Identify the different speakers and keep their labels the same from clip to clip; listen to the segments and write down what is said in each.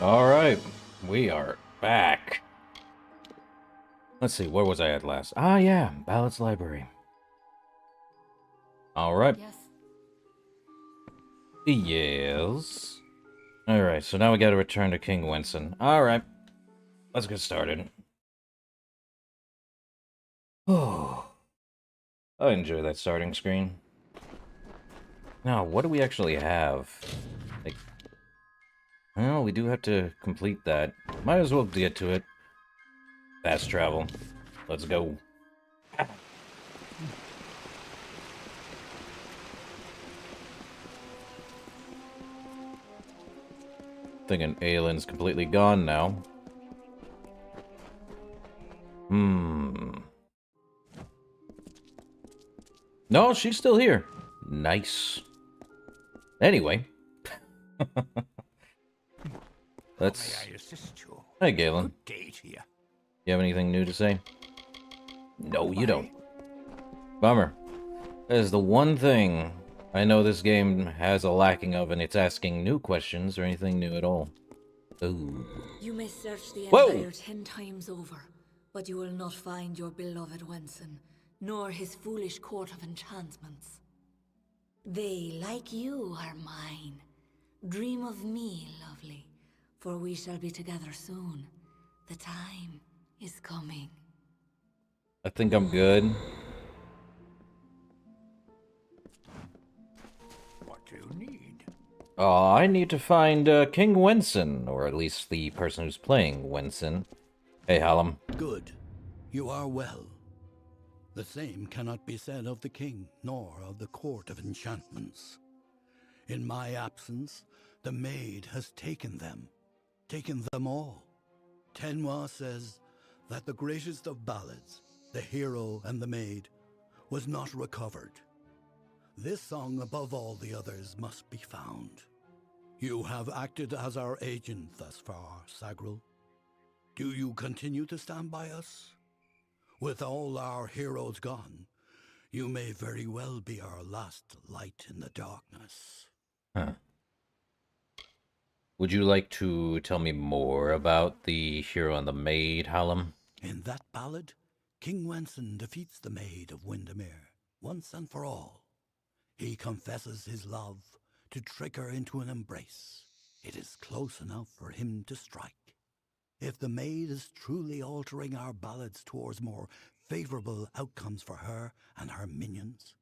Speaker 1: Alright, we are back. Let's see, where was I at last? Ah, yeah, Ballots Library. Alright.
Speaker 2: Yes.
Speaker 1: Yes. Alright, so now we gotta return to King Winston. Alright, let's get started. Oh, I enjoy that starting screen. Now, what do we actually have? Like, well, we do have to complete that. Might as well get to it. Fast travel. Let's go. Thinking Aylin's completely gone now. No, she's still here. Nice. Anyway. Let's...
Speaker 3: How may I assist you?
Speaker 1: Hey, Galen.
Speaker 3: Good day to you.
Speaker 1: You have anything new to say? No, you don't. Bummer. That is the one thing I know this game has a lacking of, and it's asking new questions or anything new at all. Ooh.
Speaker 2: You may search the
Speaker 1: Whoa!
Speaker 2: Empire 10 times over, but you will not find your beloved Wenson, nor his foolish court of enchantments. They, like you, are mine. Dream of me, lovely, for we shall be together soon. The time is coming.
Speaker 1: I think I'm good.
Speaker 3: What do you need?
Speaker 1: I need to find King Wenson, or at least the person who's playing Wenson. Hey, Hallam.
Speaker 4: Good. You are well. The same cannot be said of the king, nor of the court of enchantments. In my absence, the maid has taken them all. Tenwa says that the greatest of ballads, the hero and the maid, was not recovered. This song, above all the others, must be found. You have acted as our agent thus far, Sagril. Do you continue to stand by us? With all our heroes gone, you may very well be our last light in the darkness.
Speaker 1: Huh. Would you like to tell me more about the hero and the maid, Hallam?
Speaker 4: In that ballad, King Wenson defeats the Maid of Windermere once and for all. He confesses his love to trick her into an embrace. It is close enough for him to strike. If the maid is truly altering our ballads towards more favorable outcomes for her and her minions,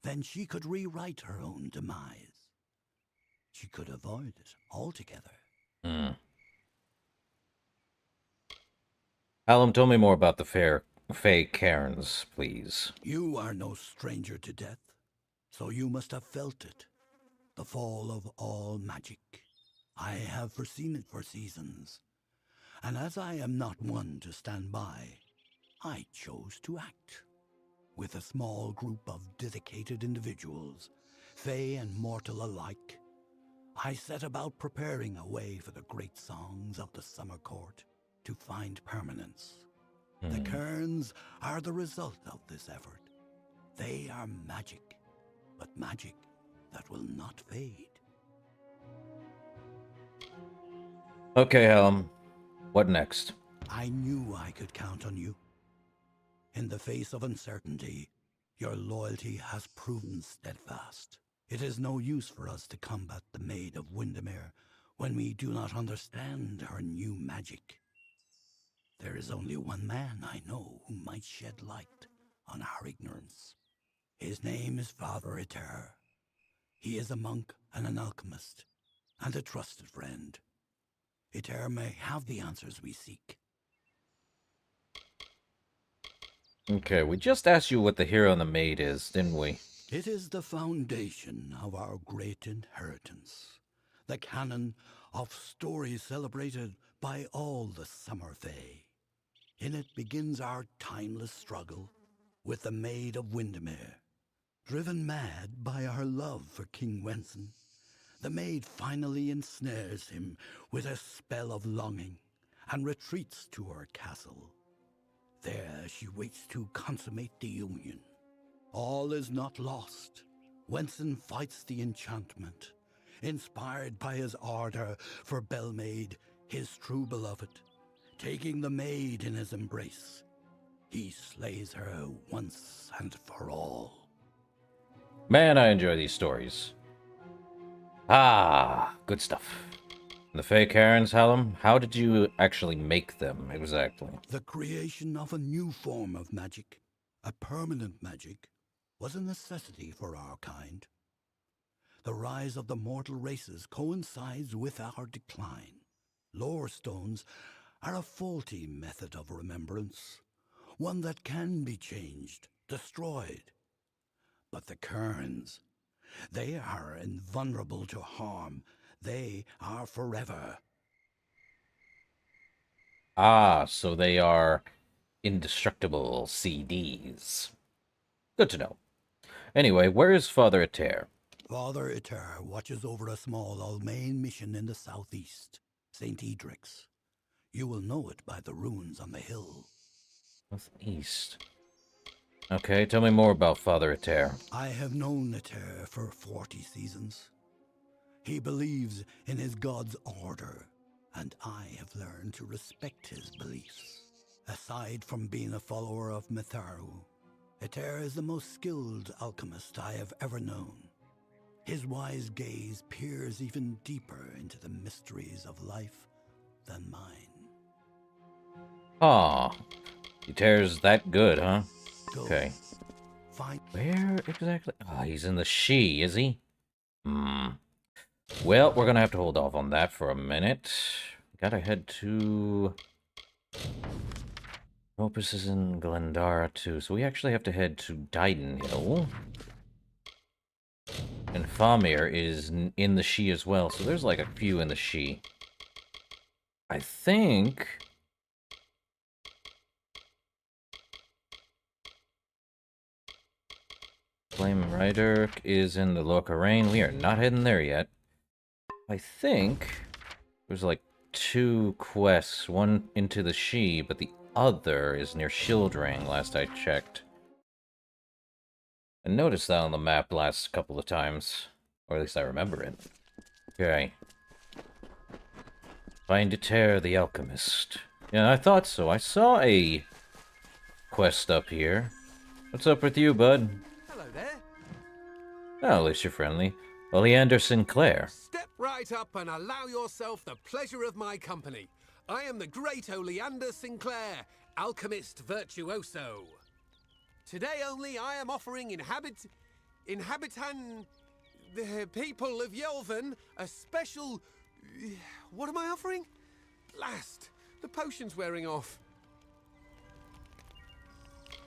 Speaker 4: then she could rewrite her own demise. She could avoid it altogether.
Speaker 1: Hallam, tell me more about the Fey Cairns, please.
Speaker 4: You are no stranger to death, so you must have felt it. The fall of all magic. I have foreseen it for seasons. And as I am not one to stand by, I chose to act. With a small group of dedicated individuals, Fey and mortal alike, I set about preparing a way for the great songs of the Summer Court to find permanence. The Cairns are the result of this effort. They are magic, but magic that will not fade.
Speaker 1: Okay, Hallam. What next?
Speaker 4: I knew I could count on you. In the face of uncertainty, your loyalty has proven steadfast. It is no use for us to combat the Maid of Windermere when we do not understand her new magic. There is only one man I know who might shed light on our ignorance. His name is Father Iter. He is a monk and an alchemist, and a trusted friend. Iter may have the answers we seek.
Speaker 1: Okay, we just asked you what the hero and the maid is, didn't we?
Speaker 4: It is the foundation of our great inheritance, the canon of stories celebrated by all the Summer Fae. In it begins our timeless struggle with the Maid of Windermere. Driven mad by our love for King Wenson, the maid finally ensnares him with a spell of longing and retreats to her castle. There she waits to consummate the union. All is not lost. Wenson fights the enchantment. Inspired by his ardor for Bellmaid, his true beloved, taking the maid in his embrace. He slays her once and for all.
Speaker 1: Man, I enjoy these stories. Ah, good stuff. The Fey Karens, Hallam, how did you actually make them, exactly?
Speaker 4: The creation of a new form of magic, a permanent magic, was a necessity for our kind. The rise of the mortal races coincides with our decline. Lore stones are a faulty method of remembrance, one that can be changed, destroyed. But the Kerns, they are invulnerable to harm. They are forever.
Speaker 1: Ah, so they are indestructible CDs. Good to know. Anyway, where is Father Ater?
Speaker 4: Father Eter watches over a small Almain mission in the southeast, St. Edric's. You will know it by the runes on the hill.
Speaker 1: Northeast. Okay, tell me more about Father Ater.
Speaker 4: I have known Eter for 40 seasons. He believes in his god's order, and I have learned to respect his beliefs. Aside from being a follower of Mitharu, Eter is the most skilled alchemist I have ever known. His wise gaze peers even deeper into the mysteries of life than mine.
Speaker 1: Ah, Ater's that good, huh?
Speaker 4: Go.
Speaker 1: Okay.
Speaker 4: Find.
Speaker 1: Where exactly? Oh, he's in the She, is he? Well, we're gonna have to hold off on that for a minute. Gotta head to... Opus is in Glendara, too, so we actually have to head to Dyden Hill. And Famir is in the She as well, so there's like a few in the She. I think... Flame Rider is in the Lorca-Rain. We are not heading there yet. I think there's like 2 quests, one into the She, but the other is near Shieldring, last I checked. I noticed that on the map last couple of times. Or at least I remember it. Okay. Find Eter the Alchemist. Yeah, I thought so. I saw a quest up here. What's up with you, bud?
Speaker 5: Hello there.
Speaker 1: Oh, at least you're friendly. Oleander Sinclair.
Speaker 5: Step right up and allow yourself the pleasure of my company. I am the great Oleander Sinclair, alchemist virtuoso. Today only I am offering the people of Yelven a special... What am I offering? Blast! The potion's wearing off.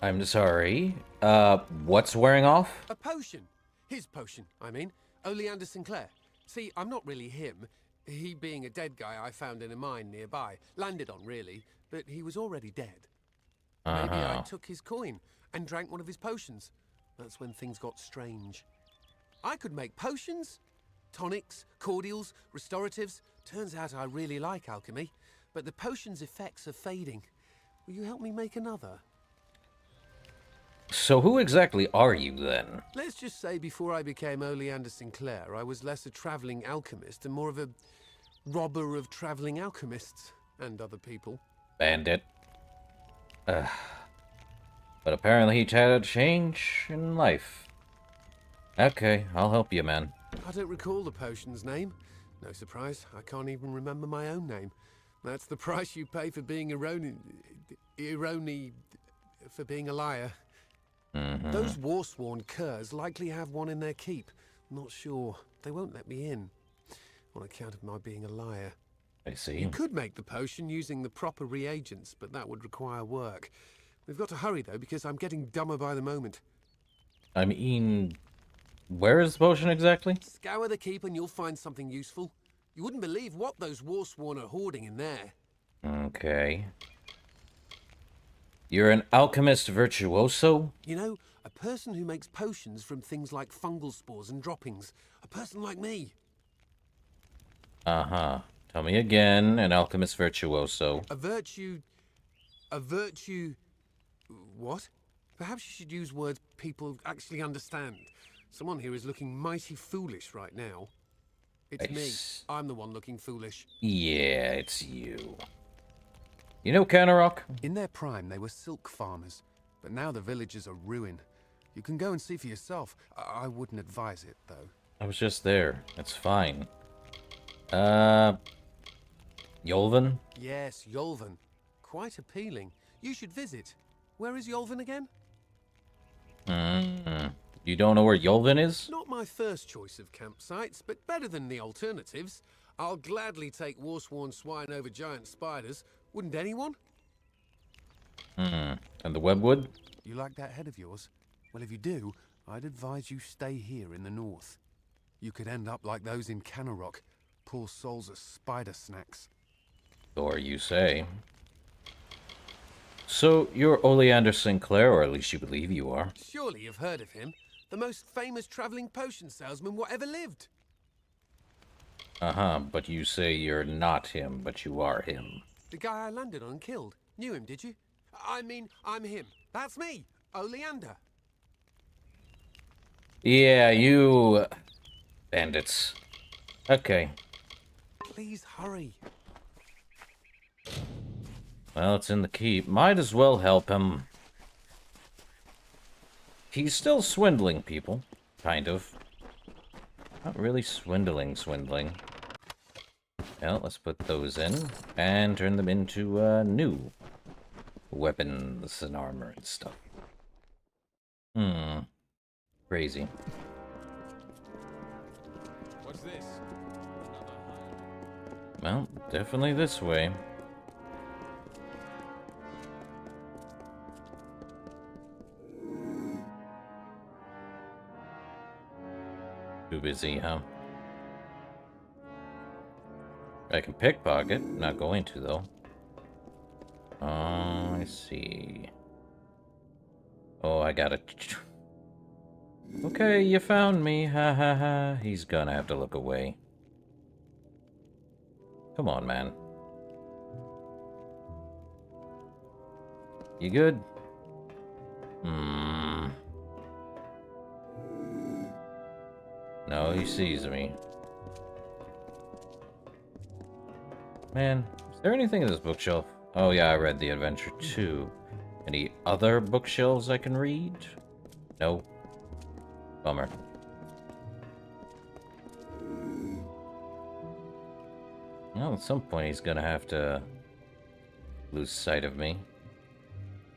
Speaker 1: I'm sorry. What's wearing off?
Speaker 5: A potion. His potion, I mean. Oleander Sinclair. See, I'm not really him. He being a dead guy I found in a mine nearby. Landed on, really, but he was already dead. Maybe I took his coin and drank one of his potions. That's when things got strange. I could make potions, tonics, cordials, restoratives. Turns out I really like alchemy, but the potion's effects are fading. Will you help me make another?
Speaker 1: So who exactly are you, then?
Speaker 5: Let's just say before I became Oleander Sinclair, I was less a travelling alchemist and more of a robber of travelling alchemists and other people.
Speaker 1: Bandit. But apparently he had a change in life. Okay, I'll help you, man.
Speaker 5: I don't recall the potion's name. No surprise, I can't even remember my own name. That's the price you pay for being for being a liar. Those war-sworn curs likely have one in their keep. Not sure. They won't let me in. On account of my being a liar.
Speaker 1: I see.
Speaker 5: You could make the potion using the proper reagents, but that would require work. We've got to hurry, though, because I'm getting dumber by the moment.
Speaker 1: I mean... Where is the potion exactly?
Speaker 5: Scour the keep and you'll find something useful. You wouldn't believe what those war-sworn are hoarding in there.
Speaker 1: Okay. You're an alchemist virtuoso?
Speaker 5: You know, a person who makes potions from things like fungal spores and droppings. A person like me.
Speaker 1: Uh-huh. Tell me again, an alchemist virtuoso.
Speaker 5: A virtue... What? Perhaps you should use words people actually understand. Someone here is looking mighty foolish right now. It's me.
Speaker 1: Nice.
Speaker 5: I'm the one looking foolish.
Speaker 1: Yeah, it's you. You know Canarok?
Speaker 5: In their prime, they were silk farmers, but now the villages are ruined. You can go and see for yourself. I wouldn't advise it, though.
Speaker 1: I was just there. It's fine. Yolvan?
Speaker 5: Yes, Yolvan. Quite appealing. You should visit. Where is Yolvan again?
Speaker 1: You don't know where Yolvan is?
Speaker 5: Not my first choice of campsites, but better than the alternatives. I'll gladly take war-sworn swine over giant spiders. Wouldn't anyone?
Speaker 1: And the Webwood?
Speaker 5: You like that head of yours? Well, if you do, I'd advise you stay here in the north. You could end up like those in Canarok. Poor souls are spider snacks.
Speaker 1: Or you say. So, you're Oleander Sinclair, or at least you believe you are.
Speaker 5: Surely you've heard of him. The most famous traveling potion salesman whatever lived.
Speaker 1: Uh-huh, but you say you're not him, but you are him.
Speaker 5: The guy I landed on and killed. Knew him, did you? I mean, I'm him. That's me, Oleander.
Speaker 1: Yeah, you... bandits. Okay.
Speaker 5: Please hurry.
Speaker 1: Well, it's in the keep. Might as well help him. He's still swindling people. Kind of. Not really swindling. Well, let's put those in. And turn them into, new weapons and armor and stuff. Crazy.
Speaker 5: What's this?
Speaker 1: Well, definitely this way. Too busy, huh? I can pickpocket. Not going to, though. I see. Oh, I got it. Okay, you found me. Ha ha ha. He's gonna have to look away. Come on, man. You good? No, he sees me. Man, is there anything in this bookshelf? Oh yeah, I read The Adventure 2. Any other bookshelves I can read? No. Bummer. Well, at some point he's gonna have to lose sight of me.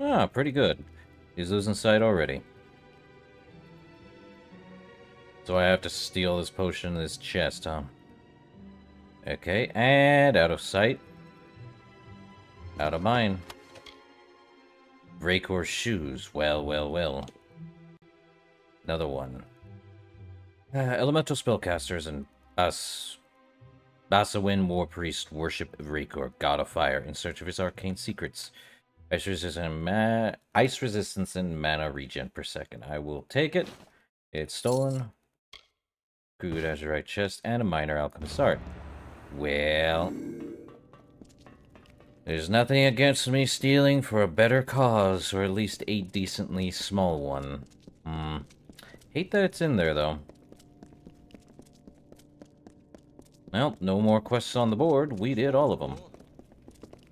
Speaker 1: Ah, pretty good. He's losing sight already. So I have to steal this potion in his chest, huh? Okay, and out of sight. Out of mine. Raycor's shoes. Well. Another one. Elemental spellcasters and us. Basawin War Priest worship Raycor, god of fire, in search of his arcane secrets. Ice resistance and mana regen per second. I will take it. It's stolen. Good Azurite chest and a minor alchemist art. Well, there's nothing against me stealing for a better cause, or at least a decently small one. Hate that it's in there, though. Well, no more quests on the board. We did all of them.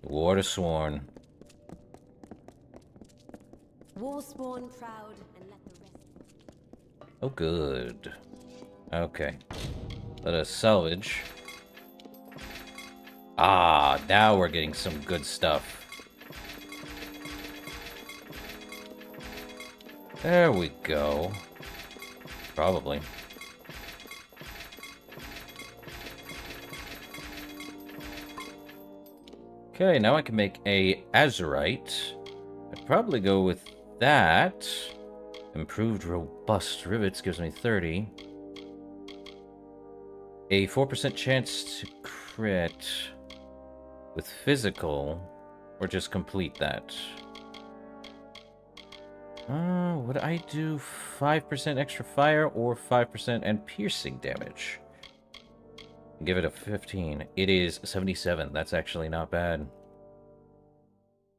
Speaker 1: War to Sworn.
Speaker 6: War-sworn proud, and let the rest...
Speaker 1: Oh, good. Okay. Let us salvage. Ah, now we're getting some good stuff. There we go. Probably. Okay, now I can make a Azurite. I'd probably go with that. Improved robust rivets gives me 30. A 4% chance to crit with physical, or just complete that. Would I do 5% extra fire or 5% and piercing damage? Give it a 15. It is 77. That's actually not bad.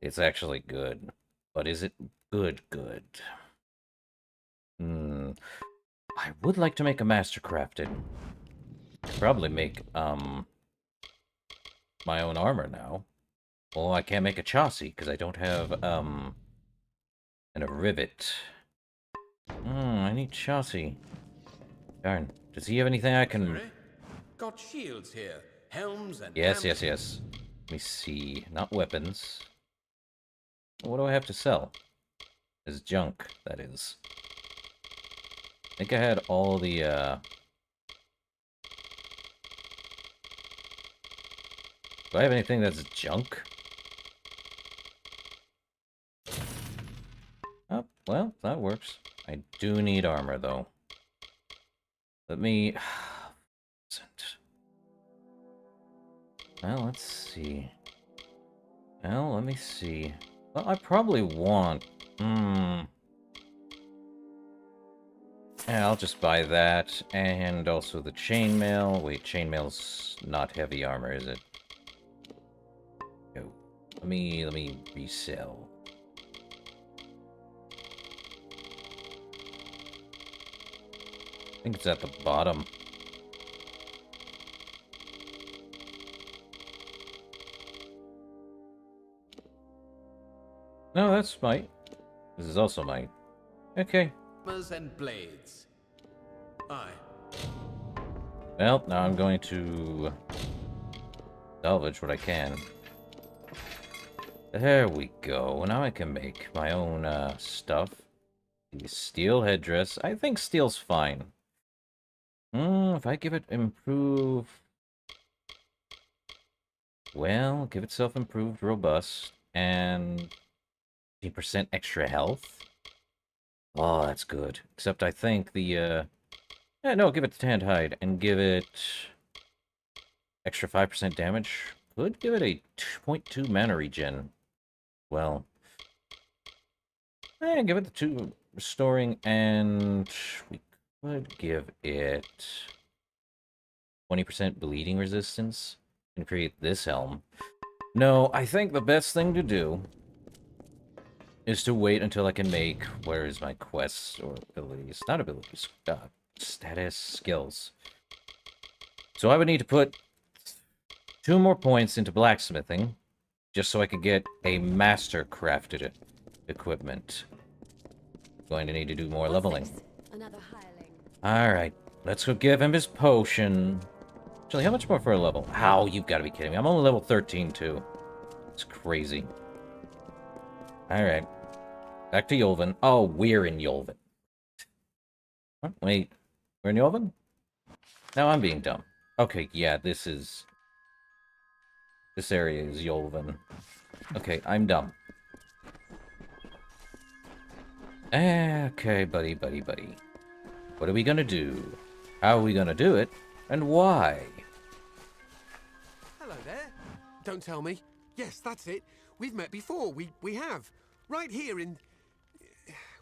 Speaker 1: It's actually good. But is it good? I would like to make a master crafted. Probably make, my own armor now. Well, I can't make a chassis, because I don't have, a rivet. I need chassis. Darn. Does he have anything I can...
Speaker 7: Got shields here, helms and
Speaker 1: Yes, yes, yes. Let me see. Not weapons. What do I have to sell? As junk, that is. I think I had all the, Do I have anything that's junk? Oh, well, that works. I do need armor, though. Let me... Well, let's see. Well, let me see. Well, I probably want... Yeah, I'll just buy that, and also the chainmail. Wait, chainmail's not heavy armor, is it? No. Let me resell. I think it's at the bottom. No, that's might. This is also might. Okay.
Speaker 7: hammers and blades. Aye.
Speaker 1: Well, now I'm going to salvage what I can. There we go. Now I can make my own stuff. The steel headdress. I think steel's fine. If I give it improve... Well, give itself improved robust and 15% extra health. Oh, that's good. Except I think the yeah, no, give it the tanned hide and give it extra 5% damage. Could give it a 0.2 mana regen. Well, give it the 2 restoring, and we could give it 20% bleeding resistance and create this helm. No, I think the best thing to do is to wait until I can make... Where is my quests or abilities? Not abilities. Status skills. So I would need to put 2 more points into blacksmithing, just so I could get a master crafted equipment. Going to need to do more leveling.
Speaker 6: Another hireling.
Speaker 1: Alright, let's go give him his potion. Actually, how much more for a level? How? You've got to be kidding me. I'm only level 13, too. It's crazy. Alright. Back to Yolvin. Oh, we're in Yolvin. What? Wait. We're in Yolvin? Now I'm being dumb. Okay, yeah, this area is Yolvin. Okay, I'm dumb. Okay, buddy. What are we gonna do? How are we gonna do it? And why?
Speaker 5: Hello there. Don't tell me. Yes, that's it. We've met before. We have. Right here in...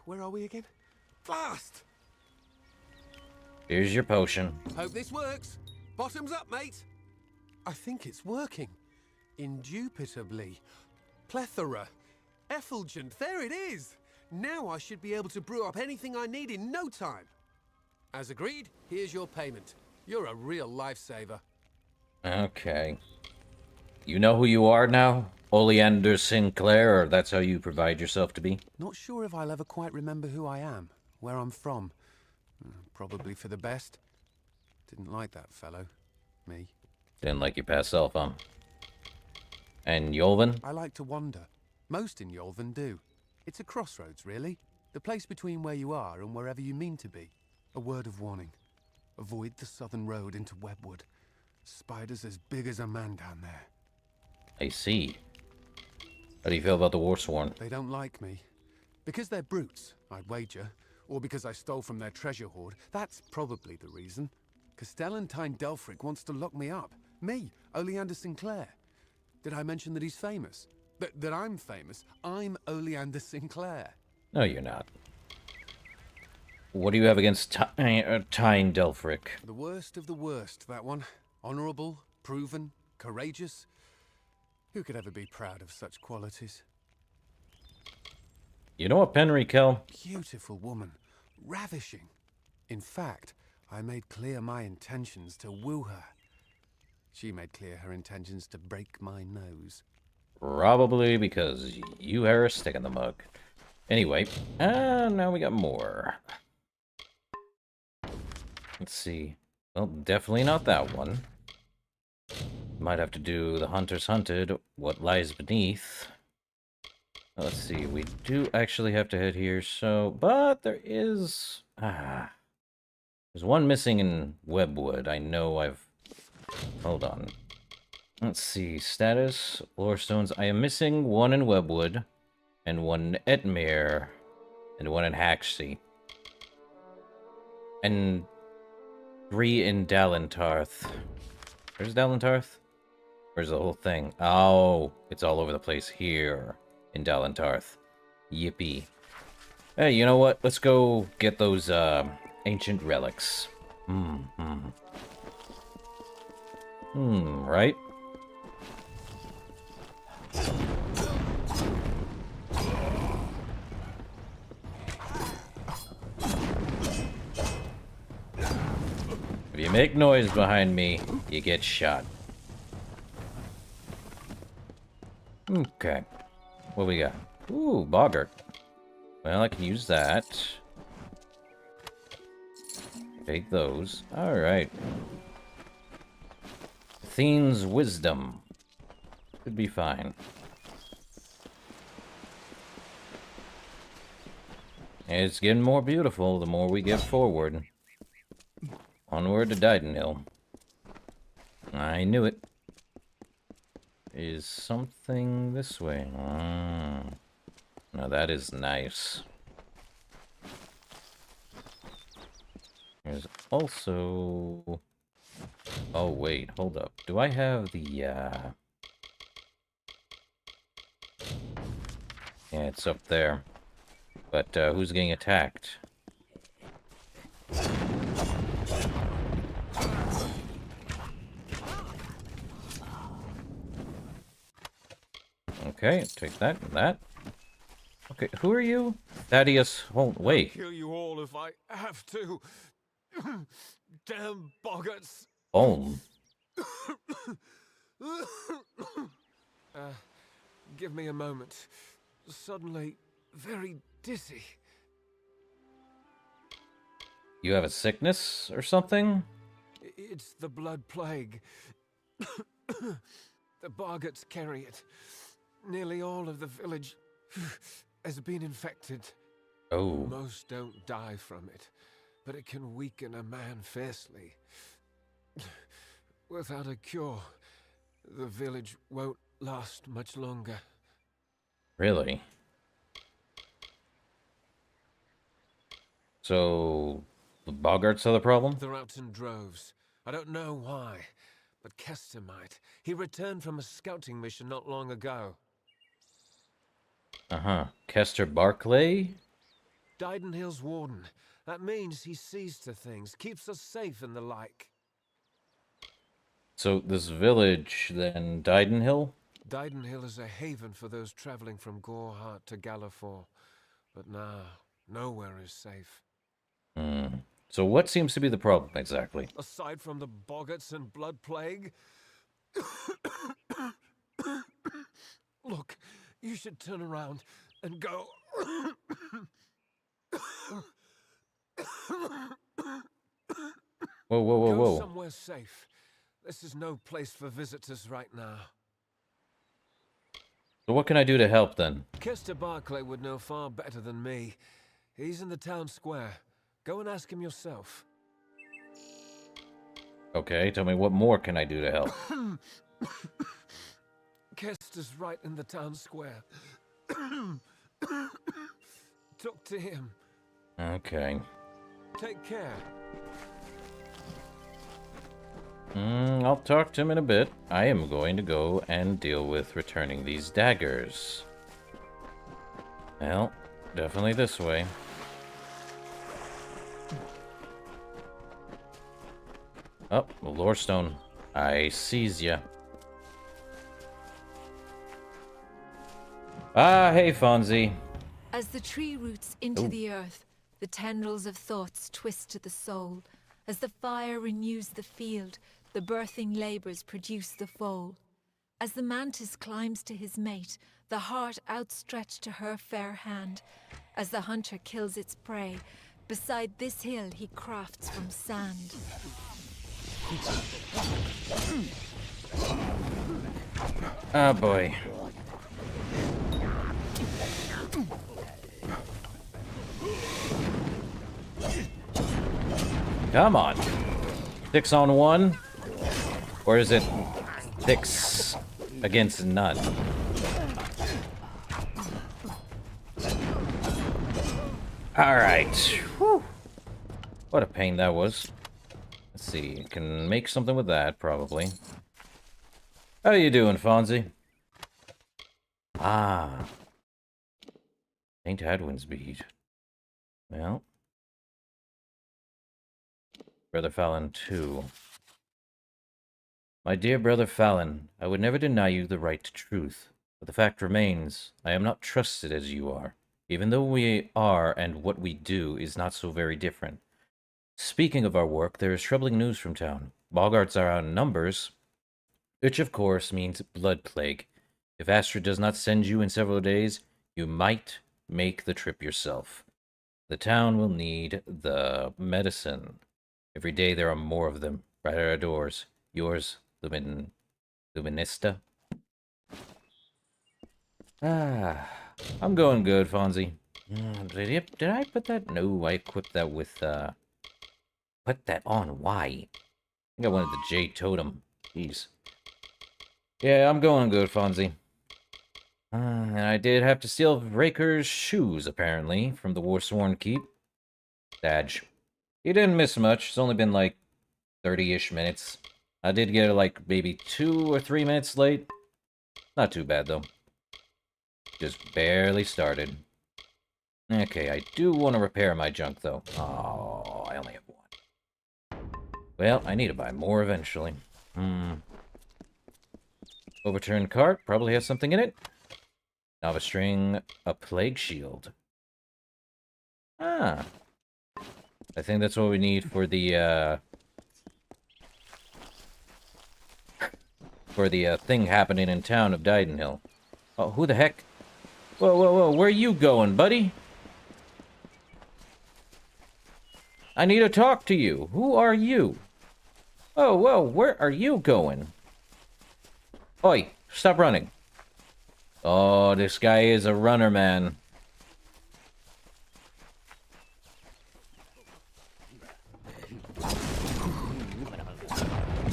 Speaker 5: Where are we again? Blast!
Speaker 1: Here's your potion.
Speaker 5: Hope this works. Bottoms up, mate. I think it's working. Indubitably. Plethora. Effulgent. There it is. Now I should be able to brew up anything I need in no time. As agreed, here's your payment. You're a real lifesaver.
Speaker 1: Okay. You know who you are now? Oleander Sinclair, or that's how you provide yourself to be?
Speaker 5: Not sure if I'll ever quite remember who I am, where I'm from. Probably for the best. Didn't like that fellow. Me.
Speaker 1: Didn't like your past self, huh? And Yolvin?
Speaker 5: I like to wander. Most in Yolvin do. It's a crossroads, really. The place between where you are and wherever you mean to be. A word of warning. Avoid the southern road into Webwood. Spiders as big as a man down there.
Speaker 1: I see. How do you feel about the Warsworn?
Speaker 5: They don't like me. Because they're brutes, I'd wager. Or because I stole from their treasure hoard. That's probably the reason. Castellantine Delphric wants to lock me up. Me, Oleander Sinclair. Did I mention that he's famous? That I'm famous? I'm Oleander Sinclair.
Speaker 1: No, you're not. What do you have against Tyne Delphric?
Speaker 5: The worst of the worst, that one. Honorable, proven, courageous. Who could ever be proud of such qualities?
Speaker 1: You know what, Penry Kell?
Speaker 5: Beautiful woman. Ravishing. In fact, I made clear my intentions to woo her. She made clear her intentions to break my nose.
Speaker 1: Probably because you had a stick in the mug. Anyway, now we got more. Let's see. Well, definitely not that one. Might have to do the Hunter's Hunted, What Lies Beneath. Let's see, we do actually have to head here, so... But there is... there's one missing in Webwood. I know I've... Hold on. Let's see, status, lore stones. I am missing one in Webwood, and one in Etmere, and one in Haxsea. And 3 in Dalentarth. Where's Dalentarth? Where's the whole thing? Oh, it's all over the place here in Dalentarth. Yippee. Hey, you know what? Let's go get those ancient relics. Right? If you make noise behind me, you get shot. Okay. What we got? Ooh, boggart. Well, I can use that. Take those. Alright. Thiene's Wisdom. Could be fine. It's getting more beautiful the more we get forward. Onward to Didenhill. I knew it. Is something this way? Now that is nice. There's also... Oh, wait, hold up. Do I have the, Yeah, it's up there. But, who's getting attacked? Okay, take that and that. Okay, who are you? Thaddeus, hold, wait.
Speaker 5: I'll kill you all if I have to. Damn boggarts.
Speaker 1: Holm.
Speaker 5: Give me a moment. Suddenly, very dizzy.
Speaker 1: You have a sickness or something?
Speaker 5: It's the blood plague. The boggarts carry it. Nearly all of the village has been infected.
Speaker 1: Oh.
Speaker 5: Most don't die from it, but it can weaken a man fiercely. Without a cure, the village won't last much longer.
Speaker 1: Really? So, the boggarts are the problem?
Speaker 5: They're out in droves. I don't know why, but Kester might. He returned from a scouting mission not long ago.
Speaker 1: Kester Barclay?
Speaker 5: Didenhill's warden. That means he sees to things, keeps us safe and the like.
Speaker 1: So, this village, then, Didenhill?
Speaker 5: Didenhill is a haven for those traveling from Gorehart to Gallifore. But now, nowhere is safe.
Speaker 1: So what seems to be the problem, exactly?
Speaker 5: Aside from the boggarts and blood plague? Look, you should turn around and go.
Speaker 1: Whoa, whoa, whoa,
Speaker 5: Go
Speaker 1: whoa.
Speaker 5: somewhere safe. This is no place for visitors right now.
Speaker 1: So what can I do to help, then?
Speaker 5: Kester Barclay would know far better than me. He's in the town square. Go and ask him yourself.
Speaker 1: Okay, tell me what more can I do to help?
Speaker 5: Kester's right in the town square. Talk to him.
Speaker 1: Okay.
Speaker 5: Take care.
Speaker 1: I'll talk to him in a bit. I am going to go and deal with returning these daggers. Well, definitely this way. Oh, the lore stone. I seize ya. Ah, hey, Fonzie.
Speaker 8: As the tree roots into the earth, the tendrils of thoughts twist to the soul, As the fire renews the field, the birthing labors produce the foal. As the mantis climbs to his mate, the heart outstretched to her fair hand. As the hunter kills its prey, beside this hill he crafts from sand.
Speaker 1: Oh boy. Come on. 6 on 1? Or is it 6 against none? Alright. Whew. What a pain that was. Let's see. Can make something with that, probably. How you doing, Fonzie? Ah. St. Hadwin's bead. Well. Brother Fallon, too. My dear Brother Fallon, I would never deny you the right to truth, but the fact remains, I am not trusted as you are, even though we are and what we do is not so very different. Speaking of our work, there is troubling news from town. Boggarts are out in numbers, which of course means blood plague. If Astrid does not send you in several days, you might make the trip yourself. The town will need the medicine. Every day there are more of them, right at our doors. Yours, Luminista. Ah, I'm going good, Fonzie. Did I put that? No, I equipped that with, put that on. Why? I think I wanted the Jade Totem. Jeez. Yeah, I'm going good, Fonzie. And I did have to steal Raker's shoes, apparently, from the Warsworn Keep. Dodge. He didn't miss much. It's only been like 30-ish minutes. I did get like maybe 2 or 3 minutes late. Not too bad though. Just barely started. Okay, I do want to repair my junk though. Oh, I only have 1. Well, I need to buy more eventually. Overturned cart probably has something in it. Novice string, a plague shield. Ah. I think that's what we need for the thing happening in town of Didenhill. Oh, who the heck? Whoa, whoa, whoa, where are you going, buddy? I need to talk to you. Who are you? Oh, whoa, where are you going? Oi, stop running. Oh, this guy is a runner, man.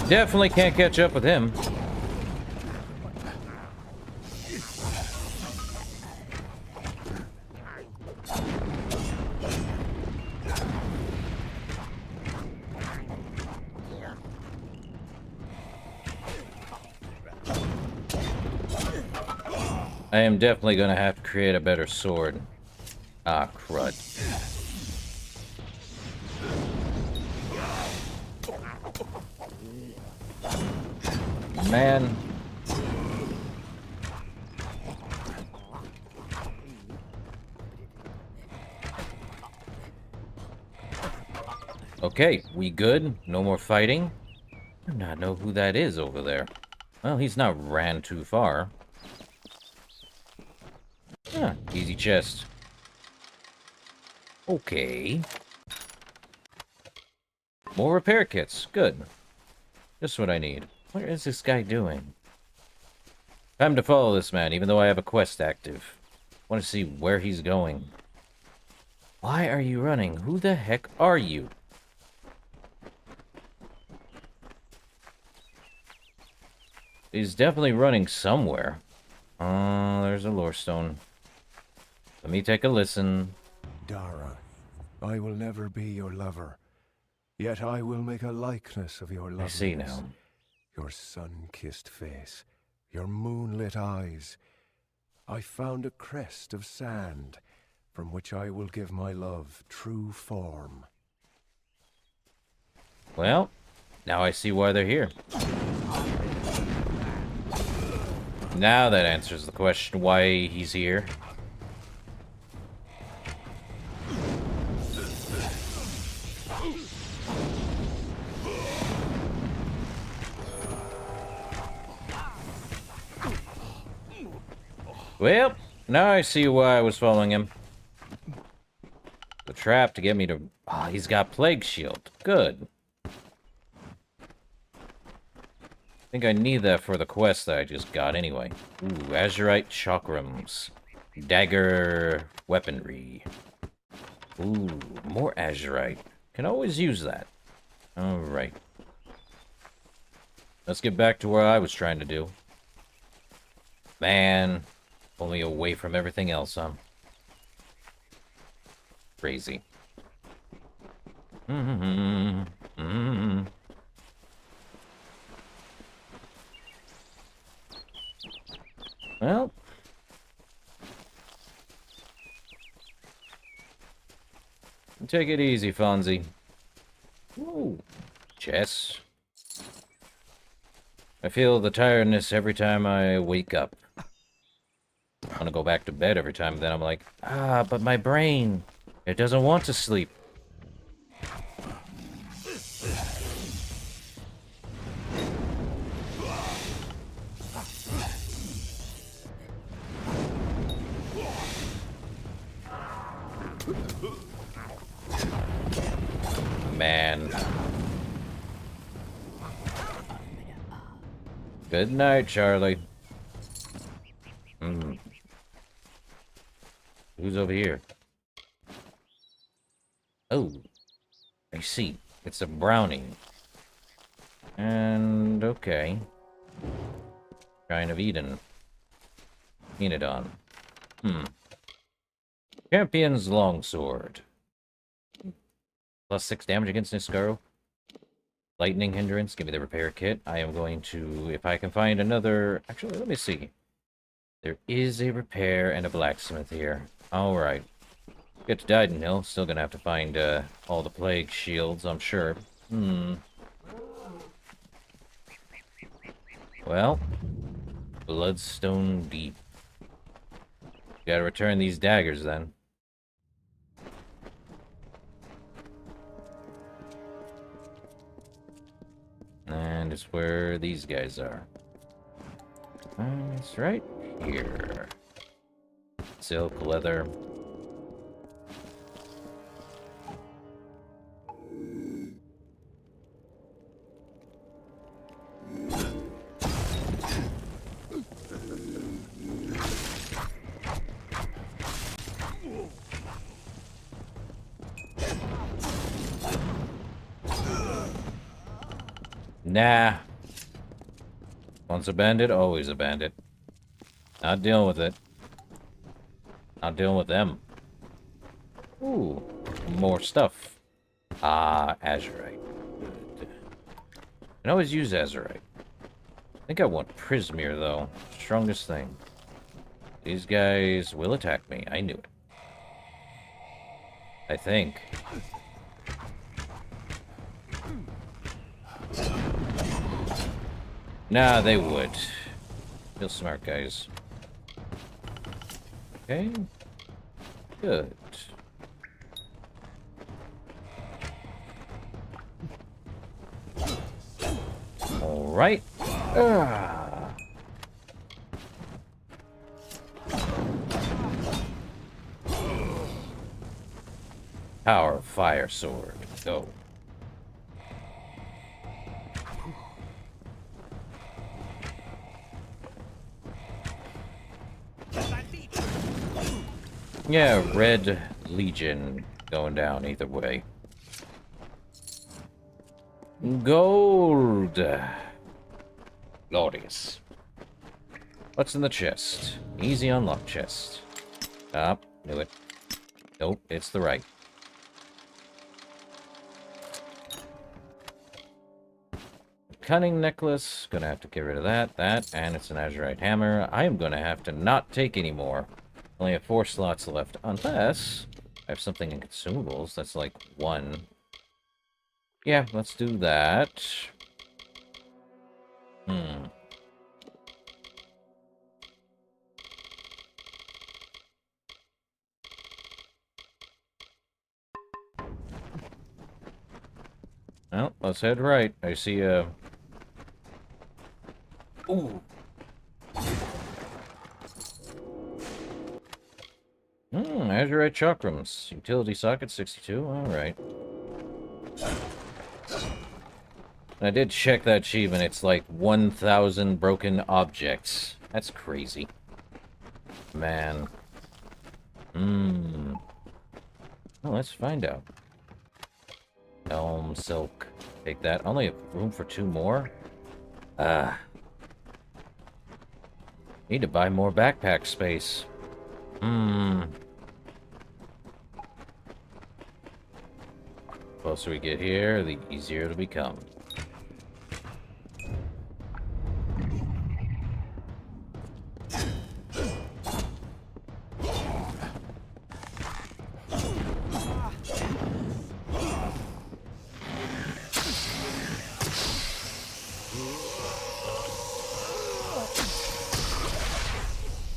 Speaker 1: Definitely can't catch up with him. I am definitely gonna have to create a better sword. Ah, crud. Man. Okay, we good? No more fighting? I do not know who that is over there. Well, he's not ran too far. Ah, easy chest. Okay. More repair kits. Good. Just what I need. What is this guy doing? Time to follow this man, even though I have a quest active. Want to see where he's going. Why are you running? Who the heck are you? He's definitely running somewhere. Oh, there's a lore stone. Let me take a listen.
Speaker 9: Dara, I will never be your lover. Yet I will make a likeness of your loveliness.
Speaker 1: I see now.
Speaker 9: Your sun-kissed face, your moonlit eyes. I found a crest of sand, from which I will give my love true form.
Speaker 1: Well, now I see why they're here. Now that answers the question why he's here. Well, now I see why I was following him. The trap to get me to... Ah, he's got Plague Shield. Good. I think I need that for the quest that I just got anyway. Ooh, Azurite Chakrams. Dagger weaponry. Ooh, more Azurite. Can always use that. Alright. Let's get back to where I was trying to do. Man, pull me away from everything else, huh? Crazy. Well. Take it easy, Fonzie. Ooh. Chess. I feel the tiredness every time I wake up. I want to go back to bed every time, then I'm like, but my brain, it doesn't want to sleep. Man. Good night, Charlie. Who's over here? Oh, I see. It's a brownie. And, okay. Shrine of Eden. Enidon. Champion's Longsword. Plus 6 damage against Niskaro. Lightning hindrance. Give me the repair kit. I am going to, if I can find another... Actually, let me see. There is a repair and a blacksmith here. Alright. Get to Dyden Hill. Still gonna have to find all the plague shields, I'm sure. Well. Bloodstone Deep. Gotta return these daggers then. And it's where these guys are. It's right here. Silk, leather. Nah. Once a bandit, always a bandit. Not dealing with it. Not dealing with them. Ooh, more stuff. Ah, Azurite. Good. I can always use Azurite. I think I want Prismere, though. Strongest thing. These guys will attack me. I knew it. I think. Nah, they would. Feel smart, guys. Okay. Good. Alright. Power Fire Sword. Go. Yeah, Red Legion going down either way. Gold. Glorious. What's in the chest? Easy unlock chest. Ah, knew it. Nope, it's the right. Cunning necklace. Gonna have to get rid of that, and it's an Azurite hammer. I am gonna have to not take any more. Only have 4 slots left, unless I have something in consumables. That's like 1. Yeah, let's do that. Well, let's head right. I see a... Ooh. netherite chakrams. Utility socket 62. Alright. I did check that achievement. It's like 1,000 broken objects. That's crazy. Man. Well, let's find out. Elm, silk. Take that. Only have room for 2 more? Need to buy more backpack space. Closer we get here, the easier it'll become.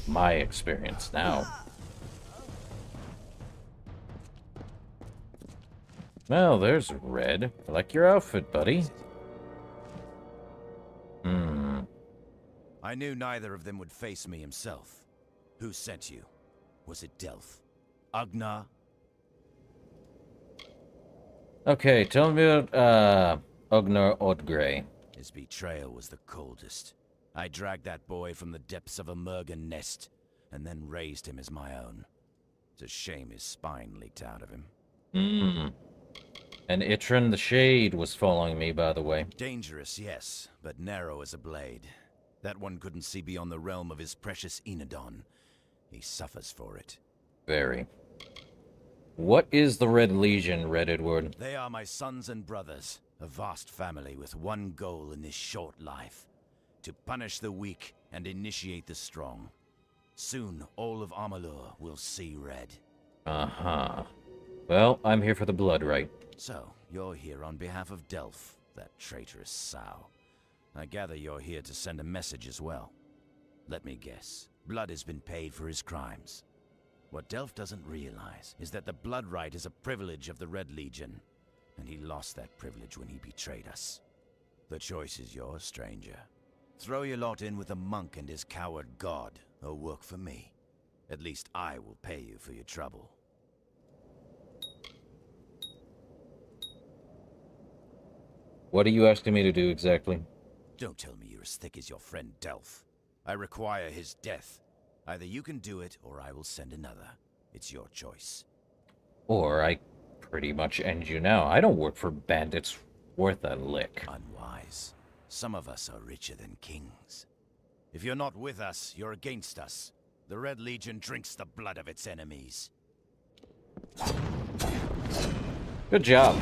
Speaker 1: My experience now. Well, there's Red. I like your outfit, buddy.
Speaker 10: I knew neither of them would face me himself. Who sent you? Was it Delph? Agnar?
Speaker 1: Okay, tell me about, Agnar Odgrey.
Speaker 10: His betrayal was the coldest. I dragged that boy from the depths of a Mergen nest, and then raised him as my own. It's a shame his spine leaked out of him.
Speaker 1: And Itran the Shade was following me, by the way.
Speaker 10: Dangerous, yes, but narrow as a blade. That one couldn't see beyond the realm of his precious Enodon. He suffers for it.
Speaker 1: Very. What is the Red Legion, Red Edward?
Speaker 10: They are my sons and brothers, a vast family with one goal in this short life. To punish the weak and initiate the strong. Soon, all of Amalur will see red.
Speaker 1: Uh-huh. Well, I'm here for the blood right.
Speaker 10: So, you're here on behalf of Delph, that traitorous sow. I gather you're here to send a message as well. Let me guess. Blood has been paid for his crimes. What Delph doesn't realize is that the blood right is a privilege of the Red Legion, and he lost that privilege when he betrayed us. The choice is yours, stranger. Throw your lot in with the monk and his coward god, or work for me. At least I will pay you for your trouble.
Speaker 1: What are you asking me to do exactly?
Speaker 10: Don't tell me you're as thick as your friend Delph. I require his death. Either you can do it, or I will send another. It's your choice.
Speaker 1: Or I pretty much end you now. I don't work for bandits worth a lick.
Speaker 10: Unwise. Some of us are richer than kings. If you're not with us, you're against us. The Red Legion drinks the blood of its enemies.
Speaker 1: Good job.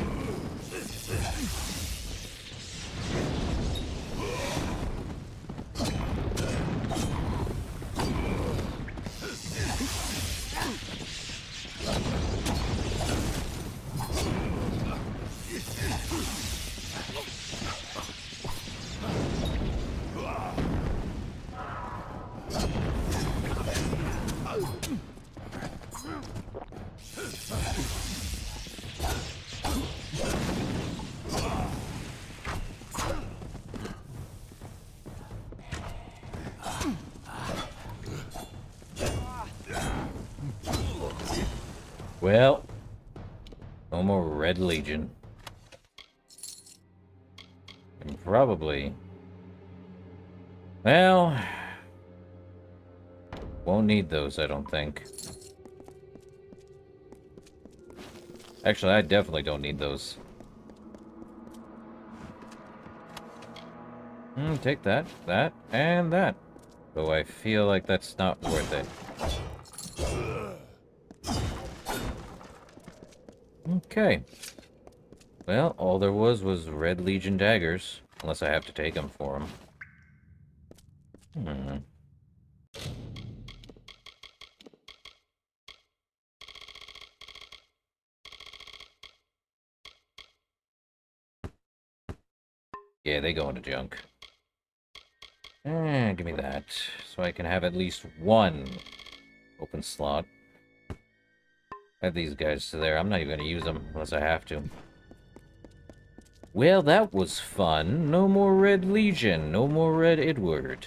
Speaker 1: Well, no more Red Legion. And probably... Well... Won't need those, I don't think. Actually, I definitely don't need those. Take that, that, and that. Though I feel like that's not worth it. Okay. Well, all there was Red Legion daggers. Unless I have to take them for them. Yeah, they go into junk. Give me that. So I can have at least one open slot. Add these guys to there. I'm not even going to use them unless I have to. Well, that was fun. No more Red Legion. No more Red Edward.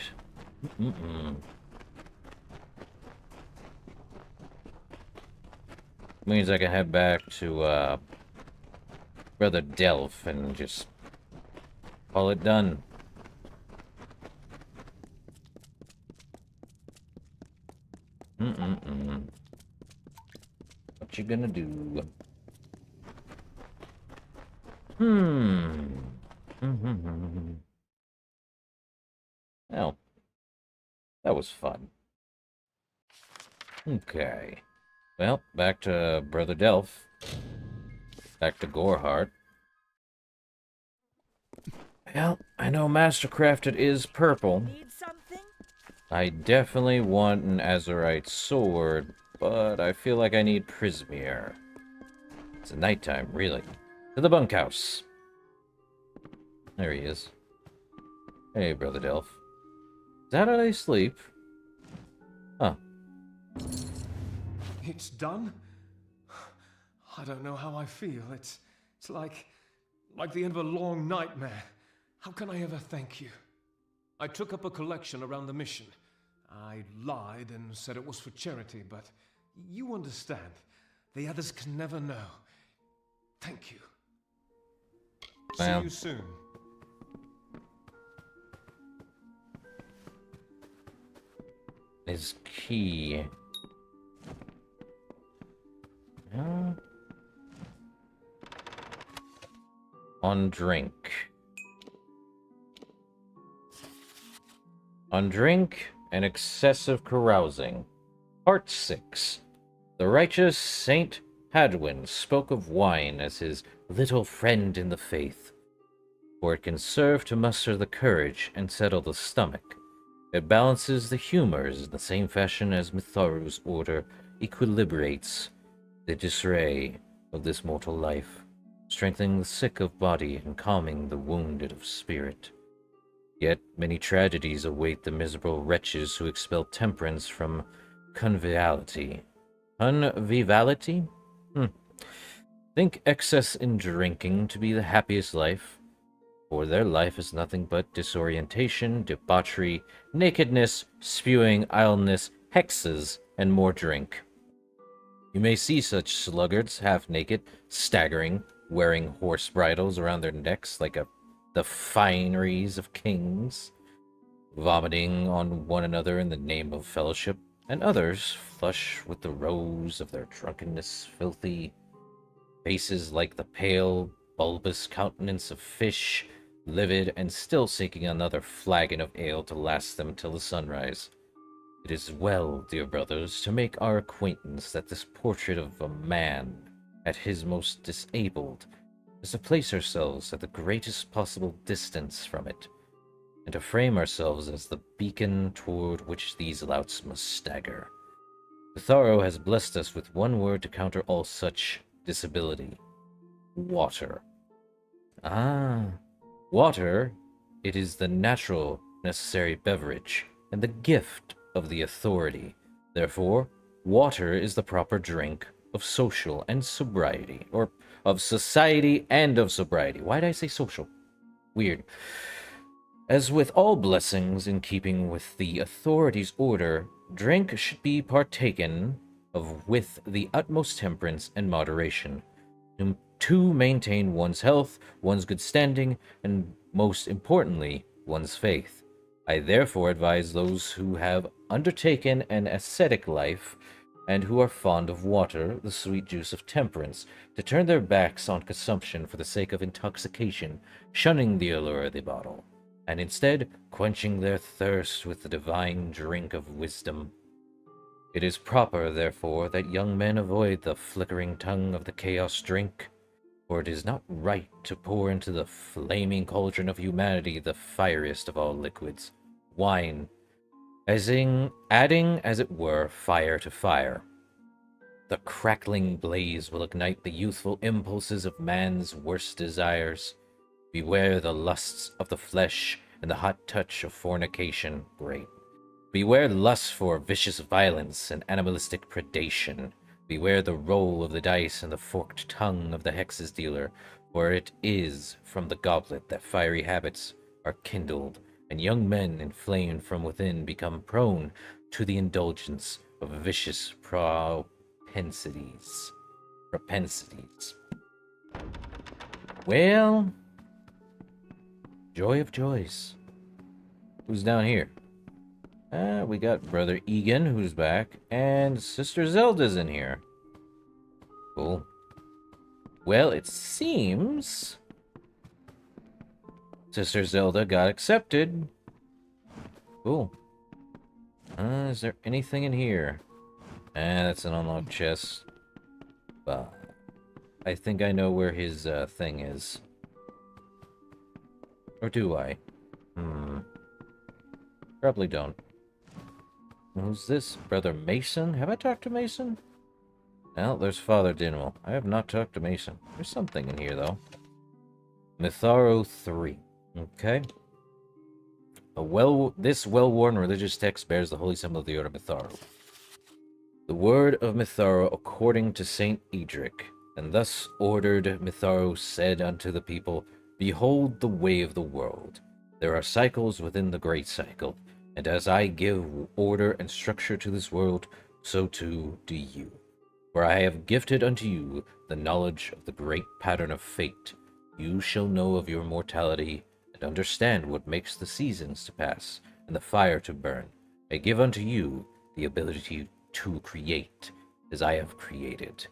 Speaker 1: Means I can head back to, Brother Delph and just call it done. What you gonna do? Well, that was fun. Okay. Well, back to Brother Delph. Back to Goreheart. Well, I know Mastercrafted is purple.
Speaker 6: Need something?
Speaker 1: I definitely want an Azurite sword, but I feel like I need Prismeer. It's nighttime, really. To the bunkhouse. There he is. Hey, Brother Delph. Is that how they sleep? Huh.
Speaker 9: It's done? I don't know how I feel. It's like the end of a long nightmare. How can I ever thank you? I took up a collection around the mission. I lied and said it was for charity, but you understand. The others can never know. Thank you.
Speaker 1: Well.
Speaker 9: See you soon.
Speaker 1: His key. On drink. On drink and excessive carousing. Part 6. The righteous Saint Hadwin spoke of wine as his little friend in the faith, for it can serve to muster the courage and settle the stomach. It balances the humors in the same fashion as Mitharu's order equilibrates the disarray of this mortal life, strengthening the sick of body and calming the wounded of spirit. Yet many tragedies await the miserable wretches who expel temperance from conviviality. Conviviality? Think excess in drinking to be the happiest life, for their life is nothing but disorientation, debauchery, nakedness, spewing, idleness, hexes, and more drink. You may see such sluggards half-naked, staggering, wearing horse bridles around their necks like the fineries of kings, vomiting on one another in the name of fellowship, and others, flush with the rose of their drunkenness, filthy faces like the pale, bulbous countenance of fish, livid and still seeking another flagon of ale to last them till the sunrise. It is well, dear brothers, to make our acquaintance that this portrait of a man, at his most disabled, is to place ourselves at the greatest possible distance from it, and to frame ourselves as the beacon toward which these louts must stagger. Pitharo has blessed us with one word to counter all such disability: water. Ah, water, it is the natural, necessary beverage, and the gift of the authority. Therefore, water is the proper drink of social and sobriety, or of society and of sobriety. Why did I say social? Weird. As with all blessings in keeping with the authority's order, drink should be partaken of with the utmost temperance and moderation, to maintain one's health, one's good standing, and most importantly, one's faith. I therefore advise those who have undertaken an ascetic life and who are fond of water, the sweet juice of temperance, to turn their backs on consumption for the sake of intoxication, shunning the allure of the bottle, and instead quenching their thirst with the divine drink of wisdom. It is proper, therefore, that young men avoid the flickering tongue of the chaos drink, for it is not right to pour into the flaming cauldron of humanity the fieriest of all liquids, wine, adding, as it were, fire to fire. The crackling blaze will ignite the youthful impulses of man's worst desires. Beware the lusts of the flesh and the hot touch of fornication. Great. Beware lust for vicious violence and animalistic predation. Beware the roll of the dice and the forked tongue of the hexes dealer, for it is from the goblet that fiery habits are kindled, and young men inflamed from within become prone to the indulgence of vicious propensities. propensities. Well, joy of joys. Who's down here? We got Brother Egan, who's back, and Sister Zelda's in here. Cool. Well, it seems Sister Zelda got accepted. Cool. Is there anything in here? That's an unlocked chest. But I think I know where his thing is. Or do I? Probably don't. Who's this? Brother Mason? Have I talked to Mason? Well, there's Father Dinwell. I have not talked to Mason. There's something in here, though. Mitharo 3. Okay. This well-worn religious text bears the holy symbol of the Order of Mitharo. The word of Mitharo according to Saint Edric. And thus ordered Mitharo said unto the people, Behold the way of the world. There are cycles within the great cycle. And as I give order and structure to this world, so too do you. For I have gifted unto you the knowledge of the great pattern of fate. You shall know of your mortality, and understand what makes the seasons to pass, and the fire to burn. I give unto you the ability to create, as I have created,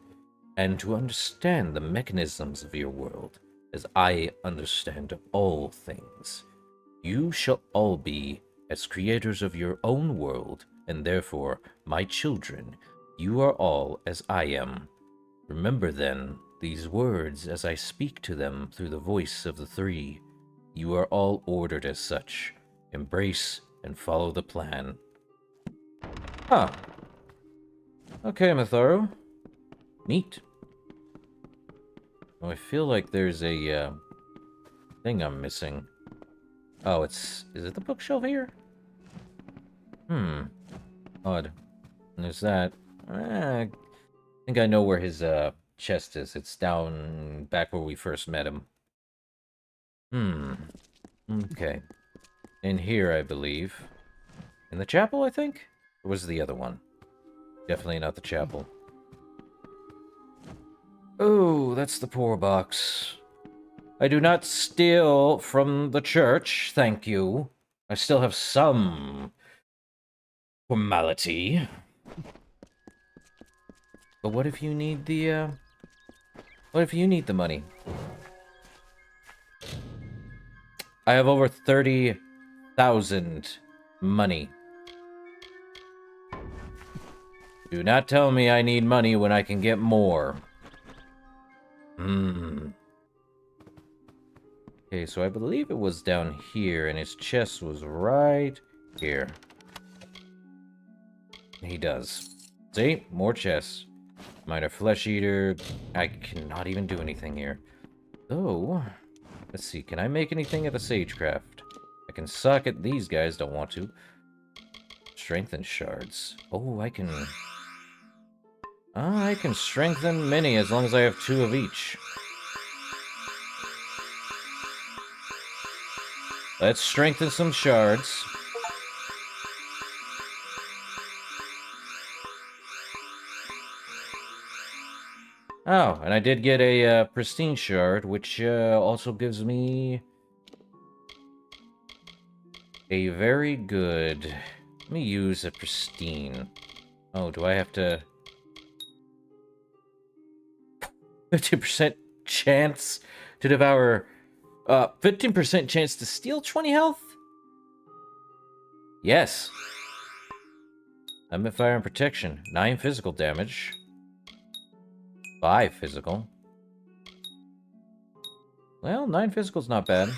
Speaker 1: and to understand the mechanisms of your world, as I understand all things. You shall all be as creators of your own world, and therefore, my children, you are all as I am. Remember then these words as I speak to them through the voice of the three. You are all ordered as such. Embrace and follow the plan. Huh. Okay, Mitharo. Neat. Oh, I feel like there's a thing I'm missing. Oh, is it the bookshelf here? Odd. And there's that. I think I know where his chest is. It's down back where we first met him. Okay. In here, I believe. In the chapel, I think? Or was it the other one? Definitely not the chapel. Oh, that's the poor box. I do not steal from the church, thank you. I still have some formality. But what if you need the, what if you need the money? I have over 30,000 money. Do not tell me I need money when I can get more. Okay, so I believe it was down here, and his chest was right here. He does. See? More chests. Minor flesh eater. I cannot even do anything here. Oh, let's see. Can I make anything at the sagecraft? I can socket these guys. Don't want to. Strengthen shards. Oh, I can strengthen many as long as I have 2 of each. Let's strengthen some shards. Oh, and I did get a pristine shard, which also gives me a very good... Let me use a pristine. Oh, do I have to... 50% chance to devour... 15% chance to steal 20 health? Yes. Limit fire and protection. 9 physical damage. 5 physical. Well, 9 physical's not bad.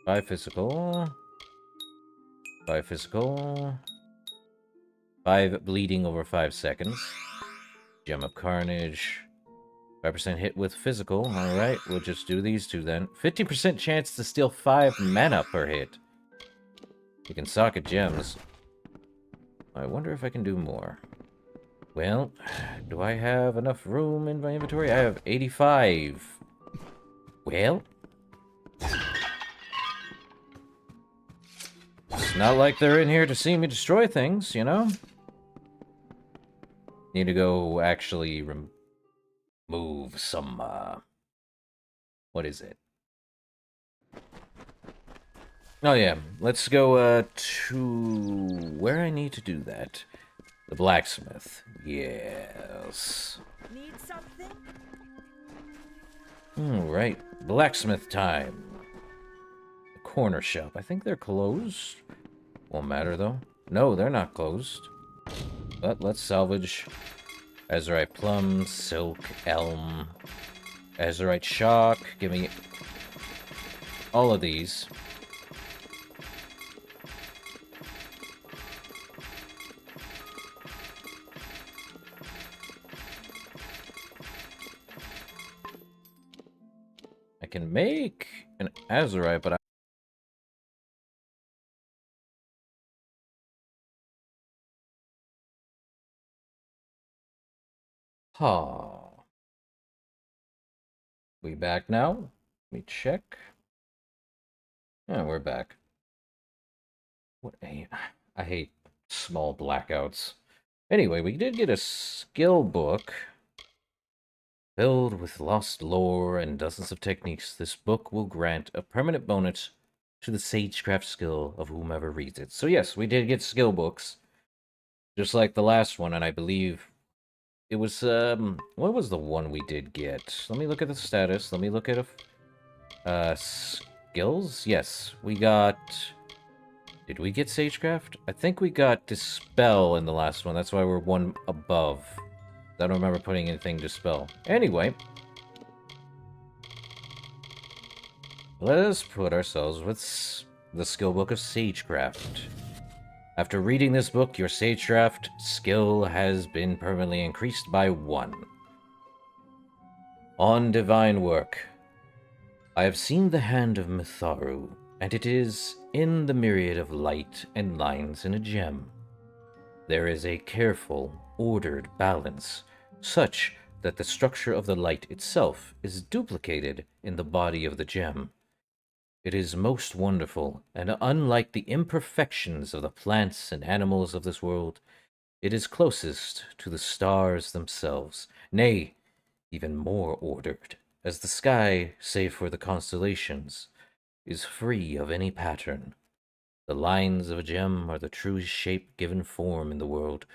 Speaker 1: 5 physical. 5 physical. 5 bleeding over 5 seconds. Gem of Carnage. 5% hit with physical. Alright, we'll just do these 2 then. 50% chance to steal 5 mana per hit. You can socket gems. I wonder if I can do more. Well, do I have enough room in my inventory? I have 85. Well, it's not like they're in here to see me destroy things, you know? Need to go actually remove some, what is it? Oh yeah, let's go, to where I need to do that. The blacksmith. Yes.
Speaker 6: Need something?
Speaker 1: Right. Blacksmith time. The corner shop. I think they're closed. Won't matter, though. No, they're not closed. But let's salvage Azurite plum, silk, elm, Azurite shock. Give me all of these. I can make an Azurite, but we back now? Let me check. Yeah, we're back. I hate small blackouts. Anyway, we did get a skill book filled with lost lore and dozens of techniques. This book will grant a permanent bonus to the sagecraft skill of whomever reads it. So yes, we did get skill books, just like the last one, and I believe it was, what was the one we did get? Let me look at the status. Let me look at skills? Yes, we got... Did we get Sagecraft? I think we got Dispel in the last one. That's why we're one above. I don't remember putting anything Dispel. Anyway. Let us put ourselves with the skill book of Sagecraft. After reading this book, your Sagecraft skill has been permanently increased by 1. On divine work. I have seen the hand of Mitharu, and it is in the myriad of light and lines in a gem. There is a careful, ordered balance, such that the structure of the light itself is duplicated in the body of the gem. It is most wonderful, and unlike the imperfections of the plants and animals of this world, it is closest to the stars themselves, nay, even more ordered, as the sky, save for the constellations, is free of any pattern. The lines of a gem are the truest shape given form in the world,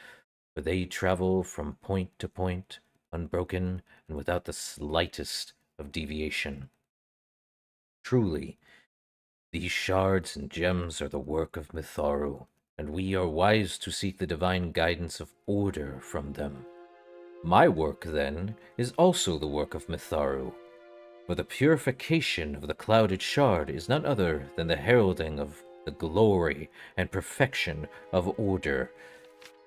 Speaker 1: for they travel from point to point, unbroken and without the slightest of deviation. Truly, these shards and gems are the work of Mitharu, and we are wise to seek the divine guidance of order from them. My work, then, is also the work of Mitharu, for the purification of the clouded shard is none other than the heralding of the glory and perfection of order.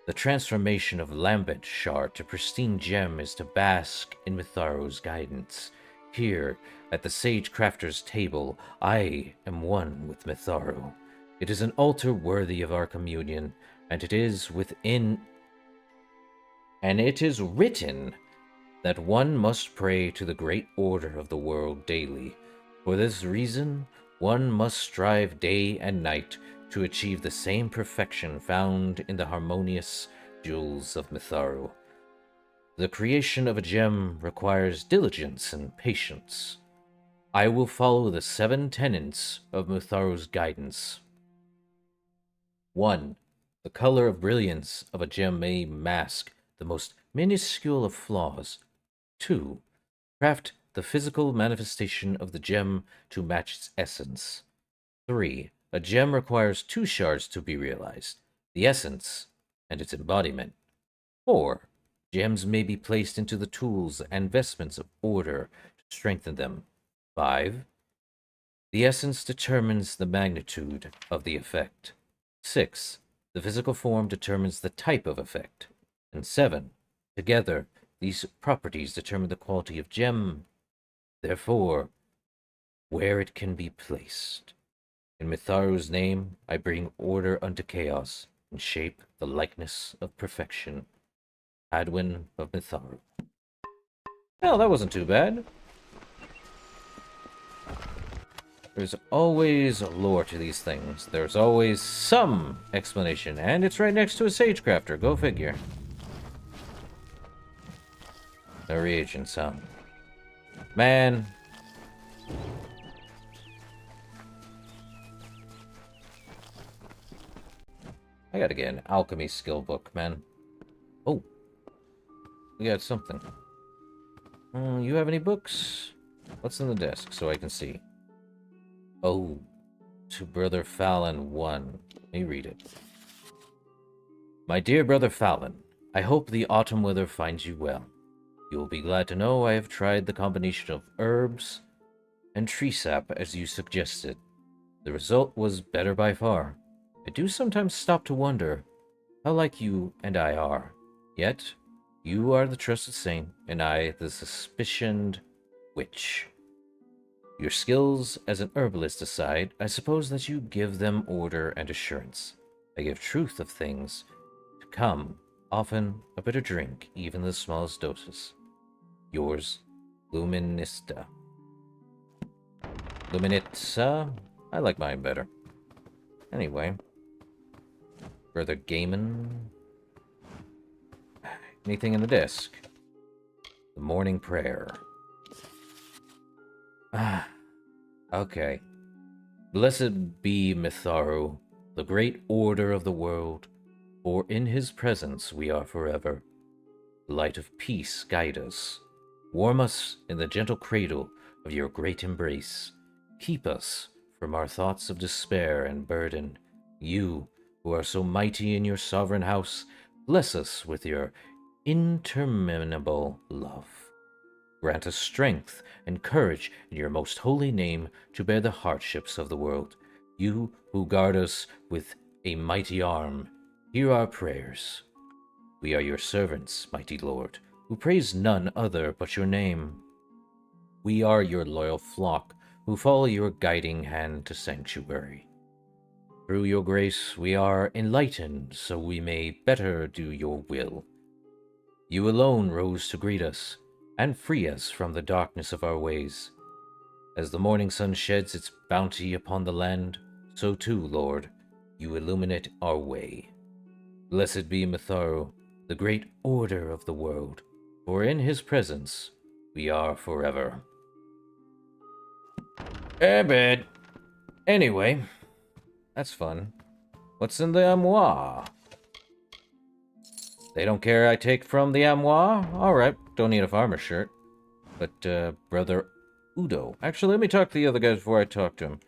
Speaker 1: The transformation of lambent shard to pristine gem is to bask in Mitharu's guidance. Here, at the Sage Crafter's table, I am one with Mitharu. It is an altar worthy of our communion, and it is written that one must pray to the great order of the world daily. For this reason, one must strive day and night to achieve the same perfection found in the harmonious jewels of Mitharu. The creation of a gem requires diligence and patience. I will follow the 7 tenets of Mitharu's guidance. 1. The color of brilliance of a gem may mask the most minuscule of flaws. 2. Craft the physical manifestation of the gem to match its essence. 3. A gem requires 2 shards to be realized, the essence and its embodiment. 4. Gems may be placed into the tools and vestments of order to strengthen them. 5. The essence determines the magnitude of the effect. 6. The physical form determines the type of effect. And 7. Together, these properties determine the quality of gem, therefore, where it can be placed. In Mitharu's name, I bring order unto chaos, and shape the likeness of perfection. Hadwin of Mitharu. Well, that wasn't too bad. There's always lore to these things. There's always some explanation, and it's right next to a Sagecrafter. Go figure. No reagents, huh? Man. I gotta get an alchemy skill book, man. Oh. We got something. You have any books? What's in the desk so I can see? Oh. To Brother Fallon 1. Let me read it. My dear Brother Fallon, I hope the autumn weather finds you well. You will be glad to know I have tried the combination of herbs and tree sap as you suggested. The result was better by far. I do sometimes stop to wonder how like you and I are. Yet, you are the trusted saint, and I the suspicioned witch. Your skills as an herbalist aside, I suppose that you give them order and assurance. I give truth of things to come, often a bitter drink, even the smallest doses. Yours, Luminista. Luminitsa? I like mine better. Anyway. Brother Gaiman. Anything in the desk? The morning prayer. Okay. Blessed be Mitharu, the great order of the world, for in his presence we are forever. Light of peace, guide us. Warm us in the gentle cradle of your great embrace. Keep us from our thoughts of despair and burden. You, who are so mighty in your sovereign house, bless us with your interminable love. Grant us strength and courage in your most holy name to bear the hardships of the world. You who guard us with a mighty arm, hear our prayers. We are your servants, mighty Lord, who praise none other but your name. We are your loyal flock, who follow your guiding hand to sanctuary. Through your grace we are enlightened, so we may better do your will. You alone rose to greet us, and free us from the darkness of our ways. As the morning sun sheds its bounty upon the land, so too, Lord, you illuminate our way. Blessed be Mitharu, the great order of the world, for in his presence we are forever. Bed. Anyway, that's fun. What's in the armoire? They don't care I take from the armoire? Alright, don't need a farmer shirt. But, Brother Udo. Actually, let me talk to the other guys before I talk to him.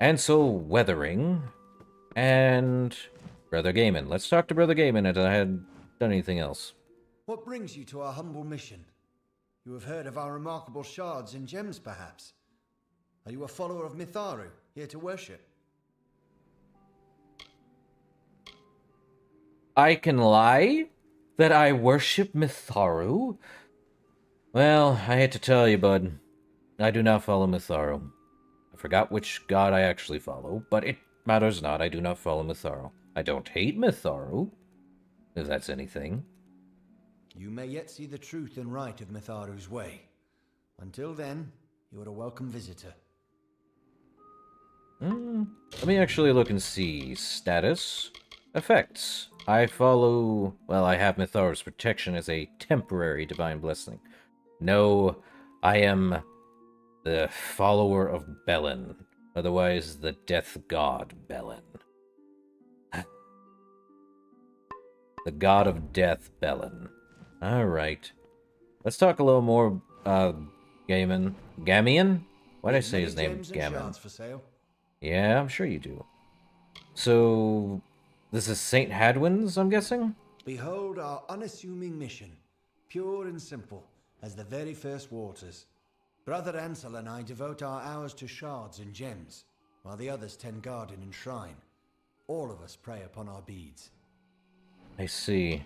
Speaker 1: Ansel Weathering. And Brother Gaiman. Let's talk to Brother Gaiman as I hadn't done anything else.
Speaker 11: What brings you to our humble mission? You have heard of our remarkable shards and gems, perhaps? Are you a follower of Mitharu, here to worship?
Speaker 1: I can lie? That I worship Mitharu? Well, I hate to tell you, bud. I do not follow Mitharu. I forgot which god I actually follow, but it matters not. I do not follow Mitharu. I don't hate Mitharu, if that's anything.
Speaker 11: You may yet see the truth and right of Mitharu's way. Until then, you are a welcome visitor.
Speaker 1: Let me actually look and see. Status. Effects. I follow... Well, I have Mitharu's protection as a temporary divine blessing. No, I am the follower of Belen. Otherwise, the death god Belen. The god of death, Belen. Alright. Let's talk a little more, Gaiman. Gamian? Why did I say his name Gammon? Yeah, I'm sure you do. So, this is St. Hadwin's, I'm guessing?
Speaker 11: Behold our unassuming mission, pure and simple, as the very first waters. Brother Ansel and I devote our hours to shards and gems, while the others tend garden and shrine. All of us pray upon our beads.
Speaker 1: I see.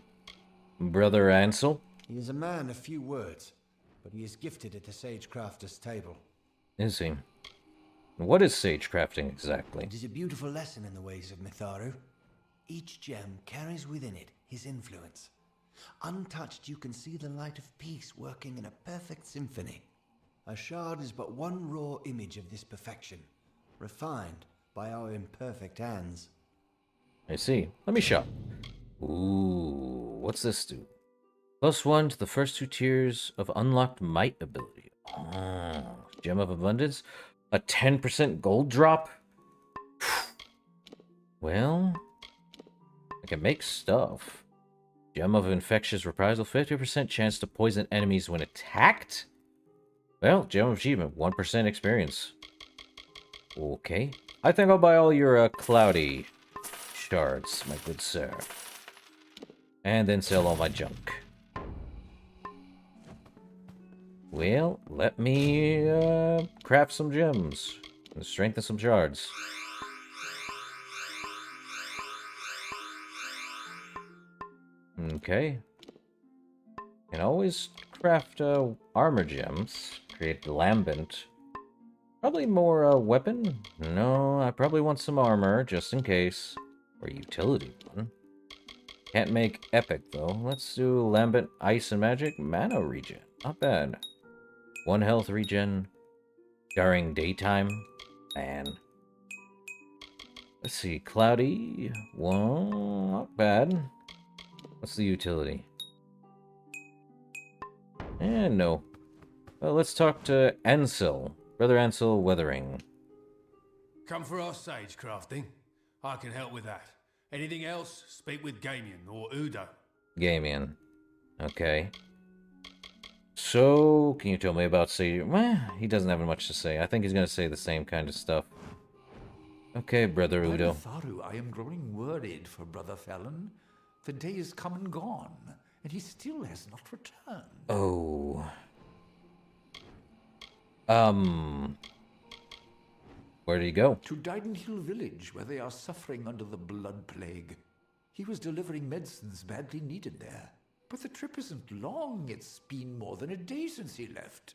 Speaker 1: Brother Ansel?
Speaker 11: He is a man of few words, but he is gifted at the Sagecrafter's table.
Speaker 1: Is he? What is sage crafting exactly?
Speaker 11: It is a beautiful lesson in the ways of Mitharu. Each gem carries within it his influence. Untouched, you can see the light of peace working in a perfect symphony. A shard is but one raw image of this perfection, refined by our imperfect hands.
Speaker 1: I see. Let me shop. Ooh, what's this do? +1 to the first 2 tiers of unlocked might ability. Gem of Abundance. A 10% gold drop? Well, I can make stuff. Gem of Infectious Reprisal. 50% chance to poison enemies when attacked? Well, Gem of Achievement. 1% experience. Okay. I think I'll buy all your cloudy shards, my good sir. And then sell all my junk. Well, let me craft some gems and strengthen some shards. Okay. Can always craft armor gems. Create lambent. Probably more weapon? No, I probably want some armor, just in case. Or utility one. Can't make epic, though. Let's do lambent, ice, and magic. Mana regen. Not bad. 1 health regen during daytime. Man. Let's see. Cloudy. 1. Not bad. What's the utility? No. Well, let's talk to Ansel. Brother Ansel Weathering.
Speaker 3: Come for our sage crafting. I can help with that. Anything else, speak with Gamian or Udo.
Speaker 1: Gamian. Okay. So, can you tell me about Sage? Well, he doesn't have much to say. I think he's going to say the same kind of stuff. Okay, Brother Udo.
Speaker 3: Tharu, I am growing worried for Brother Fallon. The day is come and gone, and he still has not returned.
Speaker 1: Oh. Where did he go?
Speaker 3: To Didenhill village, where they are suffering under the blood plague. He was delivering medicines badly needed there. But the trip isn't long. It's been more than a day since he left.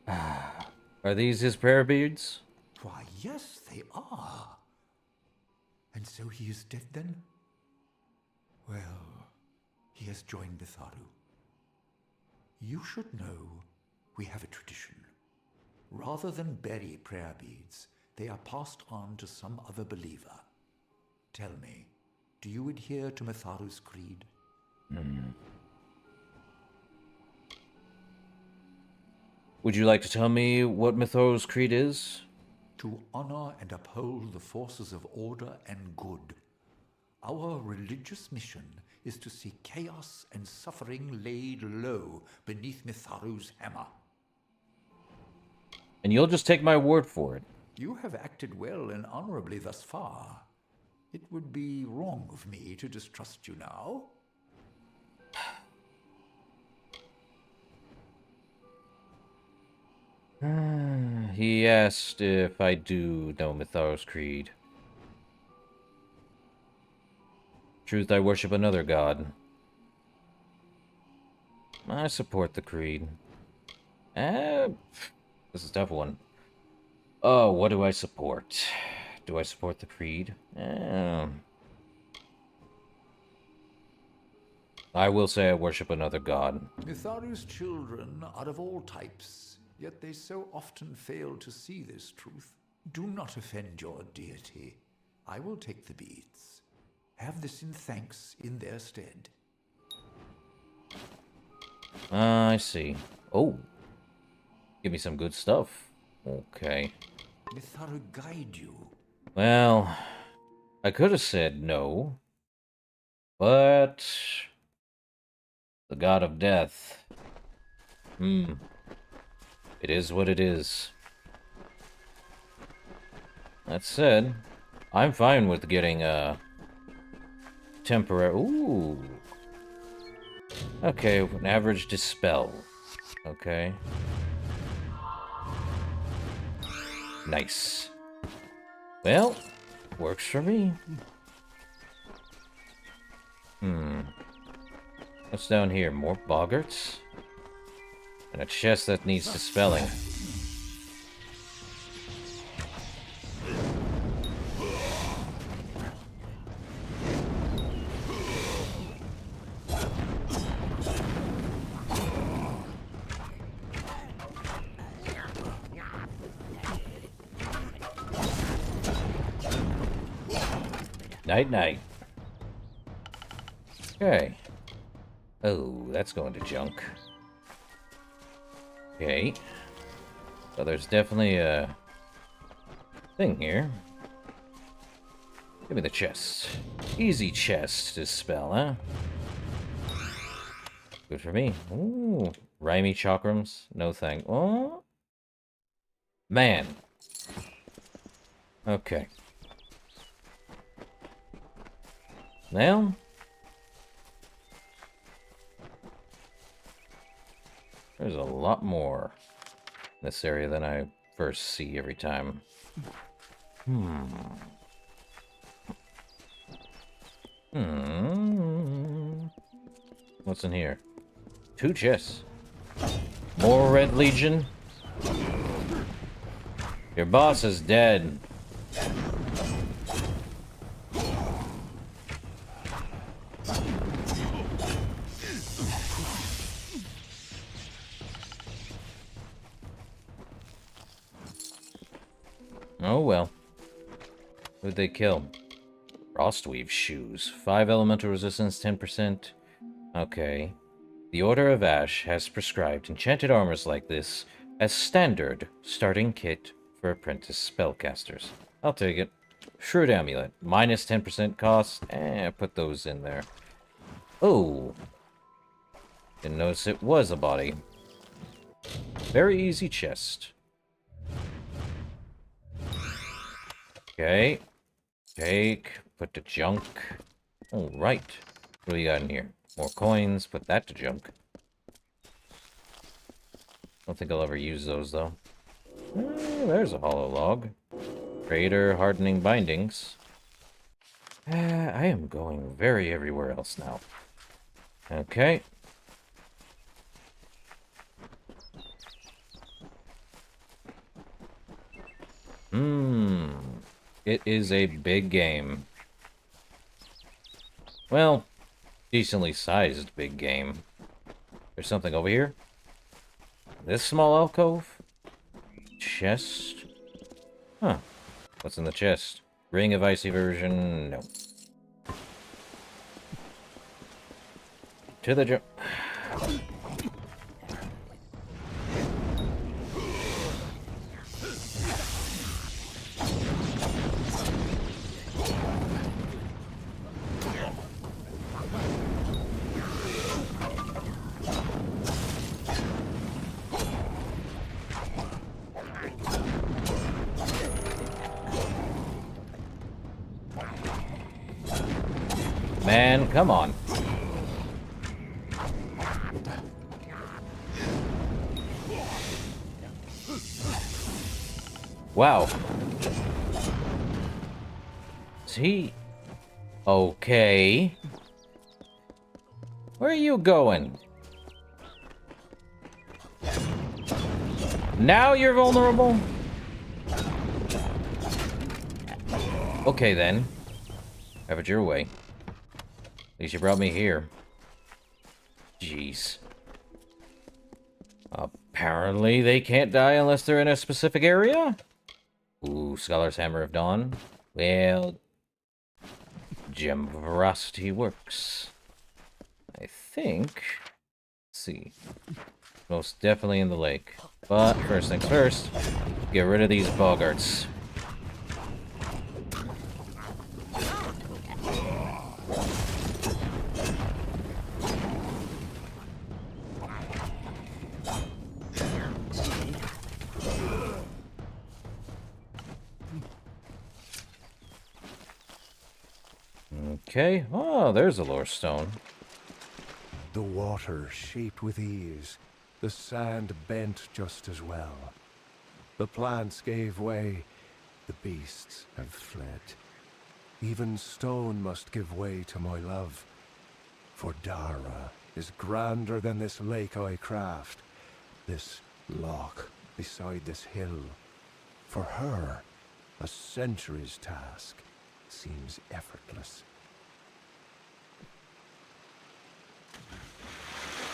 Speaker 1: Are these his prayer beads?
Speaker 3: Why, yes, they are. And so he is dead then? Well, he has joined Mitharu. You should know we have a tradition. Rather than bury prayer beads, they are passed on to some other believer. Tell me, do you adhere to Mitharu's creed?
Speaker 1: Would you like to tell me what Mitharu's creed is?
Speaker 3: To honor and uphold the forces of order and good. Our religious mission is to see chaos and suffering laid low beneath Mitharu's hammer.
Speaker 1: And you'll just take my word for it.
Speaker 3: You have acted well and honorably thus far. It would be wrong of me to distrust you now.
Speaker 1: He asked if I do know Mitharu's creed. Truth, I worship another god. I support the creed. This is a tough one. Oh, what do I support? Do I support the creed? I will say I worship another god.
Speaker 3: Mitharu's children are of all types, yet they so often fail to see this truth. Do not offend your deity. I will take the beads. Have this in thanks in their stead.
Speaker 1: I see. Oh. Give me some good stuff. Okay.
Speaker 3: Mitharu guide you.
Speaker 1: Well, I could have said no. But the god of death. It is what it is. That said, I'm fine with getting a temporary... Ooh. Okay, an average dispel. Okay. Nice. Well, works for me. What's down here? More boggarts? And a chest that needs dispelling. Night, night. Okay. Oh, that's going to junk. Okay. So there's definitely a thing here. Give me the chest. Easy chest to spell, huh? Good for me. Ooh. Rhymy chakrams. No thank. Oh. Man. Okay. Now. There's a lot more in this area than I first see every time. What's in here? 2 chests. More Red Legion. Your boss is dead. Oh well. Who'd they kill? Frostweave shoes. 5 elemental resistance, 10%. Okay. The Order of Ash has prescribed enchanted armors like this as standard starting kit for apprentice spellcasters. I'll take it. Shrewd Amulet. Minus 10% cost. Put those in there. Oh. Didn't notice it was a body. Very easy chest. Okay. Take. Put to junk. Alright. What do we got in here? More coins. Put that to junk. Don't think I'll ever use those, though. There's a hollow log. Trader hardening bindings. I am going very everywhere else now. Okay. It is a big game. Well, decently sized big game. There's something over here. This small alcove? Chest? Huh. What's in the chest? Ring of Icy version? No. To the jump. Man, come on. Wow. Is he... okay. Where are you going? Now you're vulnerable? Okay, then. Have it your way. At least you brought me here. Jeez. Apparently they can't die unless they're in a specific area? Ooh, Scholar's Hammer of Dawn. Well, Gem of Veracity works. I think... let's see. Most definitely in the lake. But first things first, get rid of these boggarts. Okay. Oh, there's a lore stone.
Speaker 12: The water shaped with ease. The sand bent just as well. The plants gave way. The beasts have fled. Even stone must give way to my love. For Dara is grander than this lake I craft. This loch beside this hill. For her, a century's task seems effortless.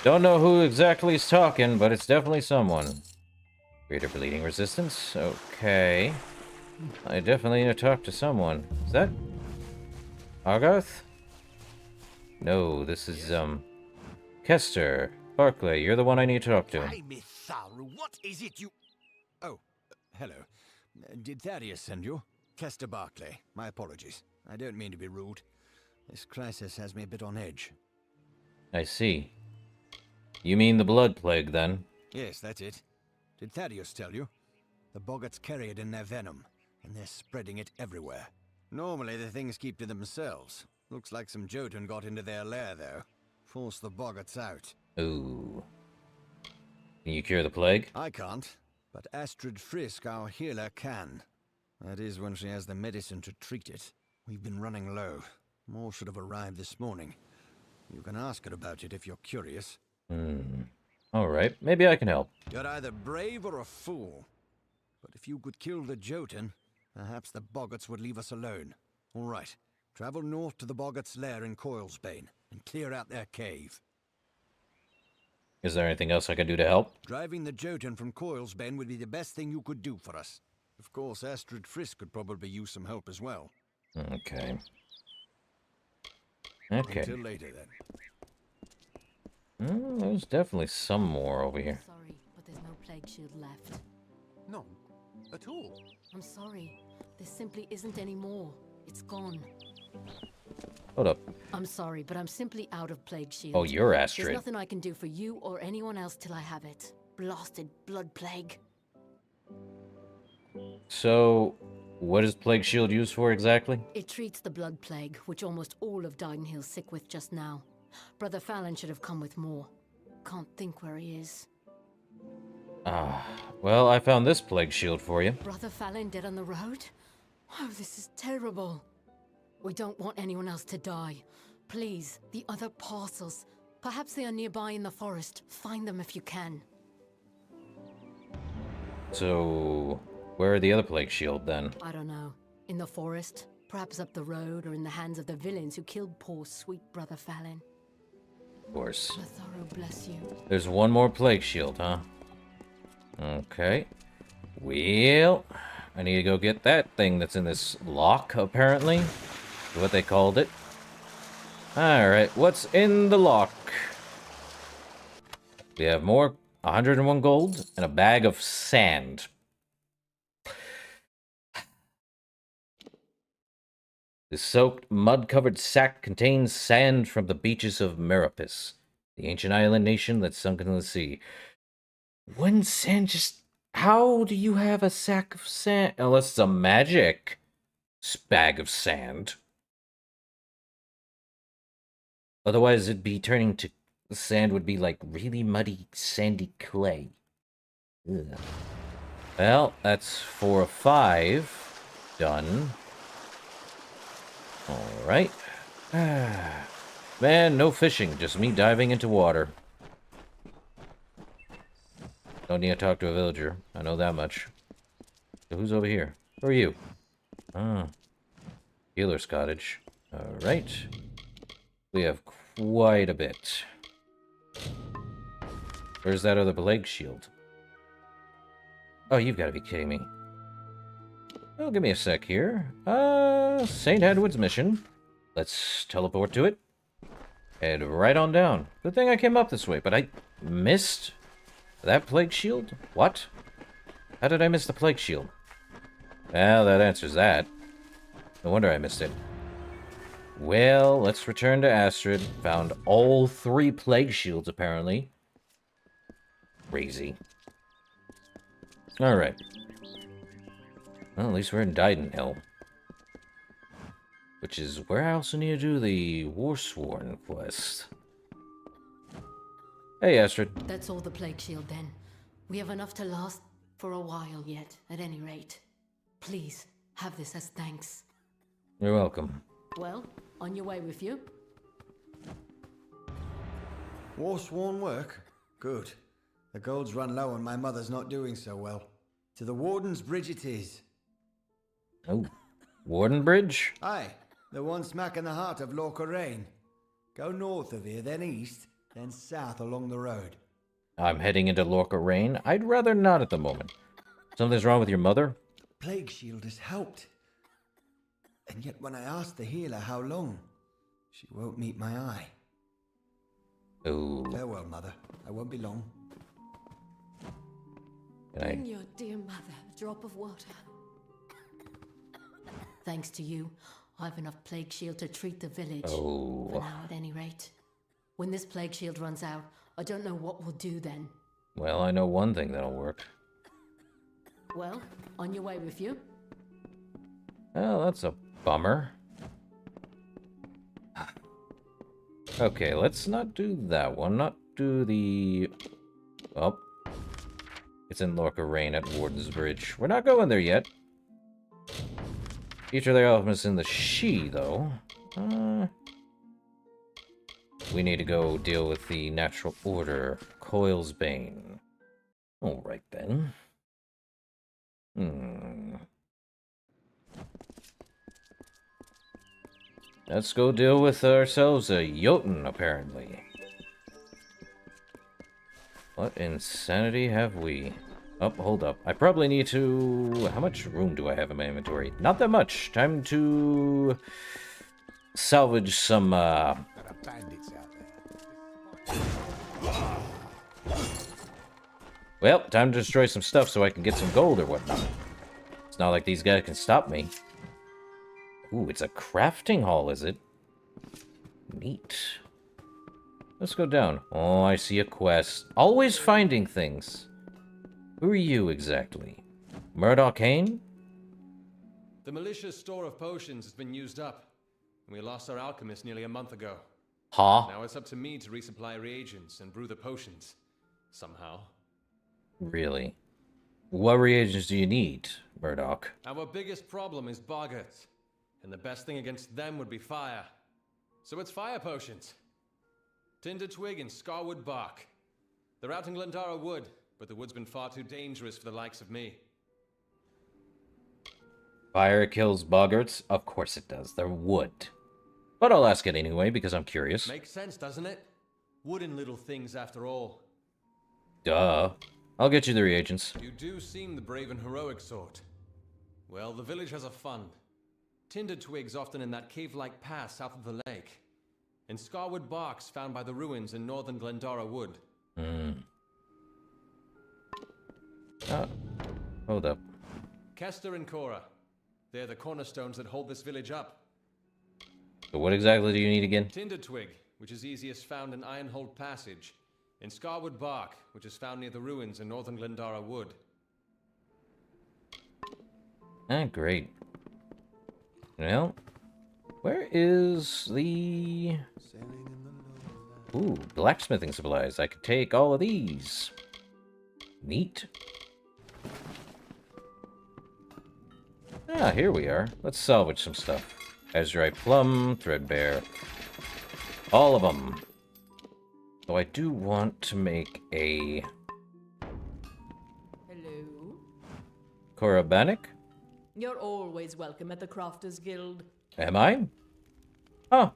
Speaker 1: Don't know who exactly is talking, but it's definitely someone. Greater bleeding resistance? Okay. I definitely need to talk to someone. Is that... Argarth? No, this is, Kester. Barclay, you're the one I need to talk to.
Speaker 10: Hey, Mitharu, what is it you... Oh, hello. Did Thaddeus send you? Kester Barclay. My apologies. I don't mean to be rude. This crisis has me a bit on edge.
Speaker 1: I see. You mean the blood plague, then?
Speaker 10: Yes, that's it. Did Thaddeus tell you? The boggarts carry it in their venom, and they're spreading it everywhere. Normally the things keep to themselves. Looks like some Jotun got into their lair, though. Forced the boggarts out.
Speaker 1: Ooh. Can you cure the plague?
Speaker 10: I can't, but Astrid Frisk, our healer, can. That is when she has the medicine to treat it. We've been running low. More should have arrived this morning. You can ask her about it if you're curious.
Speaker 1: Alright, maybe I can help.
Speaker 10: You're either brave or a fool. But if you could kill the Jotun, perhaps the boggarts would leave us alone. All right, travel north to the boggarts' lair in Coilsbane and clear out their cave.
Speaker 1: Is there anything else I can do to help?
Speaker 10: Driving the Jotun from Coilsbane would be the best thing you could do for us. Of course, Astrid Frisk could probably use some help as well.
Speaker 1: Okay.
Speaker 10: Until later, then.
Speaker 1: There's definitely some more over here.
Speaker 6: Sorry, but there's no plague shield left.
Speaker 5: None. At all.
Speaker 6: I'm sorry. There simply isn't any more. It's gone.
Speaker 1: Hold up.
Speaker 6: I'm sorry, but I'm simply out of plague shield.
Speaker 1: Oh, you're Astrid.
Speaker 6: There's nothing I can do for you or anyone else till I have it. Blasted blood plague.
Speaker 1: So, what is Plague Shield used for exactly?
Speaker 6: It treats the blood plague, which almost all of Didenhill's sick with just now. Brother Fallon should have come with more. Can't think where he is.
Speaker 1: Well, I found this Plague Shield for you.
Speaker 6: Brother Fallon dead on the road? Oh, this is terrible. We don't want anyone else to die. Please, the other parcels. Perhaps they are nearby in the forest. Find them if you can.
Speaker 1: So, where are the other Plague Shield then?
Speaker 6: I don't know. In the forest? Perhaps up the road or in the hands of the villains who killed poor sweet Brother Fallon.
Speaker 1: Of course.
Speaker 6: Matharo bless you.
Speaker 1: There's one more Plague Shield, huh? Okay. Well, I need to go get that thing that's in this lock, apparently. What they called it. Alright, what's in the lock? We have more 101 gold and a bag of sand. The soaked, mud-covered sack contains sand from the beaches of Meripus, the ancient island nation that's sunk into the sea. When sand just... How do you have a sack of sand? Unless it's a magic bag of sand. Otherwise, it'd be turning to... The sand would be like really muddy, sandy clay. Ugh. Well, that's 4 of 5. Done. Alright. Man, no fishing. Just me diving into water. Don't need to talk to a villager. I know that much. So who's over here? Who are you? Healer's cottage. Alright. We have quite a bit. Where's that other plague shield? Oh, you've got to be kidding me. Well, give me a sec here. St. Edward's mission. Let's teleport to it. Head right on down. Good thing I came up this way, but I missed that plague shield? What? How did I miss the plague shield? Well, that answers that. No wonder I missed it. Well, let's return to Astrid. Found all 3 plague shields, apparently. Crazy. Alright. Well, at least we're in Didenhill. Which is where I also need to do the Warsworn quest. Hey, Astrid.
Speaker 6: That's all the plague shield then. We have enough to last for a while yet, at any rate. Please, have this as thanks.
Speaker 1: You're welcome.
Speaker 6: Well, on your way with you.
Speaker 11: Warsworn work? Good. The gold's run low and my mother's not doing so well. To the Warden's Bridge it is.
Speaker 1: Oh, Warden Bridge?
Speaker 11: Aye, the one smack in the heart of Lorca-Rain. Go north of here, then east, then south along the road.
Speaker 1: I'm heading into Lorca-Rain. I'd rather not at the moment. Something's wrong with your mother?
Speaker 11: Plague shield has helped. And yet when I asked the healer how long, she won't meet my eye.
Speaker 1: Oh.
Speaker 11: Farewell, Mother. I won't be long.
Speaker 6: Bring your dear mother a drop of water. Thanks to you, I've enough plague shield to treat the village.
Speaker 1: Oh.
Speaker 6: For now, at any rate. When this plague shield runs out, I don't know what we'll do then.
Speaker 1: Well, I know one thing that'll work.
Speaker 6: Well, on your way with you.
Speaker 1: Oh, that's a bummer. Okay, let's not do that one. Not do the... Oh. It's in Lorca Rain at Warden's Bridge. We're not going there yet. Each of their elements in the She, though. We need to go deal with the Natural Order. Coil's Bane. Alright then. Let's go deal with ourselves a Jotun, apparently. What insanity have we? Oh, hold up. I probably need to... How much room do I have in my inventory? Not that much. Time to... salvage some,
Speaker 3: bandits out there.
Speaker 1: Well, time to destroy some stuff so I can get some gold or whatnot. It's not like these guys can stop me. Ooh, it's a crafting hall, is it? Neat. Let's go down. Oh, I see a quest. Always finding things. Who are you, exactly? Murdoch Kane?
Speaker 9: The militia's store of potions has been used up, and we lost our alchemist nearly a month ago.
Speaker 1: Huh?
Speaker 9: Now it's up to me to resupply reagents and brew the potions. Somehow.
Speaker 1: Really? What reagents do you need, Murdoch?
Speaker 9: Our biggest problem is boggarts, and the best thing against them would be fire. So it's fire potions. Tinder twig and scarwood bark. They're out in Glendara Wood, but the wood's been far too dangerous for the likes of me.
Speaker 1: Fire kills boggarts? Of course it does. They're wood. But I'll ask it anyway, because I'm curious.
Speaker 9: Makes sense, doesn't it? Wooden little things, after all.
Speaker 1: Duh. I'll get you the reagents.
Speaker 9: You do seem the brave and heroic sort. Well, the village has a fund. Tinder twigs often in that cave-like pass south of the lake. And scarwood barks found by the ruins in northern Glendara Wood.
Speaker 1: Oh. Hold up.
Speaker 9: Kester and Cora. They're the cornerstones that hold this village up.
Speaker 1: So what exactly do you need again?
Speaker 9: Tinder twig, which is easiest found in Ironhold Passage. And scarwood bark, which is found near the ruins in northern Glendara Wood.
Speaker 1: Ah, great. Well, where is the... Ooh, blacksmithing supplies. I could take all of these. Neat. Ah, here we are. Let's salvage some stuff. Azurite plum, threadbare. All of them. So I do want to make a...
Speaker 13: Hello?
Speaker 1: Korabanic?
Speaker 13: You're always welcome at the Crafters Guild.
Speaker 1: Am I? Huh.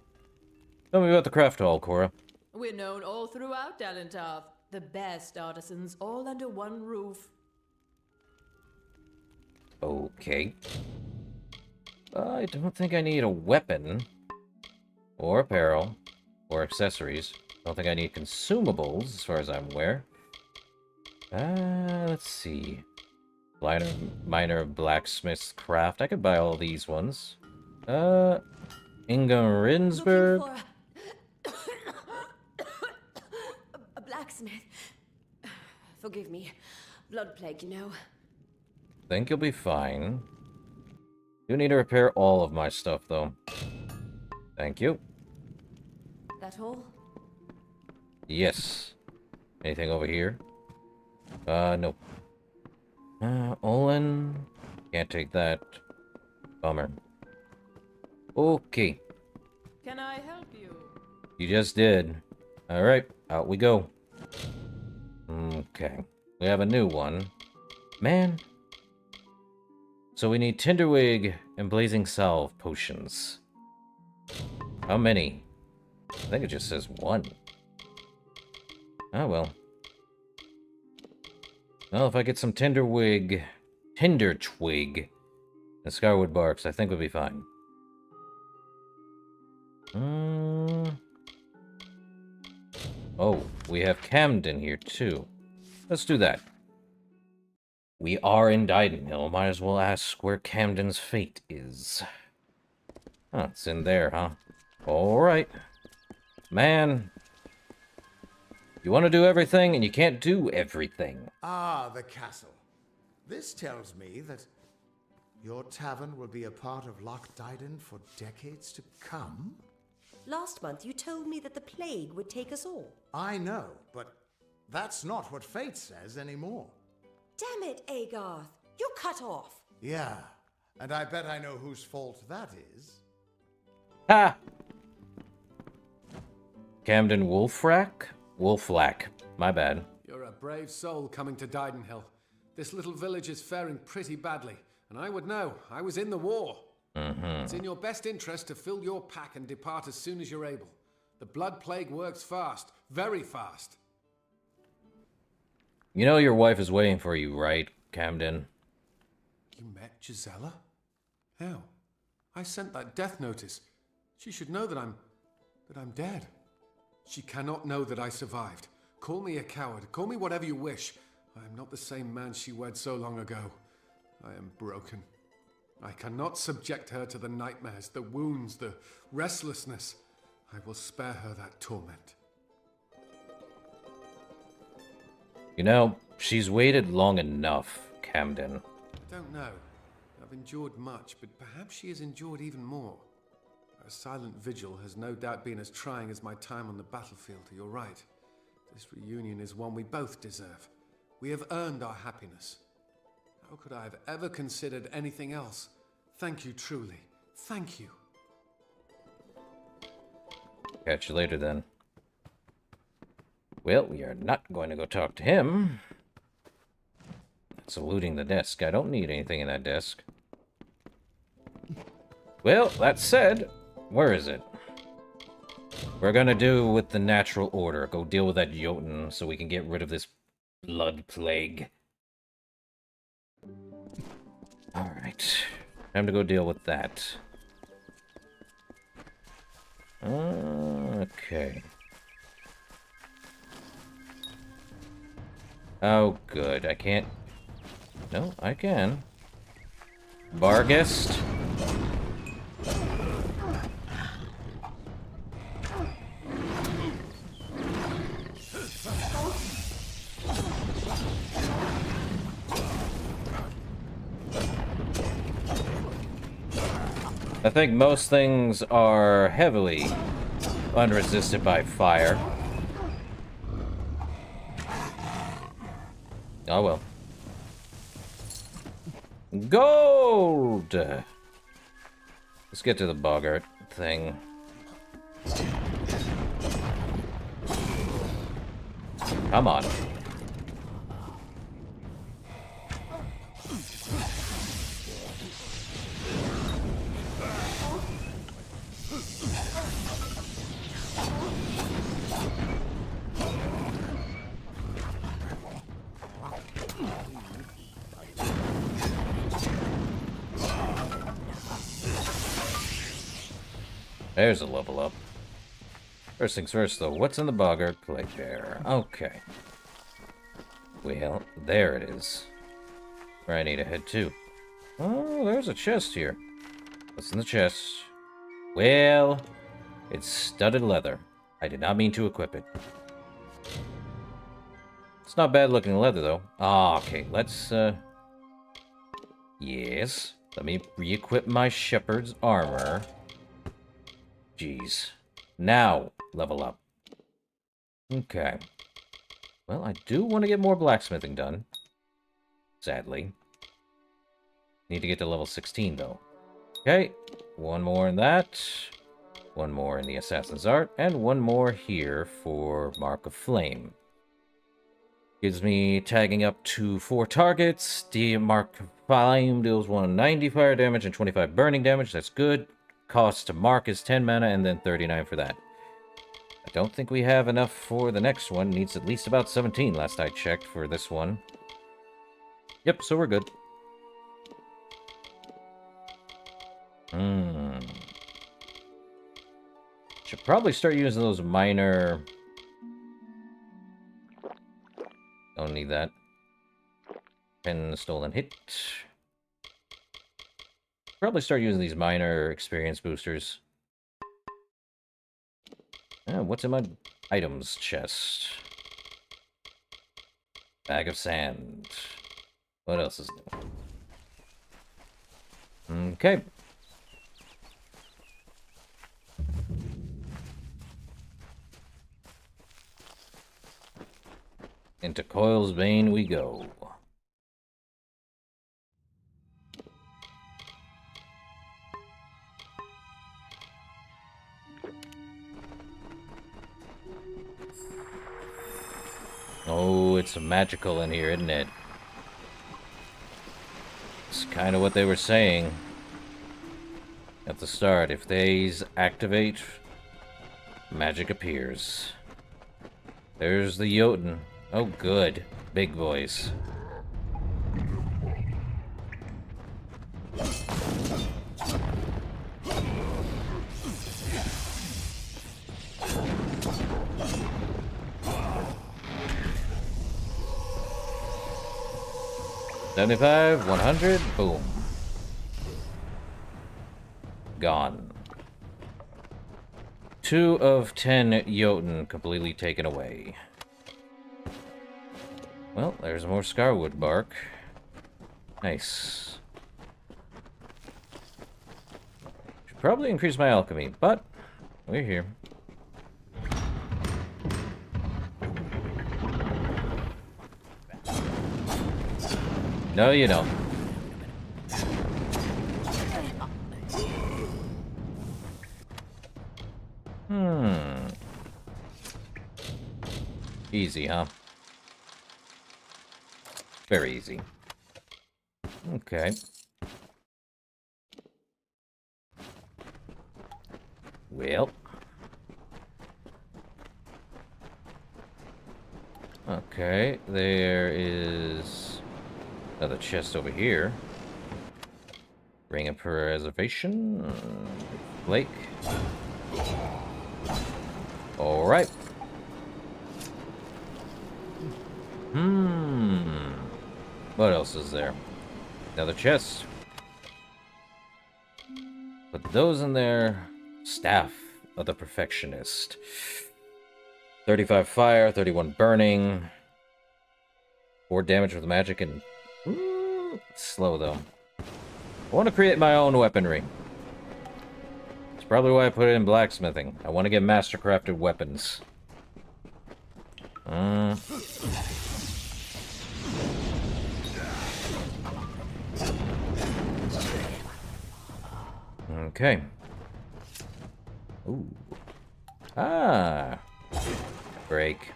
Speaker 1: Tell me about the craft hall, Cora.
Speaker 13: We're known all throughout Dalentarth. The best artisans, all under one roof.
Speaker 1: Okay. I don't think I need a weapon. Or apparel. Or accessories. Don't think I need consumables, as far as I'm aware. Let's see. Minor blacksmith's craft. I could buy all these ones. Inga Rinsberg.
Speaker 13: A blacksmith. Forgive me. Blood plague, you know.
Speaker 1: Think you'll be fine. Do need to repair all of my stuff, though. Thank you.
Speaker 13: That all?
Speaker 1: Yes. Anything over here? Nope. Olin. Can't take that. Bummer. Okay.
Speaker 13: Can I help you?
Speaker 1: You just did. Alright, out we go. Okay. We have a new one. Man. So we need Tinderwig and Blazing Salve potions. How many? I think it just says one. Oh well. Well, if I get some Tinder Twig, and Scarwood Barks, I think we'll be fine. Oh, we have Camden here, too. Let's do that. We are in Didenhill. Might as well ask where Camden's fate is. Oh, it's in there, huh? Alright. Man. You want to do everything, and you can't do everything.
Speaker 14: Ah, the castle. This tells me that your tavern will be a part of Loch Dyden for decades to come?
Speaker 13: Last month you told me that the plague would take us all.
Speaker 14: I know, but that's not what fate says anymore.
Speaker 13: Damn it, Agarth. You're cut off.
Speaker 14: Yeah, and I bet I know whose fault that is.
Speaker 1: Ha! Camden Wolfrack? Wolflack. My bad.
Speaker 5: You're a brave soul coming to Didenhill. This little village is faring pretty badly, and I would know. I was in the war. It's in your best interest to fill your pack and depart as soon as you're able. The blood plague works fast, very fast.
Speaker 1: You know your wife is waiting for you, right, Camden?
Speaker 5: You met Gisela? How? I sent that death notice. She should know that I'm dead. She cannot know that I survived. Call me a coward. Call me whatever you wish. I am not the same man she wed so long ago. I am broken. I cannot subject her to the nightmares, the wounds, the restlessness. I will spare her that torment.
Speaker 1: You know, she's waited long enough, Camden.
Speaker 5: I don't know. I've endured much, but perhaps she has endured even more. Her silent vigil has no doubt been as trying as my time on the battlefield. You're right. This reunion is one we both deserve. We have earned our happiness. How could I have ever considered anything else? Thank you, truly. Thank you.
Speaker 1: Catch you later, then. Well, we are not going to go talk to him. That's looting the desk. I don't need anything in that desk. Well, that said, where is it? We're gonna do with the natural order. Go deal with that Jotun so we can get rid of this blood plague. Alright. Time to go deal with that. Okay. Oh, good. I can't... No, I can. Barghest. I think most things are heavily unresisted by fire. Oh well. Gold! Let's get to the boggart thing. Come on. There's a level up. First things first, though. What's in the boggart plague bearer? Okay. Well, there it is. Where I need to head to. Oh, there's a chest here. What's in the chest? Well, it's studded leather. I did not mean to equip it. It's not bad looking leather, though. Ah, okay. Let's, Yes. Let me re-equip my shepherd's armor. Jeez. Now, level up. Okay. Well, I do want to get more blacksmithing done. Sadly. Need to get to level 16, though. Okay. One more in that. One more in the Assassin's Art. And one more here for Mark of Flame. Gives me tagging up to 4 targets. The Mark of Flame deals 190 fire damage and 25 burning damage. That's good. Cost to mark is 10 mana and then 39 for that. I don't think we have enough for the next one. Needs at least about 17 last I checked for this one. Yep, so we're good. Should probably start using those minor need that. 10 stolen hit. Probably start using these minor experience boosters. What's in my items chest? Bag of sand. What else is new? Okay. Into Coil's Bane we go. Oh, it's magical in here, isn't it? It's kind of what they were saying at the start. If these activate, magic appears. There's the Jotun. Oh, good. Big boys. $75, 100, boom. Gone. 2 of 10 Jotun completely taken away. Well, there's more Scarwood bark. Nice. Should probably increase my alchemy, but we're here. No, you don't. Easy, huh? Very easy. Okay. Well. Okay, there is another chest over here. Ring of Preservation. Lake. Alright. What else is there? Another chest. Put those in there. Staff of the Perfectionist. 35 fire, 31 burning. 4 damage with magic and... slow, though. I want to create my own weaponry. That's probably why I put it in blacksmithing. I want to get mastercrafted weapons. Okay. Ooh. Ah. Break.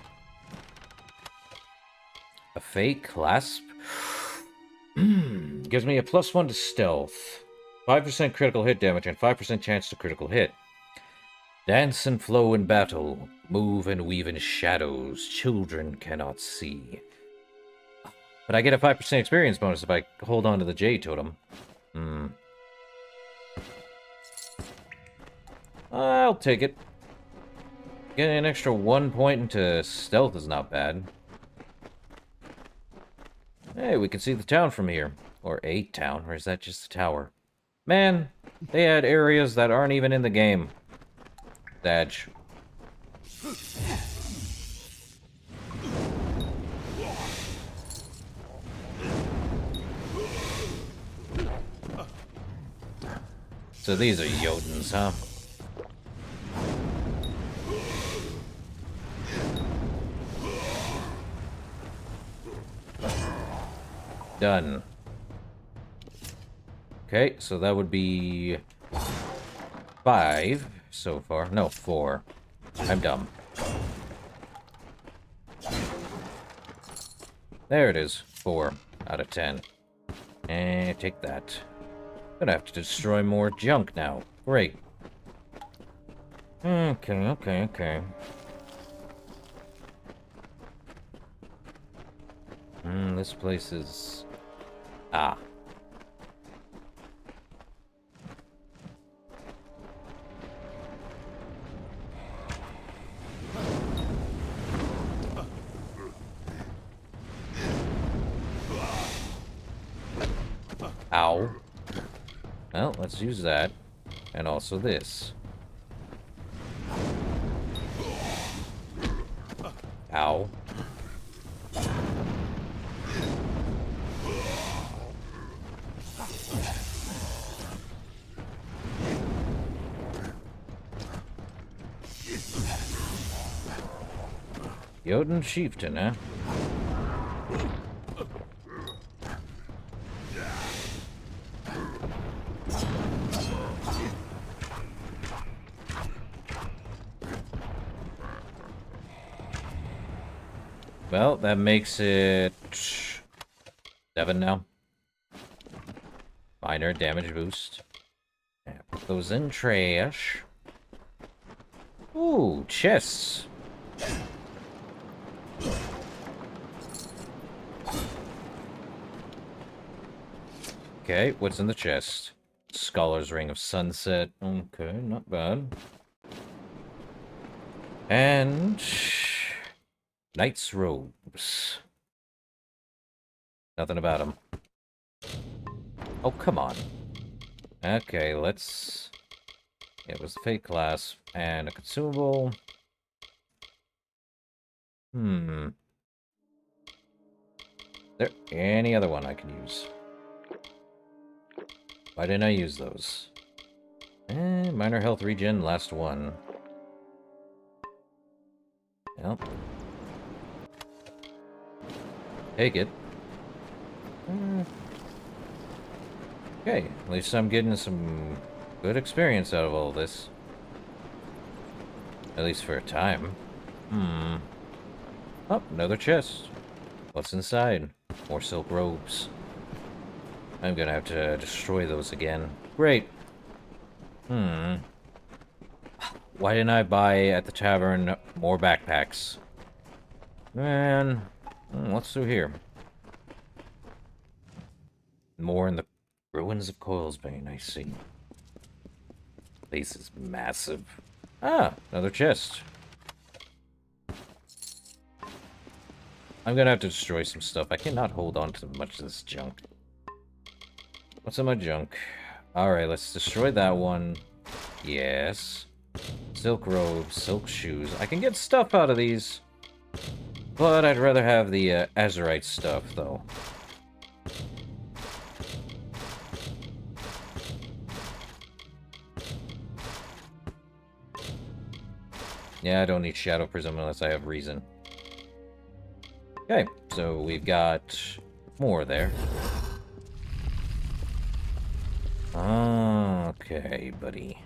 Speaker 1: A fake clasp? Gives me a +1 to stealth. 5% critical hit damage and 5% chance to critical hit. Dance and flow in battle. Move and weave in shadows children cannot see. But I get a 5% experience bonus if I hold on to the Jade Totem. I'll take it. Getting an extra 1 point into stealth is not bad. Hey, we can see the town from here. Or a town, or is that just a tower? Man, they had areas that aren't even in the game. Dodge. So these are Jotuns, huh? Done. Okay, so that would be 5 so far. No, 4. I'm dumb. There it is. 4 out of 10. And take that. Gonna have to destroy more junk now. Great. Okay. This place is... Ah. Ow. Well, let's use that. And also this. Ow. Jotun chieftain, huh? Well, that makes it 7 now. Minor damage boost. Yeah, put those in trash. Ooh, chests. Okay, what's in the chest? Scholar's Ring of Sunset. Okay, not bad. And Knight's Robes. Nothing about them. Oh, come on. Okay, let's... It was a fake class and a consumable. Is there any other one I can use? Why didn't I use those? Minor health regen, last one. Well. Take it. Okay, at least I'm getting some good experience out of all this. At least for a time. Oh, another chest. What's inside? More silk robes. I'm gonna have to destroy those again. Great. Why didn't I buy at the tavern more backpacks? Man, what's through here? More in the ruins of Coilsbane, I see. Place is massive. Ah, another chest. I'm gonna have to destroy some stuff. I cannot hold on to much of this junk. What's in my junk? Alright, let's destroy that one. Yes. Silk robes, silk shoes. I can get stuff out of these. But I'd rather have the Azurite stuff, though. Yeah, I don't need Shadow Prism unless I have reason. Okay, so we've got more there. Okay, buddy.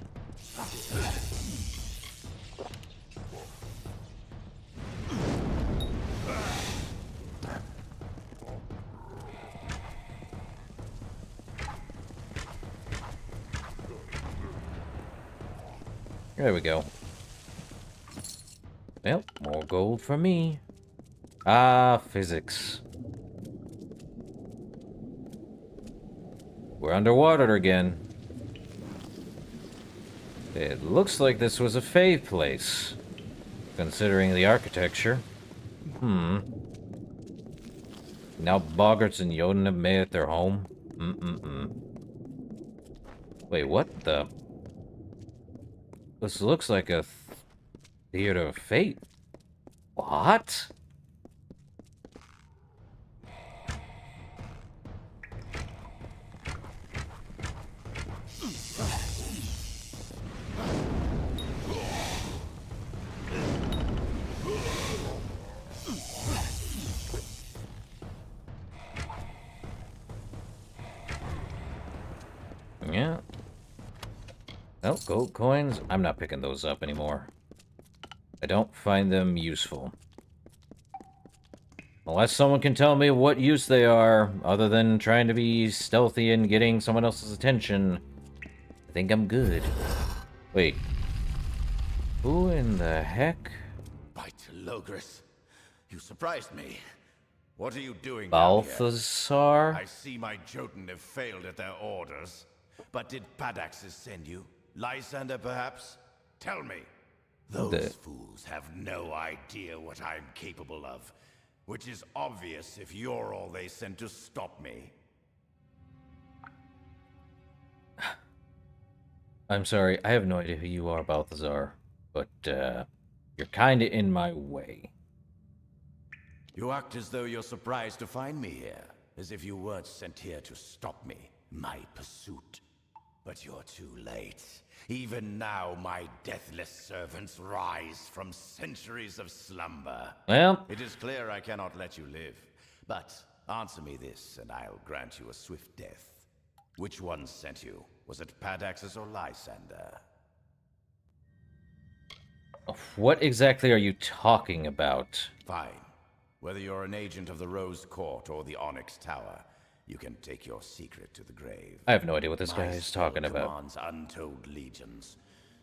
Speaker 1: There we go. Well, more gold for me. Ah, physics. We're underwater again. It looks like this was a Fae place, considering the architecture. Now Boggarts and Jotun have made it their home. Wait, what the? This looks like a theater of fate. What? Yeah. Oh, gold coins. I'm not picking those up anymore. I don't find them useful. Unless someone can tell me what use they are, other than trying to be stealthy and getting someone else's attention, I think I'm good. Wait. Who in the heck?
Speaker 7: By Telogris, you surprised me. What are you doing
Speaker 1: Balthazar?
Speaker 7: I see my Jotun have failed at their orders. But did Padaxes send you? Lysander, perhaps? Tell me. Those fools have no idea what I'm capable of. Which is obvious if you're all they sent to stop me.
Speaker 1: I'm sorry, I have no idea who you are, Balthazar, but, you're kinda in my way.
Speaker 7: You act as though you're surprised to find me here, as if you weren't sent here to stop me, my pursuit. But you're too late. Even now, my deathless servants rise from centuries of slumber.
Speaker 1: Well,
Speaker 7: it is clear I cannot let you live. But answer me this, and I'll grant you a swift death. Which one sent you? Was it Padax's or Lysander?
Speaker 1: what exactly are you talking about?
Speaker 7: Fine. Whether you're an agent of the Rose Court or the Onyx Tower, you can take your secret to the grave.
Speaker 1: I have no idea what this guy
Speaker 7: My
Speaker 1: is talking
Speaker 7: spell
Speaker 1: about.
Speaker 7: commands untold legions.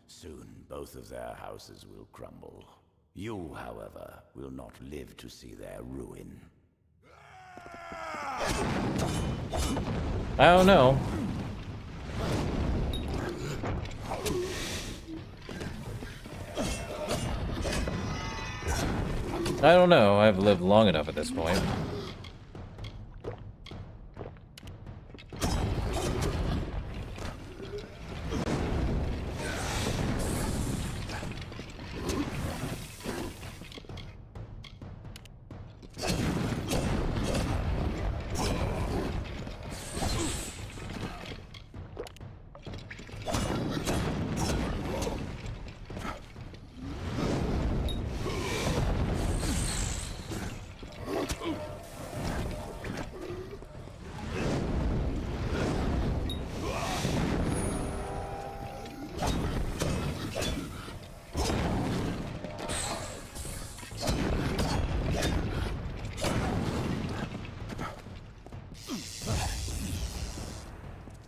Speaker 7: Soon, both of their houses will crumble. You, however, will not live to see their ruin.
Speaker 1: I don't know. I don't know. I've lived long enough at this point.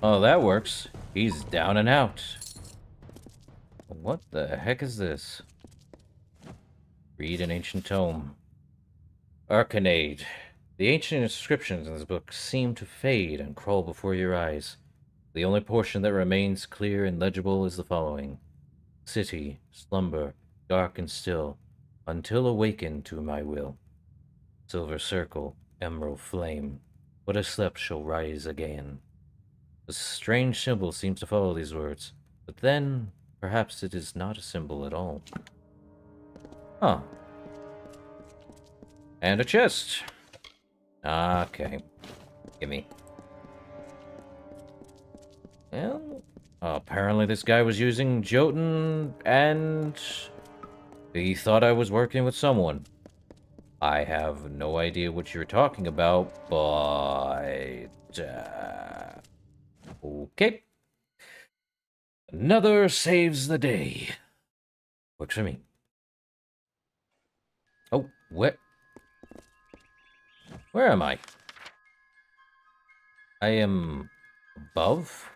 Speaker 1: Oh, that works. He's down and out. What the heck is this? Read an ancient tome. Arcanade. The ancient inscriptions in this book seem to fade and crawl before your eyes. The only portion that remains clear and legible is the following. City, slumber, dark and still, until awakened to my will. Silver circle, emerald flame, what has slept shall rise again. A strange symbol seems to follow these words, but then perhaps it is not a symbol at all. Huh. And a chest. Okay. Gimme. Well, apparently this guy was using Jotun, and he thought I was working with someone. I have no idea what you're talking about, but... okay. Another saves the day. Works for me. Oh, where am I? I am above?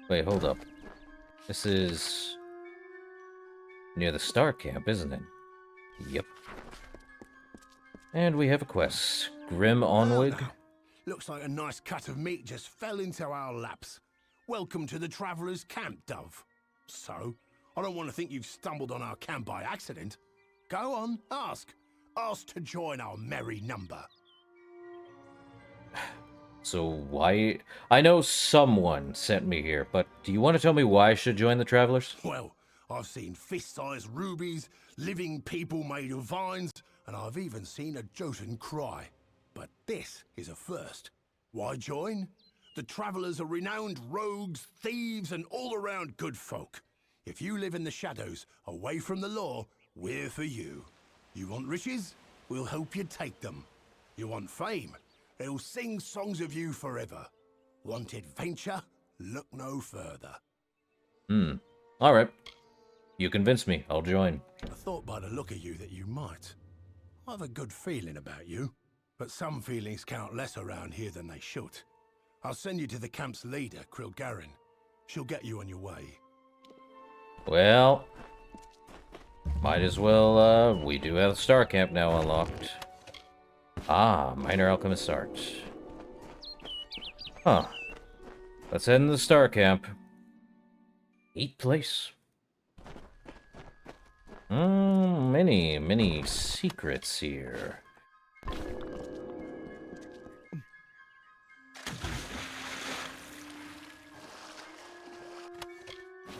Speaker 1: Wait, hold up. This is near the Star Camp, isn't it? Yep. And we have a quest. Grim Onwig.
Speaker 15: Looks like a nice cut of meat just fell into our laps. Welcome to the Traveller's Camp, Dove. So, I don't want to think you've stumbled on our camp by accident. Go on, ask. Ask to join our merry number.
Speaker 1: So why... I know someone sent me here, but do you want to tell me why I should join the Travelers?
Speaker 15: Well, I've seen fist-sized rubies, living people made of vines, and I've even seen a Jotun cry. But this is a first. Why join? The Travelers are renowned rogues, thieves, and all-around good folk. If you live in the shadows, away from the law, we're for you. You want riches? We'll help you take them. You want fame? They'll sing songs of you forever. Want adventure? Look no further.
Speaker 1: Alright. You convinced me. I'll join.
Speaker 15: I thought by the look of you that you might. I have a good feeling about you, but some feelings count less around here than they should. I'll send you to the camp's leader, Krilgarin. She'll get you on your way.
Speaker 1: Well, might as well, we do have the Star Camp now unlocked. Ah, Minor Alchemist Art. Huh. Let's head into the Star Camp. Neat place. Many secrets here.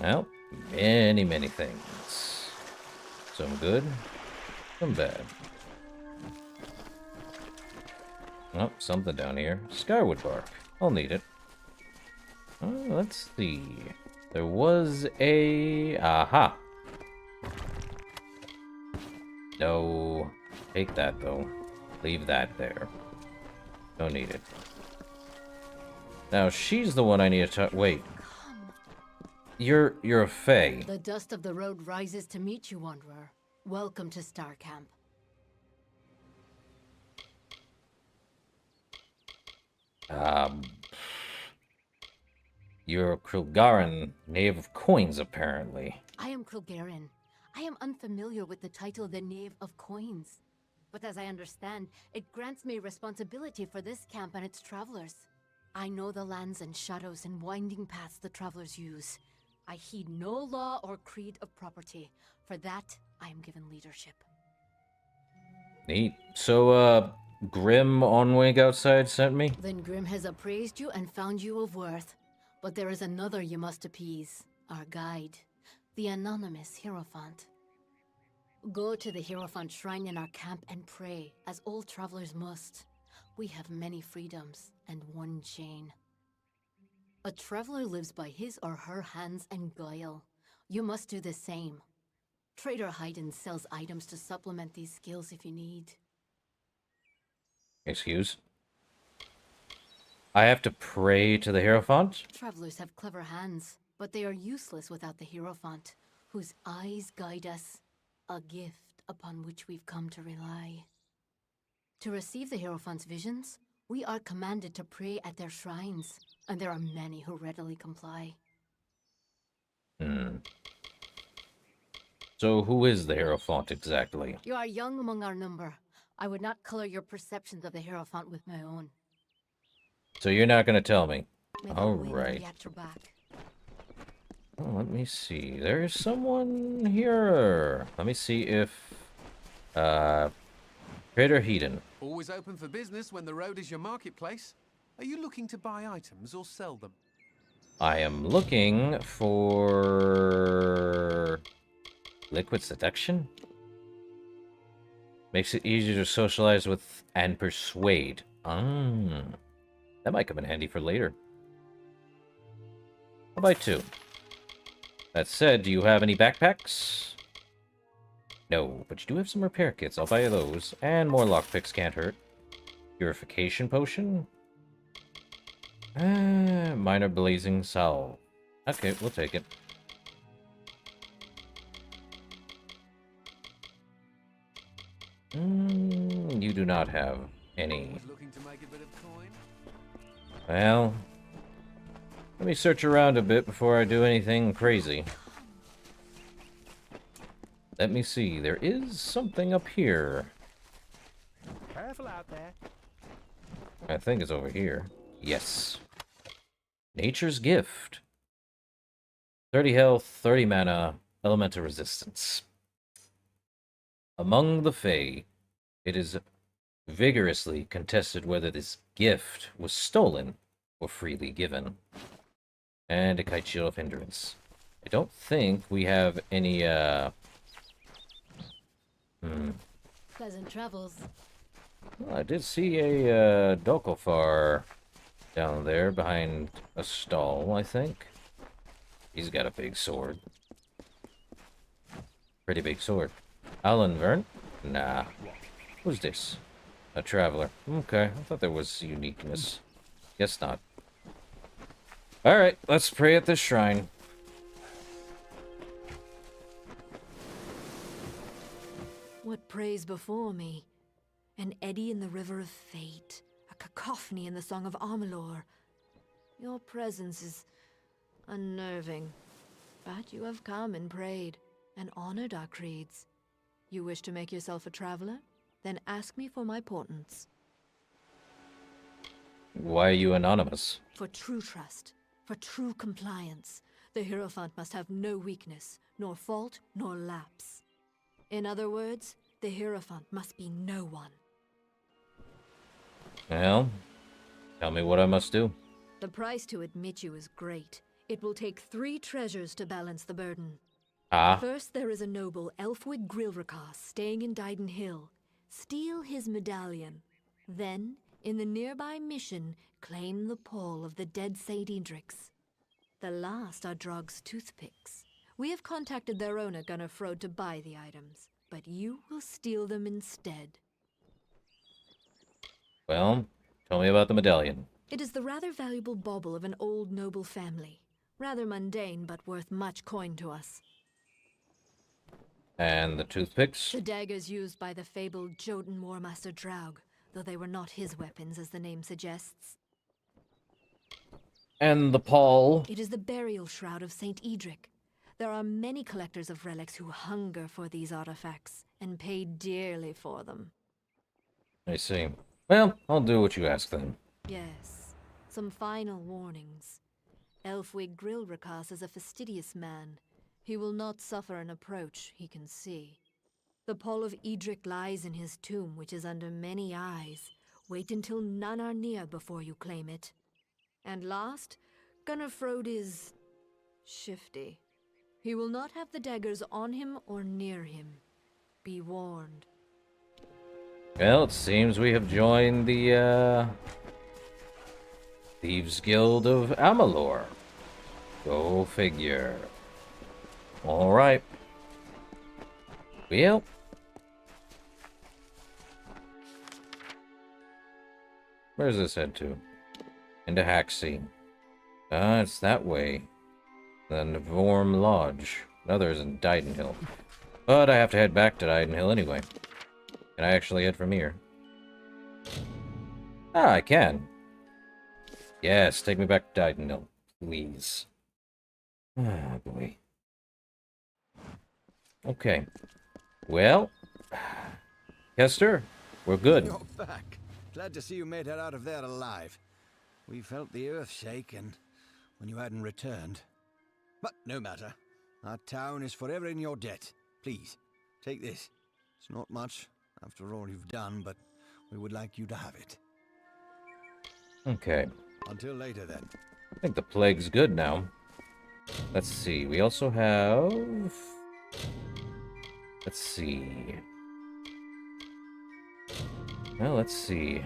Speaker 1: Well, many things. Some good, some bad. Oh, something down here. Skywood bark. I'll need it. Oh, let's see. There was a... Aha! No. Take that, though. Leave that there. Don't need it. Now, she's the one I need to talk... Wait. You're a fae.
Speaker 6: The dust of the road rises to meet you, Wanderer. Welcome to Star Camp.
Speaker 1: You're a Krilgaran, knave of coins, apparently.
Speaker 6: I am Krilgarin. I am unfamiliar with the title the Knave of Coins. But as I understand, it grants me responsibility for this camp and its travelers. I know the lands and shadows and winding paths the travelers use. I heed no law or creed of property. For that, I am given leadership.
Speaker 1: Neat. So, Grim Onwig outside sent me?
Speaker 6: Then Grim has appraised you and found you of worth. But there is another you must appease. Our guide. The anonymous Hierophant. Go to the Hierophant shrine in our camp and pray, as all travelers must. We have many freedoms and one chain. A traveler lives by his or her hands and guile. You must do the same. Trader Haydn sells items to supplement these skills if you need.
Speaker 1: Excuse? I have to pray to the Hierophant?
Speaker 6: Travelers have clever hands, but they are useless without the Hierophant, whose eyes guide us. A gift upon which we've come to rely. To receive the Hierophant's visions, we are commanded to pray at their shrines, and there are many who readily comply.
Speaker 1: So who is the Hierophant exactly?
Speaker 6: You are young among our number. I would not color your perceptions of the Hierophant with my own.
Speaker 1: So you're not gonna tell me?
Speaker 6: Maybe
Speaker 1: All
Speaker 6: I'll wait until
Speaker 1: right.
Speaker 6: you get your back.
Speaker 1: Oh, let me see. There's someone here. Let me see if... Trader Hedon.
Speaker 5: Always open for business when the road is your marketplace. Are you looking to buy items or sell them?
Speaker 1: I am looking for... Liquid seduction? Makes it easier to socialize with and persuade. That might come in handy for later. I'll buy 2. That said, do you have any backpacks? No, but you do have some repair kits. I'll buy those. And more lockpicks can't hurt. Purification potion? Minor blazing salve. Okay, we'll take it. You do not have any.
Speaker 5: Looking to make a bit of coin?
Speaker 1: Well, let me search around a bit before I do anything crazy. Let me see. There is something up here.
Speaker 15: Careful out there.
Speaker 1: I think it's over here. Yes. Nature's Gift. 30 health, 30 mana, elemental resistance. Among the Fae, it is vigorously contested whether this gift was stolen or freely given. And a kite shield of hindrance. I don't think we have any,
Speaker 6: Pleasant travels.
Speaker 1: Well, I did see a, Dokofar down there behind a stall, I think. He's got a big sword. Pretty big sword. Alan Vern? Nah. Who's this? A traveler. Okay, I thought there was uniqueness. Guess not. Alright, let's pray at this shrine.
Speaker 2: What prays before me? An eddy in the river of fate, a cacophony in the song of Amalur. Your presence is unnerving, but you have come and prayed, and honored our creeds. You wish to make yourself a traveler? Then ask me for my portents.
Speaker 1: Why are you anonymous?
Speaker 2: For true trust, for true compliance, the Hierophant must have no weakness, nor fault, nor lapse. In other words, the Hierophant must be no one.
Speaker 1: Well, tell me what I must do.
Speaker 2: The price to admit you is great.
Speaker 6: It will take 3 treasures to balance the burden.
Speaker 1: Ah.
Speaker 6: First, there is a noble Elfwig Grilrakas staying in Dyden Hill. Steal his medallion. Then, in the nearby mission, claim the pall of the dead Saint Edric's. The last are Drog's toothpicks. We have contacted their owner, Gunnar Frode, to buy the items, but you will steal them instead.
Speaker 1: Well, tell me about the medallion.
Speaker 6: It is the rather valuable bauble of an old noble family. Rather mundane, but worth much coin to us.
Speaker 1: And the toothpicks?
Speaker 6: The daggers used by the fabled Jotun Warmaster Draug, though they were not his weapons, as the name suggests.
Speaker 1: And the pall?
Speaker 6: It is the burial shroud of Saint Edric. There are many collectors of relics who hunger for these artifacts, and pay dearly for them.
Speaker 1: I see. Well, I'll do what you ask then.
Speaker 6: Yes. Some final warnings. Elfwig Grilrakas is a fastidious man. He will not suffer an approach, he can see. The pall of Edric lies in his tomb, which is under many eyes. Wait until none are near before you claim it. And last, Gunnar Frode is shifty. He will not have the daggers on him or near him. Be warned.
Speaker 1: Well, it seems we have joined the, Thieves Guild of Amalur. Go figure. Alright. Well. Where's this head to? Into Haxie. Ah, it's that way. The Vorm Lodge. Another is in Dydenhill. But I have to head back to Dydenhill anyway. Can I actually head from here? Ah, I can. Yes, take me back to Dydenhill, please. Ah, boy. Okay. Well, Kester, we're good.
Speaker 10: You're back. Glad to see you made it out of there alive. We felt the earth shake when you hadn't returned. But no matter. Our town is forever in your debt. Please, take this. It's not much, after all you've done, but we would like you to have it.
Speaker 1: Okay.
Speaker 10: Until later, then.
Speaker 1: I think the plague's good now. Let's see. We also have... Let's see. Well, let's see.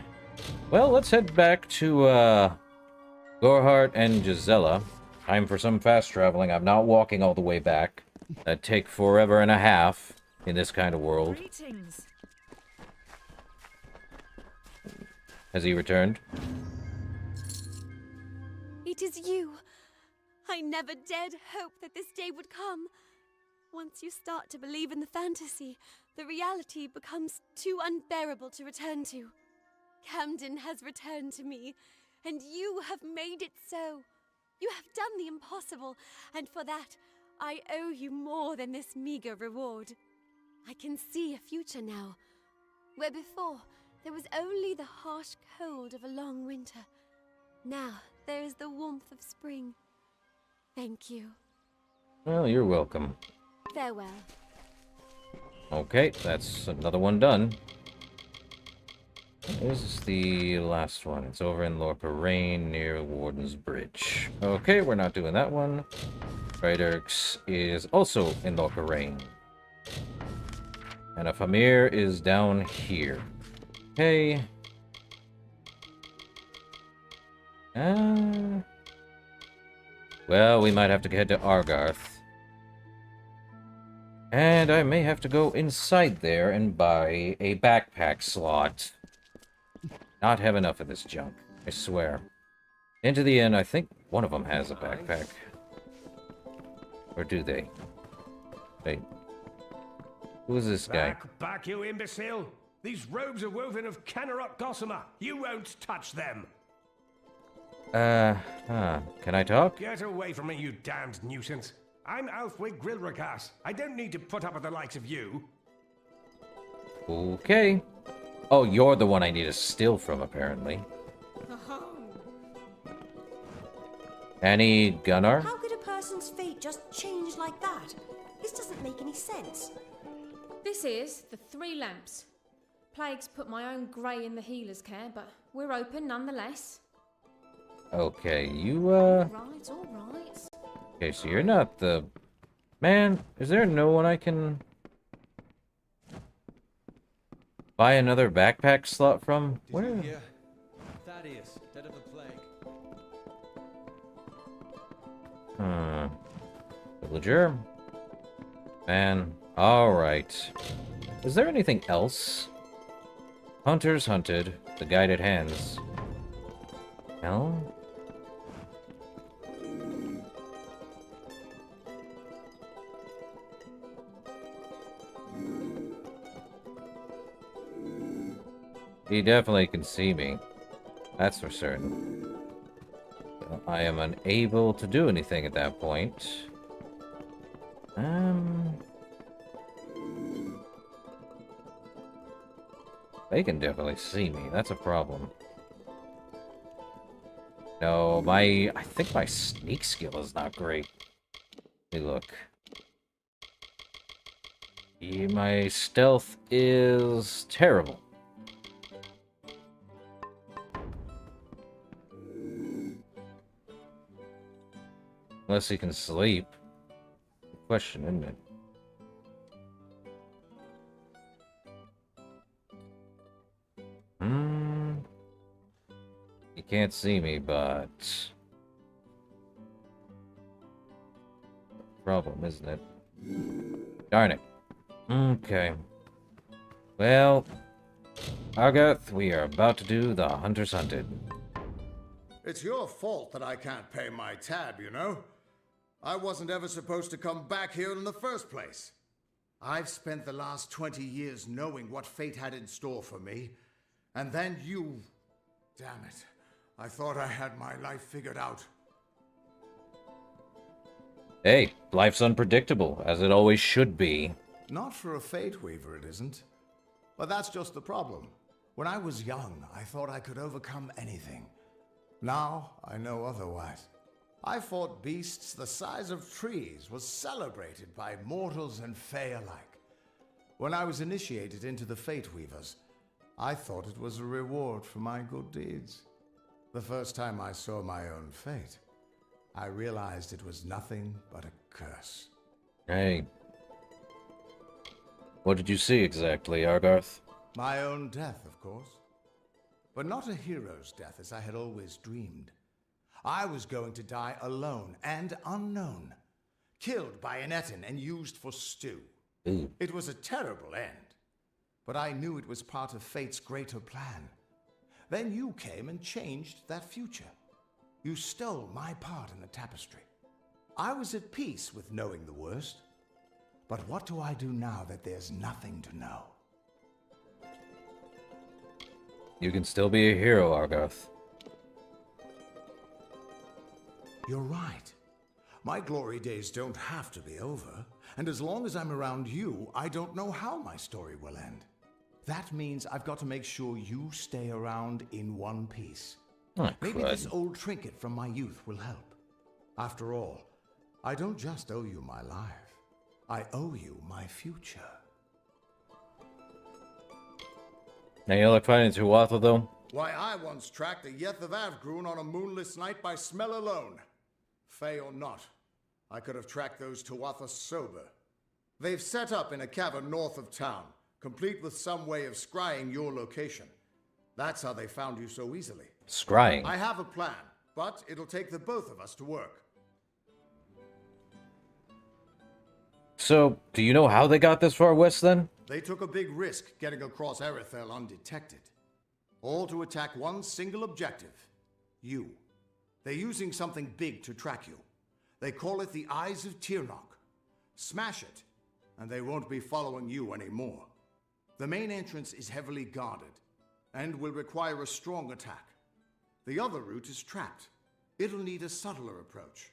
Speaker 1: Well, let's head back to, Gorhart and Gisela. Time for some fast traveling. I'm not walking all the way back. That'd take forever and a half in this kind of world.
Speaker 8: Greetings.
Speaker 1: Has he returned?
Speaker 13: It is you. I never dared hope that this day would come. Once you start to believe in the fantasy, the reality becomes too unbearable to return to. Camden has returned to me, and you have made it so. You have done the impossible, and for that, I owe you more than this meager reward. I can see a future now, where before there was only the harsh cold of a long winter. Now there is the warmth of spring. Thank you.
Speaker 1: Well, you're welcome.
Speaker 13: Farewell.
Speaker 1: Okay, that's another one done. This is the last one. It's over in Lorca Rain near Warden's Bridge. Okay, we're not doing that one. Ryderks is also in Lorca Rain. And a Famir is down here. Okay. Well, we might have to head to Argarth. And I may have to go inside there and buy a backpack slot. Not have enough of this junk, I swear. Into the inn, I think one of them has a backpack. Or do they? Wait. Who is this guy?
Speaker 15: Back, you imbecile! These robes are woven of Kennerot gossamer. You won't touch them.
Speaker 1: Can I talk?
Speaker 15: Get away from me, you damned nuisance. I'm Alfwig Grilrakas. I don't need to put up with the likes of you.
Speaker 1: Okay. Oh, you're the one I need to steal from, apparently. Any Gunnar?
Speaker 16: How could a person's fate just change like that? This doesn't make any sense.
Speaker 17: This is the Three Lamps. Plague's put my own grey in the healer's care, but we're open nonetheless.
Speaker 1: Okay, you,
Speaker 17: All right.
Speaker 1: Okay, so you're not the... Man, is there no one I can... buy another backpack slot from? Where?
Speaker 18: Thaddeus, dead of the plague.
Speaker 1: Villager? Man, alright. Is there anything else? Hunters hunted, the guided hands. No? He definitely can see me. That's for certain. I am unable to do anything at that point. They can definitely see me. That's a problem. No, I think my sneak skill is not great. Let me look. Yeah, my stealth is terrible. Unless he can sleep. Question, isn't it? He can't see me, but... problem, isn't it? Darn it. Okay. Well, Argath, we are about to do the Hunters Hunted.
Speaker 14: It's your fault that I can't pay my tab, you know? I wasn't ever supposed to come back here in the first place. I've spent the last 20 years knowing what fate had in store for me. And then you... Damn it. I thought I had my life figured out.
Speaker 1: Hey, life's unpredictable, as it always should be.
Speaker 14: Not for a Fate Weaver, it isn't. But that's just the problem. When I was young, I thought I could overcome anything. Now, I know otherwise. I fought beasts the size of trees, was celebrated by mortals and Fae alike. When I was initiated into the Fate Weavers, I thought it was a reward for my good deeds. The first time I saw my own fate, I realized it was nothing but a curse.
Speaker 1: Hey. What did you see exactly, Argarth?
Speaker 14: My own death, of course. But not a hero's death as I had always dreamed. I was going to die alone and unknown, killed by an Etin and used for stew.
Speaker 1: Ooh.
Speaker 14: It was a terrible end, but I knew it was part of fate's greater plan. Then you came and changed that future. You stole my part in the tapestry. I was at peace with knowing the worst. But what do I do now that there's nothing to know?
Speaker 1: You can still be a hero, Argarth.
Speaker 14: You're right. My glory days don't have to be over. And as long as I'm around you, I don't know how my story will end. That means I've got to make sure you stay around in one piece.
Speaker 1: Oh,
Speaker 14: maybe this old trinket from my youth will help. After all, I don't just owe you my life. I owe you my future.
Speaker 1: Now you like finding Tuatha, though?
Speaker 14: Why, I once tracked a Yeth of Avgrun on a moonless night by smell alone. Fey or not, I could have tracked those Tuatha sober. They've set up in a cavern north of town, complete with some way of scrying your location. That's how they found you so easily.
Speaker 1: Scrying?
Speaker 14: I have a plan, but it'll take the both of us to work.
Speaker 1: So, do you know how they got this far west, then?
Speaker 14: They took a big risk getting across Erethel undetected. All to attack one single objective. You. They're using something big to track you. They call it the Eyes of Tirnoch. Smash it, and they won't be following you anymore. The main entrance is heavily guarded, and will require a strong attack. The other route is trapped. It'll need a subtler approach.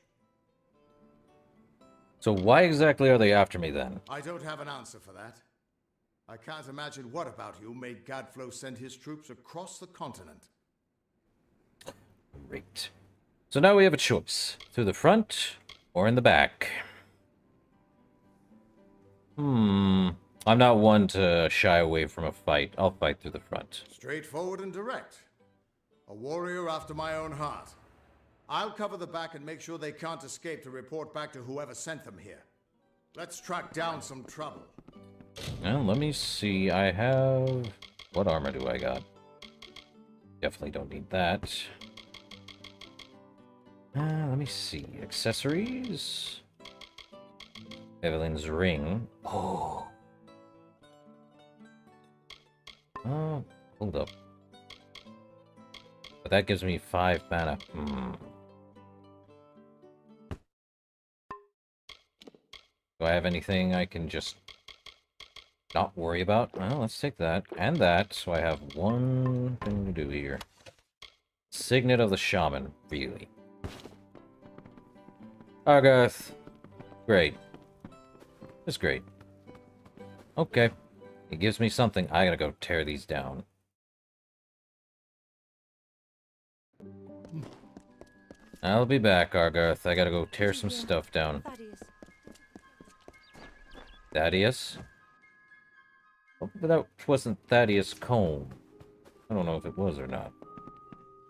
Speaker 1: So why exactly are they after me, then?
Speaker 14: I don't have an answer for that. I can't imagine what about you made Gadflow send his troops across the continent.
Speaker 1: Great. So now we have a choice. Through the front, or in the back. I'm not one to shy away from a fight. I'll fight through the front.
Speaker 14: Straightforward and direct. A warrior after my own heart. I'll cover the back and make sure they can't escape to report back to whoever sent them here. Let's track down some trouble.
Speaker 1: Well, let me see. I have... What armor do I got? Definitely don't need that. Let me see. Accessories? Evelyn's ring. Oh. Hold up. But that gives me 5 mana. Do I have anything I can just not worry about? Well, let's take that. And that. So I have one thing to do here. Signet of the Shaman. Really. Argarth. Great. That's great. Okay. It gives me something. I gotta go tear these down. I'll be back, Argarth. I gotta go tear some stuff down. Thaddeus? Oh, but that wasn't Thaddeus Combe. I don't know if it was or not.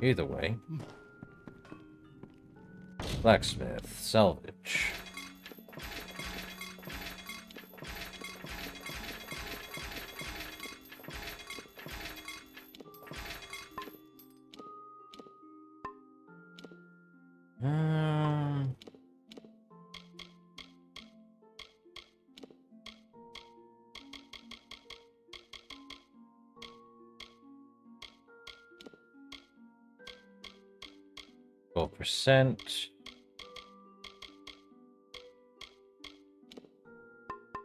Speaker 1: Either way. Blacksmith. Salvage. %.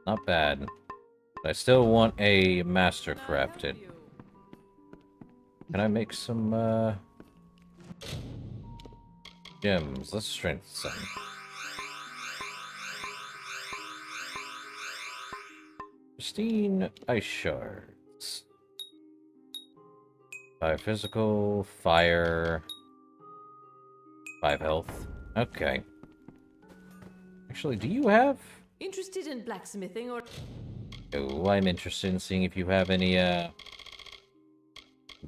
Speaker 1: Not bad. But I still want a master crafted. Can I make some, gems? Let's strengthen some. Pristine ice shards. 5 physical, fire... 5 health. Okay. Actually, do you have...
Speaker 19: Interested in blacksmithing or...
Speaker 1: Oh, I'm interested in seeing if you have any,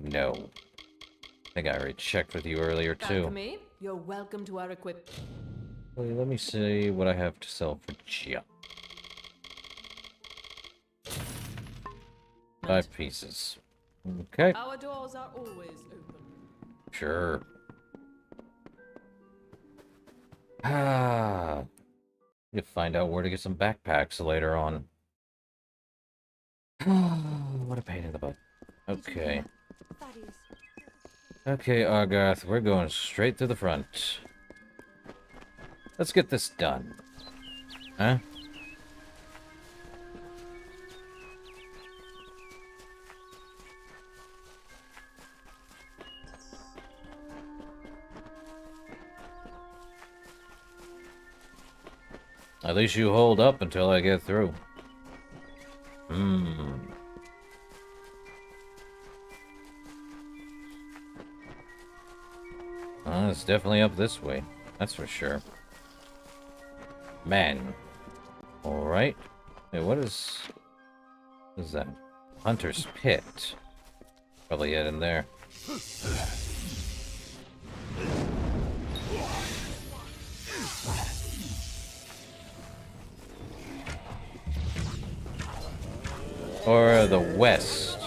Speaker 1: No. I think I already checked with you earlier, too.
Speaker 19: Me? You're welcome to our equip.
Speaker 1: Wait, let me see what I have to sell for Gia. 5 pieces. Okay.
Speaker 19: Our doors are always open.
Speaker 1: Sure. Ah. Need to find out where to get some backpacks later on. What a pain in the butt. Okay. Okay, Argarth, we're going straight to the front. Let's get this done. Huh? At least you hold up until I get through. It's definitely up this way. That's for sure. Man. Alright. Wait, what is that? Hunter's Pit. Probably head in there. Or the west.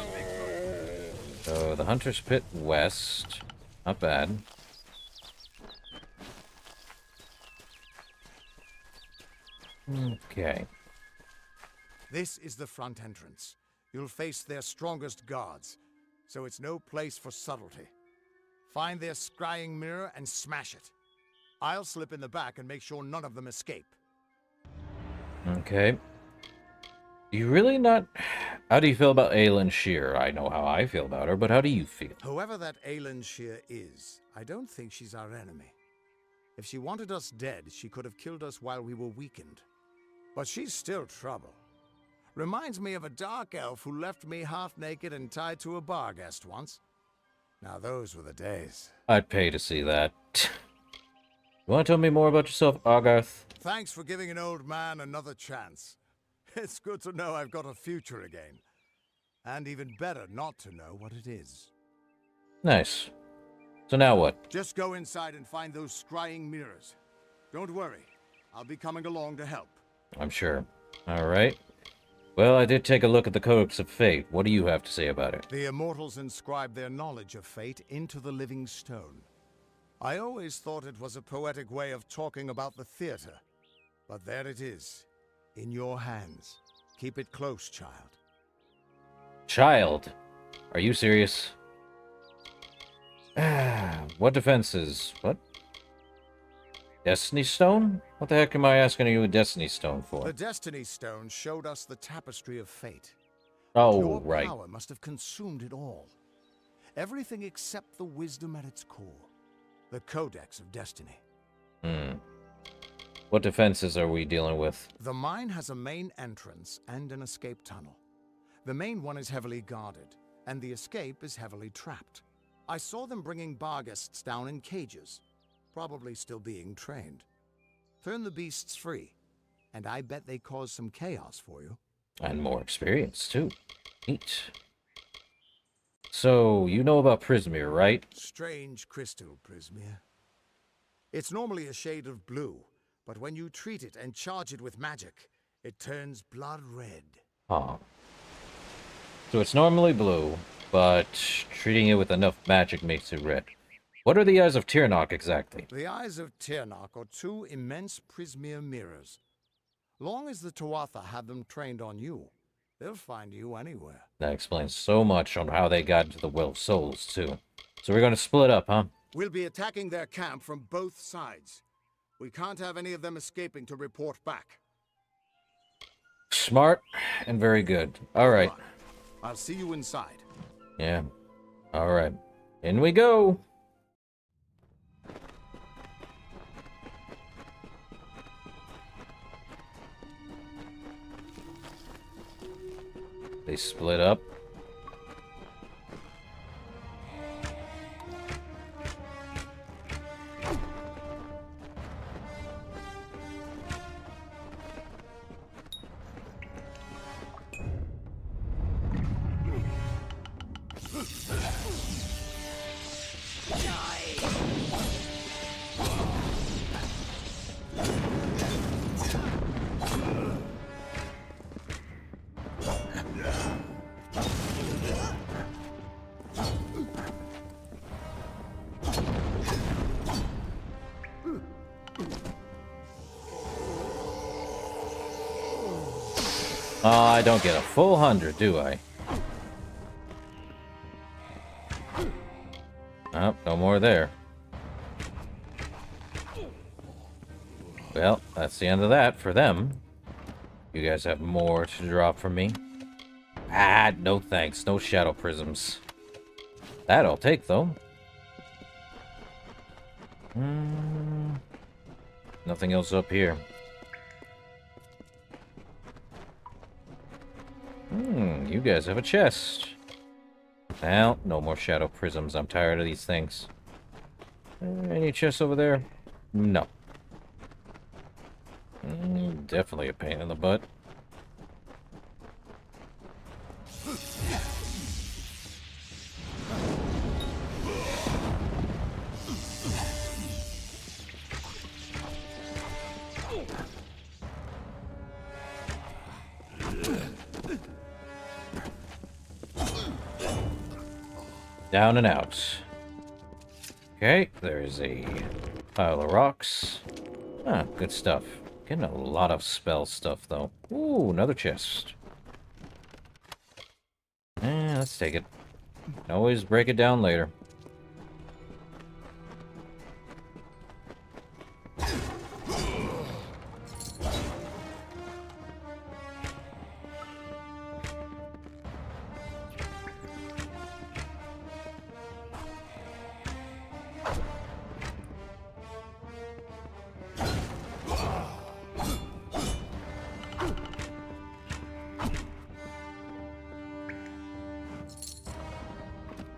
Speaker 1: So the Hunter's Pit west. Not bad. Okay.
Speaker 14: This is the front entrance. You'll face their strongest guards, so it's no place for subtlety. Find their scrying mirror and smash it. I'll slip in the back and make sure none of them escape.
Speaker 1: Okay. You really not... How do you feel about Aelin Shear? I know how I feel about her, but how do you feel?
Speaker 14: Whoever that Aelin Shear is, I don't think she's our enemy. If she wanted us dead, she could have killed us while we were weakened. But she's still trouble. Reminds me of a dark elf who left me half naked and tied to a bar guest once. Now those were the days.
Speaker 1: I'd pay to see that. You want to tell me more about yourself, Argarth?
Speaker 14: Thanks for giving an old man another chance. It's good to know I've got a future again. And even better not to know what it is.
Speaker 1: Nice. So now what?
Speaker 14: Just go inside and find those scrying mirrors. Don't worry. I'll be coming along to help.
Speaker 1: I'm sure. Alright. Well, I did take a look at the Codex of Fate. What do you have to say about it?
Speaker 14: The immortals inscribe their knowledge of fate into the living stone. I always thought it was a poetic way of talking about the theater. But there it is, in your hands. Keep it close, child.
Speaker 1: Child? Are you serious? What defenses? What? Destiny Stone? What the heck am I asking you a Destiny Stone for?
Speaker 14: The Destiny Stone showed us the tapestry of fate.
Speaker 1: Oh,
Speaker 14: Your
Speaker 1: right.
Speaker 14: power must have consumed it all. Everything except the wisdom at its core. The Codex of Destiny.
Speaker 1: What defenses are we dealing with?
Speaker 14: The mine has a main entrance and an escape tunnel. The main one is heavily guarded, and the escape is heavily trapped. I saw them bringing bar guests down in cages, probably still being trained. Turn the beasts free, and I bet they cause some chaos for you.
Speaker 1: And more experience, too. Neat. So, you know about Prismir, right?
Speaker 14: Strange crystal, Prismir. It's normally a shade of blue, but when you treat it and charge it with magic, it turns blood red.
Speaker 1: Huh. So it's normally blue, but treating it with enough magic makes it red. What are the Eyes of Tirnoch exactly?
Speaker 14: The Eyes of Tirnoch are two immense Prismir mirrors. Long as the Tuatha have them trained on you, they'll find you anywhere.
Speaker 1: That explains so much on how they got into the Well of Souls, too. So we're gonna split up, huh?
Speaker 14: We'll be attacking their camp from both sides. We can't have any of them escaping to report back.
Speaker 1: Smart and very good. Alright.
Speaker 14: I'll see you inside.
Speaker 1: Yeah. Alright. In we go! They split up. I don't get a full 100, do I? Oh, no more there. Well, that's the end of that for them. You guys have more to drop from me. Ah, no thanks. No shadow prisms. That I'll take, though. Nothing else up here. You guys have a chest. Well, no more shadow prisms. I'm tired of these things. Any chests over there? No. Definitely a pain in the butt. Down and out. Okay, there's a pile of rocks. Ah, good stuff. Getting a lot of spell stuff, though. Ooh, another chest. Let's take it. Can always break it down later.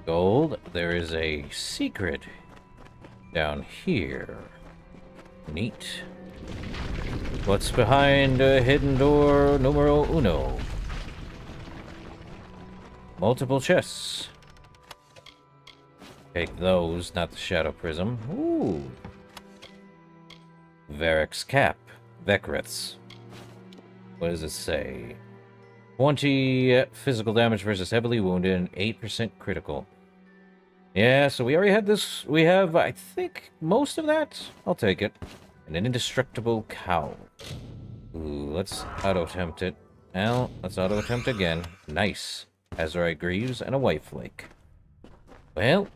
Speaker 1: Gold. There is a secret down here. Neat. What's behind a hidden door numero uno? Multiple chests. Take those, not the Shadow Prism. Ooh. Varric's Cap. Vekriths. What does it say? 20 physical damage versus heavily wounded and 8% critical. Yeah, so we already had this. We have, I think, most of that. I'll take it. And an indestructible cow. Ooh, let's auto-attempt it. Well, let's auto-attempt again. Nice. Azurite Greaves and a White Flake. Well,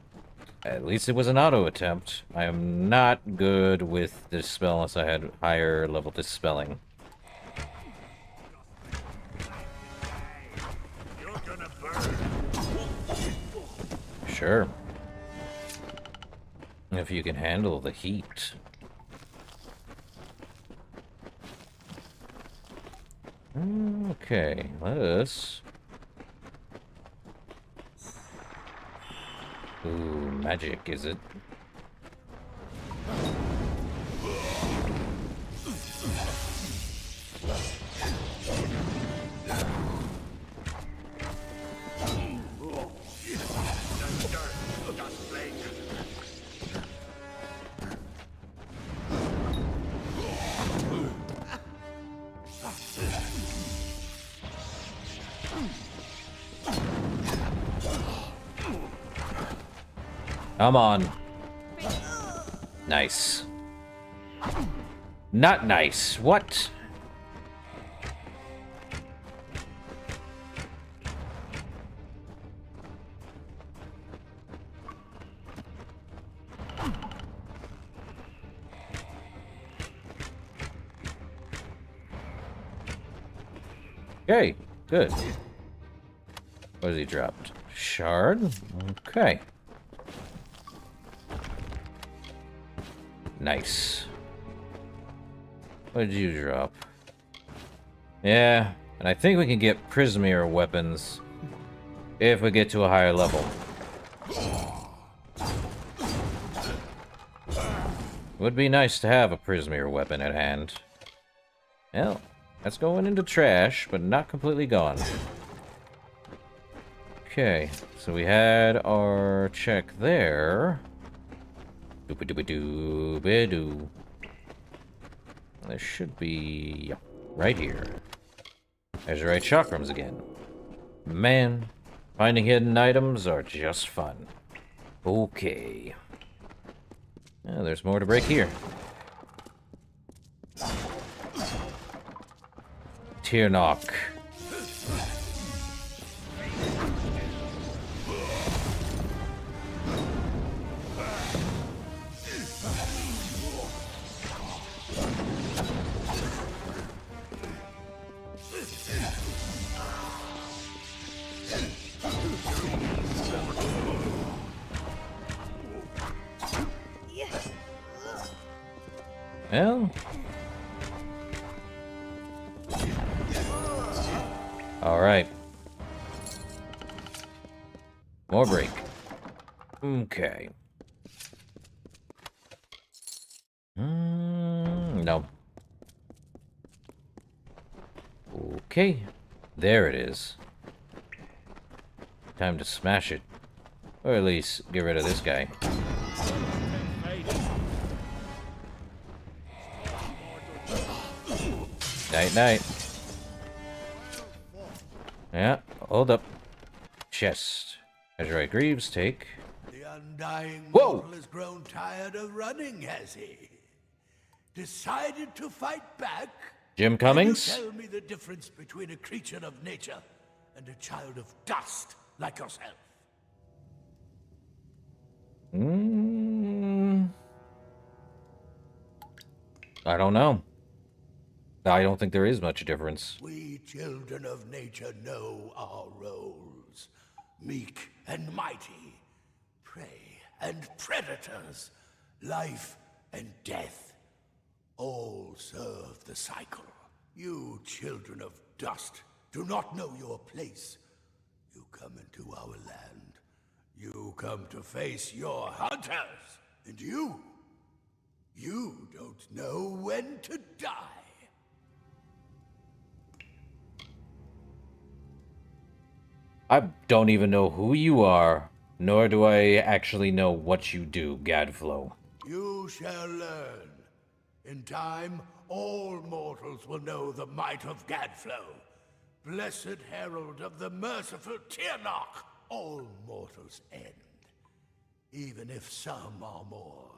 Speaker 1: at least it was an auto-attempt. I am not good with Dispel unless I had higher level Dispelling. Sure. If you can handle the heat. Okay, let us... Ooh, magic, is it? Come on. Nice. Not nice. What? Okay, good. What has he dropped? Shard? Okay. Nice. What did you drop? Yeah, and I think we can get Prismeer weapons if we get to a higher level. Would be nice to have a Prismeer weapon at hand. Well, that's going into trash, but not completely gone. Okay, so we had our check there. Doop-a-doop-a-doo-ba-doo. There should be... yeah, right here. Azurite Chakrams again. Man, finding hidden items are just fun. Okay. Oh, there's more to break here. Tirnock. Well. Alright. More break. Okay. No. Okay. There it is. Time to smash it. Or at least get rid of this guy. Night, night. Yeah, hold up. Chest. Azurite Greaves, take.
Speaker 15: The undying
Speaker 1: Whoa!
Speaker 15: mortal has grown tired of running, has he? Decided to fight back?
Speaker 1: Jim Cummings?
Speaker 15: Can you tell me the difference between a creature of nature and a child of dust like yourself?
Speaker 1: I don't know. I don't think there is much difference.
Speaker 15: We children of nature know our roles. Meek and mighty, prey and predators, life and death, all serve the cycle. You children of dust do not know your place. You come into our land. You come to face your hunters. And you don't know when to die.
Speaker 1: I don't even know who you are. Nor do I actually know what you do, Gadflow.
Speaker 15: You shall learn. In time, all mortals will know the might of Gadflow. Blessed herald of the merciful Tirnoch. All mortals end, even if some are more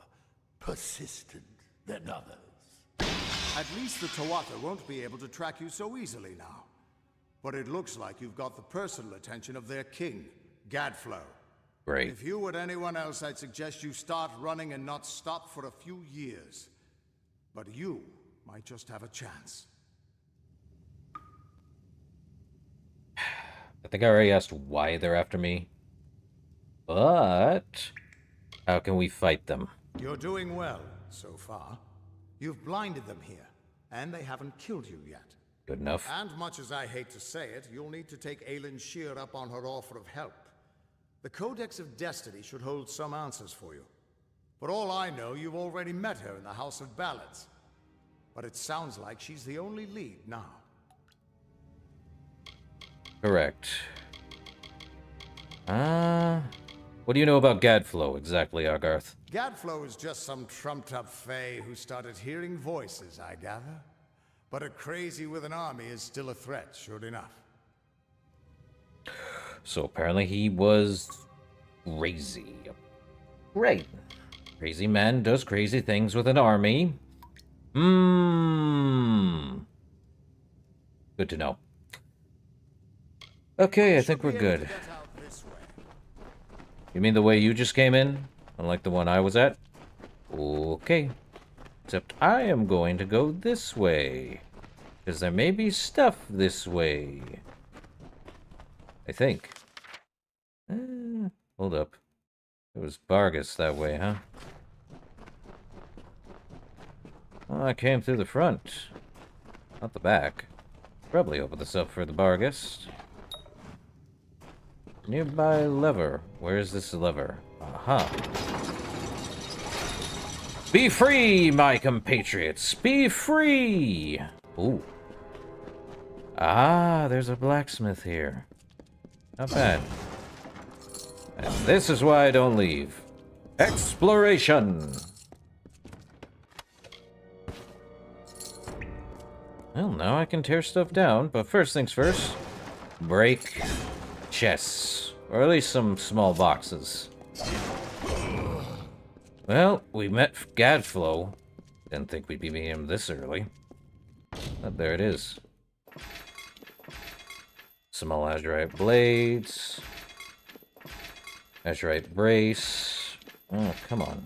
Speaker 15: persistent than others.
Speaker 14: At least the Tawata won't be able to track you so easily now. But it looks like you've got the personal attention of their king, Gadflow.
Speaker 1: Great.
Speaker 14: If you were anyone else, I'd suggest you start running and not stop for a few years. But you might just have a chance.
Speaker 1: I think I already asked why they're after me. But how can we fight them?
Speaker 14: You're doing well, so far. You've blinded them here, and they haven't killed you yet.
Speaker 1: Good enough.
Speaker 14: And much as I hate to say it, you'll need to take Aelin Shear up on her offer of help. The Codex of Destiny should hold some answers for you. For all I know, you've already met her in the House of Ballads. But it sounds like she's the only lead now.
Speaker 1: Correct. What do you know about Gadflow exactly, Argarth?
Speaker 14: Gadflow is just some trumped-up fae who started hearing voices, I gather. But a crazy with an army is still a threat, sure enough.
Speaker 1: So apparently he was crazy. Great. Crazy man does crazy things with an army. Good to know. Okay, I think we're good. You mean the way you just came in? Unlike the one I was at? Okay. Except I am going to go this way. Because there may be stuff this way. I think. Hold up. It was Bargus that way, huh? Well, I came through the front. Not the back. Probably open this up for the Bargus. Nearby lever. Where is this lever? Aha. Be free, my compatriots! Be free! Ooh. Ah, there's a blacksmith here. Not bad. And this is why I don't leave. Exploration! Well, now I can tear stuff down, but first things first. Break chests. Or at least some small boxes. Well, we met Gadflow. Didn't think we'd be meeting him this early. But there it is. Small azurite blades. Azurite brace. Oh, come on.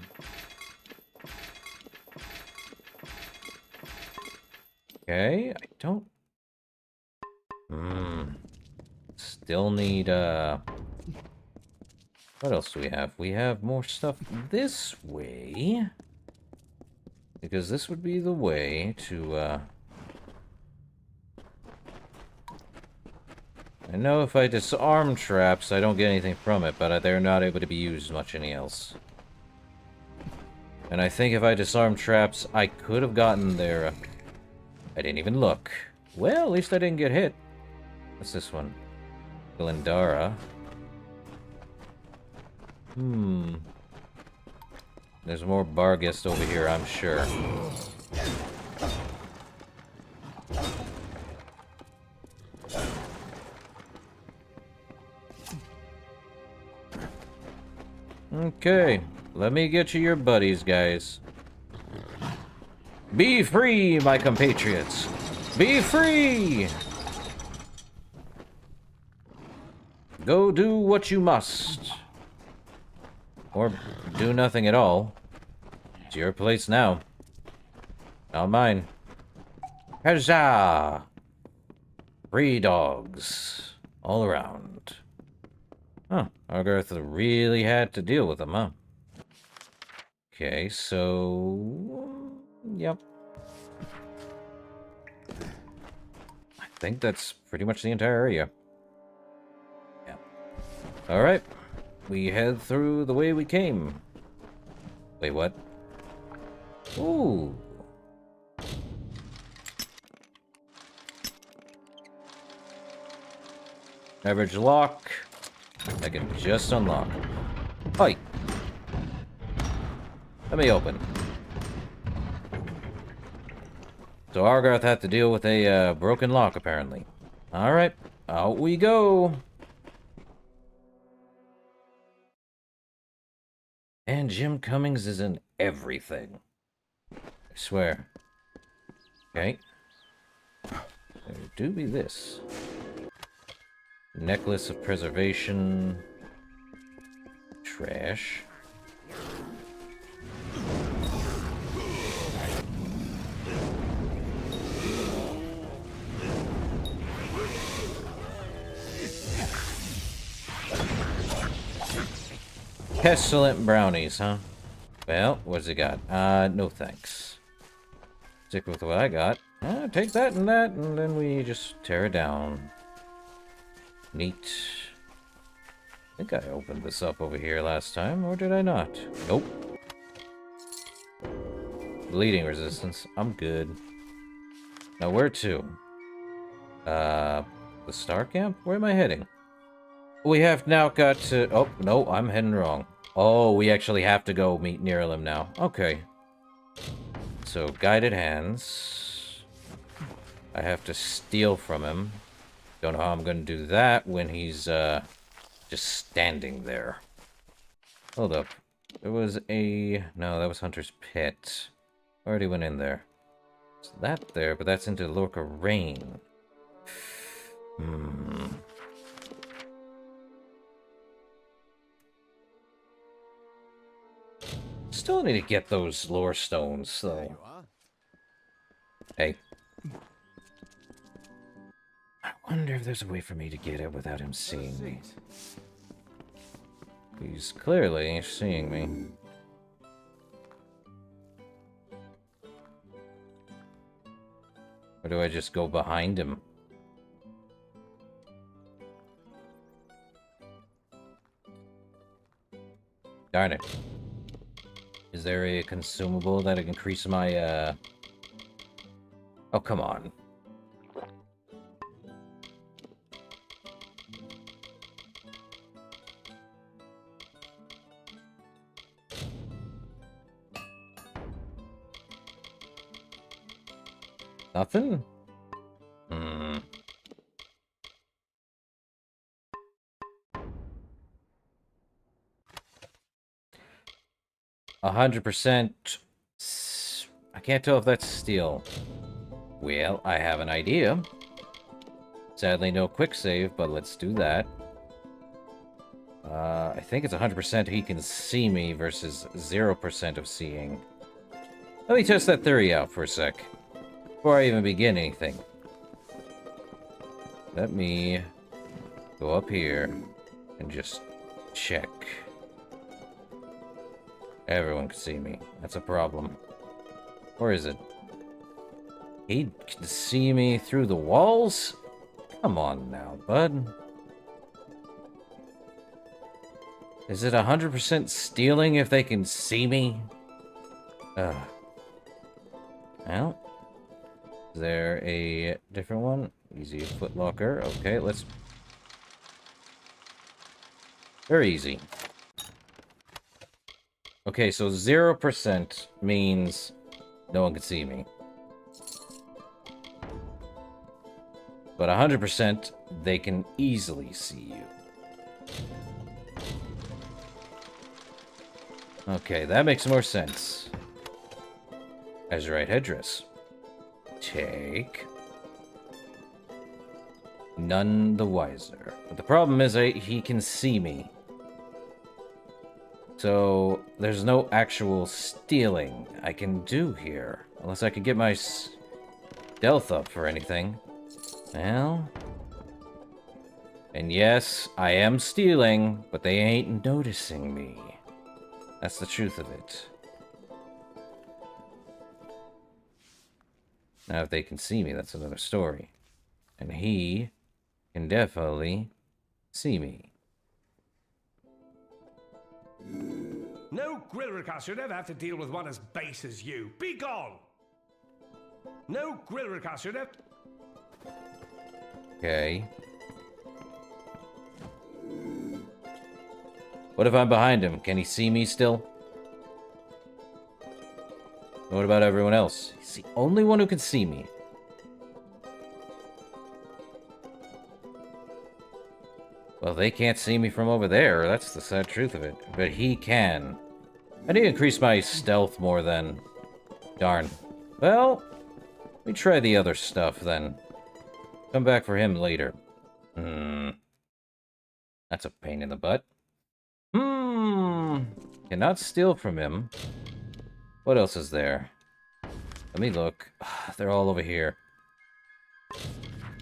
Speaker 1: Okay, I don't... Still need, What else do we have? We have more stuff this way. Because this would be the way to, I know if I disarm traps, I don't get anything from it, but they're not able to be used much any else. And I think if I disarm traps, I could have gotten there. I didn't even look. Well, at least I didn't get hit. What's this one? Glendarra. There's more Barghest over here, I'm sure. Okay, let me get you your buddies, guys. Be free, my compatriots! Be free! Go do what you must. Or do nothing at all. It's your place now. Not mine. Huzzah! Free dogs. All around. Huh. Argarth really had to deal with them, huh? Okay, so... Yep. I think that's pretty much the entire area. Yeah. Alright. We head through the way we came. Wait, what? Ooh. Average lock. I can just unlock. Oi! Let me open. So Argarth had to deal with a broken lock, apparently. Alright, out we go! And Jim Cummings is in everything. I swear. Okay. There do be this. Necklace of Preservation. Trash. Pestilent brownies, huh? Well, what's it got? No thanks. Stick with what I got. Take that, and then we just tear it down. Neat. I think I opened this up over here last time, or did I not? Nope. Bleeding resistance. I'm good. Now, where to? The Star Camp? Where am I heading? We have now got to... Oh, no, I'm heading wrong. Oh, we actually have to go meet Niralim now. Okay. So, guided hands. I have to steal from him. Don't know how I'm going to do that when he's, just standing there. Hold up. There was a... No, that was Hunter's Pit. Already went in there. Is that there? But that's into Lorca Rain. Still need to get those lore stones, though. Hey. I wonder if there's a way for me to get it without him seeing me. He's clearly seeing me. Or do I just go behind him? Darn it. Is there a consumable that can increase my, Oh, come on. Nothing? 100%. I can't tell if that's steel. Well, I have an idea. Sadly, no quick save, but let's do that. I think it's 100% he can see me versus 0% of seeing. Let me test that theory out for a sec. Before I even begin anything. Let me go up here and just check. Everyone can see me. That's a problem. Or is it? He can see me through the walls? Come on now, bud. Is it 100% stealing if they can see me? Well, is there a different one? Easy footlocker. Okay, let's... Very easy. Okay, so 0% means no one can see me. But 100%, they can easily see you. Okay, that makes more sense. Azurite headdress. Take. None the wiser. But the problem is he can see me. So, there's no actual stealing I can do here. Unless I could get my stealth up for anything. Well... And yes, I am stealing, but they ain't noticing me. That's the truth of it. Now, if they can see me, that's another story. And he can definitely see me.
Speaker 12: No Grillrikas should ever have to deal with one as base as you. Be gone! No Grillrikas should have...
Speaker 1: Okay. What if I'm behind him? Can he see me still? What about everyone else? He's the only one who can see me. Well, they can't see me from over there. That's the sad truth of it. But he can. I need to increase my stealth more then. Darn. Well, let me try the other stuff then. Come back for him later. That's a pain in the butt. Cannot steal from him. What else is there? Let me look. They're all over here.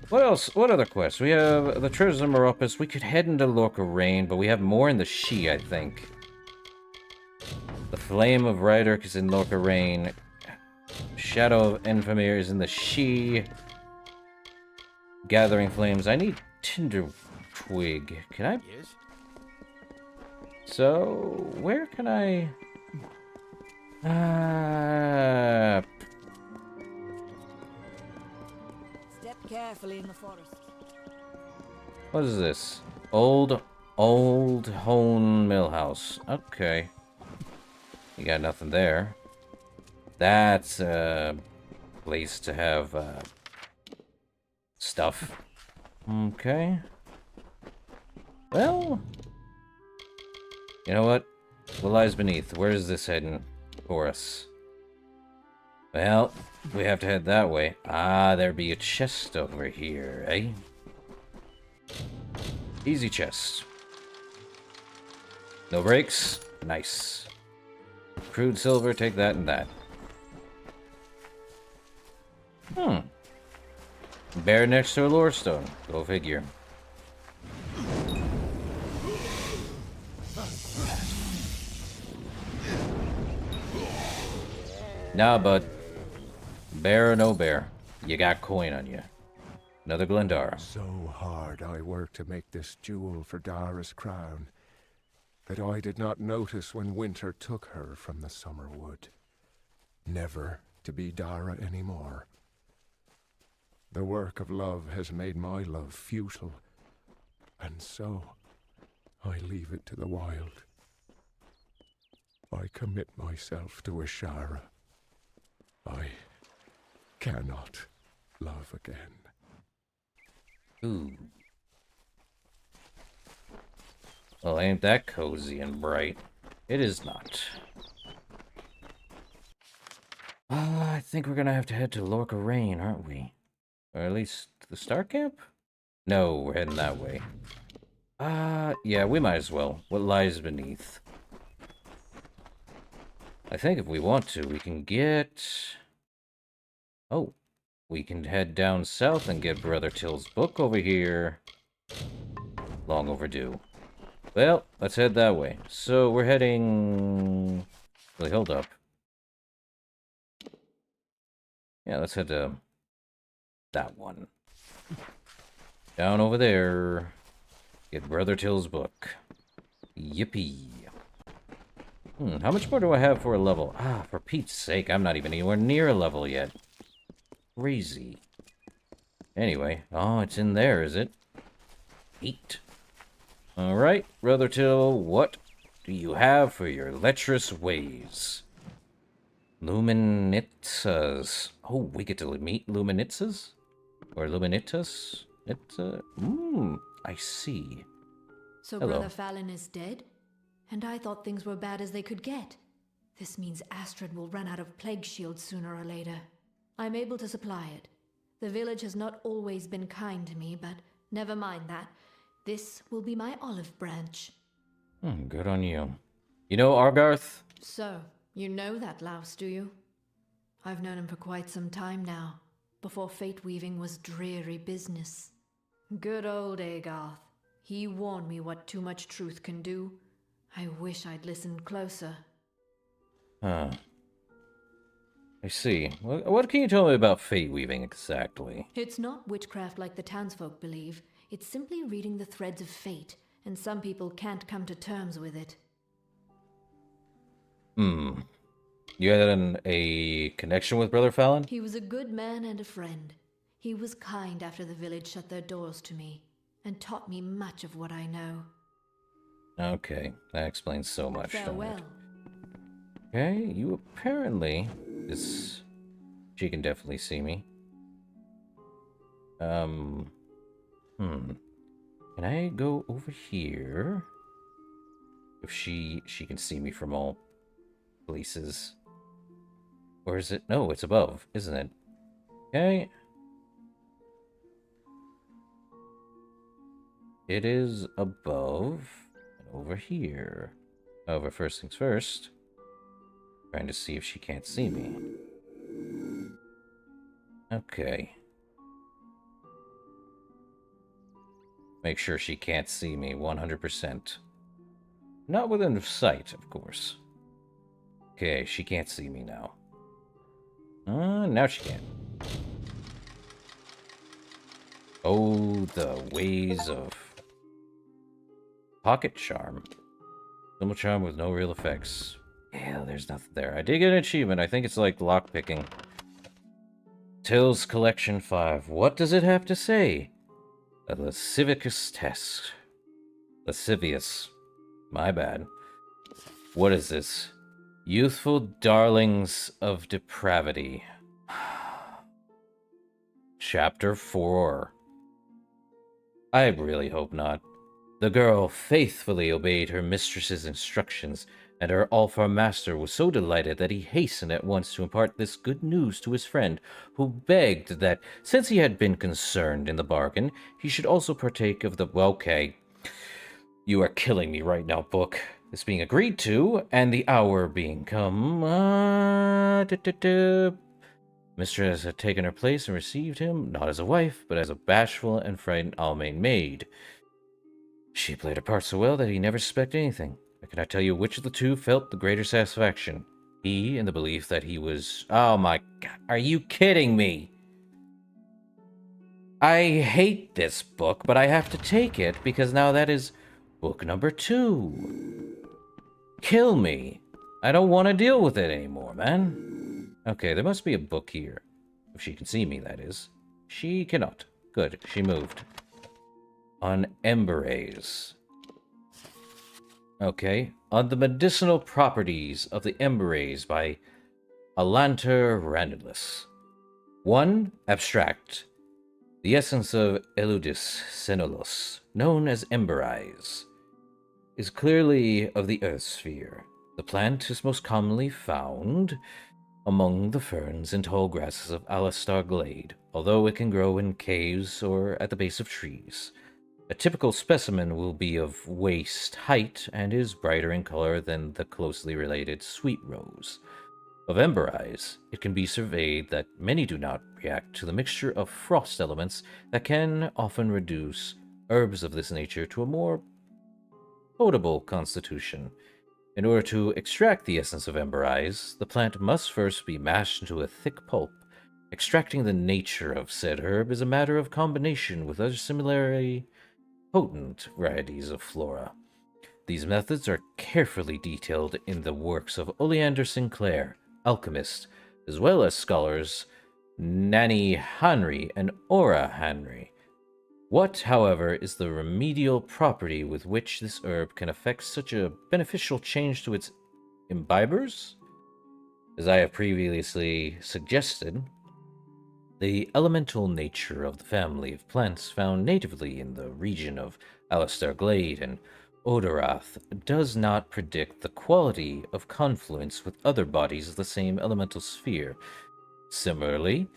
Speaker 1: What else? What other quests? We have the Treasures of Meropis. We could head into Lorca Rain, but we have more in the She, I think. The Flame of Ryderk is in Lorca Rain. Shadow of Enfamir is in the She. Gathering Flames. I need Tinder Twig. Can I?
Speaker 10: Yes?
Speaker 1: So, where can I...
Speaker 2: Step carefully in the forest.
Speaker 1: What is this? Old Hone Mill House. Okay. You got nothing there. That's a place to have stuff. Okay. Well, you know what? What lies beneath? Where is this heading for us? Well, we have to head that way. Ah, there be a chest over here, eh? Easy chest. No breaks? Nice. Crude silver, take that and that. Bear next to a lore stone. Go figure. Nah, bud. Bear or no bear, you got coin on you. Another Glendara.
Speaker 12: So hard I worked to make this jewel for Dara's crown that I did not notice when winter took her from the summer wood. Never to be Dara anymore. The work of love has made my love futile, and so I leave it to the wild. I commit myself to Ashara. I cannot love again.
Speaker 1: Ooh. Well, ain't that cozy and bright? It is not. I think we're gonna have to head to Lorca Rain, aren't we? Or at least the Star Camp? No, we're heading that way. Yeah, we might as well. What lies beneath? I think if we want to, we can get... Oh, we can head down south and get Brother Till's book over here. Long overdue. Well, let's head that way. So we're heading... Really, hold up. Yeah, let's head to that one. Down over there. Get Brother Till's book. Yippee. How much more do I have for a level? Ah, for Pete's sake, I'm not even anywhere near a level yet. Crazy. Anyway, oh, it's in there, is it? 8. Alright, Brother Till, what do you have for your lecherous ways? Luminitsas. Oh, we get to meet Luminitsas? Or Luminitas? It's, I see.
Speaker 6: So
Speaker 1: Hello.
Speaker 6: Brother Fallon is dead? And I thought things were bad as they could get. This means Astrid will run out of plague shields sooner or later. I'm able to supply it. The village has not always been kind to me, but never mind that. This will be my olive branch.
Speaker 1: Good on you. You know Argarth?
Speaker 6: So, you know that louse, do you? I've known him for quite some time now, before fate weaving was dreary business. Good old Agarth. He warned me what too much truth can do. I wish I'd listened closer.
Speaker 1: Huh. I see. What can you tell me about fate weaving exactly?
Speaker 6: It's not witchcraft like the townsfolk believe. It's simply reading the threads of fate, and some people can't come to terms with it.
Speaker 1: You had a connection with Brother Fallon?
Speaker 6: He was a good man and a friend. He was kind after the village shut their doors to me, and taught me much of what I know.
Speaker 1: Okay, that explains so much.
Speaker 6: Farewell.
Speaker 1: Okay, you apparently... She can definitely see me. Can I go over here? If she can see me from all places. Or is it? No, it's above, isn't it? Okay. It is above and over here. However, first things first. Trying to see if she can't see me. Okay. Make sure she can't see me 100%. Not within sight, of course. Okay, she can't see me now. Now she can. Oh, the ways of... Pocket charm. Simple charm with no real effects. Yeah, there's nothing there. I did get an achievement. I think it's like lockpicking. Till's Collection 5. What does it have to say? A lascivious test. Lascivious. My bad. What is this? Youthful darlings of depravity. Chapter 4. I really hope not. The girl faithfully obeyed her mistress's instructions, and her Alpha Master was so delighted that he hastened at once to impart this good news to his friend, who begged that, since he had been concerned in the bargain, he should also partake of the... Okay. You are killing me right now, book. This being agreed to, and the hour being come... Mistress had taken her place and received him, not as a wife, but as a bashful and frightened Almain maid. She played her part so well that he never suspected anything. I cannot tell you which of the two felt the greater satisfaction. He, in the belief that he was... Oh my god, are you kidding me? I hate this book, but I have to take it, because now that is book number 2. Kill me. I don't want to deal with it anymore, man. Okay, there must be a book here. If she can see me, that is. She cannot. Good, she moved. On Emberase. Okay, on the medicinal properties of the Emberase by Alanter Ranulus. 1. Abstract. The essence of Eludis Senolus, known as Emberise, is clearly of the Earth sphere. The plant is most commonly found among the ferns and tall grasses of Alistar Glade, although it can grow in caves or at the base of trees. A typical specimen will be of waist height and is brighter in color than the closely related sweet rose. Of Emberise, it can be surveyed that many do not react to the mixture of frost elements that can often reduce herbs of this nature to a more potable constitution. In order to extract the essence of Emberise, the plant must first be mashed into a thick pulp. Extracting the nature of said herb is a matter of combination with other similarly potent varieties of flora. These methods are carefully detailed in the works of Oleander Sinclair, alchemist, as well as scholars Nanny Henry and Ora Henry. What, however, is the remedial property with which this herb can effect such a beneficial change to its imbibers? As I have previously suggested, the elemental nature of the family of plants found natively in the region of Alistar Glade and Odorath does not predict the quality of confluence with other bodies of the same elemental sphere. Similarly,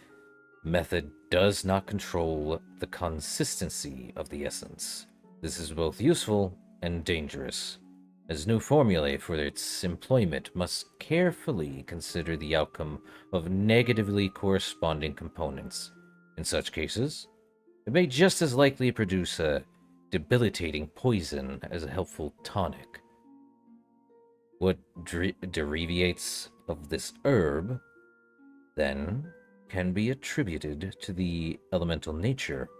Speaker 1: method does not control the consistency of the essence. This is both useful and dangerous, as new formulae for its employment must carefully consider the outcome of negatively corresponding components. In such cases, it may just as likely produce a debilitating poison as a helpful tonic. What derivates of this herb, then, can be attributed to the elemental nature.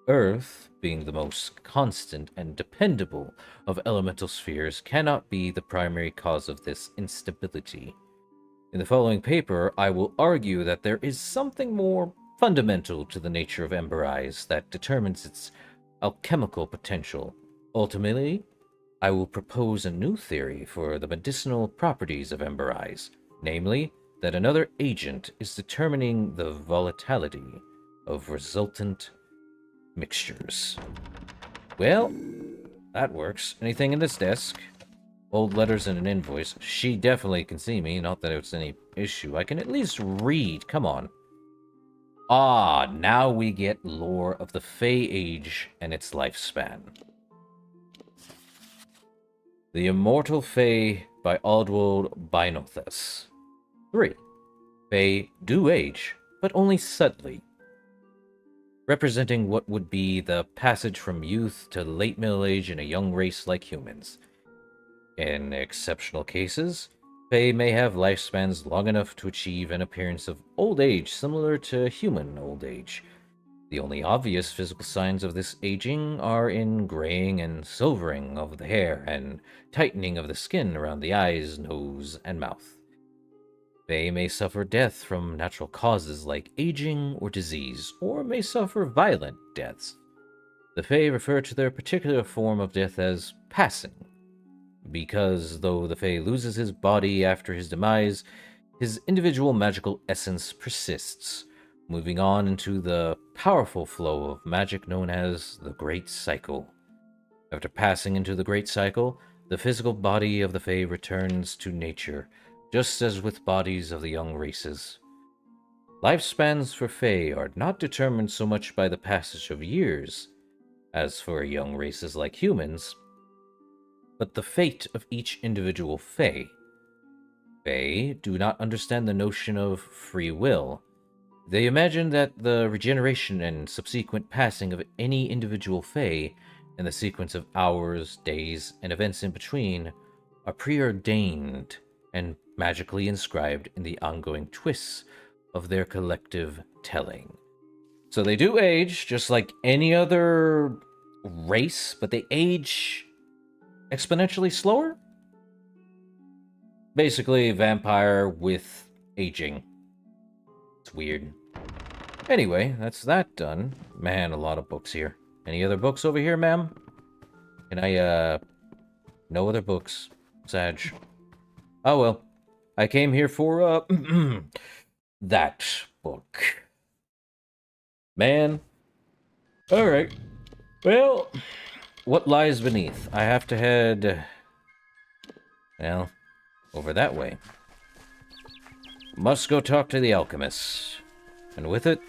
Speaker 1: Earth, being the most constant and dependable of elemental spheres, cannot be the primary cause of this instability. In the following paper, I will argue that there is something more fundamental to the nature of Emberise that determines its alchemical potential. Ultimately, I will propose a new theory for the medicinal properties of Ember Eyes, namely, that another agent is determining the volatility of resultant mixtures. Well, that works. Anything in this desk? Old letters and an invoice. She definitely can see me, not that it's any issue. I can at least read. Come on. Ah, now we get lore of the Fey Age and its lifespan. The Immortal Fey by Aldwold Bynothes. 3. Fey do age, but only subtly, representing what would be the passage from youth to late middle age in a young race like humans. In exceptional cases, Fey may have lifespans long enough to achieve an appearance of old age similar to human old age. The only obvious physical signs of this aging are in graying and silvering of the hair and tightening of the skin around the eyes, nose, and mouth. They may suffer death from natural causes like aging or disease, or may suffer violent deaths. The Fae refer to their particular form of death as passing, because though the Fae loses his body after his demise, his individual magical essence persists, moving on into the powerful flow of magic known as the Great Cycle. After passing into the Great Cycle, the physical body of the Fae returns to nature, just as with bodies of the young races. Lifespans for Fae are not determined so much by the passage of years as for young races like humans, but the fate of each individual Fae. Fae do not understand the notion of free will. They imagine that the regeneration and subsequent passing of any individual Fae and the sequence of hours, days, and events in between are preordained and magically inscribed in the ongoing twists of their collective telling. So they do age, just like any other race, but they age exponentially slower? Basically, vampire with aging. It's weird. Anyway, that's that done. Man, a lot of books here. Any other books over here, ma'am? Can I, no other books. Sag. Oh well. I came here for, that book. Man. Alright. Well, what lies beneath? I have to head, well, over that way. Must go talk to the alchemist. And with it,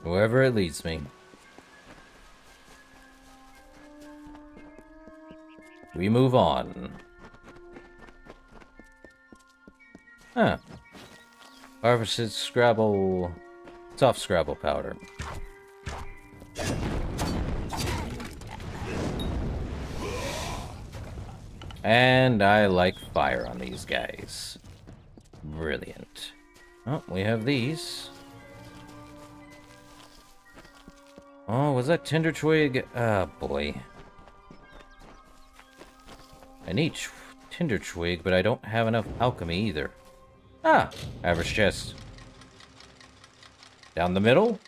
Speaker 1: wherever it leads me. We move on. Huh. Harvested Scrabble... soft Scrabble powder. And I like fire on these guys. Brilliant. Oh, we have these. Oh, was that Tinder Twig? Ah, boy. I need Tinder Twig, but I don't have enough alchemy either. Ah, average chest. Down the middle?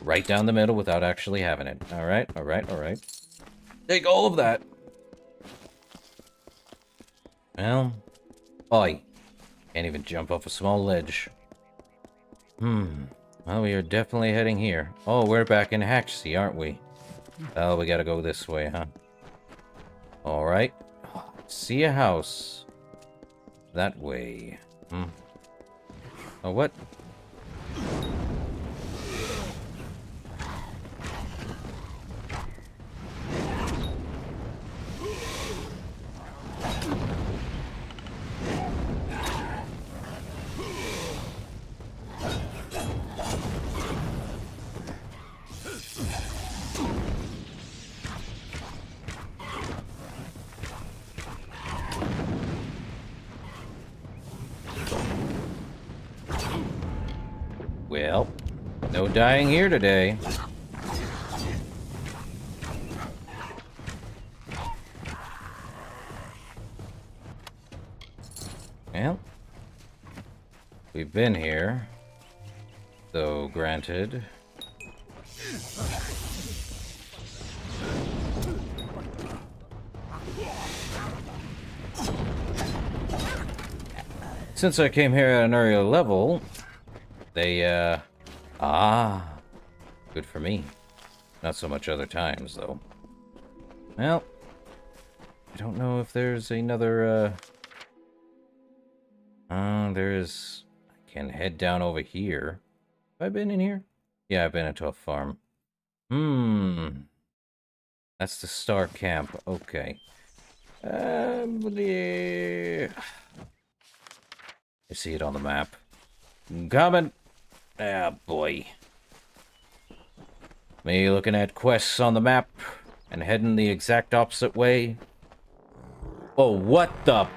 Speaker 1: Right down the middle without actually having it. Alright, alright, alright. Take all of that. Well, oi. Can't even jump off a small ledge. Well, we are definitely heading here. Oh, we're back in Haxsea, aren't we? Oh, we gotta go this way, huh? Alright. See a house. That way. Oh, what? Well, no dying here today. Well, we've been here, though granted. Since I came here at an earlier level, they, good for me. Not so much other times, though. Well, I don't know if there's another, there's... I can head down over here. Have I been in here? Yeah, I've been into a farm. That's the star camp. Okay. I see it on the map. Coming. Ah, boy. Me looking at quests on the map and heading the exact opposite way. Oh, what the...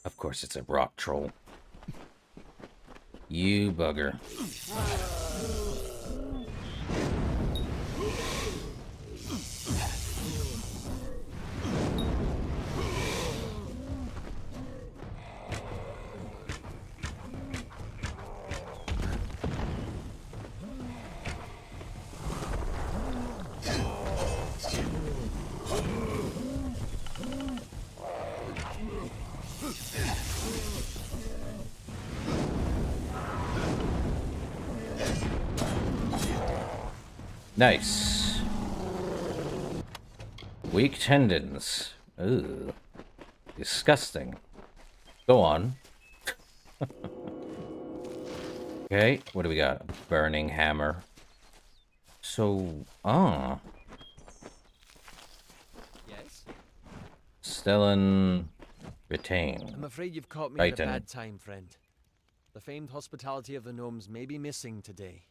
Speaker 1: Of course it's a rock troll. You bugger. Nice. Weak tendons. Ugh. Disgusting. Go on. Okay, what do we got? Burning hammer. So,
Speaker 18: Yes?
Speaker 1: Stellan retain.
Speaker 18: I'm afraid you've caught me
Speaker 1: Right
Speaker 18: at a
Speaker 1: then.
Speaker 18: bad time, friend. The famed hospitality of the gnomes may be missing today.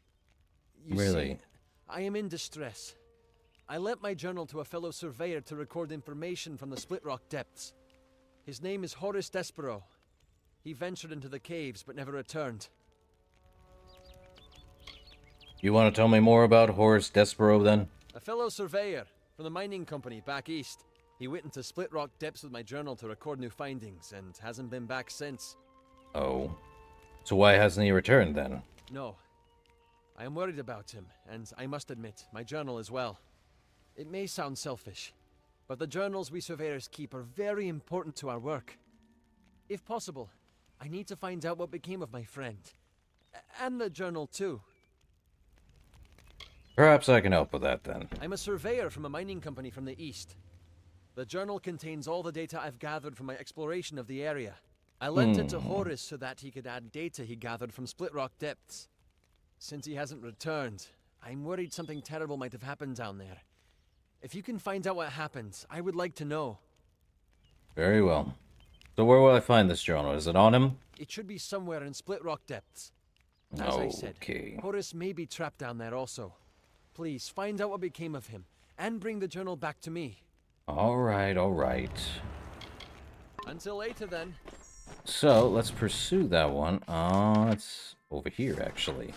Speaker 18: You
Speaker 1: Really?
Speaker 18: see, I am in distress. I lent my journal to a fellow surveyor to record information from the Split Rock depths. His name is Horace Despero. He ventured into the caves but never returned.
Speaker 1: You want to tell me more about Horace Despero, then?
Speaker 18: A fellow surveyor from the mining company back east. He went into Split Rock depths with my journal to record new findings and hasn't been back since.
Speaker 1: Oh. So why hasn't he returned, then?
Speaker 18: No. I am worried about him, and I must admit, my journal as well. It may sound selfish, but the journals we surveyors keep are very important to our work. If possible, I need to find out what became of my friend. And the journal, too.
Speaker 1: Perhaps I can help with that, then.
Speaker 18: I'm a surveyor from a mining company from the east. The journal contains all the data I've gathered from my exploration of the area. I lent it to Horace so that he could add data he gathered from Split Rock depths. Since he hasn't returned, I'm worried something terrible might have happened down there. If you can find out what happened, I would like to know.
Speaker 1: Very well. So where will I find this journal? Is it on him?
Speaker 18: It should be somewhere in Split Rock depths. As I said,
Speaker 1: Okay.
Speaker 18: Horace may be trapped down there also. Please, find out what became of him, and bring the journal back to me.
Speaker 1: Alright, alright.
Speaker 18: Until later, then.
Speaker 1: So, let's pursue that one. It's over here, actually.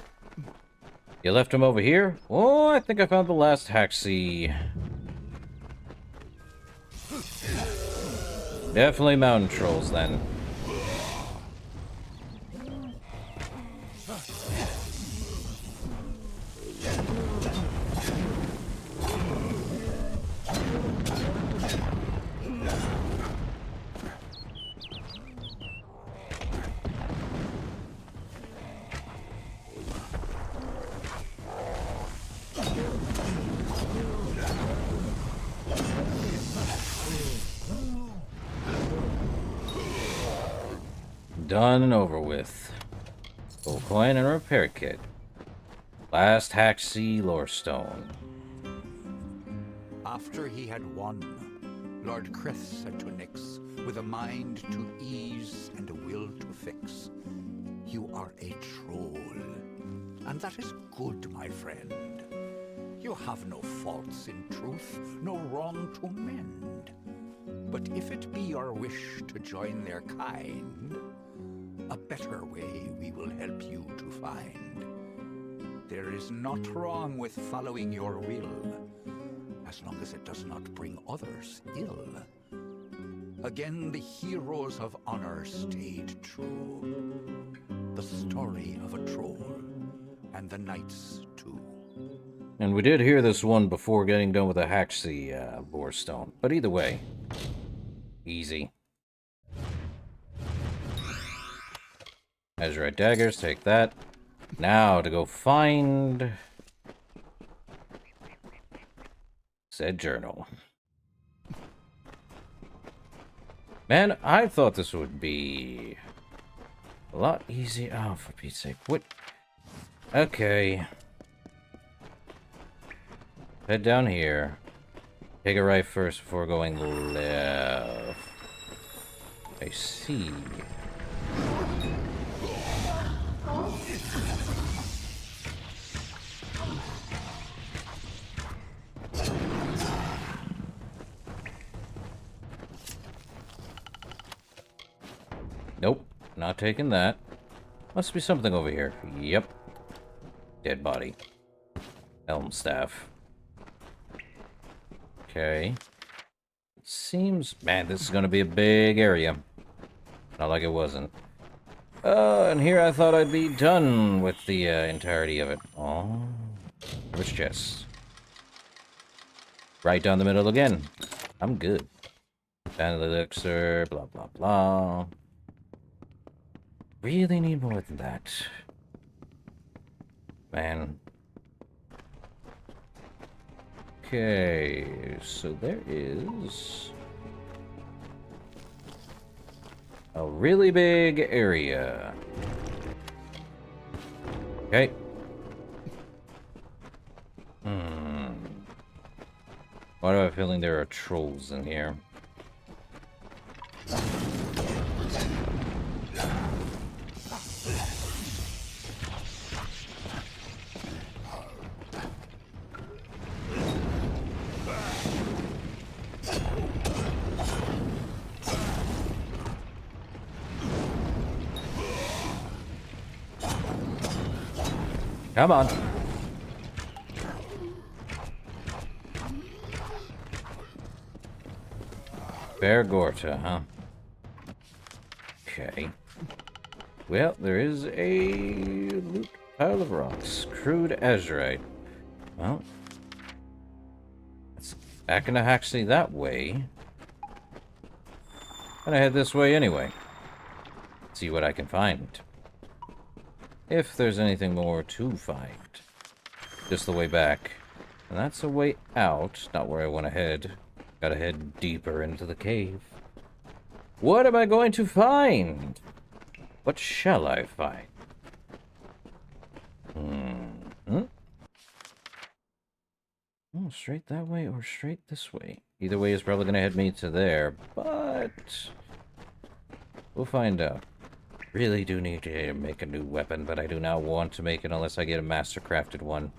Speaker 1: You left him over here? Oh, I think I found the last Haxie. Definitely mountain trolls, then. Done and over with. Full coin and repair kit. Last Haxie Lorestone.
Speaker 3: After he had won, Lord Chris said to Nyx, with a mind to ease and a will to fix, "You are a troll, and that is good, my friend. You have no faults in truth, no wrong to mend. But if it be your wish to join their kind, a better way we will help you to find. There is naught wrong with following your will, as long as it does not bring others ill. Again the heroes of honor stayed true. The story of a troll, and the knights too."
Speaker 1: And we did hear this one before getting done with the Haxie Lorestone. But either way, easy. Azurite daggers, take that. Now to go find said journal. Man, I thought this would be a lot easier. Oh, for Pete's sake. What? Okay. Head down here. Take a right first before going left. I see. Nope, not taking that. Must be something over here. Yep. Dead body. Elm staff. Okay. It seems... Man, this is gonna be a big area. Not like it wasn't. And here I thought I'd be done with the entirety of it. Oh. Rich chest. Right down the middle again. I'm good. Bandit elixir, blah, blah, blah. Really need more than that. Man. Okay, so there is a really big area. Okay. Why do I have a feeling there are trolls in here? Come on. Bear Gorta, huh? Okay. Well, there is a loot pile of rocks. Crude azurite. Well, it's back into Haxley that way. Gonna head this way anyway. See what I can find. If there's anything more to find. Just the way back. And that's a way out, not where I want to head. Gotta head deeper into the cave. What am I going to find? What shall I find? Oh, straight that way or straight this way. Either way is probably gonna head me to there, but we'll find out. Really do need to make a new weapon, but I do not want to make it unless I get a master crafted one.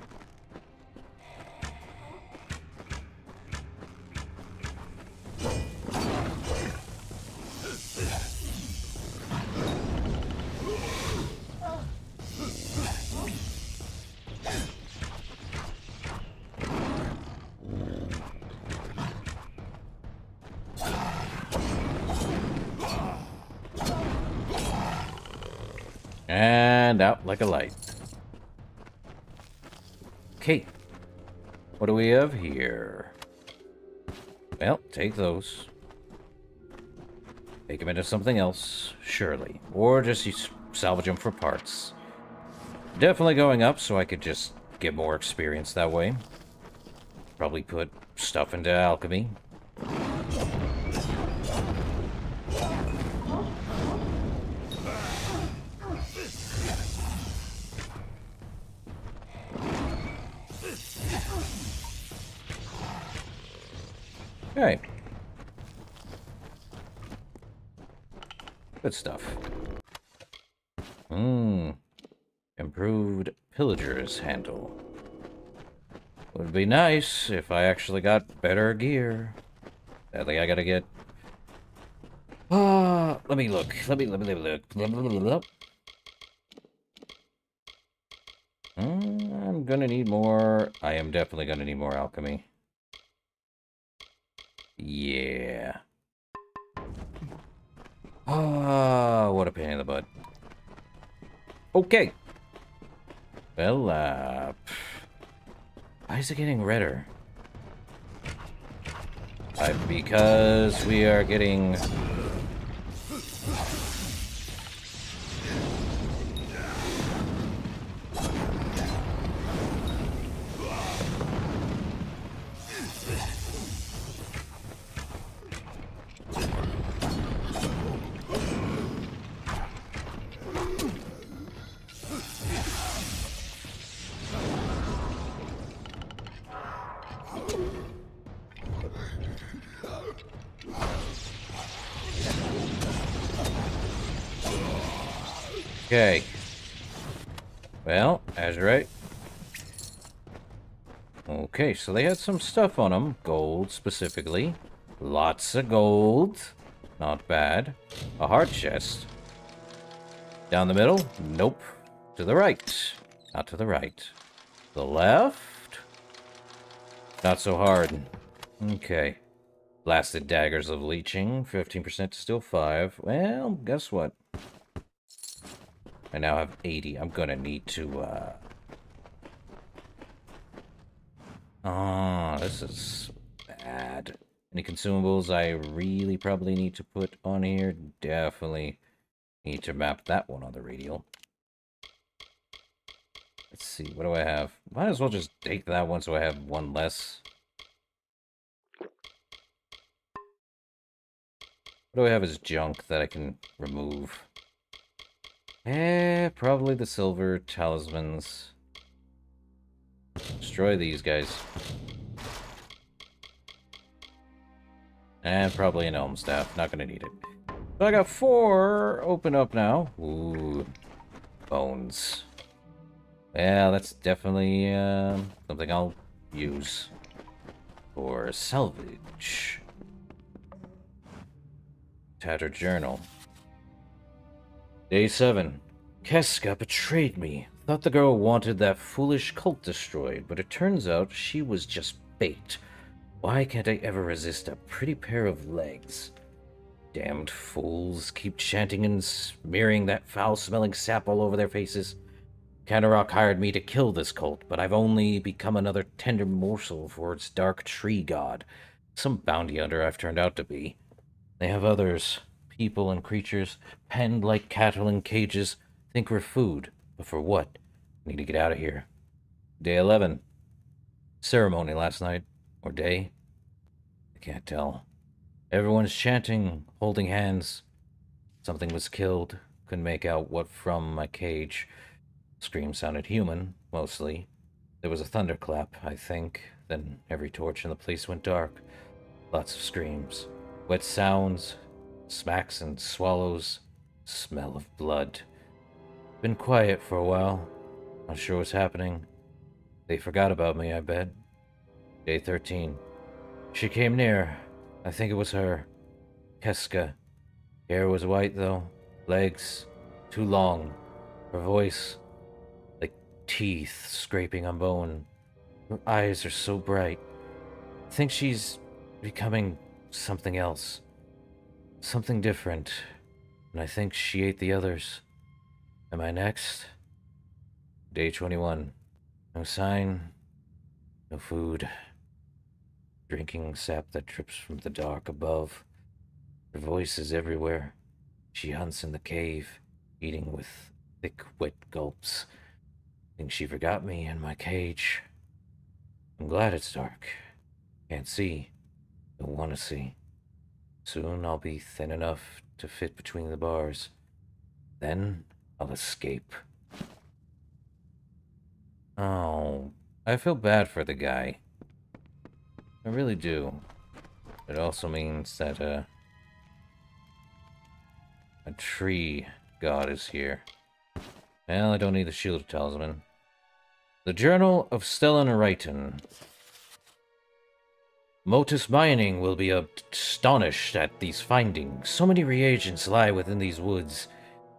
Speaker 1: And out like a light. Okay. What do we have here? Well, take those. Make them into something else, surely. Or just salvage them for parts. Definitely going up so I could just get more experience that way. Probably put stuff into alchemy. Okay. Good stuff. Improved pillager's handle. Would be nice if I actually got better gear. Sadly, I gotta get... let me look. Let me look. I'm gonna need more... I am definitely gonna need more alchemy. Yeah. What a pain in the butt. Okay. Well, why is it getting redder? Because we are getting... Okay. Well, Azurite. Okay, so they had some stuff on them. Gold, specifically. Lots of gold. Not bad. A heart chest. Down the middle? Nope. To the right. Not to the right. The left? Not so hard. Okay. Blasted daggers of leeching. 15% to still 5. Well, guess what? I now have 80. I'm gonna need to, this is bad. Any consumables I really probably need to put on here? Definitely need to map that one on the radial. Let's see, what do I have? Might as well just take that one so I have one less. What do I have as junk that I can remove? Probably the silver talismans. Destroy these guys. And probably an elm staff. Not gonna need it. So I got 4 open up now. Ooh. Bones. Yeah, that's definitely something I'll use for salvage. Tattered journal. Day 7. Keska betrayed me. Thought the girl wanted that foolish cult destroyed, but it turns out she was just bait. Why can't I ever resist a pretty pair of legs? Damned fools keep chanting and smearing that foul-smelling sap all over their faces. Canarok hired me to kill this cult, but I've only become another tender morsel for its dark tree god. Some bounty hunter I've turned out to be. They have others, people and creatures, penned like cattle in cages, think we're food. But for what? I need to get out of here. Day 11. Ceremony last night. Or day? I can't tell. Everyone's chanting, holding hands. Something was killed. Couldn't make out what from my cage. Scream sounded human, mostly. There was a thunderclap, I think. Then every torch in the place went dark. Lots of screams. Wet sounds. Smacks and swallows. Smell of blood. Been quiet for a while. Not sure what's happening. They forgot about me, I bet. Day 13. She came near. I think it was her. Keska. Hair was white, though. Legs. Too long. Her voice. Like teeth scraping on bone. Her eyes are so bright. I think she's becoming something else. Something different. And I think she ate the others. Am I next? Day 21. No sign. No food. Drinking sap that drips from the dark above. Her voice is everywhere. She hunts in the cave, eating with thick, wet gulps. Think she forgot me in my cage. I'm glad it's dark. Can't see. Don't want to see. Soon I'll be thin enough to fit between the bars. Then I'll escape. Oh, I feel bad for the guy. I really do. It also means that, a tree god is here. Well, I don't need the shield talisman. The Journal of Stellan Ryton. Motus Mining will be astonished at these findings. So many reagents lie within these woods.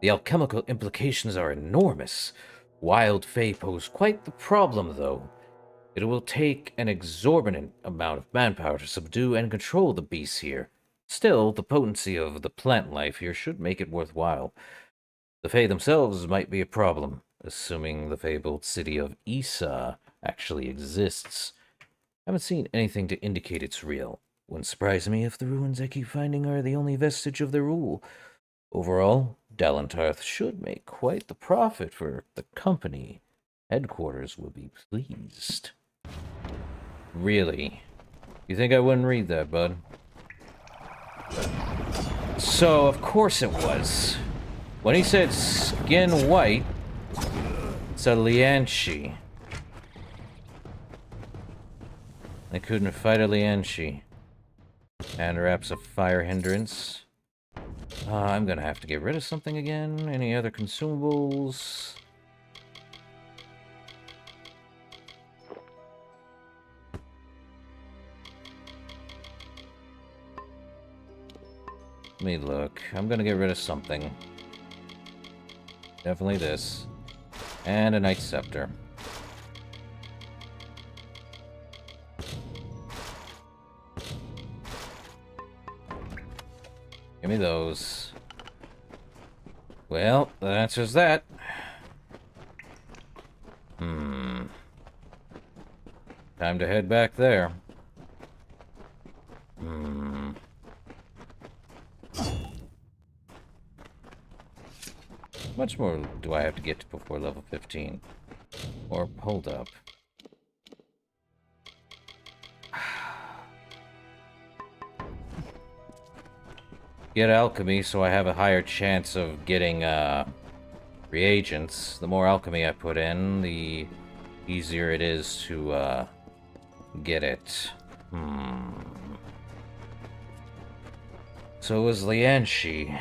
Speaker 1: The alchemical implications are enormous. Wild Fae pose quite the problem, though. It will take an exorbitant amount of manpower to subdue and control the beasts here. Still, the potency of the plant life here should make it worthwhile. The Fae themselves might be a problem, assuming the fabled city of Isa actually exists. Haven't seen anything to indicate it's real. Wouldn't surprise me if the ruins I keep finding are the only vestige of their rule. Overall, Dalentarth should make quite the profit for the company. Headquarters will be pleased. Really? You think I wouldn't read that, bud? So, of course it was. When he said skin white, it's a Lianshi. I couldn't fight a Lianshi. And wraps a fire hindrance. I'm gonna have to get rid of something again. Any other consumables? Let me look. I'm gonna get rid of something. Definitely this. And a Knight Scepter. Give me those. Well, that answers that. Time to head back there. Much more do I have to get to before level 15? Or, hold up. Get alchemy so I have a higher chance of getting reagents. The more alchemy I put in, the easier it is to get it. So was Lianshi.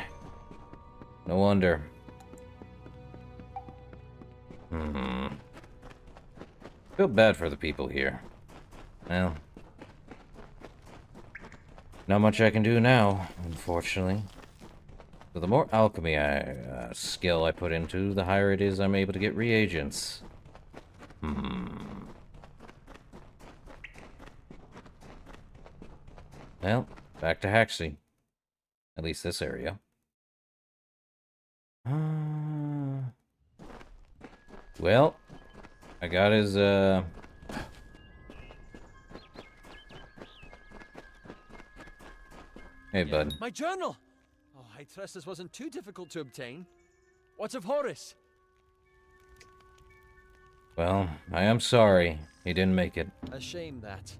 Speaker 1: No wonder. Feel bad for the people here. Well, not much I can do now, unfortunately. So the more alchemy skill I put into, the higher it is I'm able to get reagents. Well, back to Haxley. At least this area. Well, I got his, Hey, bud.
Speaker 18: My journal! Oh, I trust this wasn't too difficult to obtain. What of Horace?
Speaker 1: Well, I am sorry. He didn't make it.
Speaker 18: A shame that.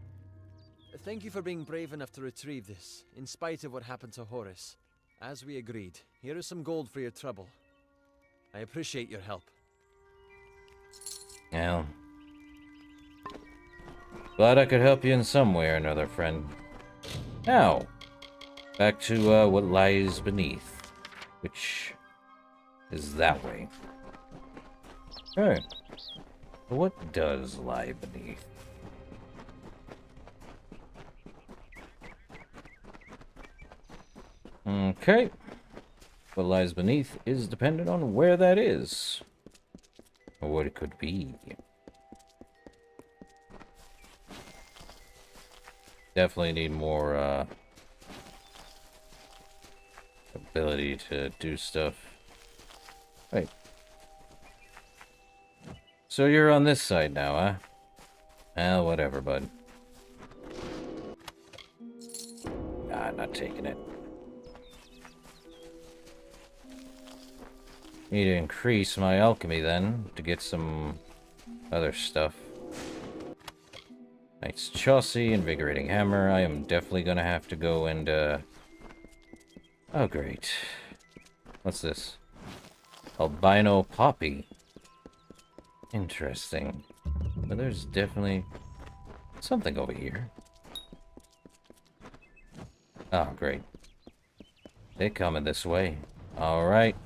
Speaker 18: Thank you for being brave enough to retrieve this, in spite of what happened to Horace. As we agreed, here is some gold for your trouble. I appreciate your help.
Speaker 1: Well, glad I could help you in some way or another, friend. Now, back to what lies beneath, which is that way. Alright. What does lie beneath? Okay. What lies beneath is dependent on where that is. Or what it could be. Definitely need more, ability to do stuff. Wait. So you're on this side now, huh? Well, whatever, bud. Nah, not taking it. Need to increase my alchemy then to get some other stuff. Knight's Chaussee, Invigorating Hammer. I am definitely gonna have to go and oh, great. What's this? Albino Poppy. Interesting. But there's definitely something over here. Oh, great. They coming this way. Alright.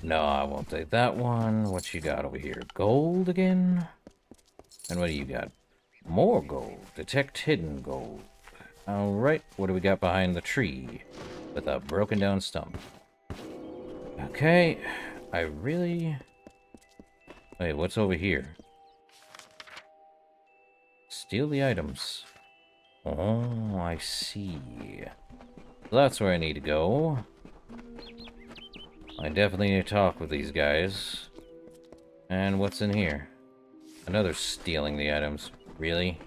Speaker 1: No, I won't take that one. What you got over here? Gold again? And what do you got? More gold. Detect hidden gold. Alright, what do we got behind the tree? With a broken down stump. Okay, I really... Wait, what's over here? Steal the items. Oh, I see. That's where I need to go. I definitely need to talk with these guys. And what's in here? Another stealing the items. Really?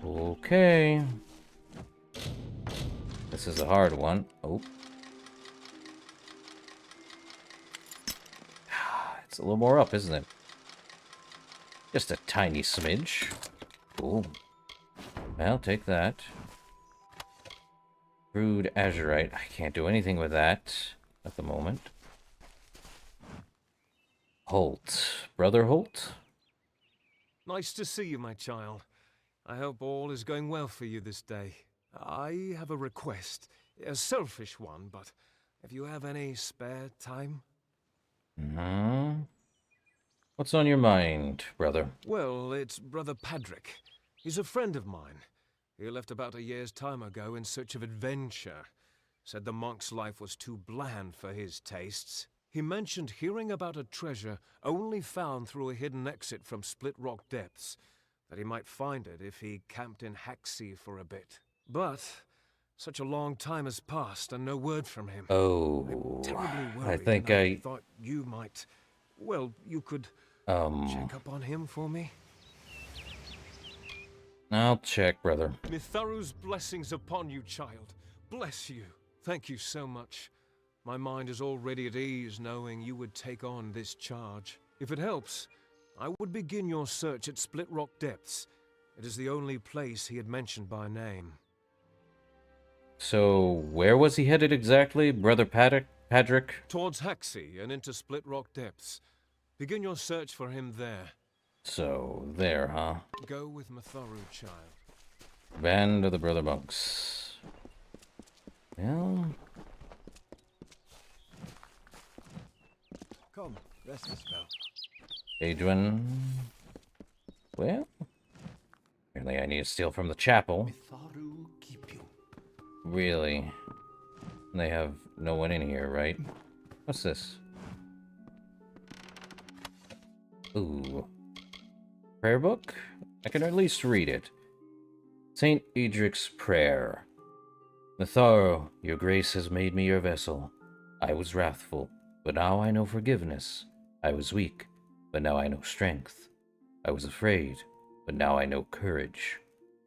Speaker 1: Okay. This is a hard one. Oh. It's a little more up, isn't it? Just a tiny smidge. Cool. Well, take that. Crude azurite. I can't do anything with that at the moment. Holt. Brother Holt?
Speaker 9: Nice to see you, my child. I hope all is going well for you this day. I have a request. A selfish one, but if you have any spare time...
Speaker 1: What's on your mind, brother?
Speaker 9: Well, it's Brother Padrick. He's a friend of mine. He left about a year's time ago in search of adventure. Said the monk's life was too bland for his tastes. He mentioned hearing about a treasure only found through a hidden exit from Split Rock Depths, that he might find it if he camped in Haxie for a bit. But such a long time has passed and no word from him.
Speaker 1: Oh,
Speaker 9: I'm terribly worried,
Speaker 1: I think
Speaker 9: and I thought you might... Well, you could check up on him for me?
Speaker 1: I'll check, brother.
Speaker 9: Mitharu's blessings upon you, child. Bless you. Thank you so much. My mind is already at ease knowing you would take on this charge. If it helps, I would begin your search at Split Rock Depths. It is the only place he had mentioned by name.
Speaker 1: So, where was he headed exactly, Brother Padrick?
Speaker 9: Towards Haxie and into Split Rock Depths. Begin your search for him there.
Speaker 1: So, there, huh?
Speaker 9: Go with Mitharu, child.
Speaker 1: Band of the Brother Monks. Well...
Speaker 11: Come, rest a spell.
Speaker 1: Adrian... Well... Apparently I need to steal from the chapel.
Speaker 3: Mitharu keep you.
Speaker 1: Really? They have no one in here, right? What's this? Ooh. Prayer book? I can at least read it. Saint Edric's Prayer. Mitharu, your grace has made me your vessel. I was wrathful, but now I know forgiveness. I was weak, but now I know strength. I was afraid, but now I know courage.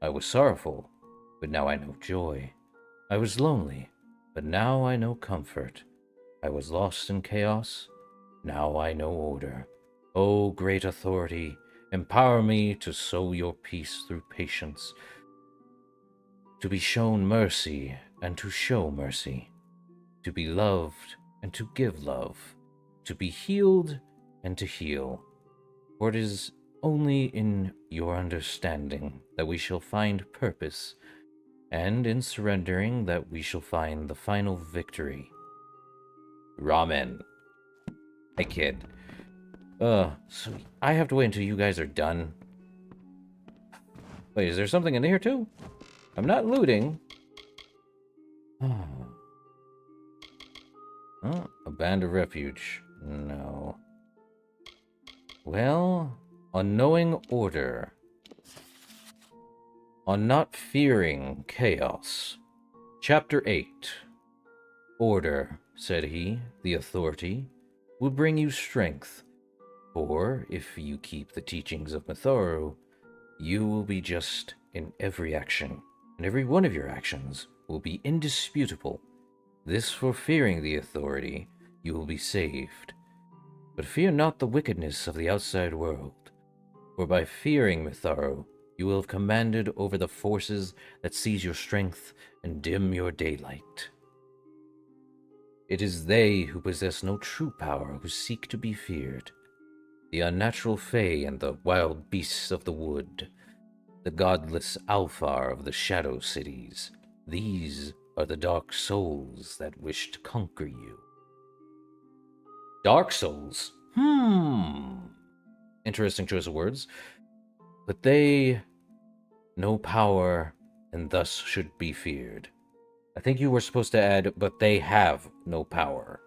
Speaker 1: I was sorrowful, but now I know joy. I was lonely, but now I know comfort. I was lost in chaos, now I know order. O great authority, empower me to sow your peace through patience, to be shown mercy and to show mercy, to be loved and to give love, to be healed and to heal. For it is only in your understanding that we shall find purpose, and in surrendering that we shall find the final victory. Ramen. Hey, kid. So I have to wait until you guys are done. Wait, is there something in here too? I'm not looting. Oh, a band of refuge. No. Well, unknowing order. On not fearing chaos. Chapter 8. Order, said he, the authority, will bring you strength. For, if you keep the teachings of Mitharu, you will be just in every action, and every one of your actions will be indisputable. This for fearing the authority, you will be saved. But fear not the wickedness of the outside world, for by fearing Mitharu, you will have commanded over the forces that seize your strength and dim your daylight. It is they who possess no true power who seek to be feared. The unnatural fae and the wild beasts of the wood, the godless Alfar of the shadow cities, these are the dark souls that wish to conquer you. Dark souls? Interesting choice of words. But they no power and thus should be feared. I think you were supposed to add, but they have no power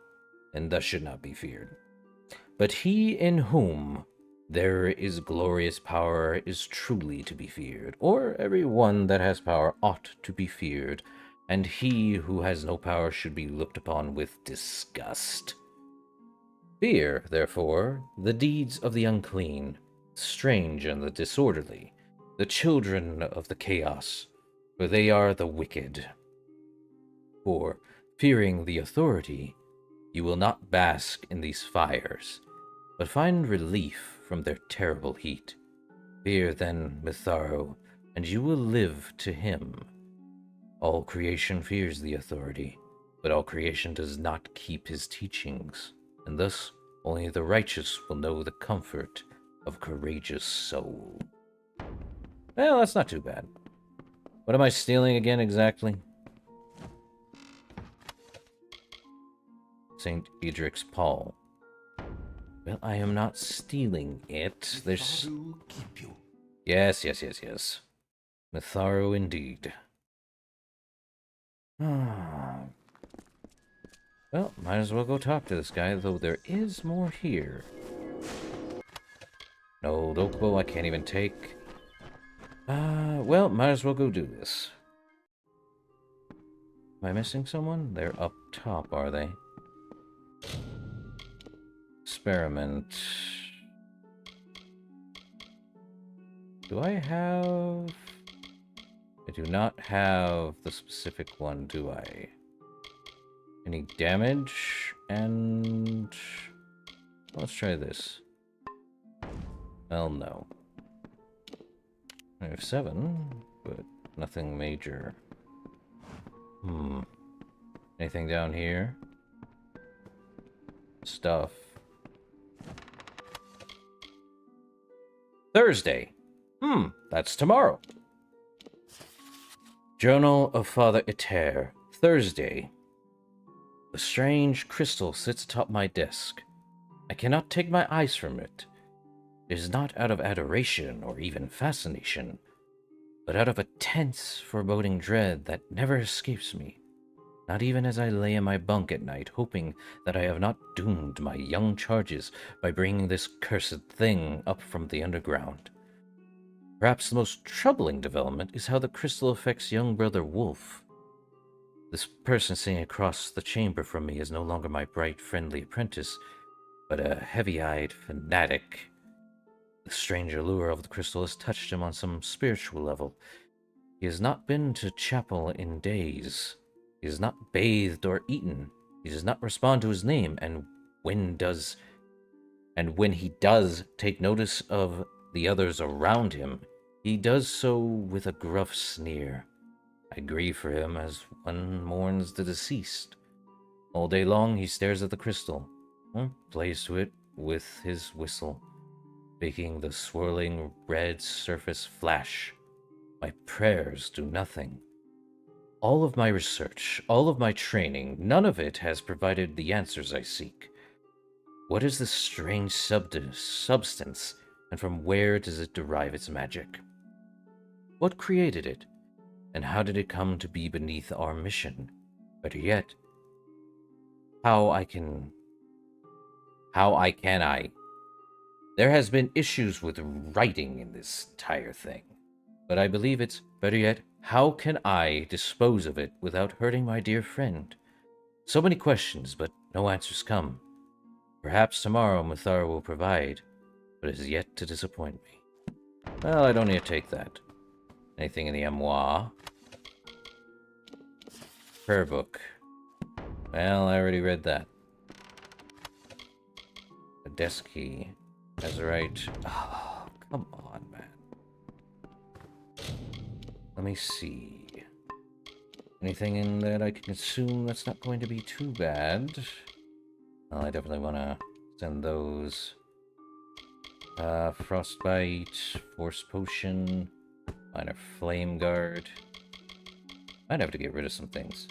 Speaker 1: and thus should not be feared. But he in whom there is glorious power is truly to be feared, or every one that has power ought to be feared, and he who has no power should be looked upon with disgust. Fear, therefore, the deeds of the unclean, the strange and the disorderly, the children of the chaos, for they are the wicked. For, fearing the authority, you will not bask in these fires. but find relief from their terrible heat. Fear then Mitharu, and you will live to him. All creation fears the authority, but all creation does not keep his teachings, and thus only the righteous will know the comfort of courageous soul. Well, that's not too bad. What am I stealing again exactly? St. Edric's Paul. Well, I am not stealing it. There's... Yes. Mitharu indeed. Well, might as well go talk to this guy, though there is more here. No, Dokubo I can't even take. Well, might as well go do this. Am I missing someone? They're up top, are they? Experiment. Do I have... I do not have the specific one, do I? Any damage? And... let's try this. Well, no. I have 7, but nothing major. Anything down here? Stuff. Thursday. That's tomorrow. Journal of Father Iter. Thursday. A strange crystal sits atop my desk. I cannot take my eyes from it. It is not out of adoration or even fascination, but out of a tense, foreboding dread that never escapes me, not even as I lay in my bunk at night, hoping that I have not doomed my young charges by bringing this cursed thing up from the underground. Perhaps the most troubling development is how the crystal affects young brother Wolf. This person sitting across the chamber from me is no longer my bright, friendly apprentice, but a heavy-eyed fanatic. The strange allure of the crystal has touched him on some spiritual level. He has not been to chapel in days. He has not bathed or eaten. He does not respond to his name, and when he does take notice of the others around him, he does so with a gruff sneer. I grieve for him as one mourns the deceased. All day long he stares at the crystal, or plays to it with his whistle, making the swirling red surface flash. My prayers do nothing. All of my research, all of my training, none of it has provided the answers I seek. What is this strange substance, and from where does it derive its magic? What created it, and how did it come to be beneath our mission? Better yet, how can I? There has been issues with writing in this entire thing, but I believe it's, better yet, how can I dispose of it without hurting my dear friend? So many questions, but no answers come. Perhaps tomorrow Mitharu will provide, but it is yet to disappoint me. Well, I don't need to take that. Anything in the armoire? Prayer book. Well, I already read that. A desk key. Azurite. Oh, come on, man. Let me see. Anything in that I can consume that's not going to be too bad? Well, I definitely want to send those. Frostbite, Force Potion, Minor Flame Guard. Might have to get rid of some things.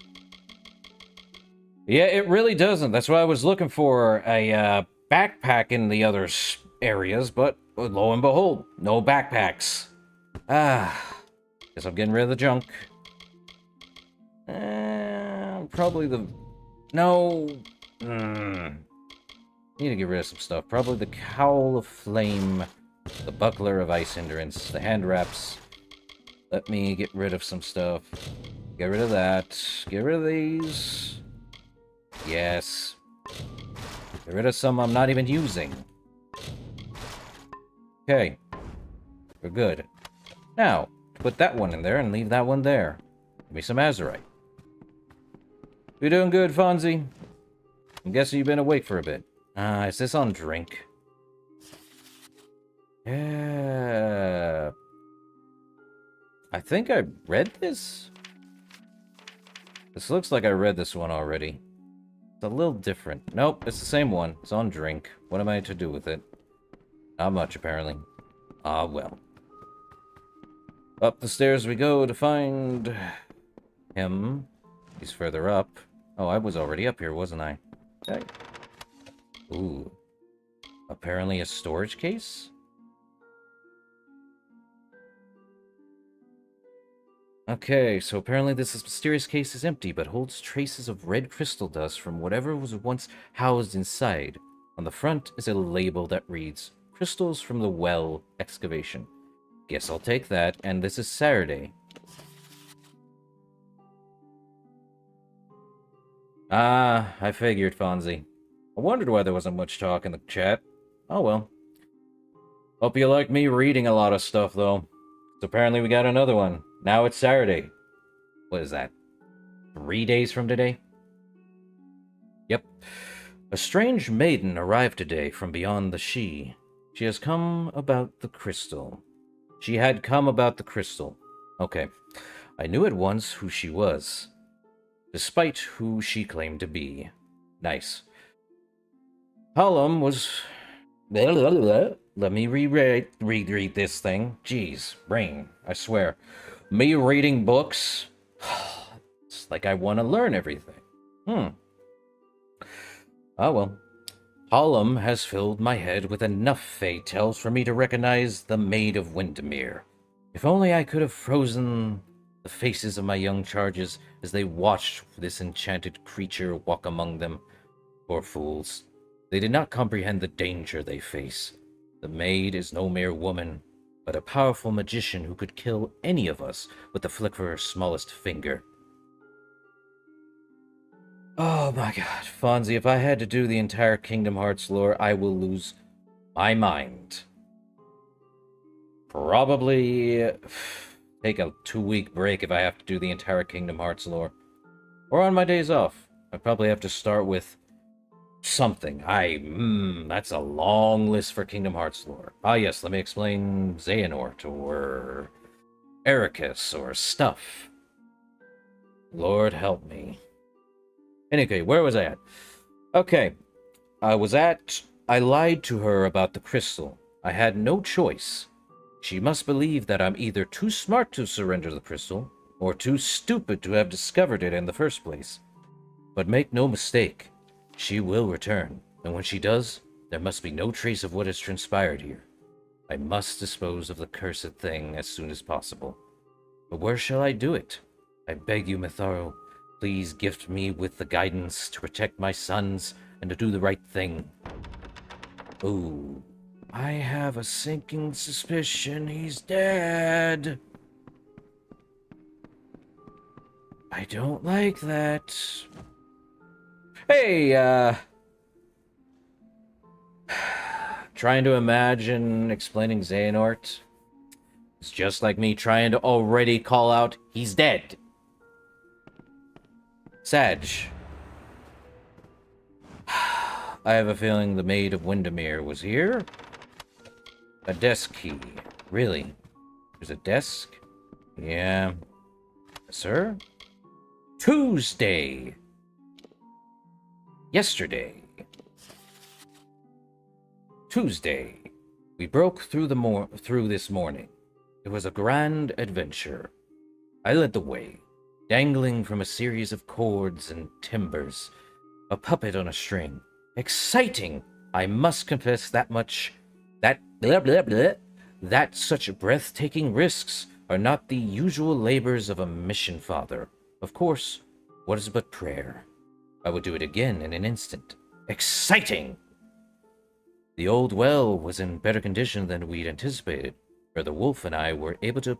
Speaker 1: Yeah, it really doesn't. That's what I was looking for. A backpack in the other areas, but lo and behold, no backpacks. Guess I'm getting rid of the junk. Probably the... No. Need to get rid of some stuff. Probably the Cowl of Flame, the Buckler of Ice Hindrance, the hand wraps. Let me get rid of some stuff. Get rid of that. Get rid of these. Yes. Get rid of some I'm not even using. Okay. We're good. Now, put that one in there and leave that one there. Give me some azurite. You doing good, Fonzie? I'm guessing you've been awake for a bit. Is this on drink? Yeah. I think I read this? This looks like I read this one already. It's a little different. Nope, it's the same one. It's on drink. What am I to do with it? Not much, apparently. Ah, well. Up the stairs we go to find him. He's further up. Oh, I was already up here, wasn't I? Okay. Ooh. Apparently a storage case? Okay, so apparently this mysterious case is empty, but holds traces of red crystal dust from whatever was once housed inside. On the front is a label that reads, Crystals from the Well Excavation. Guess I'll take that, and this is Saturday. Ah, I figured, Fonzie. I wondered why there wasn't much talk in the chat. Oh well. Hope you like me reading a lot of stuff, though. So apparently we got another one. Now it's Saturday. What is that? 3 days from today? Yep. A strange maiden arrived today from beyond the She. She has come about the crystal. She had come about the crystal. Okay. I knew at once who she was, despite who she claimed to be. Nice. Hallam was... Let me reread this thing. Jeez, brain, I swear. Me reading books? It's like I want to learn everything. Oh well. Hallam has filled my head with enough fate tales for me to recognize the Maid of Windermere. If only I could have frozen the faces of my young charges as they watched this enchanted creature walk among them. Poor fools. They did not comprehend the danger they face. The maid is no mere woman, but a powerful magician who could kill any of us with the flick of her smallest finger. Oh my god, Fonzie, if I had to do the entire Kingdom Hearts lore, I will lose my mind. Probably take a 2-week break if I have to do the entire Kingdom Hearts lore. Or on my days off. I'd probably have to start with something. That's a long list for Kingdom Hearts lore. Ah yes, let me explain Xehanort, or Ericus, or stuff. Lord help me. Anyway, where was I at? Okay, I lied to her about the crystal. I had no choice. She must believe that I'm either too smart to surrender the crystal, or too stupid to have discovered it in the first place. But make no mistake, she will return, and when she does, there must be no trace of what has transpired here. I must dispose of the cursed thing as soon as possible. But where shall I do it? I beg you, Mitharu, please gift me with the guidance to protect my sons and to do the right thing. Ooh, I have a sinking suspicion he's dead. I don't like that. Hey, trying to imagine explaining Xehanort. It's just like me trying to already call out, he's dead. Sag. I have a feeling the Maid of Windermere was here. A desk key. Really? There's a desk? Yeah. Sir? Tuesday. Yesterday. Tuesday. We broke through this morning. It was a grand adventure. I led the way, dangling from a series of cords and timbers, a puppet on a string. Exciting! I must confess that such breathtaking risks are not the usual labors of a mission father. Of course, what is but prayer? I would do it again in an instant. Exciting! The old well was in better condition than we'd anticipated, for the wolf and I were able to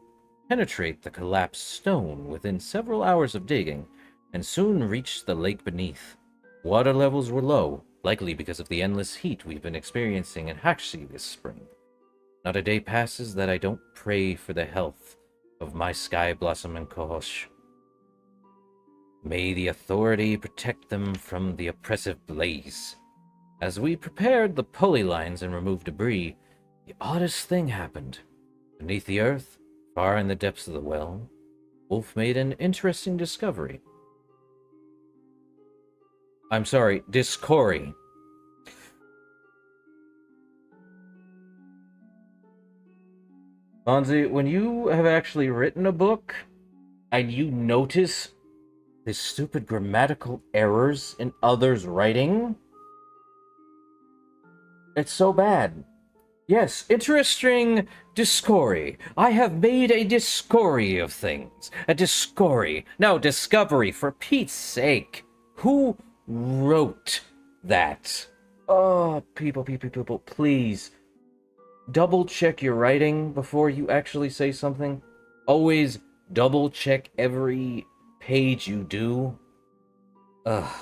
Speaker 1: penetrate the collapsed stone within several hours of digging, and soon reached the lake beneath. Water levels were low, likely because of the endless heat we've been experiencing in Haxi this spring. Not a day passes that I don't pray for the health of my Sky Blossom and Kohosh. May the authority protect them from the oppressive blaze. As we prepared the pulley lines and removed debris, The oddest thing happened. Beneath the earth, far in the depths of the well, Wolf made an interesting discovery. I'm sorry, discovery. Fonzie, when you have actually written a book, and you notice the stupid grammatical errors in others' writing, it's so bad. Yes, interesting discovery. I have made a discovery of things. A discovery. No, discovery, for Pete's sake. Who wrote that? Oh, people, please. Double check your writing before you actually say something. Always double check every page you do. Ugh.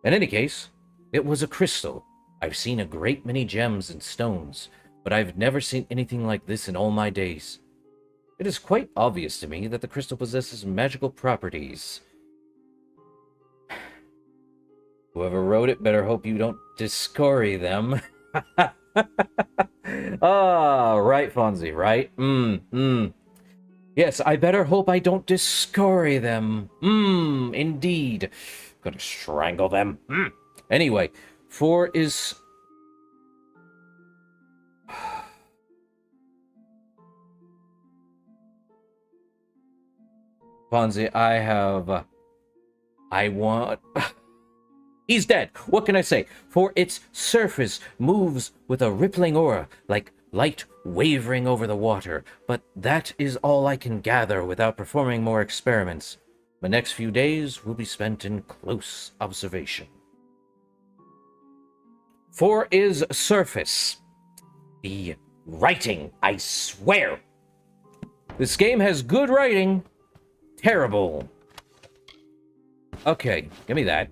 Speaker 1: In any case, it was a crystal. I've seen a great many gems and stones, but I've never seen anything like this in all my days. It is quite obvious to me that the crystal possesses magical properties. Whoever wrote it better hope you don't discory them. Ah, right, Fonzie, right? Yes, I better hope I don't discory them. Indeed. Gonna strangle them. Anyway, 4 is... Fonzie, I want... He's dead. What can I say? For its surface moves with a rippling aura, like light wavering over the water. But that is all I can gather without performing more experiments. The next few days will be spent in close observation. 4 is surface. The writing, I swear. This game has good writing. Terrible. Okay, give me that.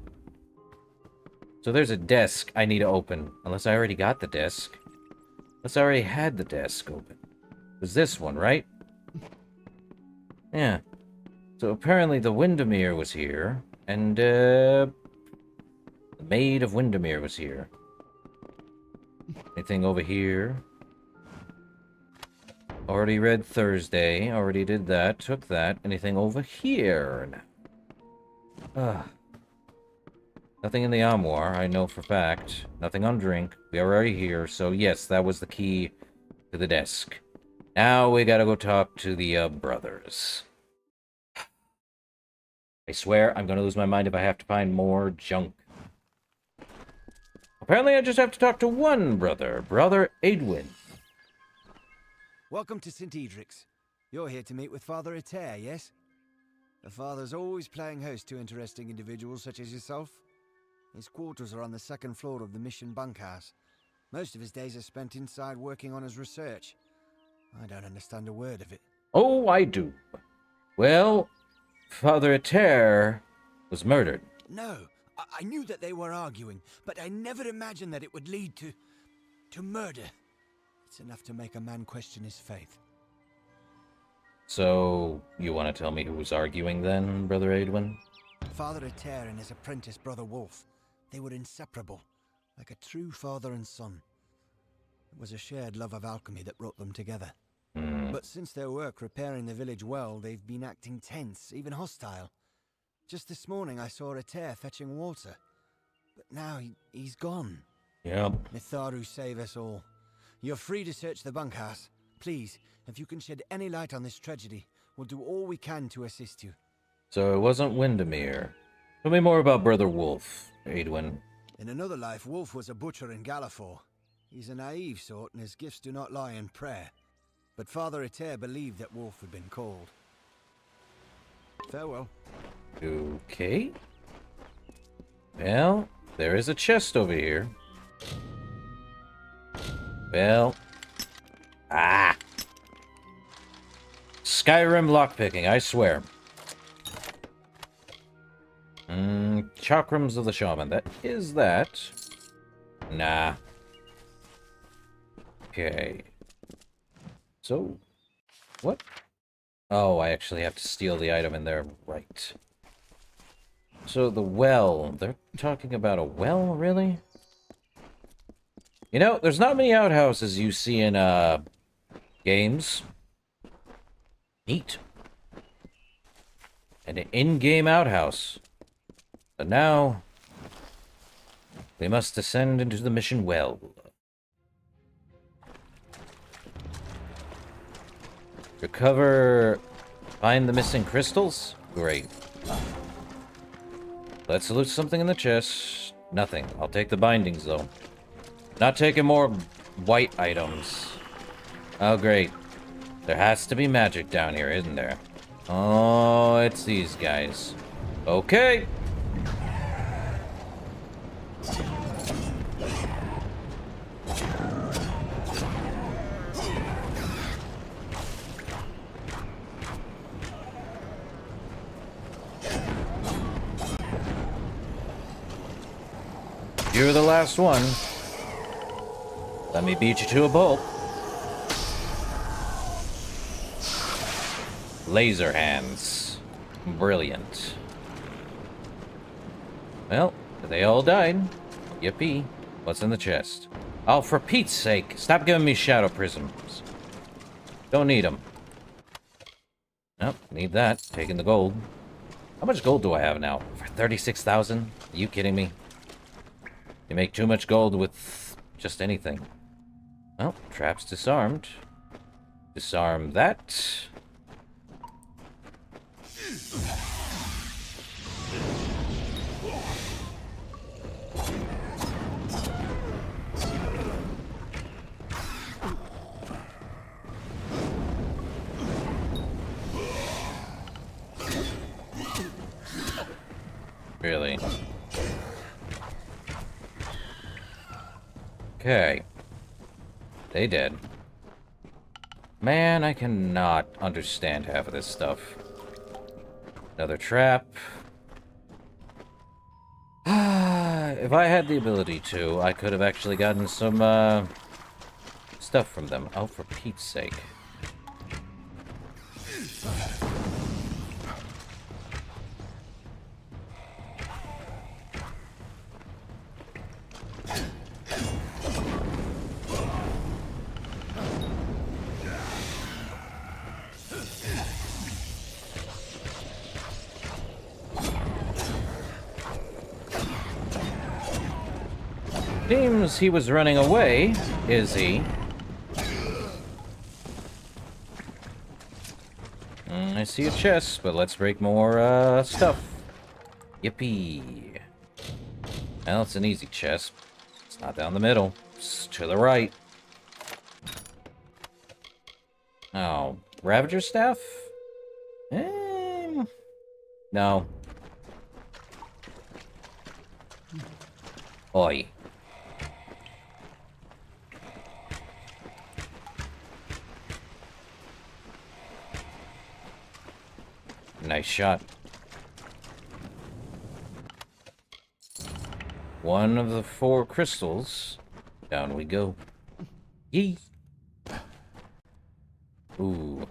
Speaker 1: So there's a desk I need to open. Unless I already got the desk. Unless I already had the desk open. It was this one, right? Yeah. So apparently the Windermere was here. And, the Maid of Windermere was here. Anything over here? Already read Thursday. Already did that. Took that. Anything over here? Nothing in the armoire, I know for fact. Nothing on drink. We are already here, so yes, that was the key to the desk. Now we gotta go talk to the, brothers. I swear I'm gonna lose my mind if I have to find more junk. Apparently I just have to talk to one brother. Brother Edwin.
Speaker 20: Welcome to St. Edric's. You're here to meet with Father Eter, yes? The Father's always playing host to interesting individuals such as yourself. His quarters are on the second floor of the mission bunkhouse. Most of his days are spent inside working on his research. I don't understand a word of it.
Speaker 1: Oh, I do. Well, Father Eter was murdered.
Speaker 20: No, I knew that they were arguing, but I never imagined that it would lead to murder. It's enough to make a man question his faith.
Speaker 1: So, you want to tell me who was arguing then, Brother Edwin?
Speaker 20: Father Eter and his apprentice, Brother Wolf. They were inseparable, like a true father and son. It was a shared love of alchemy that brought them together. But since their work repairing the village well, they've been acting tense, even hostile. Just this morning I saw Eter fetching water. But now he's gone.
Speaker 1: Yep.
Speaker 20: Mitharu save us all. You're free to search the bunkhouse. Please, if you can shed any light on this tragedy, we'll do all we can to assist you.
Speaker 1: So it wasn't Windermere. Tell me more about Brother Wolf, Edwin.
Speaker 20: In another life, Wolf was a butcher in Gallifore. He's a naive sort, and his gifts do not lie in prayer. But Father Eter believed that Wolf had been called. Farewell.
Speaker 1: Okay. Well, there is a chest over here. Well. Ah! Skyrim lockpicking, I swear. Chakrams of the Shaman. That is that. Nah. Okay. So, what? Oh, I actually have to steal the item in there. Right. So the well. They're talking about a well, really? You know, there's not many outhouses you see in, games. Neat. An in-game outhouse. But now, we must descend into the mission well. Recover... Find the missing crystals? Great. Let's loot something in the chest. Nothing. I'll take the bindings, though. Not taking more white items. Oh, great. There has to be magic down here, isn't there? Oh, it's these guys. Okay. You're the last one. Let me beat you to a pulp. Laser hands. Brilliant. Well, they all died. Yippee. What's in the chest? Oh, for Pete's sake, stop giving me shadow prisms. Don't need them. Nope, need that. Taking the gold. How much gold do I have now? For 36,000? Are you kidding me? You make too much gold with just anything. Well, trap's disarmed. Disarm that. Really? Okay. They did. Man, I cannot understand half of this stuff. Another trap. If I had the ability to, I could have actually gotten some, stuff from them. Oh, for Pete's sake. Seems he was running away, is he? I see a chest, but let's break more, stuff. Yippee. Well, it's an easy chest. It's not down the middle. It's to the right. Oh, Ravager Staff? No. Oi. Nice shot. One of the 4 crystals. Down we go. Yee. Ooh.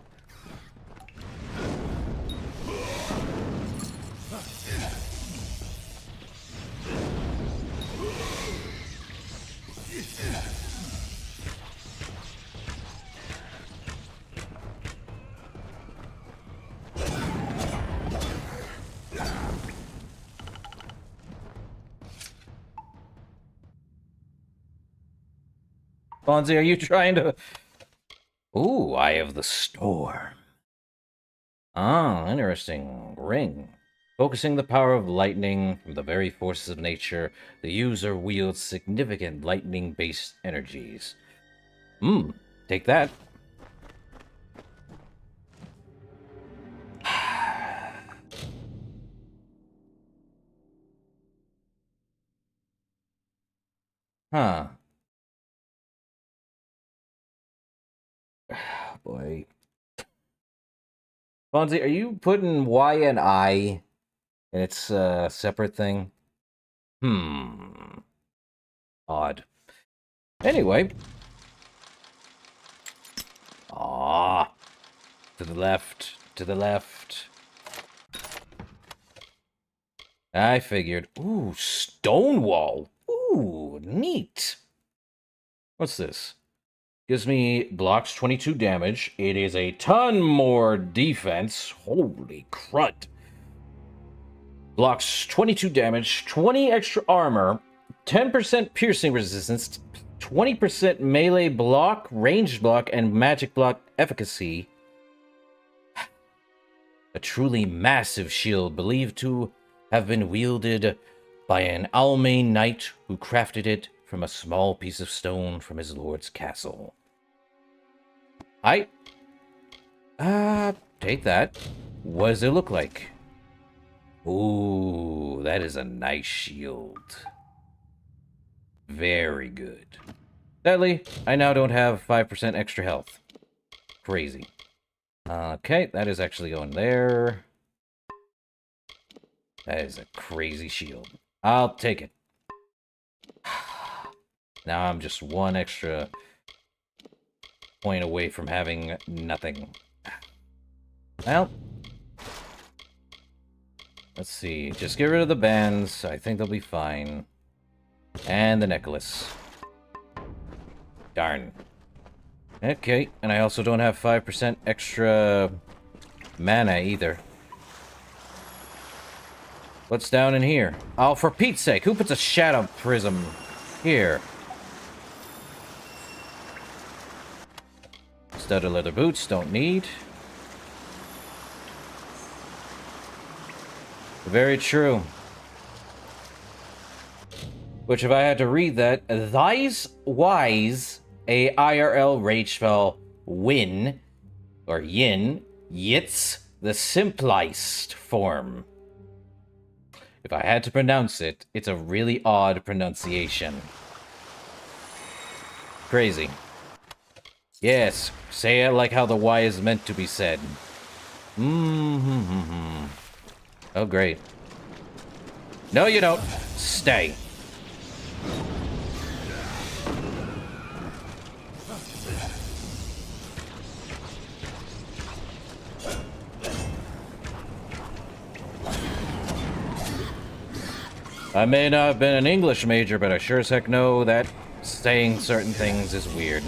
Speaker 1: Fonzie, are you trying to... Ooh, Eye of the Storm. Ah, interesting. Ring. Focusing the power of lightning from the very forces of nature, the user wields significant lightning-based energies. Take that. Huh. Boy. Fonzie, are you putting Y and I in its separate thing? Odd. Anyway. Ah. To the left. To the left. I figured. Ooh, stone wall. Ooh, neat. What's this? Gives me blocks 22 damage. It is a ton more defense. Holy crud. Blocks 22 damage, 20 extra armor, 10% piercing resistance, 20% melee block, ranged block, and magic block efficacy. A truly massive shield believed to have been wielded by an Almain knight who crafted it from a small piece of stone from his lord's castle. Take that. What does it look like? Ooh, that is a nice shield. Very good. Sadly, I now don't have 5% extra health. Crazy. Okay, that is actually going there. That is a crazy shield. I'll take it. Now I'm just one extra point away from having nothing. Well, let's see. Just get rid of the bands. I think they'll be fine. And the necklace. Darn. Okay, and I also don't have 5% extra mana either. What's down in here? Oh, for Pete's sake, who puts a shadow prism here? Studded leather boots, don't need. Very true. Which, if I had to read that, thys wise a IRL rage spell win, or yin, yits, the simplest form. If I had to pronounce it, it's a really odd pronunciation. Crazy. Yes, say it like how the Y is meant to be said. Oh, great. No, you don't. Stay. I may not have been an English major, but I sure as heck know that saying certain things is weird.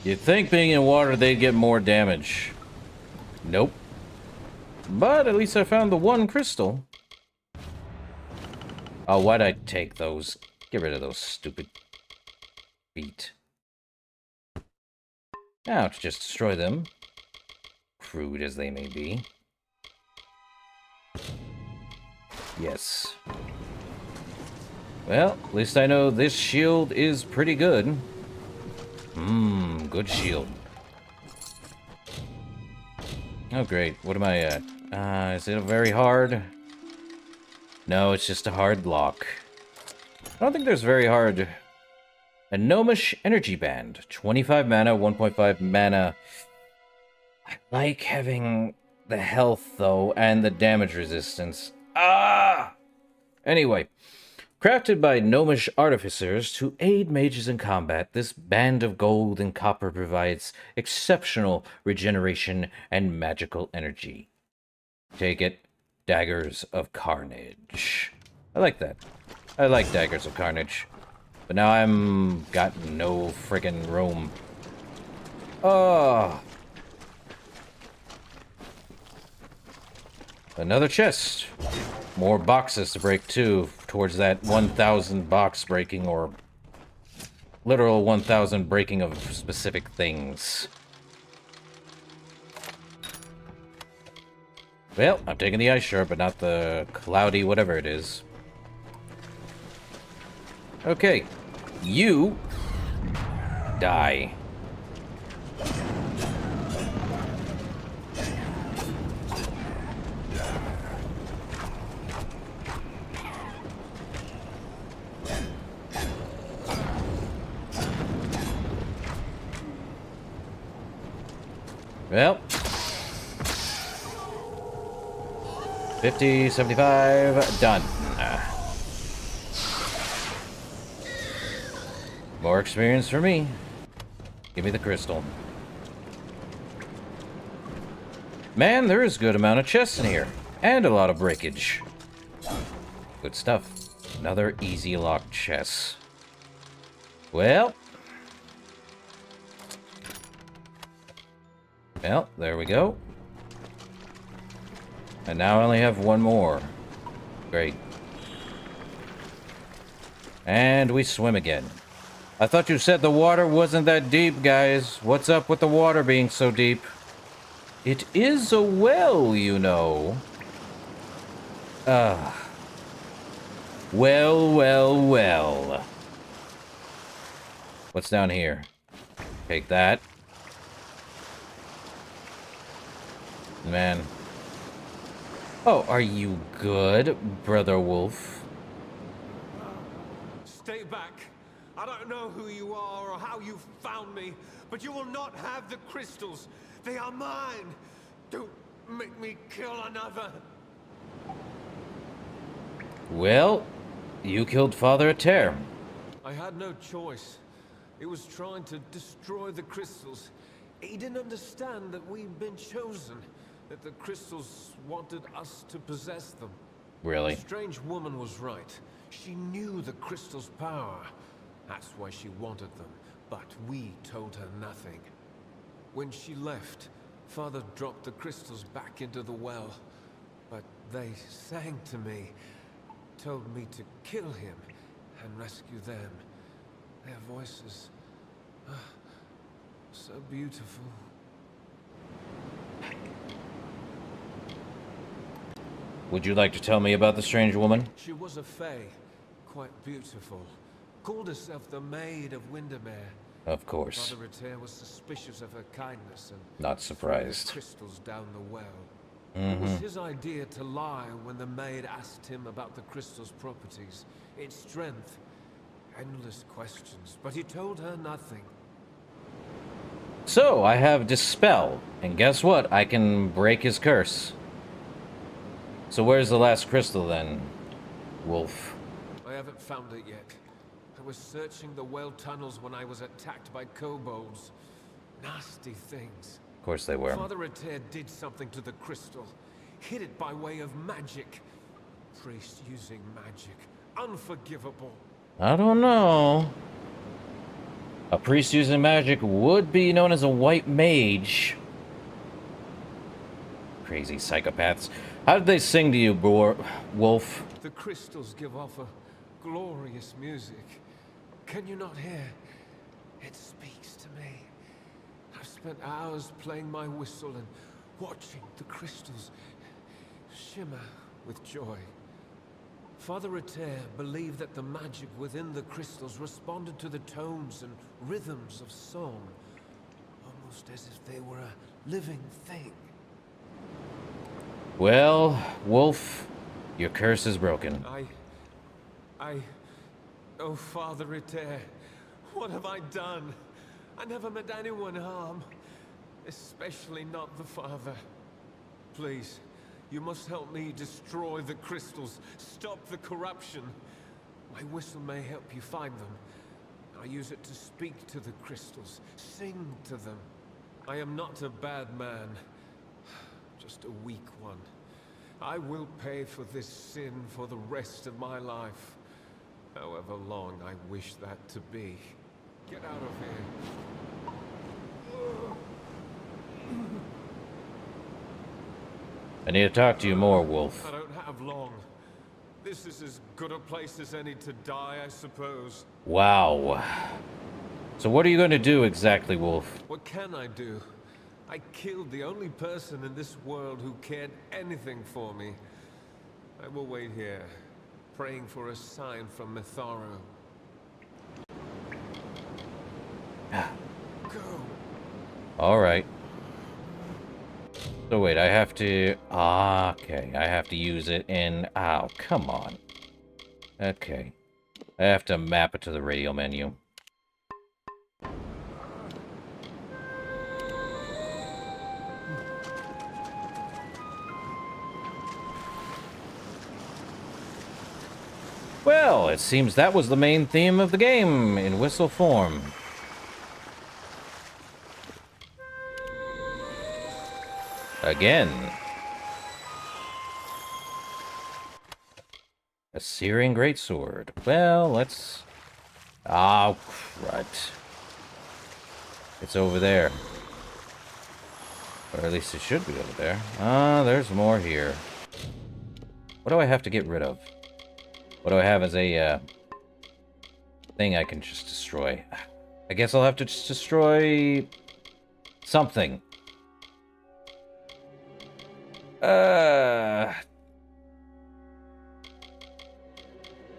Speaker 1: You'd think being in water they'd get more damage. Nope. But at least I found the one crystal. Oh, why'd I take those? Get rid of those stupid feet. Now to just destroy them. Crude as they may be. Yes. Well, at least I know this shield is pretty good. Good shield. Oh, great. What am I at? Is it very hard? No, it's just a hard block. I don't think there's very hard. A Gnomish Energy Band. 25 mana, 1.5 mana. I like having the health, though, and the damage resistance. Anyway. Crafted by Gnomish artificers to aid mages in combat, this band of gold and copper provides exceptional regeneration and magical energy. Take it, Daggers of Carnage. I like that. I like Daggers of Carnage. But now I'm got no friggin' room. Oh. Another chest. More boxes to break, too, towards that 1,000 box breaking, or literal 1,000 breaking of specific things. Well, I'm taking the ice shard, but not the cloudy whatever it is. Okay. You die. Well. 50, 75, done. More experience for me. Give me the crystal. Man, there is a good amount of chests in here. And a lot of breakage. Good stuff. Another easy lock chest. Well, there we go. And now I only have one more. Great. And we swim again. I thought you said the water wasn't that deep, guys. What's up with the water being so deep? It is a well, you know. Well. What's down here? Take that. Man. Oh, are you good, Brother Wolf?
Speaker 9: Stay back. I don't know who you are or how you found me, but you will not have the crystals. They are mine. Don't make me kill another.
Speaker 1: Well, you killed Father Ater.
Speaker 9: I had no choice. He was trying to destroy the crystals. He didn't understand that we'd been chosen, that the crystals wanted us to possess them.
Speaker 1: Really?
Speaker 9: The strange woman was right. She knew the crystals' power. That's why she wanted them, but we told her nothing. When she left, Father dropped the crystals back into the well, but they sang to me, told me to kill him and rescue them. Their voices, so beautiful.
Speaker 1: Would you like to tell me about the strange woman?
Speaker 9: She was a fae, quite beautiful. Called herself the Maid of Windermere.
Speaker 1: Of course.
Speaker 9: Father Ater was suspicious of her kindness and
Speaker 1: not surprised.
Speaker 9: threw crystals down the well. It was
Speaker 1: Mm-hmm.
Speaker 9: his idea to lie when the maid asked him about the crystal's properties, its strength, endless questions, but he told her nothing.
Speaker 1: So, I have Dispel, and guess what? I can break his curse. So where's the last crystal then, Wolf?
Speaker 9: I haven't found it yet. I was searching the well tunnels when I was attacked by kobolds. Nasty things.
Speaker 1: Of course they were.
Speaker 9: Father Ater did something to the crystal. Hid it by way of magic. Priest using magic. Unforgivable.
Speaker 1: I don't know. A priest using magic would be known as a white mage. Crazy psychopaths. How did they sing to you, Wolf?
Speaker 9: The crystals give off a glorious music. Can you not hear? It speaks to me. I've spent hours playing my whistle and watching the crystals shimmer with joy. Father Ater believed that the magic within the crystals responded to the tones and rhythms of song, almost as if they were a living thing.
Speaker 1: Well, Wolf, your curse is broken.
Speaker 9: Oh, Father Ater, what have I done? I never meant anyone harm, especially not the Father. Please, you must help me destroy the crystals, stop the corruption. My whistle may help you find them. I use it to speak to the crystals, sing to them. I am not a bad man, just a weak one. I will pay for this sin for the rest of my life. However long I wish that to be. Get out of here.
Speaker 1: I need to talk to you more, Wolf.
Speaker 9: I don't have long. This is as good a place as any to die, I suppose.
Speaker 1: Wow. So what are you going to do exactly, Wolf?
Speaker 9: What can I do? I killed the only person in this world who cared anything for me. I will wait here, praying for a sign from Mitharu. Go.
Speaker 1: All right. So wait, I have to... okay, I have to use it in... Oh, come on. Okay. I have to map it to the radio menu. Well, it seems that was the main theme of the game in whistle form. Again. A searing greatsword. Well, let's... Oh, crud. It's over there. Or at least it should be over there. Ah, there's more here. What do I have to get rid of? What do I have as a, thing I can just destroy? I guess I'll have to just destroy... something.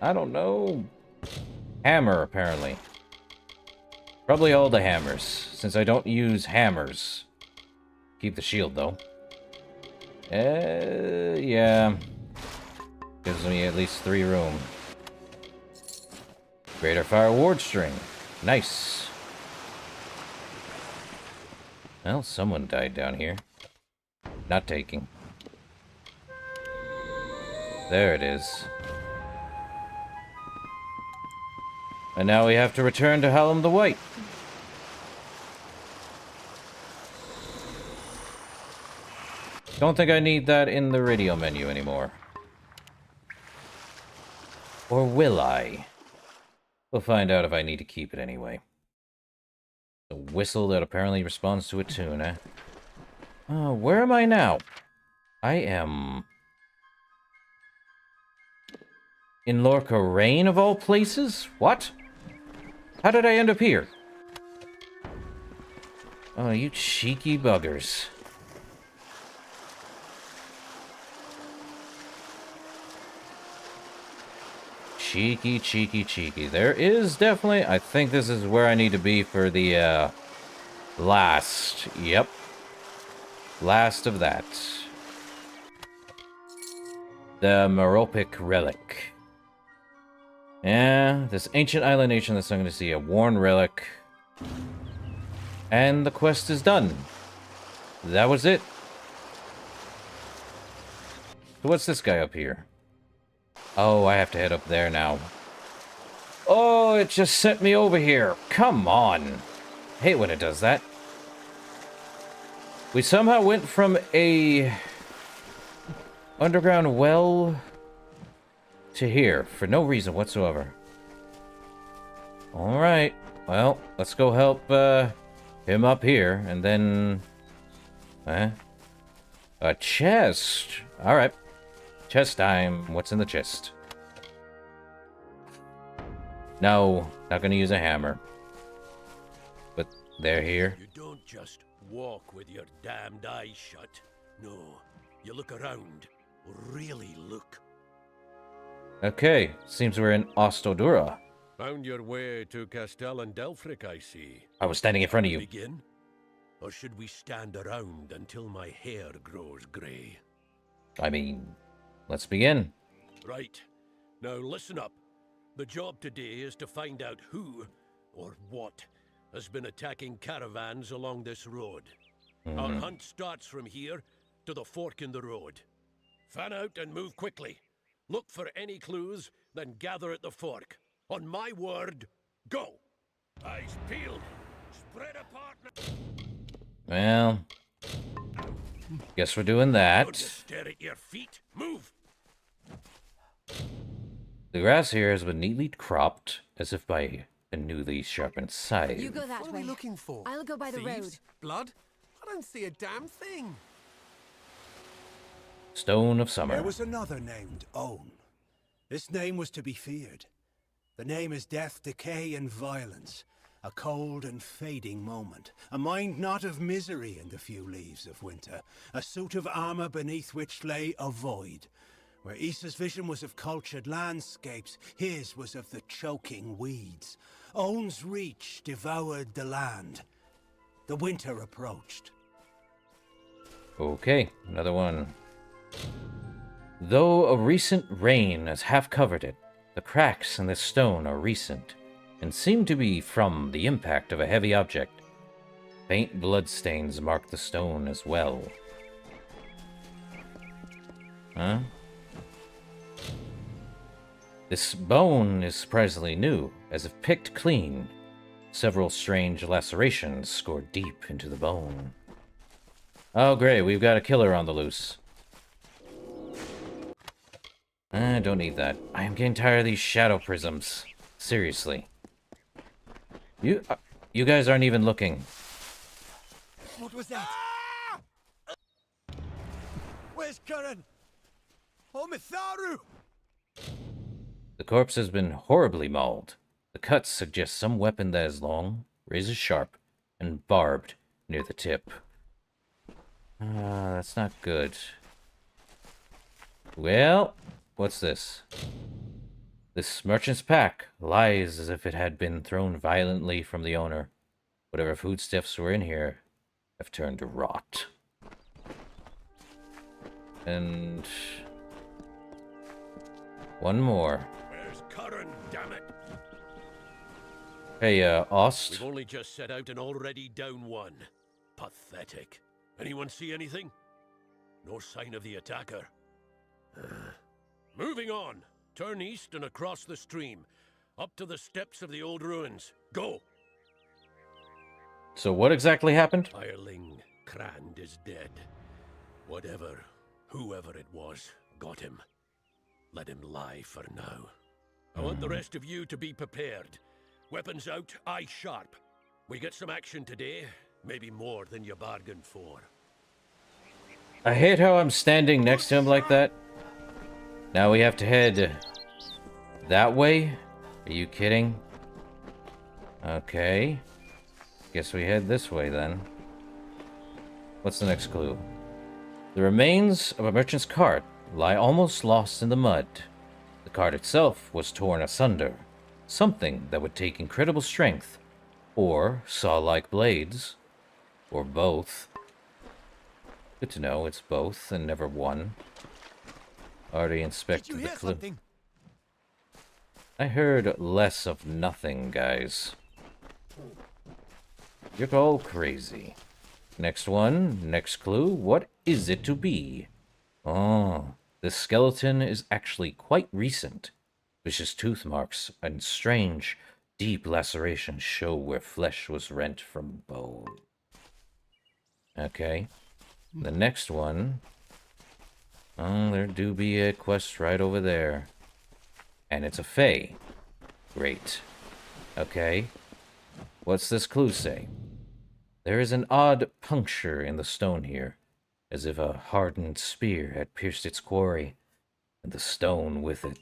Speaker 1: I don't know. Hammer, apparently. Probably all the hammers, since I don't use hammers. Keep the shield, though. Yeah. Gives me at least 3 room. Greater Fire Ward String. Nice. Well, someone died down here. Not taking. There it is. And now we have to return to Hallam the White. Don't think I need that in the radio menu anymore. Or will I? We'll find out if I need to keep it anyway. A whistle that apparently responds to a tuna. Oh, where am I now? I am... in Lorca Rain, of all places? What? How did I end up here? Oh, you cheeky buggers. Cheeky, cheeky, cheeky. There is definitely... I think this is where I need to be for the, last. Yep. Last of that. The Meropic Relic. Yeah, this ancient island nation that's not going to see a worn relic. And the quest is done. That was it. So what's this guy up here? Oh, I have to head up there now. Oh, it just sent me over here. Come on. Hate when it does that. We somehow went from a underground well to here for no reason whatsoever. Alright. Well, let's go help him up here and then... a chest. Alright. Chest time. What's in the chest? No, not gonna use a hammer. But they're here.
Speaker 21: You don't just walk with your damned eyes shut. No, you look around. Really look.
Speaker 1: Okay, seems we're in Ostodura.
Speaker 21: Found your way to Castel and Delphric, I see.
Speaker 1: I was standing in front of you.
Speaker 21: Begin? Or should we stand around until my hair grows grey?
Speaker 1: I mean, let's begin.
Speaker 21: Right. Now listen up. The job today is to find out who, or what, has been attacking caravans along this road. Our hunt starts from here to the fork in the road. Fan out and move quickly. Look for any clues, then gather at the fork. On my word, go! Eyes peeled. Spread apart.
Speaker 1: Well, guess we're doing that.
Speaker 21: Don't just stare at your feet. Move!
Speaker 1: The grass here has been neatly cropped, as if by a newly sharpened scythe.
Speaker 5: You go that way. What are we looking for?
Speaker 6: I'll go by the
Speaker 5: Thieves?
Speaker 6: road.
Speaker 5: Blood? I don't see a damn thing.
Speaker 1: Stone of Summer.
Speaker 22: There was another named Own. This name was to be feared. The name is death, decay, and violence. A cold and fading moment. A mind not of misery in the few leaves of winter. A suit of armor beneath which lay a void. Where Issa's vision was of cultured landscapes, his was of the choking weeds. Own's reach devoured the land. The winter approached.
Speaker 1: Okay, another one. Though a recent rain has half covered it, the cracks in the stone are recent, and seem to be from the impact of a heavy object. Faint bloodstains mark the stone as well. Huh? This bone is surprisingly new, as if picked clean. Several strange lacerations scored deep into the bone. Oh, great, we've got a killer on the loose. I don't need that. I am getting tired of these shadow prisms. Seriously. You guys aren't even looking.
Speaker 20: What was that? Where's Curran? Oh, Mitharu!
Speaker 1: The corpse has been horribly mauled. The cuts suggest some weapon that is long, razor sharp, and barbed near the tip. That's not good. Well, what's this? This merchant's pack lies as if it had been thrown violently from the owner. Whatever foodstuffs were in here have turned to rot. And one more.
Speaker 21: Where's Curran, damn it?
Speaker 1: Hey, Ost.
Speaker 21: We've only just set out and already down one. Pathetic. Anyone see anything? No sign of the attacker. Moving on. Turn east and across the stream. Up to the steps of the old ruins. Go!
Speaker 1: So what exactly happened?
Speaker 21: Hireling Crand is dead. Whatever, whoever it was, got him. Let him lie for now. I want the rest of you to be prepared. Weapons out, eyes sharp. We get some action today, maybe more than you bargained for.
Speaker 1: I hate how I'm standing next to him like that. Now we have to head that way? Are you kidding? Okay. Guess we head this way then. What's the next clue? The remains of a merchant's cart lie almost lost in the mud. The cart itself was torn asunder. Something that would take incredible strength, or saw-like blades, or both. Good to know it's both and never one. Already inspected the clue. I heard less of nothing, guys. You're all crazy. Next one, next clue. What is it to be? Oh, this skeleton is actually quite recent. Vicious tooth marks and strange, deep lacerations show where flesh was rent from bone. Okay. The next one. Oh, there do be a quest right over there. And it's a Fae. Great. Okay. What's this clue say? There is an odd puncture in the stone here, as if a hardened spear had pierced its quarry, and the stone with it.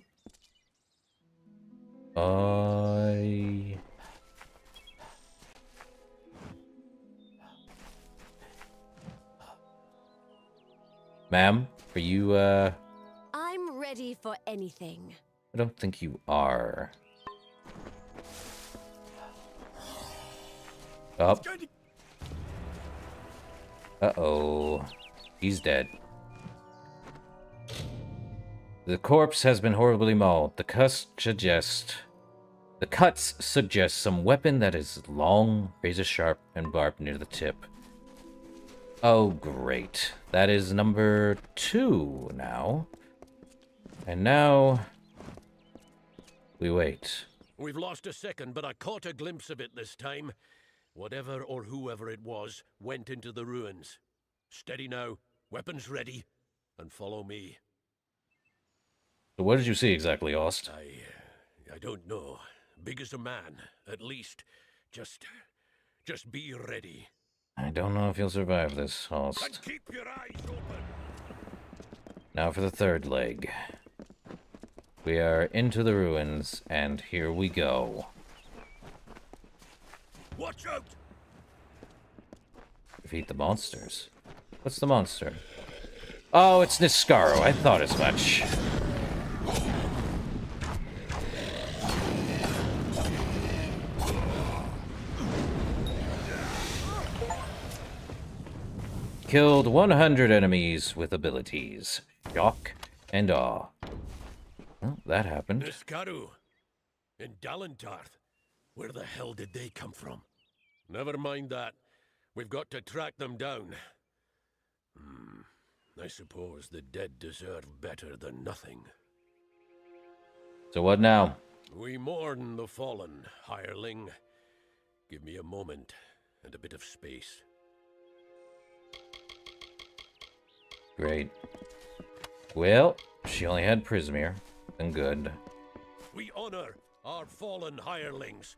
Speaker 1: Ma'am, are you,
Speaker 13: I'm ready for anything.
Speaker 1: I don't think you are. Oh. Uh-oh. He's dead. The corpse has been horribly mauled. The cuts suggest some weapon that is long, razor sharp, and barbed near the tip. Oh, great. That is number 2 now. And now we wait.
Speaker 21: We've lost a second, but I caught a glimpse of it this time. Whatever or whoever it was went into the ruins. Steady now, weapons ready, and follow me.
Speaker 1: So what did you see exactly, Ost?
Speaker 21: I don't know. Big as a man, at least. Just be ready.
Speaker 1: I don't know if you'll survive this, Ost.
Speaker 21: And keep your eyes open.
Speaker 1: Now for the third leg. We are into the ruins, and here we go.
Speaker 21: Watch out!
Speaker 1: Defeat the monsters. What's the monster? Oh, it's Niskaro. I thought as much. Killed 100 enemies with abilities. Shock and awe. Well, that happened.
Speaker 21: Niskaru. In Dalentarth. Where the hell did they come from? Never mind that. We've got to track them down. I suppose the dead deserve better than nothing.
Speaker 1: So what now?
Speaker 21: We mourn the fallen, hireling. Give me a moment and a bit of space.
Speaker 1: Great. Well, she only had Prismere. And good.
Speaker 21: We honor our fallen hirelings,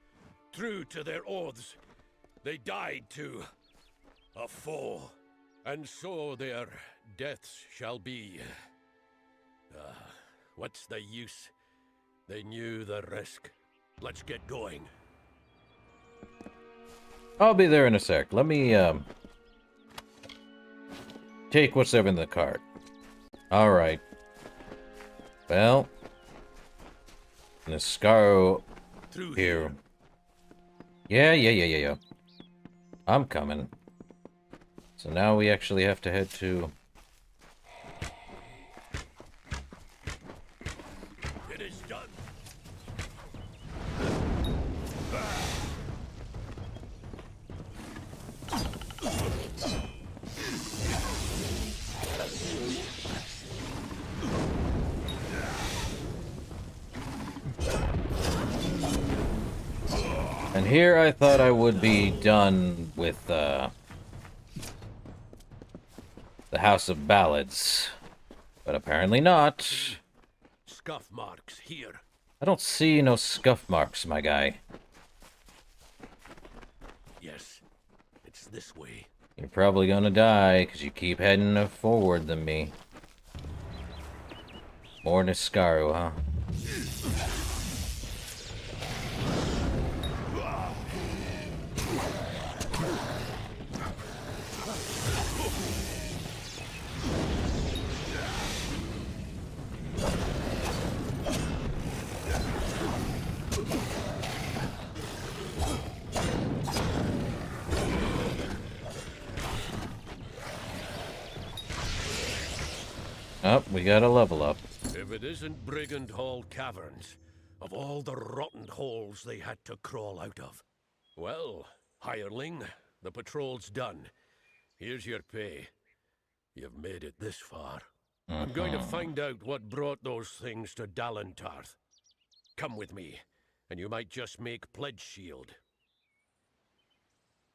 Speaker 21: true to their oaths. They died to a foe, and so their deaths shall be. What's the use? They knew the risk. Let's get going.
Speaker 1: I'll be there in a sec. Let me, take what's ever in the cart. Alright. Well. Niscaro here. Yeah. I'm coming. So now we actually have to head to...
Speaker 21: It is done.
Speaker 1: And here I thought I would be done with, the House of Ballads. But apparently not.
Speaker 21: Scuff marks here.
Speaker 1: I don't see no scuff marks, my guy.
Speaker 21: Yes, it's this way.
Speaker 1: You're probably gonna die, because you keep heading forward than me. More Niscaro, huh? Oh, we gotta level up.
Speaker 21: If it isn't Brigand Hall Caverns, of all the rotten holes they had to crawl out of. Well, hireling, the patrol's done. Here's your pay. You've made it this far. I'm going to find out what brought those things to Dalentarth. Come with me, and you might just make pledge shield.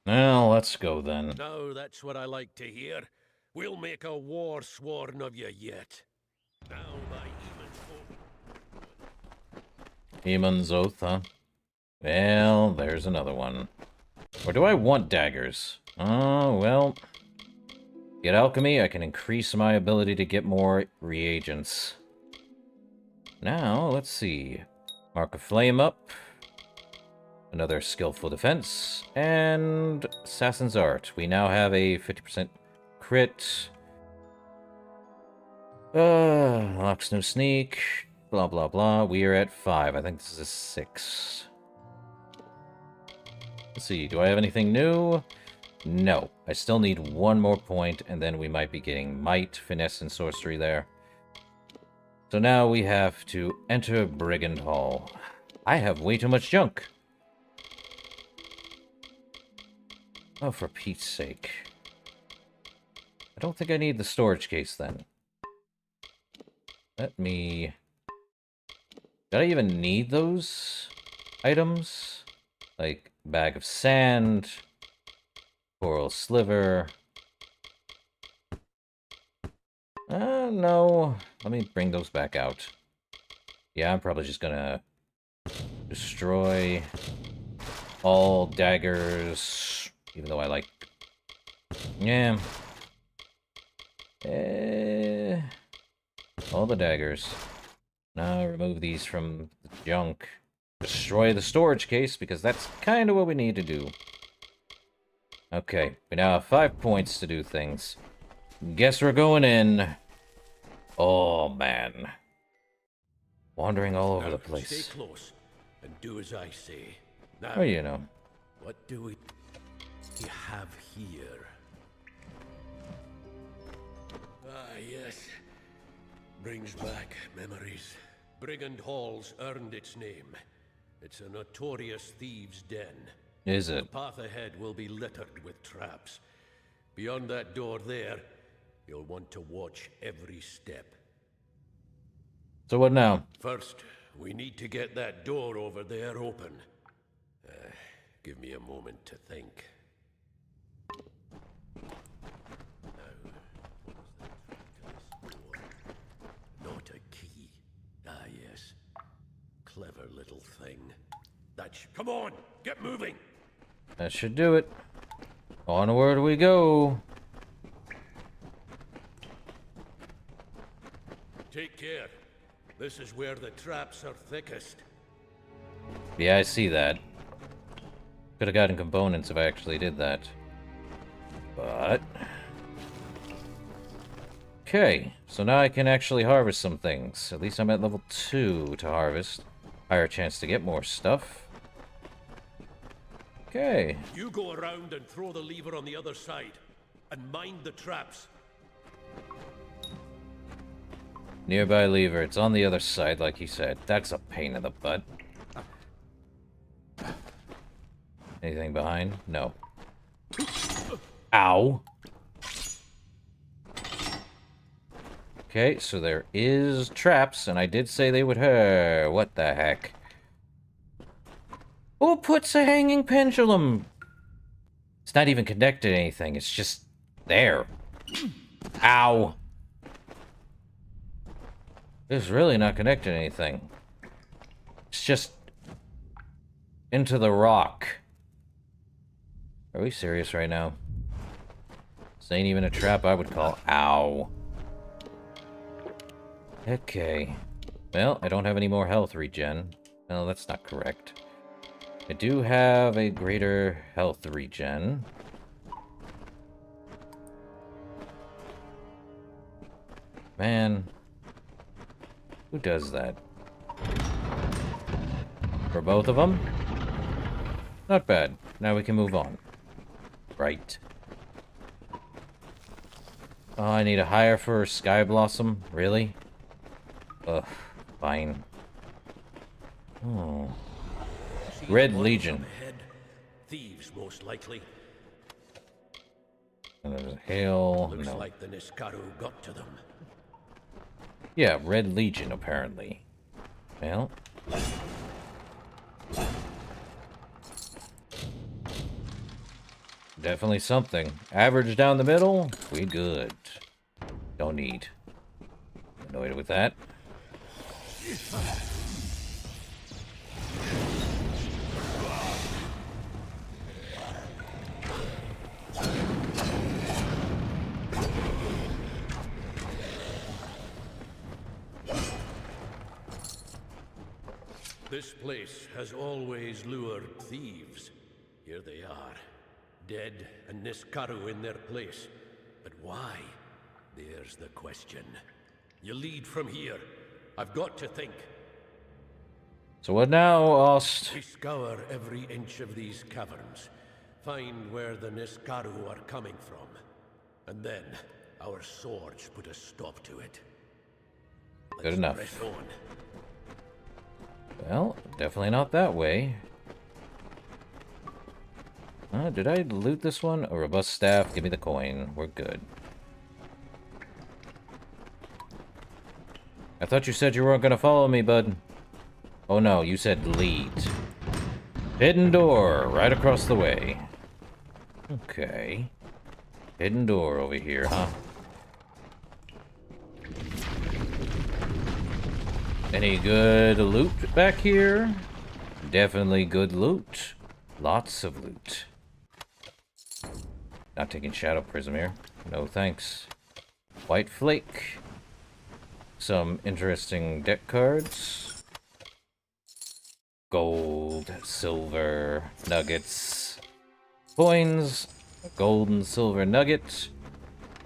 Speaker 1: Well, let's go then.
Speaker 21: Now that's what I like to hear. We'll make a war sworn of you yet. Now my
Speaker 1: Eamon's Oath, huh? Well, there's another one. Or do I want daggers? Oh, well. Get alchemy, I can increase my ability to get more reagents. Now, let's see. Mark of Flame up. Another skillful defense. And Assassin's Art. We now have a 50% crit. Locks no sneak. Blah, blah, blah. We are at 5. I think this is a 6. Let's see. Do I have anything new? No. I still need one more point, and then we might be getting Might, Finesse, and Sorcery there. So now we have to enter Brigand Hall. I have way too much junk. Oh, for Pete's sake. I don't think I need the storage case then. Let me... Did I even need those items? Like, bag of sand, coral sliver. No. Let me bring those back out. Yeah, I'm probably just gonna destroy all daggers, even though I like... Yeah. All the daggers. Now remove these from the junk. Destroy the storage case, because that's kind of what we need to do. Okay, we now have 5 points to do things. Guess we're going in. Oh, man. Wandering all over the place.
Speaker 21: Stay close and do as I say. Now,
Speaker 1: Oh, you know.
Speaker 21: what do we have here? Ah, yes. Brings back memories. Brigand Hall's earned its name. It's a notorious thieves' den.
Speaker 1: Is it?
Speaker 21: The path ahead will be littered with traps. Beyond that door there, you'll want to watch every step.
Speaker 1: So what now?
Speaker 21: First, We need to get that door over there open. Give me a moment to think. Not a key. Ah, yes. Clever little thing. Come on! Get moving!
Speaker 1: That should do it. Onward we go.
Speaker 21: Take care. This is where the traps are thickest.
Speaker 1: Yeah, I see that. Could have gotten components if I actually did that. But... okay, so now I can actually harvest some things. At least I'm at level 2 to harvest. Higher chance to get more stuff. Okay.
Speaker 21: You go around and throw the lever on the other side. And mind the traps.
Speaker 1: Nearby lever. It's on the other side, like you said. That's a pain in the butt. Anything behind? No. Ow. Okay, so there is traps, and I did say they would hurt. What the heck? Who puts a hanging pendulum? It's not even connected to anything. It's just there. Ow. It's really not connected to anything. It's just into the rock. Are we serious right now? This ain't even a trap I would call. Ow. Okay. Well, I don't have any more health regen. No, that's not correct. I do have a greater health regen. Man. Who does that? For both of them? Not bad. Now we can move on. Right. Oh, I need a higher for Sky Blossom? Really? Ugh, fine. Oh. Red Legion.
Speaker 21: Thieves, most likely.
Speaker 1: And there's a hail.
Speaker 21: Looks
Speaker 1: No.
Speaker 21: like the Niskaru got to them.
Speaker 1: Yeah, Red Legion, apparently. Well. Definitely something. Average down the middle, we good. Don't need. Annoyed with that.
Speaker 21: This place has always lured thieves. Here they are, dead and Niskaru in their place. But why? There's the question. You lead from here. I've got to think.
Speaker 1: So what now, Ost?
Speaker 21: We scour every inch of these caverns, find where the Niskaru are coming from, and then our swords put a stop to it.
Speaker 1: Good enough.
Speaker 21: Press on.
Speaker 1: Well, definitely not that way. Did I loot this one? A robust staff, give me the coin. We're good. I thought you said you weren't gonna follow me, bud. Oh no, you said lead. Hidden door, right across the way. Okay. Hidden door over here, huh? Any good loot back here? Definitely good loot. Lots of loot. Not taking Shadow Prism here. No thanks. White Flake. Some interesting deck cards. Gold, silver, nuggets. Coins. A gold and silver nugget.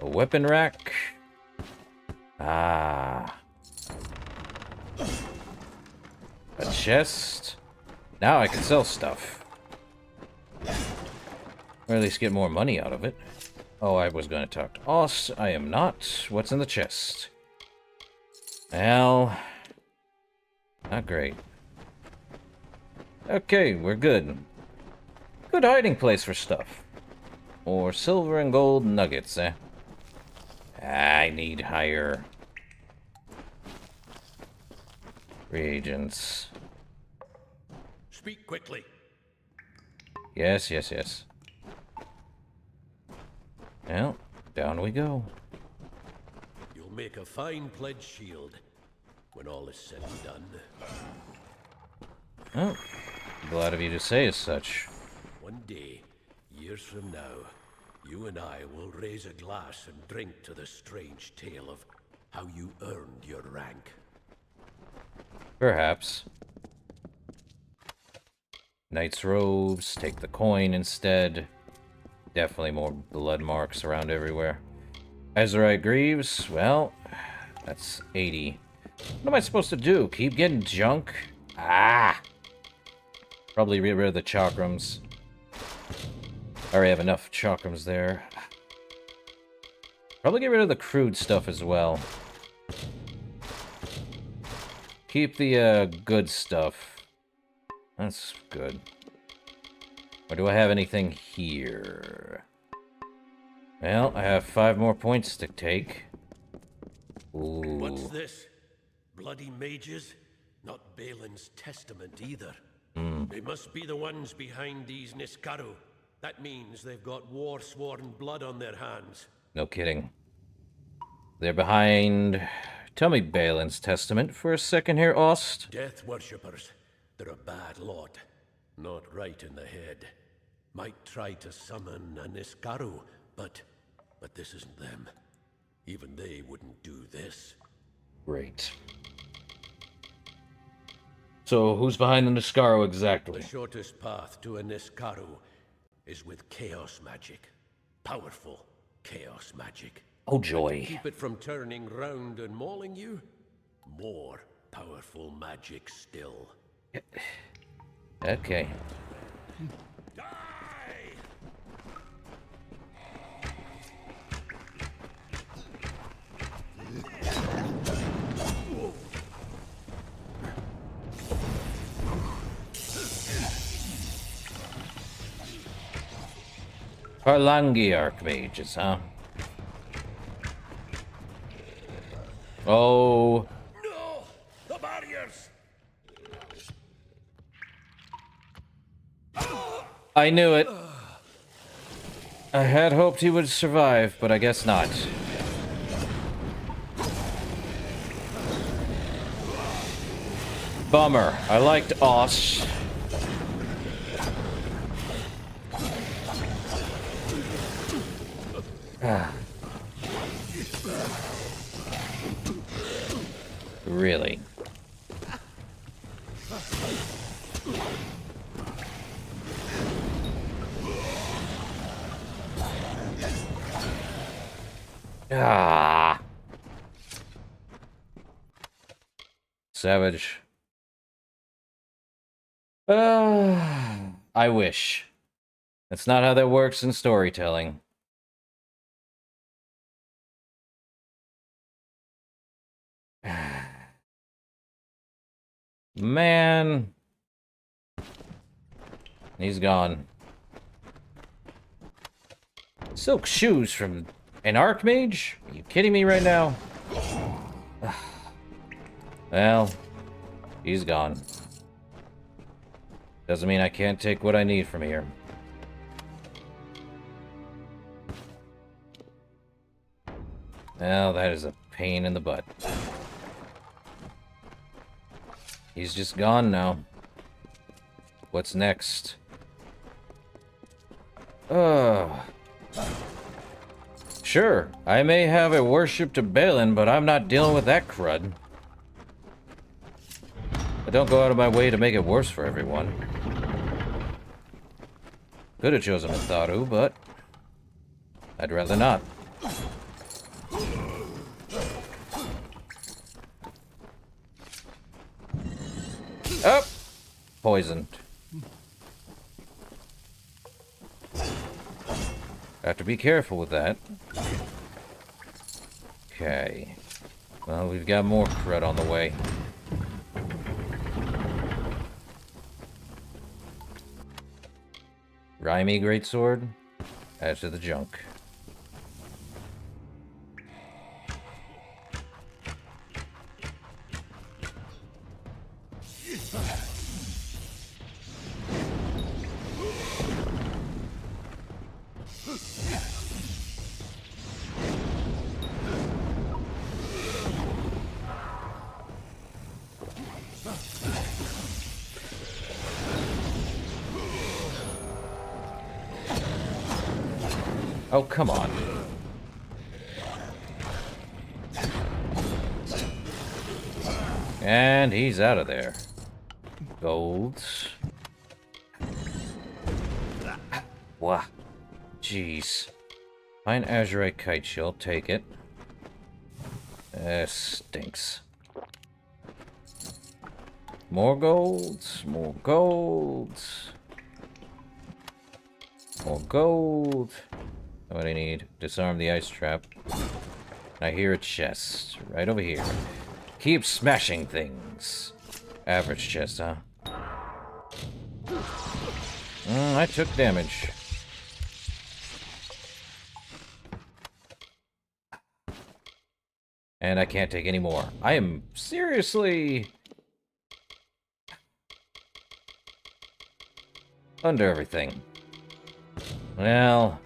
Speaker 1: A weapon rack. Ah. A chest. Now I can sell stuff. Or at least get more money out of it. Oh, I was going to talk to Ost. I am not. What's in the chest? Well, not great. Okay, we're good. Good hiding place for stuff. Or silver and gold nuggets, eh? I need higher Reagents.
Speaker 21: Speak quickly.
Speaker 1: Yes. Well, down we go.
Speaker 21: You'll make a fine pledge shield when all is said and done.
Speaker 1: Oh, glad of you to say as such.
Speaker 21: One day, years from now, you and I will raise a glass and drink to the strange tale of how you earned your rank.
Speaker 1: Perhaps. Knight's robes, take the coin instead. Definitely more blood marks around everywhere. Azurite Greaves, well, that's 80. What am I supposed to do? Keep getting junk? Ah! Probably get rid of the chakrams. I already have enough chakrams there. Probably get rid of the crude stuff as well. Keep the good stuff. That's good. Or do I have anything here? Well, I have 5 more points to take. Ooh.
Speaker 21: What's this? Bloody mages? Not Balin's testament either. They must be the ones behind these Niskaru. That means they've got war-sworn blood on their hands.
Speaker 1: No kidding. They're behind... Tell me Balin's testament for a second here, Ost.
Speaker 21: Death worshippers. They're a bad lot. Not right in the head. Might try to summon a Niskaru, but this isn't them. Even they wouldn't do this.
Speaker 1: Great. So, who's behind the Niskaru exactly?
Speaker 21: The shortest path to a Niskaru is with chaos magic. Powerful chaos magic.
Speaker 1: Oh, joy.
Speaker 21: And to keep it from turning round and mauling you, more powerful magic still.
Speaker 1: Okay. Parlangi Archmages, huh? Oh.
Speaker 21: No! The barriers!
Speaker 1: I knew it. I had hoped he would survive, but I guess not. Bummer. I liked Osh. Really? Ah. Savage. I wish. That's not how that works in storytelling. Man. He's gone. Silk shoes from an Archmage? Are you kidding me right now? Well, he's gone. Doesn't mean I can't take what I need from here. Well, that is a pain in the butt. He's just gone now. What's next? Sure, I may have a worship to Balin, but I'm not dealing with that crud. I don't go out of my way to make it worse for everyone. Could have chosen Mitharu, but I'd rather not. Oh! Poisoned. Have to be careful with that. Okay. Well, we've got more crud on the way. Rhymy Greatsword. Add to the junk. Oh, come on. And he's out of there. Golds. Wah. Jeez. Fine azurite kite shield, take it. Stinks. More golds, more golds. More gold. What I need. Disarm the ice trap. I hear a chest. Right over here. Keep smashing things. Average chest, huh? I took damage. And I can't take any more. I am seriously under everything. Well,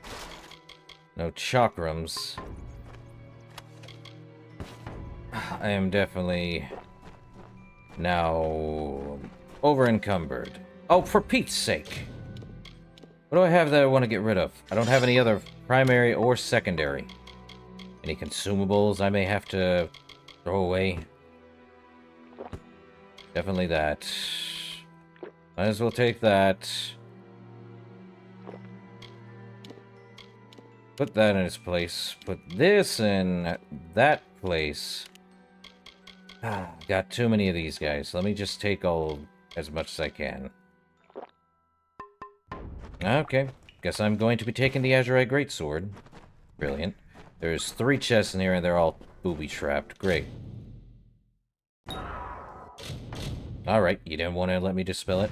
Speaker 1: no chakrams. I am definitely now over-encumbered. Oh, for Pete's sake. What do I have that I want to get rid of? I don't have any other primary or secondary. Any consumables I may have to throw away? Definitely that. Might as well take that. Put that in its place. Put this in that place. Got too many of these guys. Let me just take all as much as I can. Okay. Guess I'm going to be taking the Azurite Greatsword. Brilliant. There's 3 chests in here and they're all booby-trapped. Great. Alright, you didn't want to let me dispel it?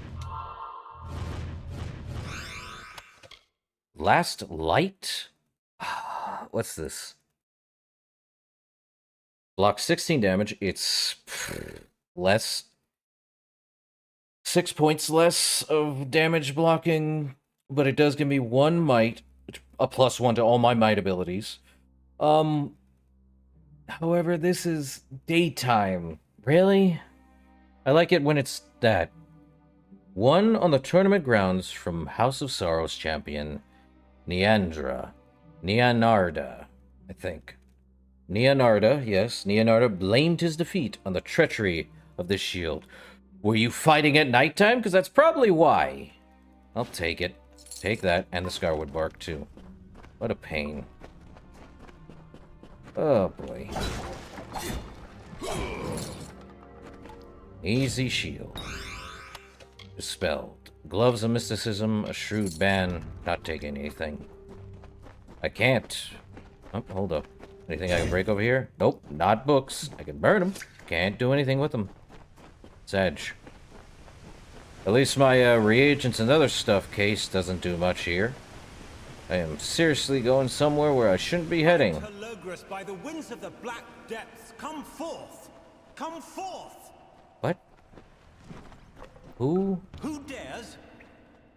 Speaker 1: Last Light? What's this? Block 16 damage. It's less. 6 points less of damage blocking, but it does give me 1 might, a +1 to all my might abilities. However, this is daytime. Really? I like it when it's that. 1 on the tournament grounds from House of Sorrows champion Neanarda, I think. Neanarda, yes, Neanarda blamed his defeat on the treachery of this shield. Were you fighting at nighttime? Because that's probably why. I'll take it. Take that, and the Scarwood Bark, too. What a pain. Oh, boy. Easy shield. Dispelled. Gloves of Mysticism, a shrewd ban, not taking anything. I can't. Oh, hold up. Anything I can break over here? Nope, not books. I can burn them. Can't do anything with them. Sedge. At least my reagents and other stuff case doesn't do much here. I am seriously going somewhere where I shouldn't be heading.
Speaker 22: By the winds of the black depths, come forth! Come forth!
Speaker 1: What? Who?
Speaker 22: Who dares?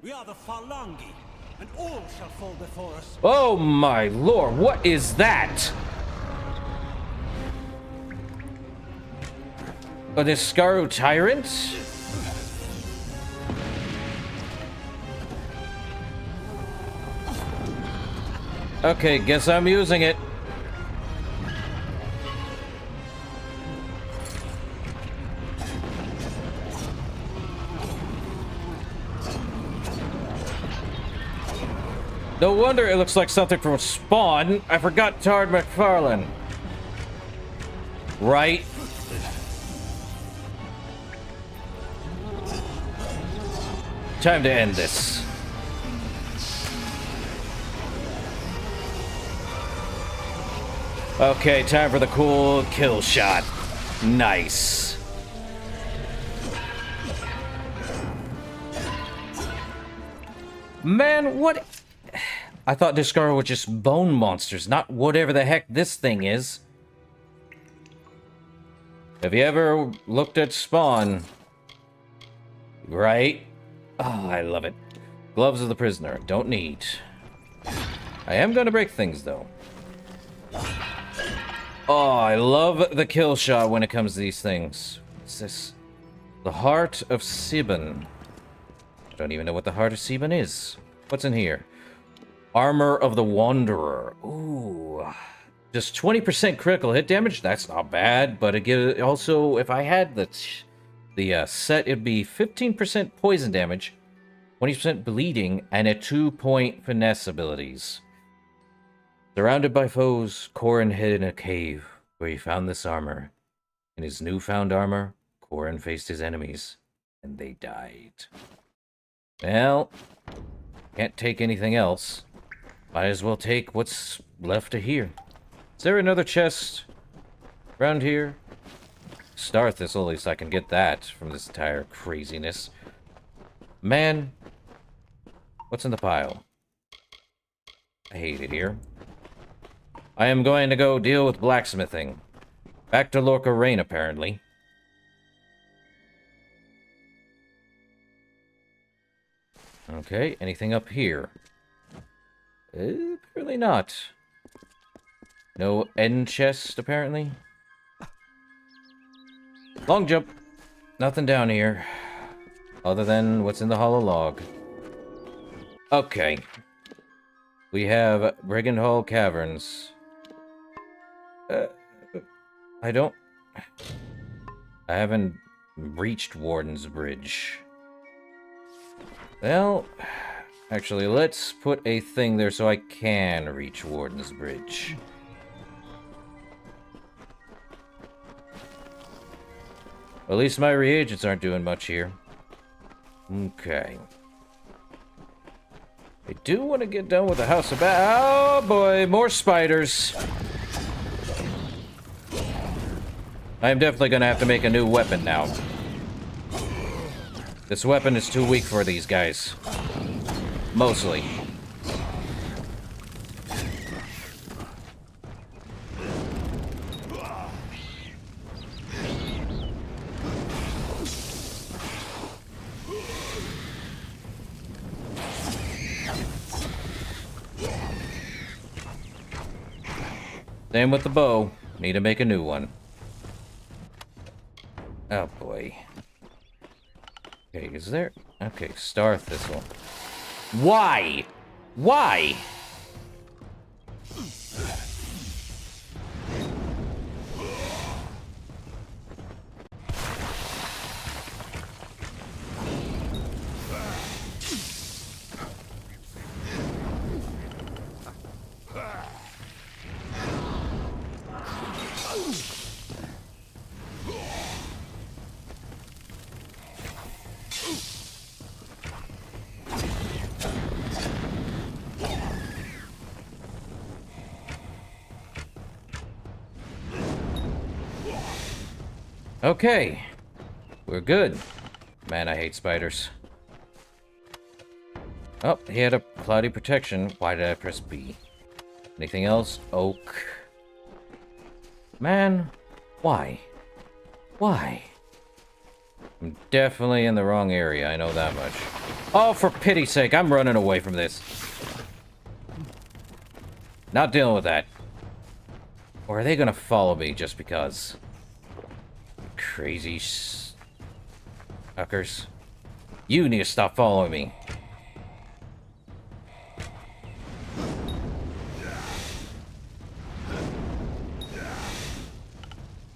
Speaker 22: We are the Phalangi, and all shall fall before us.
Speaker 1: Oh my lord, what is that? An Iscaru Tyrant? Okay, guess I'm using it. No wonder it looks like something from Spawn. I forgot Tard McFarlane. Right? Time to end this. Okay, time for the cool kill shot. Nice. Man, what? I thought Discaro was just bone monsters, not whatever the heck this thing is. Have you ever looked at Spawn? Right? Oh, I love it. Gloves of the prisoner. Don't need. I am gonna break things, though. Oh, I love the kill shot when it comes to these things. What's this? The Heart of Siban. I don't even know what the Heart of Siban is. What's in here? Armor of the Wanderer. Ooh. Just 20% critical hit damage? That's not bad, but it gives, also, if I had the set, it'd be 15% poison damage, 20% bleeding, and a 2-point finesse abilities. Surrounded by foes, Corrin hid in a cave where he found this armor. In his newfound armor, Corrin faced his enemies, and they died. Well, can't take anything else. Might as well take what's left of here. Is there another chest around here? Star Thistle, at least I can get that from this entire craziness. Man, what's in the pile? I hate it here. I am going to go deal with blacksmithing. Back to Lorca Rain, apparently. Okay, anything up here? Apparently not. No end chest, apparently. Long jump. Nothing down here. Other than what's in the hollow log. Okay. We have Brigand Hall Caverns. I haven't reached Warden's Bridge. Well, actually, let's put a thing there so I can reach Warden's Bridge. At least my reagents aren't doing much here. Okay. I do want to get done with the House of Oh boy, more spiders. I am definitely going to have to make a new weapon now. This weapon is too weak for these guys. Mostly. Same with the bow. Need to make a new one. Oh boy. Okay, is there... Okay, Star Thistle. Why? Why? Okay. We're good. Man, I hate spiders. Oh, he had a cloudy protection. Why did I press B? Anything else? Oak. Man, why? Why? I'm definitely in the wrong area, I know that much. Oh, for pity's sake, I'm running away from this. Not dealing with that. Or are they gonna follow me just because? Crazy suckers. You need to stop following me.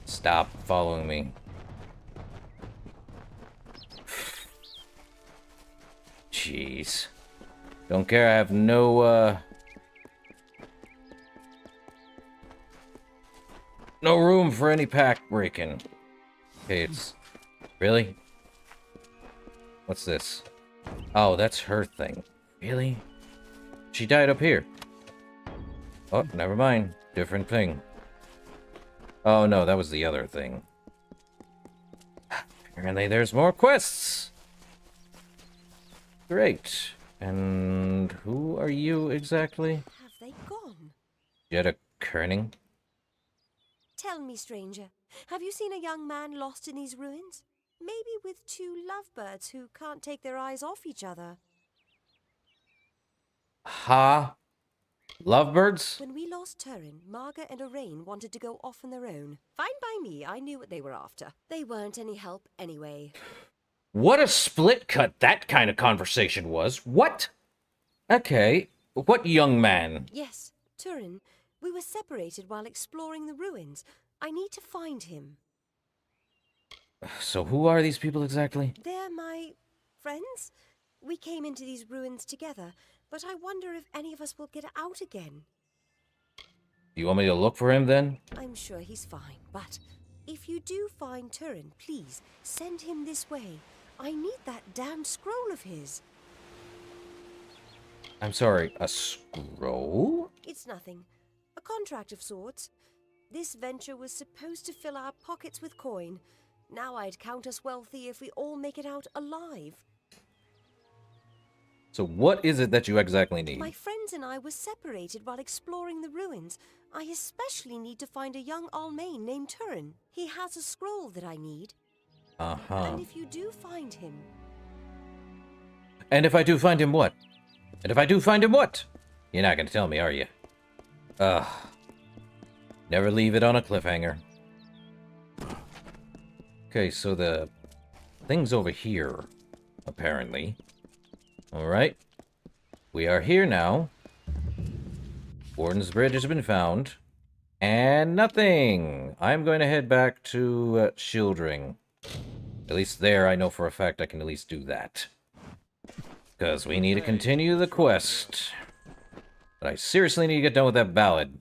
Speaker 1: Stop following me. Jeez. Don't care, I have no room for any pack breaking. Okay, it's... Really? What's this? Oh, that's her thing. Really? She died up here. Oh, never mind. Different thing. Oh, no, that was the other thing. Apparently there's more quests! Great. And who are you exactly?
Speaker 16: Have they gone?
Speaker 1: Jetta Kerning?
Speaker 16: Tell me, stranger, have you seen a young man lost in these ruins? Maybe with two lovebirds who can't take their eyes off each other.
Speaker 1: Ha? Lovebirds?
Speaker 16: When we lost Turin, Marga and Arain wanted to go off on their own. Fine by me, I knew what they were after. They weren't any help anyway.
Speaker 1: What a split cut that kind of conversation was. What? Okay. What young man?
Speaker 16: Yes, Turin. We were separated while exploring the ruins. I need to find him.
Speaker 1: So who are these people exactly?
Speaker 16: They're my friends. We came into these ruins together, but I wonder if any of us will get out again.
Speaker 1: Do you want me to look for him then?
Speaker 16: I'm sure he's fine, but if you do find Turin, please send him this way. I need that damn scroll of his.
Speaker 1: I'm sorry, a scroll?
Speaker 16: It's nothing. A contract of sorts. This venture was supposed to fill our pockets with coin. Now I'd count us wealthy if we all make it out alive.
Speaker 1: So what is it that you exactly need?
Speaker 16: My friends and I were separated while exploring the ruins. I especially need to find a young Almain named Turin. He has a scroll that I need.
Speaker 1: Uh-huh.
Speaker 16: And if you do find him...
Speaker 1: And if I do find him what? And if I do find him what? You're not gonna tell me, are you? Ugh. Never leave it on a cliffhanger. Okay, so the thing's over here, apparently. Alright. We are here now. Warden's Bridge has been found. And nothing! I'm going to head back to Shieldring. At least there, I know for a fact I can at least do that. Because we need to continue the quest. But I seriously need to get done with that ballad.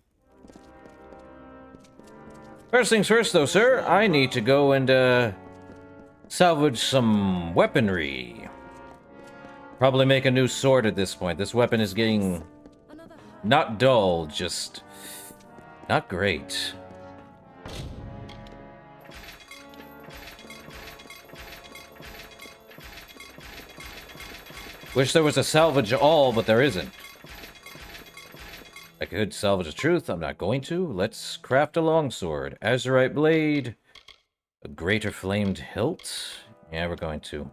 Speaker 1: First things first, though, sir. I need to go and, salvage some weaponry. Probably make a new sword at this point. This weapon is getting... not dull, just... not great. Wish there was a salvage all, but there isn't. I could salvage the truth. I'm not going to. Let's craft a longsword. Azurite blade. A greater flamed hilt. Yeah, we're going to.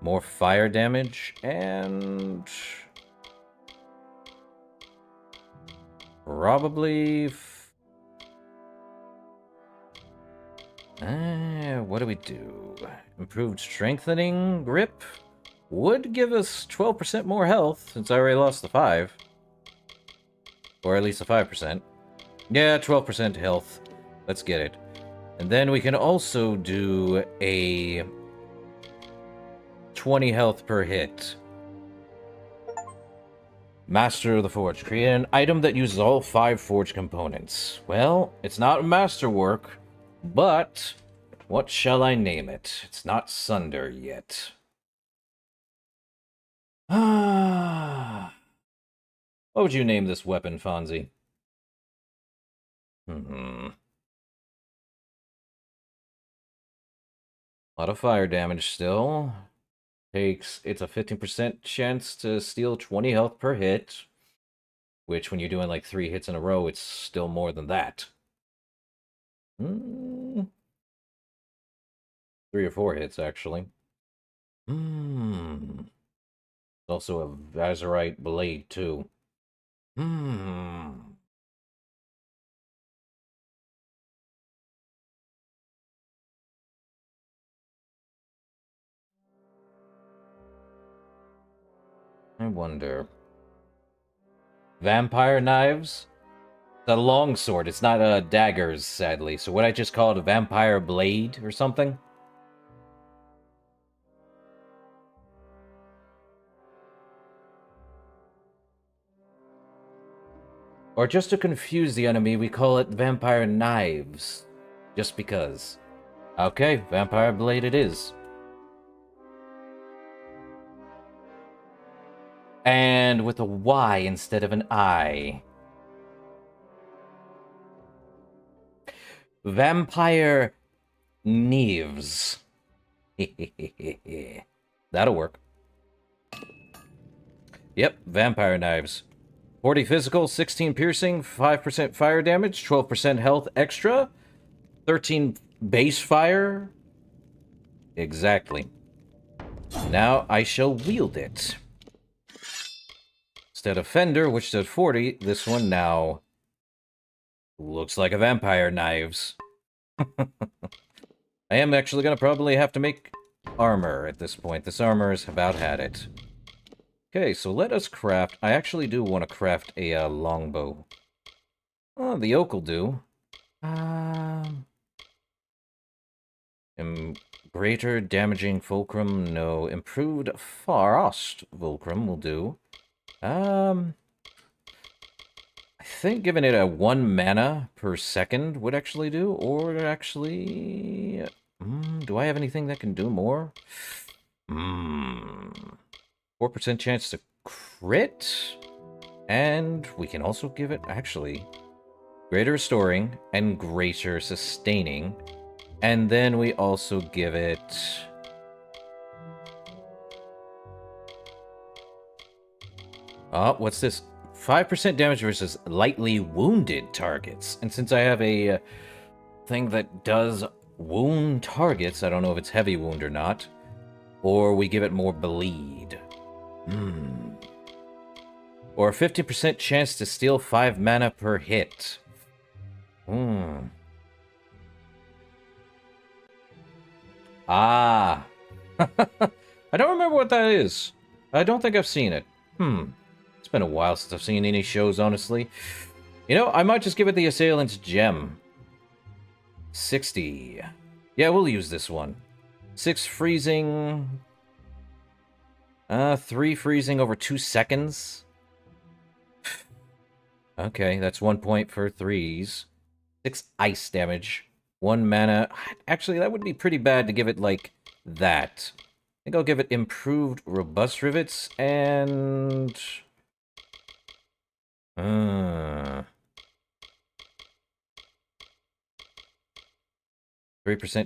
Speaker 1: More fire damage and... probably... what do we do? Improved strengthening grip would give us 12% more health, since I already lost the 5. Or at least the 5%. Yeah, 12% health. Let's get it. And then we can also do a 20 health per hit. Master of the Forge. Create an item that uses all 5 forge components. Well, it's not masterwork, but what shall I name it? It's not Sunder yet. What would you name this weapon, Fonzie? A lot of fire damage still. It's a 15% chance to steal 20 health per hit. Which, when you're doing like 3 hits in a row, it's still more than that. 3 or 4 hits, actually. Also a Azurite blade, too. I wonder. Vampire knives? It's a longsword. It's not daggers, sadly. So would I just call it a vampire blade or something? Or just to confuse the enemy, we call it vampire knives. Just because. Okay, vampire blade it is. And with a Y instead of an I. Vampire knives. That'll work. Yep, vampire knives. 40 physical, 16 piercing, 5% fire damage, 12% health extra, 13 base fire. Exactly. Now I shall wield it. Instead of Fender, which does 40, this one now looks like a vampire knives. I am actually going to probably have to make armor at this point. This armor has about had it. Okay, so let us craft... I actually do want to craft a longbow. Oh, the oak will do. Greater damaging fulcrum, no. Improved frost fulcrum will do. I think giving it a 1 mana per second would actually do, or actually... do I have anything that can do more? 4% chance to crit, and we can also give it, actually, greater restoring and greater sustaining, and then we also give it... what's this? 5% damage versus lightly wounded targets. And since I have a thing that does wound targets, I don't know if it's heavy wound or not. Or we give it more bleed. Or a 50% chance to steal 5 mana per hit. Ah. I don't remember what that is. I don't think I've seen it. It's been a while since I've seen any shows, honestly. You know, I might just give it the Assailant's Gem. 60. Yeah, we'll use this one. 6 freezing. 3 freezing over 2 seconds. Okay, that's 1 point for 3s. 6 ice damage. 1 mana. Actually, that would be pretty bad to give it like that. I think I'll give it improved robust rivets and... 3%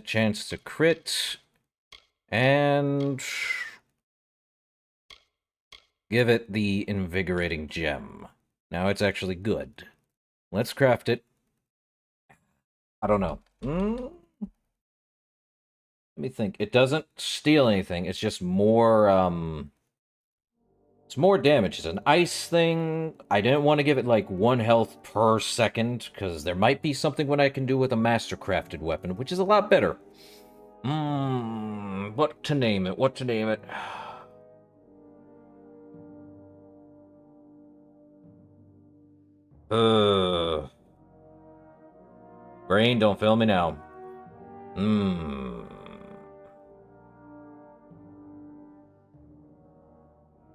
Speaker 1: chance to crit, and give it the invigorating gem. Now it's actually good. Let's craft it. I don't know. Let me think. It doesn't steal anything. It's just more, it's more damage. It's an ice thing. I didn't want to give it, like, 1 health per second, because there might be something what I can do with a master-crafted weapon, which is a lot better. What to name it? What to name it? Brain, don't fail me now.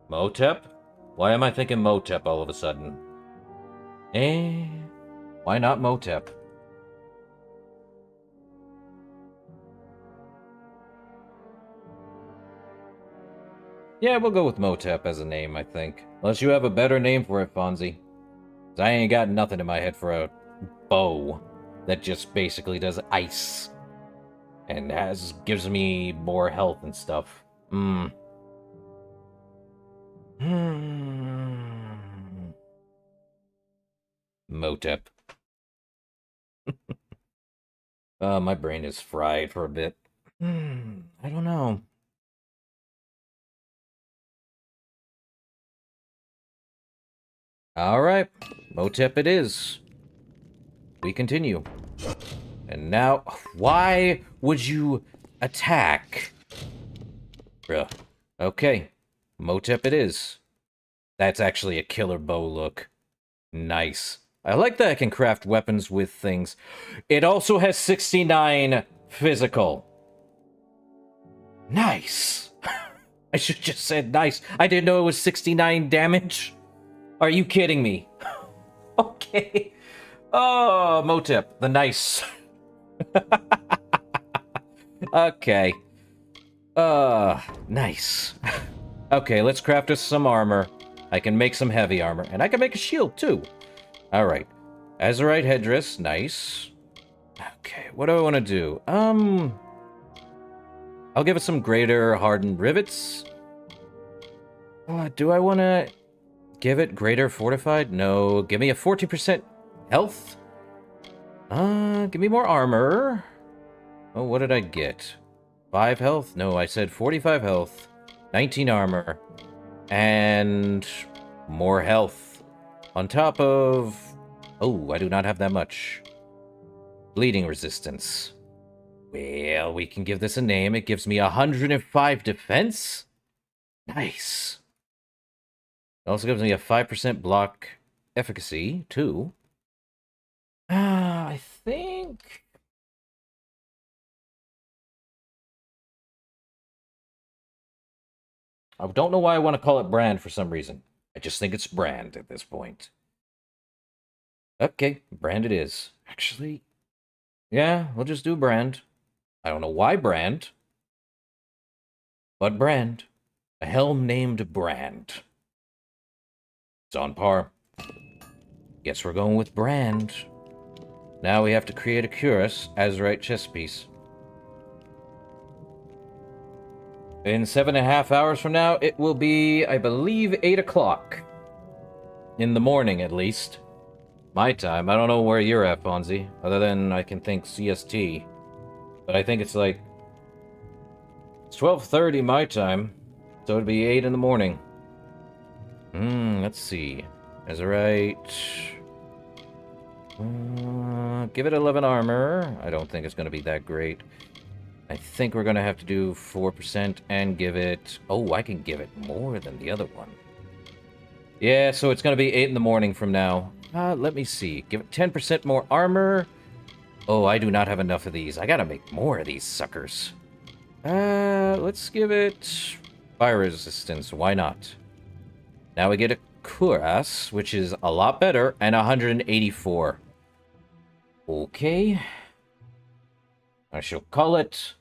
Speaker 1: Motep? Why am I thinking Motep all of a sudden? Why not Motep? Yeah, we'll go with Motep as a name, I think. Unless you have a better name for it, Fonzie. 'Cause I ain't got nothing in my head for a bow that just basically does ice. And gives me more health and stuff. Motep. My brain is fried for a bit. I don't know. Alright, Motep it is. We continue. And now, why would you attack? Bruh. Okay, Motep it is. That's actually a killer bow look. Nice. I like that I can craft weapons with things. It also has 69 physical. Nice. I should have just said nice. I didn't know it was 69 damage. Are you kidding me? Okay. Oh, Motep, the nice. Okay. Nice. Okay, let's craft us some armor. I can make some heavy armor, and I can make a shield, too. Alright. Azurite headdress, nice. Okay, what do I want to do? I'll give it some greater hardened rivets. Do I want to give it greater fortified? No, give me a 40% health. Give me more armor. Oh, what did I get? 5 health? No, I said 45 health, 19 armor, and More health. On top of... Oh, I do not have that much. Bleeding resistance. Well, we can give this a name. It gives me 105 defense. Nice. It also gives me a 5% block efficacy, too. I think... I don't know why I want to call it brand for some reason. I just think it's brand at this point. Okay, brand it is. Actually, yeah, we'll just do brand. I don't know why brand, but brand. A helm named Brand. It's on par. Guess we're going with brand. Now we have to create a Cuirass Azurite chest piece. In 7.5 hours from now, it will be, I believe, 8 o'clock. In the morning, at least. My time. I don't know where you're at, Fonzie. Other than I can think CST. But I think it's like... It's 12:30 my time. So it'd be 8 in the morning. Let's see. Azurite... give it 11 armor. I don't think it's going to be that great. I think we're going to have to do 4% and give it... Oh, I can give it more than the other one. Yeah, so it's going to be 8 in the morning from now. Let me see. Give it 10% more armor. Oh, I do not have enough of these. I got to make more of these suckers. Let's give it... fire resistance. Why not? Now we get a Cuirass, which is a lot better, and 184. Okay. I shall call it...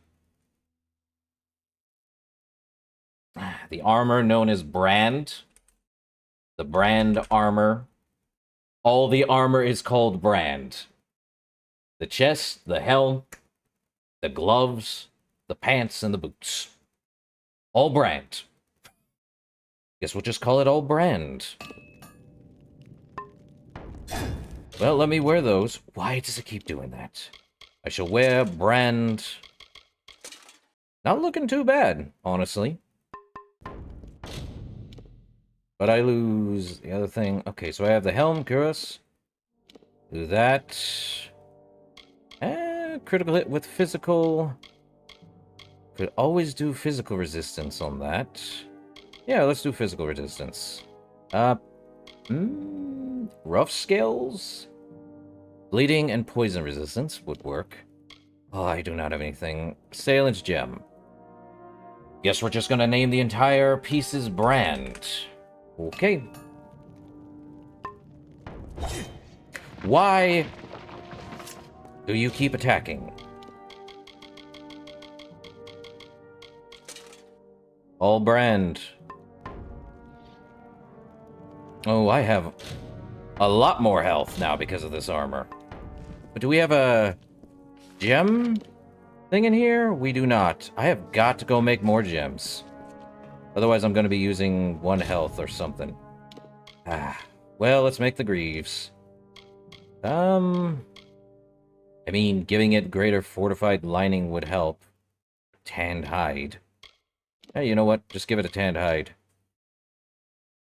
Speaker 1: the armor known as Brand. The Brand armor. All the armor is called Brand. The chest, the helm, the gloves, the pants, and the boots. All Brand. Guess we'll just call it all Brand. Well, let me wear those. Why does it keep doing that? I shall wear Brand. Not looking too bad, honestly. But I lose the other thing. Okay, so I have the helm, Cuirass. Do that. Critical hit with physical. Could always do physical resistance on that. Yeah, let's do physical resistance. Rough scales? Bleeding and poison resistance would work. Oh, I do not have anything. Assailant's gem. Guess we're just gonna name the entire piece's Brand. Okay. Why do you keep attacking? All Brand. Oh, I have a lot more health now because of this armor. But do we have a gem thing in here? We do not. I have got to go make more gems. Otherwise, I'm going to be using 1 health or something. Well, let's make the greaves. I mean, giving it greater fortified lining would help. Tanned hide. Hey, you know what? Just give it a tanned hide.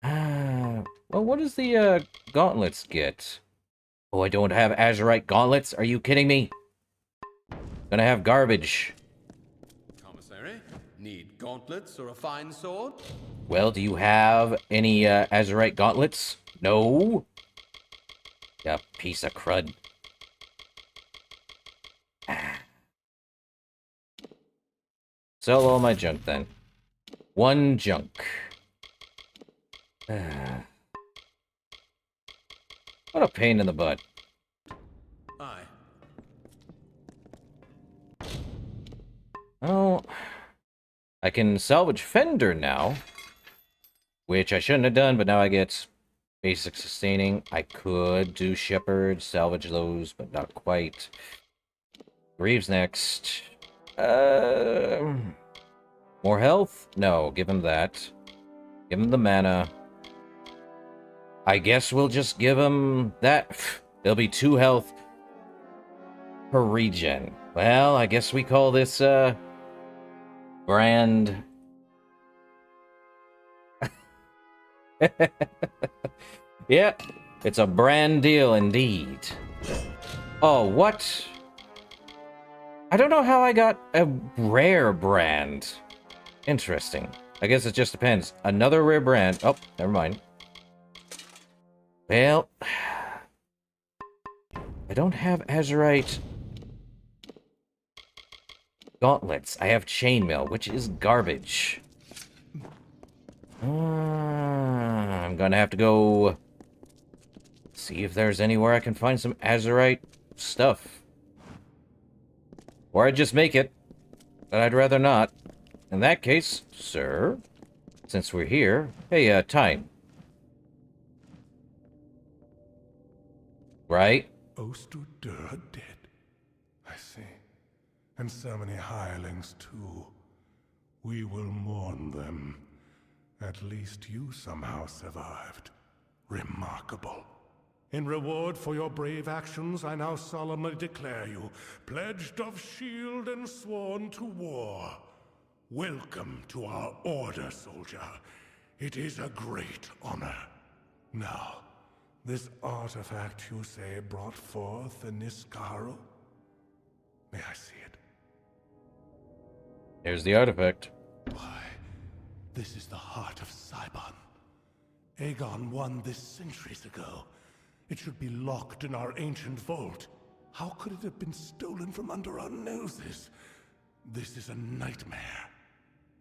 Speaker 1: Well, what does the gauntlets get? Oh, I don't have azurite gauntlets? Are you kidding me? Gonna have garbage.
Speaker 4: Commissary, need gauntlets or a fine sword?
Speaker 1: Well, do you have any azurite gauntlets? No? You piece of crud. Sell all my junk, then. 1 junk. What a pain in the butt.
Speaker 4: Aye.
Speaker 1: Oh, I can salvage Fender now, which I shouldn't have done, but now I get basic sustaining. I could do Shepherd, salvage those, but not quite. Greaves next. More health? No, give him that. Give him the mana. I guess we'll just give him that. There'll be 2 health per regen. Well, I guess we call this, Brand. Yeah, it's a brand deal indeed. Oh, what? I don't know how I got a rare brand. Interesting. I guess it just depends. Another rare brand. Oh, never mind. Well, I don't have Azurite gauntlets. I have chainmail, which is garbage. I'm gonna have to go see if there's anywhere I can find some Azurite stuff. Or I'd just make it, but I'd rather not. In that case, sir, since we're here, hey, time. Right?
Speaker 12: Ostudur dead. I see. And so many hirelings, too. We will mourn them. At least you somehow survived. Remarkable. In reward for your brave actions, I now solemnly declare you pledged of shield and sworn to war. Welcome to our order, soldier. It is a great honor. Now, this artifact, you say, brought forth the Niskaru? May I see it?
Speaker 1: Here's the artifact.
Speaker 12: Why, this is the heart of Cybon. Aegon won this centuries ago. It should be locked in our ancient vault. How could it have been stolen from under our noses? This is a nightmare.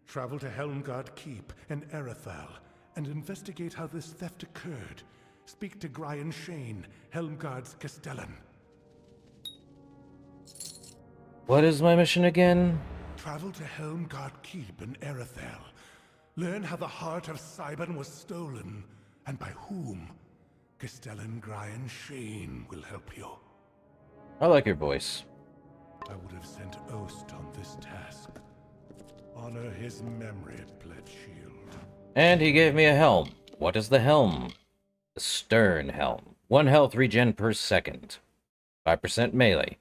Speaker 12: Travel to Helmgard Keep and Erethal and investigate how this theft occurred. Speak to Brian Shane, Helmgard's Castellan.
Speaker 1: What is my mission again?
Speaker 12: Travel to Helmgard Keep in Erethal. Learn how the heart of Cybon was stolen, and by whom. Castellan Brian Shane will help you.
Speaker 1: I like your voice.
Speaker 12: I would have sent Ost on this task. Honor his memory, Pledge Shield.
Speaker 1: And he gave me a helm. What is the helm? The stern helm. 1 health regen per second. 5% melee.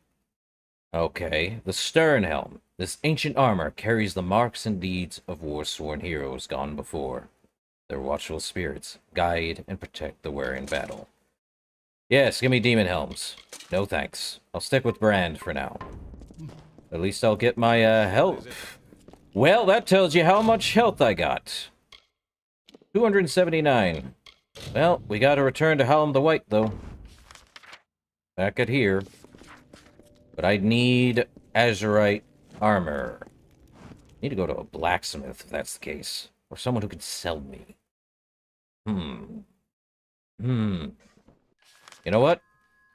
Speaker 1: Okay, the stern helm. This ancient armor carries the marks and deeds of war-sworn heroes gone before. Their watchful spirits guide and protect the wearer in battle. Yes, give me demon helms. No thanks. I'll stick with brand for now. At least I'll get my health. Well, that tells you how much health I got. 279. Well, we gotta return to Hallam the White, though. Back at here. But I need Azurite armor. Need to go to a blacksmith, if that's the case. Or someone who can sell me. You know what?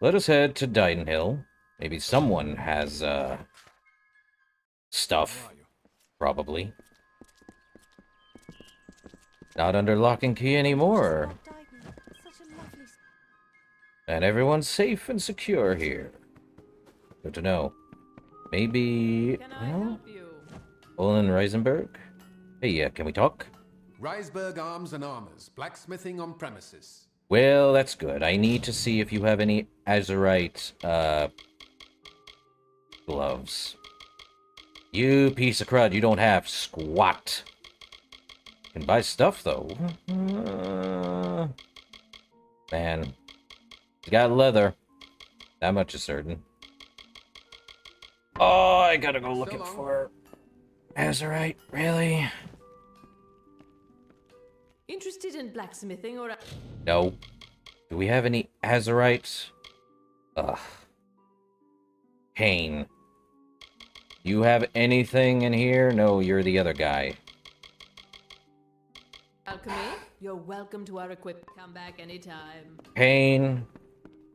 Speaker 1: Let us head to Didenhill. Maybe someone has, stuff. Probably. Not under lock and key anymore. And everyone's safe and secure here. Good to know. Maybe... well, Olin Reisenberg? Hey, can we talk?
Speaker 4: Reisberg Arms and Armors, blacksmithing on premises.
Speaker 1: Well, that's good. I need to see if you have any Azurite, gloves. You piece of crud, you don't have squat. Can buy stuff, though. Man. You got leather. That much is certain. Oh, I gotta go looking for Azurite, really?
Speaker 19: Interested in blacksmithing or...
Speaker 1: No. Do we have any Azurite? Ugh. Kane. You have anything in here? No, you're the other guy.
Speaker 19: Alchemy? You're welcome to our equipment. Come back anytime.
Speaker 1: Pain.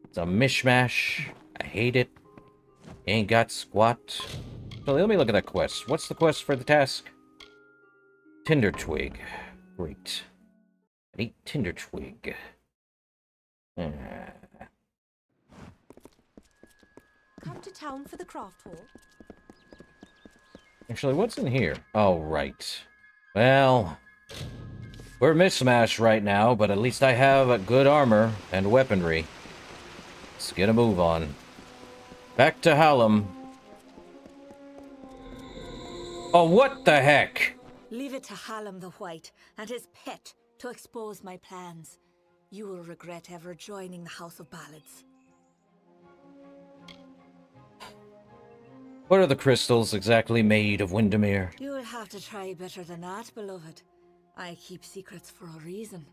Speaker 1: It's a mishmash. I hate it. Ain't got squat. So let me look at that quest. What's the quest for the task? Tinder Twig. Great. I need Tinder Twig.
Speaker 16: Come to town for the craft hall.
Speaker 1: Actually, what's in here? Oh, right. Well, we're mishmash right now, but at least I have a good armor and weaponry. Let's get a move on. Back to Hallam. Oh, what the heck?
Speaker 2: Leave it to Hallam the White and his pet to expose my plans. You will regret ever joining the House of Ballads.
Speaker 1: What are the crystals exactly made of, Windermere?
Speaker 2: You will have to try better than that, beloved. I keep secrets for a reason.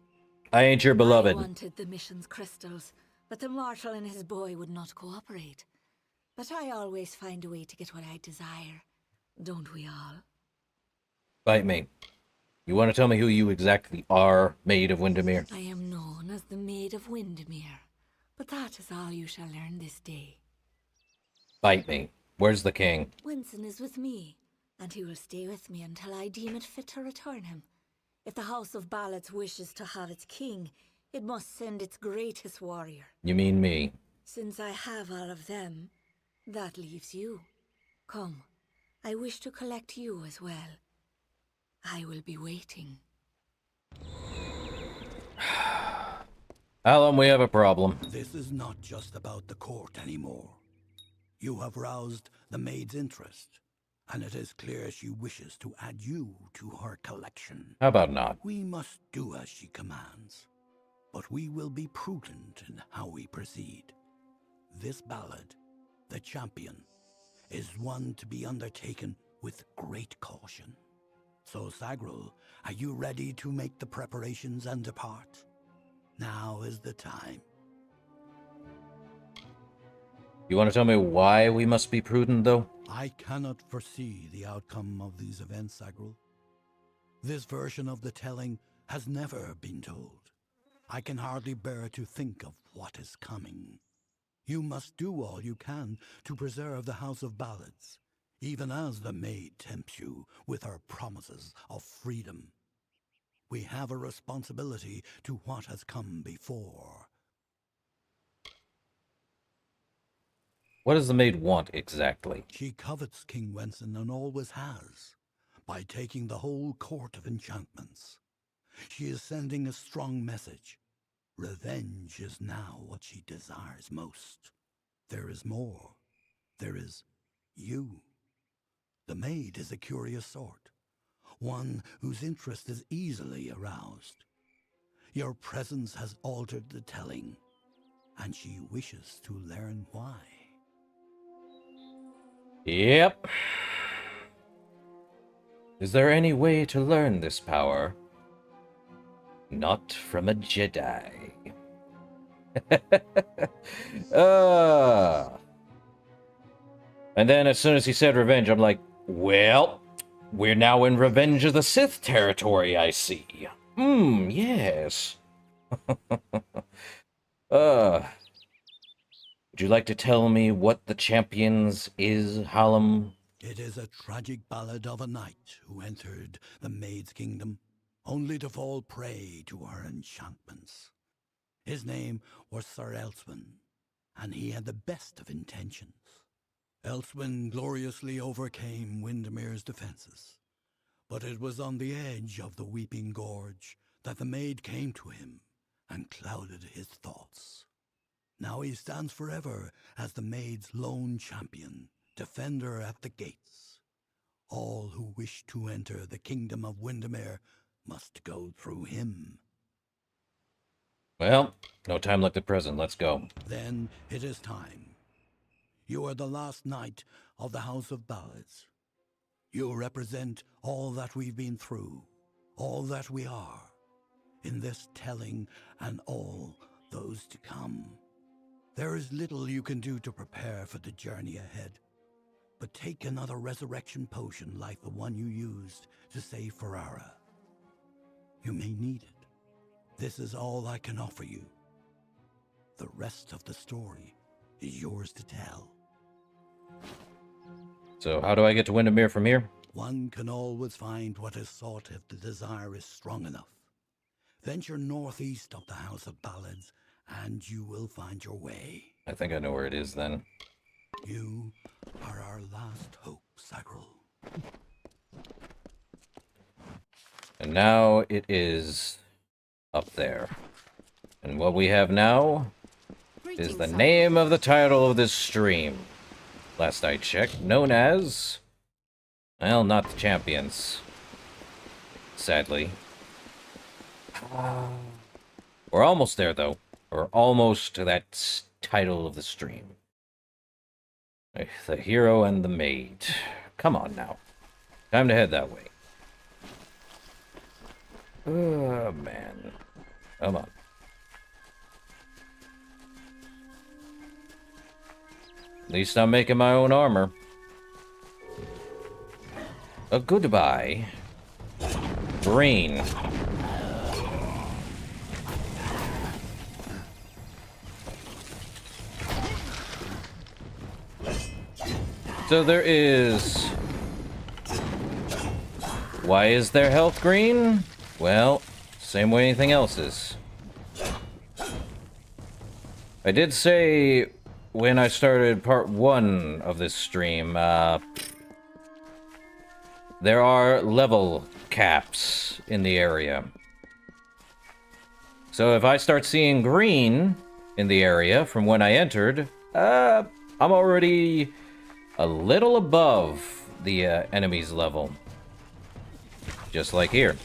Speaker 1: I ain't your beloved.
Speaker 2: I wanted the mission's crystals, but the mortal and his boy would not cooperate. But I always find a way to get what I desire. Don't we all?
Speaker 1: Bite me. You want to tell me who you exactly are, Maid of Windermere?
Speaker 2: I am known as the Maid of Windermere, but that is all you shall learn this day.
Speaker 1: Bite me. Where's the king?
Speaker 2: Winston is with me, and he will stay with me until I deem it fit to return him. If the House of Ballads wishes to have its king, it must send its greatest warrior.
Speaker 1: You mean me?
Speaker 2: Since I have all of them, that leaves you. Come, I wish to collect you as well. I will be waiting.
Speaker 1: Alan, we have a problem.
Speaker 15: This is not just about the court anymore. You have roused the maid's interest, and it is clear she wishes to add you to her collection.
Speaker 1: How about not?
Speaker 15: We must do as she commands, but we will be prudent in how we proceed. This ballad, The Champion, is one to be undertaken with great caution. So, Sagril, are you ready to make the preparations and depart? Now is the time.
Speaker 1: You want to tell me why we must be prudent, though?
Speaker 15: I cannot foresee the outcome of these events, Sagril. This version of the telling has never been told. I can hardly bear to think of what is coming. You must do all you can to preserve the House of Ballads, even as the maid tempts you with her promises of freedom. We have a responsibility to what has come before.
Speaker 1: What does the maid want, exactly?
Speaker 15: She covets King Wenson and always has, by taking the whole court of enchantments. She is sending a strong message. Revenge is now what she desires most. There is more. There is you. The maid is a curious sort, one whose interest is easily aroused. Your presence has altered the telling, and she wishes to learn why.
Speaker 1: Yep. Is there any way to learn this power? Not from a Jedi. And then as soon as he said revenge, I'm like, well, we're now in Revenge of the Sith territory, I see. Yes. Would you like to tell me what the Champions is, Hallam?
Speaker 15: It is a tragic ballad of a knight who entered the Maid's kingdom, only to fall prey to her enchantments. His name was Sir Elswin, and he had the best of intentions. Elswin gloriously overcame Windermere's defenses, but it was on the edge of the Weeping Gorge that the maid came to him and clouded his thoughts. Now he stands forever as the maid's lone champion, defender at the gates. All who wish to enter the kingdom of Windermere must go through him.
Speaker 1: Well, no time like the present. Let's go.
Speaker 15: Then it is time. You are the last knight of the House of Ballads. You represent all that we've been through, all that we are, in this telling and all those to come. There is little you can do to prepare for the journey ahead, but take another resurrection potion like the one you used to save Ferrara. You may need it. This is all I can offer you. The rest of the story is yours to tell.
Speaker 1: So how do I get to Windermere from here?
Speaker 15: One can always find what is sought if the desire is strong enough. Venture northeast of the House of Ballads, and you will find your way.
Speaker 1: I think I know where it is then.
Speaker 15: You are our last hope, Sagril.
Speaker 1: And now it is up there. And what we have now is the name of the title of this stream. Last I checked, known as... well, not the Champions. Sadly. We're almost there, though. We're almost to that title of the stream. The hero and the maid. Come on now. Time to head that way. Oh, man. Come on. At least I'm making my own armor. A goodbye. Green. So there is... Why is their health green? Well, same way anything else is. I did say when I started part 1 of this stream, there are level caps in the area. So if I start seeing green in the area from when I entered, I'm already a little above the enemy's level. Just like here.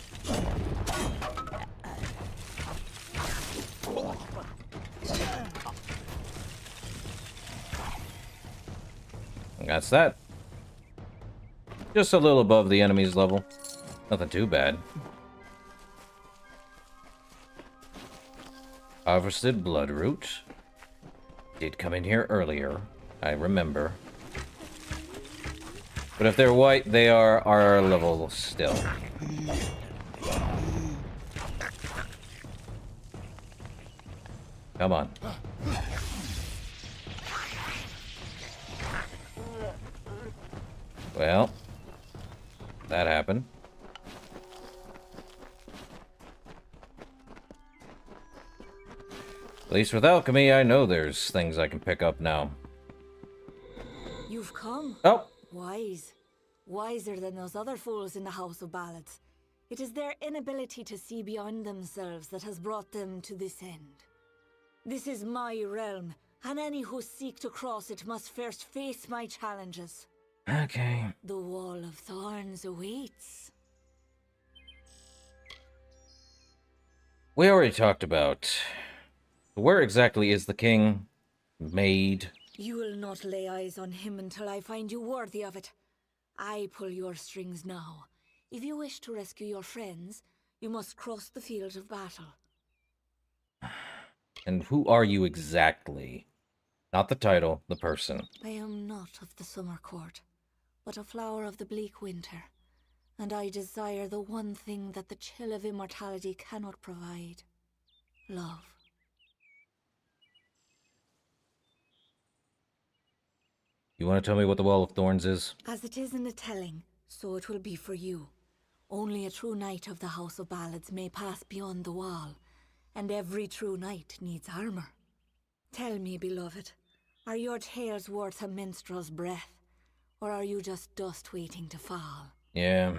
Speaker 1: That's that. Just a little above the enemy's level. Nothing too bad. Harvested bloodroot. Did come in here earlier, I remember. But if they're white, they are our level still. Come on. Well, that happened. At least with alchemy, I know there's things I can pick up now.
Speaker 2: You've come.
Speaker 1: Oh.
Speaker 2: Wise. Wiser than those other fools in the House of Ballads. It is their inability to see beyond themselves that has brought them to this end. This is my realm, and any who seek to cross it must first face my challenges.
Speaker 1: Okay.
Speaker 2: The Wall of Thorns awaits.
Speaker 1: We already talked about... Where exactly is the king? Maid?
Speaker 2: You will not lay eyes on him until I find you worthy of it. I pull your strings now. If you wish to rescue your friends, you must cross the field of battle.
Speaker 1: And who are you exactly? Not the title, the person.
Speaker 2: I am not of the summer court, but a flower of the bleak winter, and I desire the one thing that the chill of immortality cannot provide. Love.
Speaker 1: You want to tell me what the Wall of Thorns is?
Speaker 2: As it is in the telling, so it will be for you. Only a true knight of the House of Ballads may pass beyond the wall, and every true knight needs armor. Tell me, beloved, are your tales worth a minstrel's breath, or are you just dust waiting to fall?
Speaker 1: Yeah.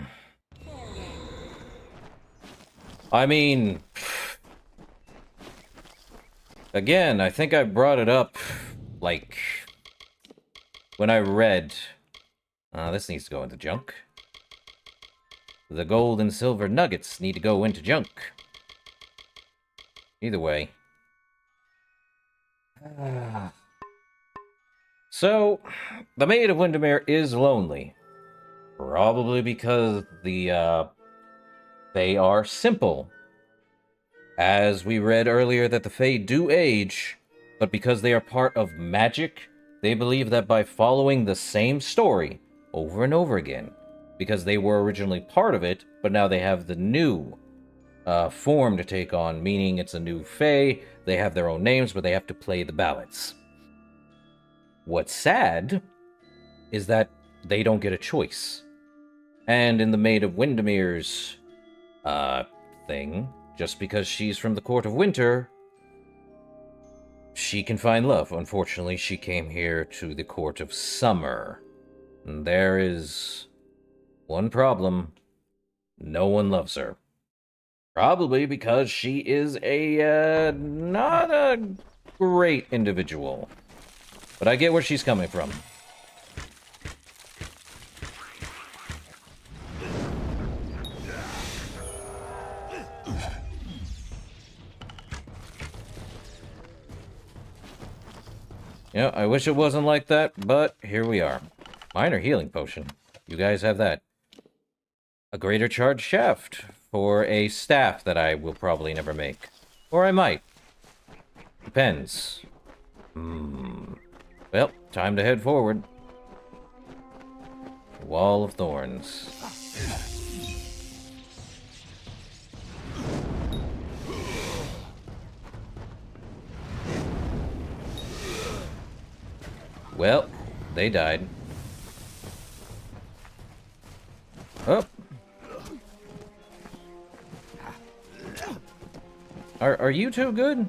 Speaker 1: I mean... Again, I think I brought it up, like... When I read... this needs to go into junk. The gold and silver nuggets need to go into junk. Either way. So, the Maid of Windermere is lonely. Probably because they are simple. As we read earlier that the Fae do age, but because they are part of magic, they believe that by following the same story over and over again, because they were originally part of it, but now they have the new form to take on, meaning it's a new Fae, they have their own names, but they have to play the ballads. What's sad is that they don't get a choice. And in the Maid of Windermere's thing, just because she's from the Court of Winter, she can find love. Unfortunately, she came here to the Court of Summer. And there is one problem. No one loves her. Probably because she is not a great individual. But I get where she's coming from. You know, I wish it wasn't like that, but here we are. Minor healing potion. You guys have that. A greater charge shaft for a staff that I will probably never make. Or I might. Depends. Well, time to head forward. Wall of Thorns. Well, they died. Oh. Are you two good?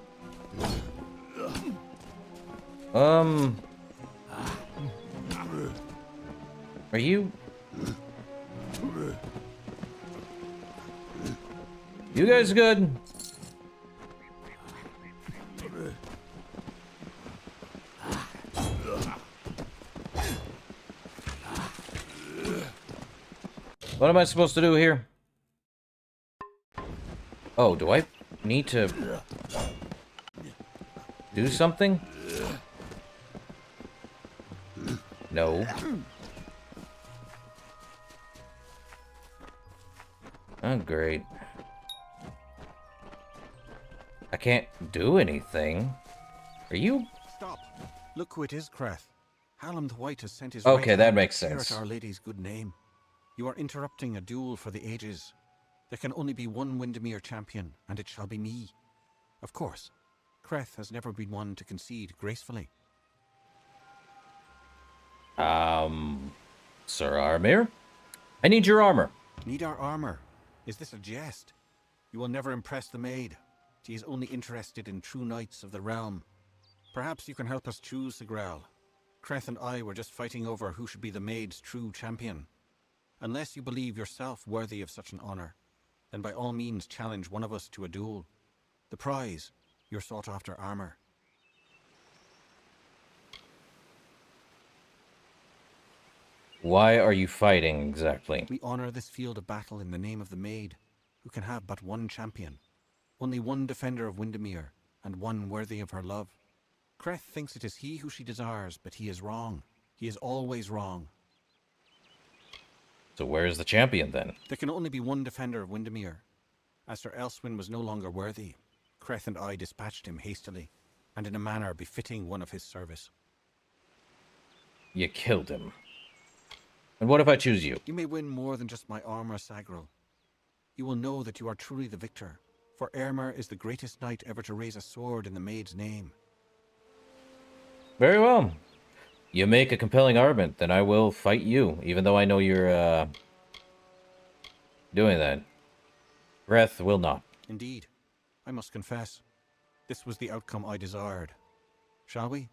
Speaker 1: Are you... You guys good? What am I supposed to do here? Oh, do I need to do something? No. Oh, great. I can't do anything. Are you...
Speaker 7: Stop. Look who it is, Creth. Hallam the White has sent his
Speaker 1: Okay,
Speaker 7: right
Speaker 1: that
Speaker 7: hand
Speaker 1: makes
Speaker 7: to tear
Speaker 1: sense.
Speaker 7: at Our Lady's good name. You are interrupting a duel for the ages. There can only be one Windermere champion, and it shall be me. Of course, Creth has never been one to concede gracefully.
Speaker 1: Sir Armir? I need your armor.
Speaker 7: Need our armor? Is this a jest? You will never impress the maid. She is only interested in true knights of the realm. Perhaps you can help us choose the Grail. Creth and I were just fighting over who should be the maid's true champion. Unless you believe yourself worthy of such an honor, then by all means challenge one of us to a duel. The prize, your sought-after armor.
Speaker 1: Why are you fighting exactly?
Speaker 7: We honor this field of battle in the name of the maid, who can have but one champion. Only one defender of Windermere, and one worthy of her love. Creth thinks it is he who she desires, but he is wrong. He is always wrong.
Speaker 1: So where is the champion, then?
Speaker 7: There can only be one defender of Windermere. As Sir Elswyn was no longer worthy, Creth and I dispatched him hastily, and in a manner befitting one of his service.
Speaker 1: You killed him. And what if I choose you?
Speaker 7: You may win more than just my armor, Sagril. You will know that you are truly the victor, for Eärmar is the greatest knight ever to raise a sword in the maid's name.
Speaker 1: Very well. You make a compelling argument, then I will fight you, even though I know you're, doing that. Creth will not.
Speaker 7: Indeed. I must confess, this was the outcome I desired. Shall we?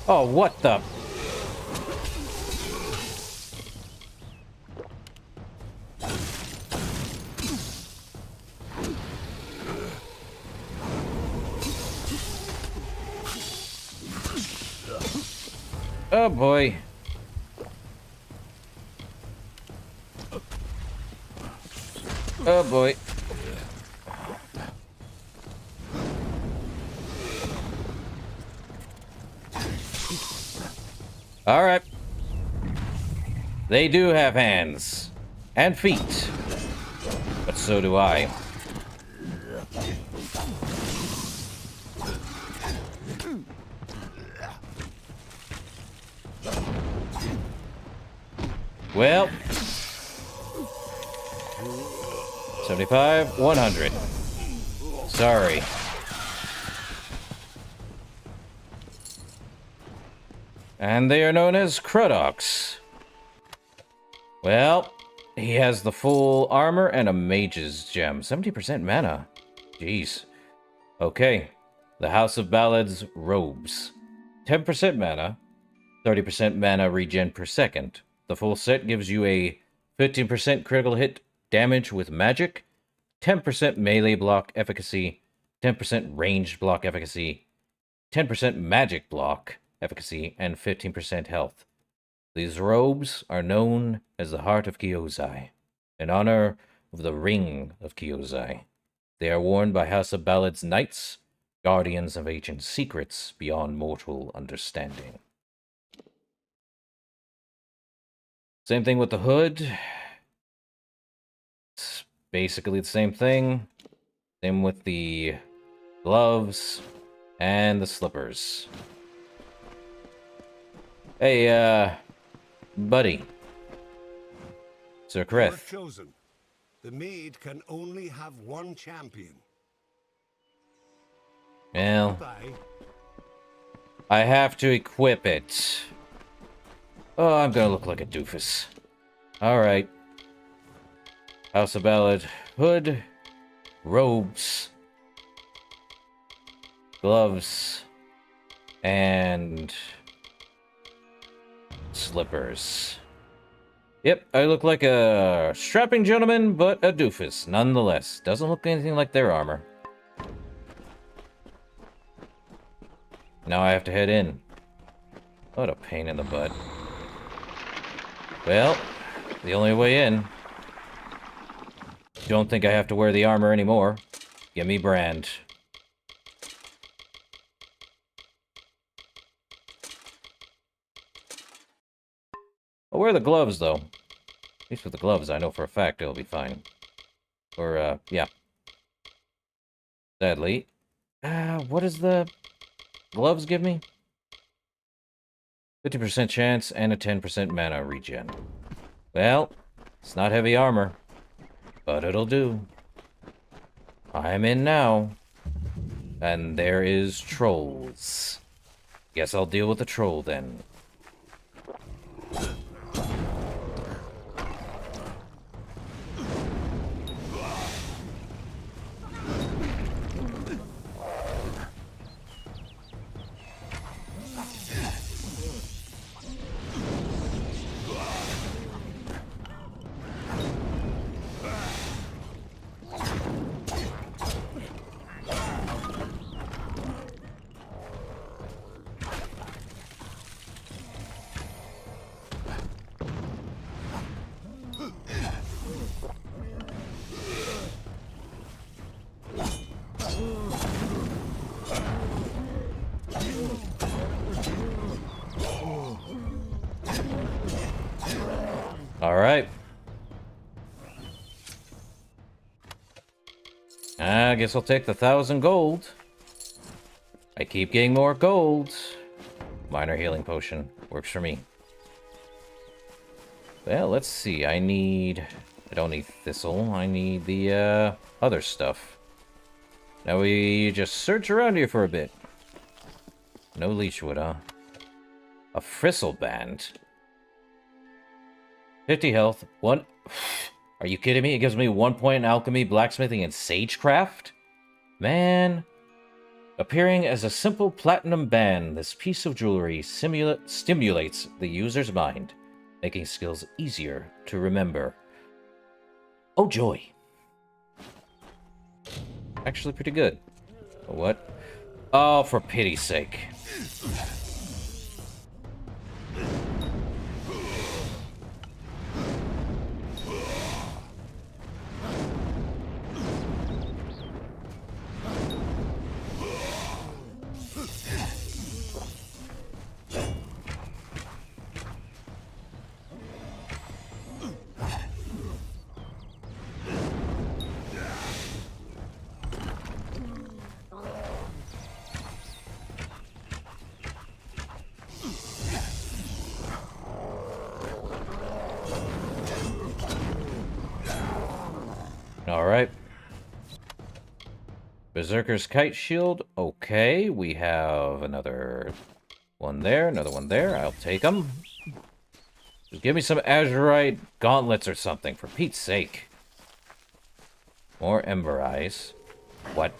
Speaker 1: Oh, what the... Oh boy. Oh boy. All right. They do have hands and feet, but so do I. Well, 75, 100. Sorry. And they are known as Crudox. Well, he has the full armor and a mage's gem. 70% mana. Jeez. Okay. The House of Ballads robes. 10% mana. 30% mana regen per second. The full set gives you a 15% critical hit damage with magic, 10% melee block efficacy, 10% ranged block efficacy, 10% magic block efficacy, and 15% health. These robes are known as the Heart of Kyozai, in honor of the Ring of Kyozai. They are worn by House of Ballad's knights, guardians of ancient secrets beyond mortal understanding. Same thing with the hood. It's basically the same thing. Same with the gloves and the slippers. Hey, buddy. Sir
Speaker 8: You are
Speaker 1: Krith.
Speaker 8: chosen. The Maid can only have one champion.
Speaker 1: Well,
Speaker 8: Goodbye.
Speaker 1: I have to equip it. Oh, I'm gonna look like a doofus. Alright. House of Ballad. Hood. Robes. Gloves. And slippers. Yep, I look like a strapping gentleman, but a doofus, nonetheless. Doesn't look anything like their armor. Now I have to head in. What a pain in the butt. Well, the only way in. Don't think I have to wear the armor anymore. Give me Brand. I'll wear the gloves, though. At least with the gloves, I know for a fact it'll be fine. Or, yeah. Sadly. What does the gloves give me? 50% chance and a 10% mana regen. Well, it's not heavy armor, but it'll do. I'm in now. And there is trolls. Guess I'll deal with the troll then. Alright. I guess I'll take the 1,000 gold. I keep getting more gold. Minor healing potion. Works for me. Well, let's see. I don't need thistle. I need the, other stuff. Now we just search around here for a bit. No leechwood, huh? A fristle band. 50 health. One. Are you kidding me? It gives me 1 point in alchemy, blacksmithing, and sagecraft? Man. Appearing as a simple platinum band, this piece of jewelry stimulates the user's mind, making skills easier to remember. Oh, joy. Actually pretty good. What? Oh, for pity's sake. Alright. Berserker's Kite Shield. Okay, we have another one there, another one there. I'll take them. Just give me some Azurite gauntlets or something, for Pete's sake. More Ember Eyes. What?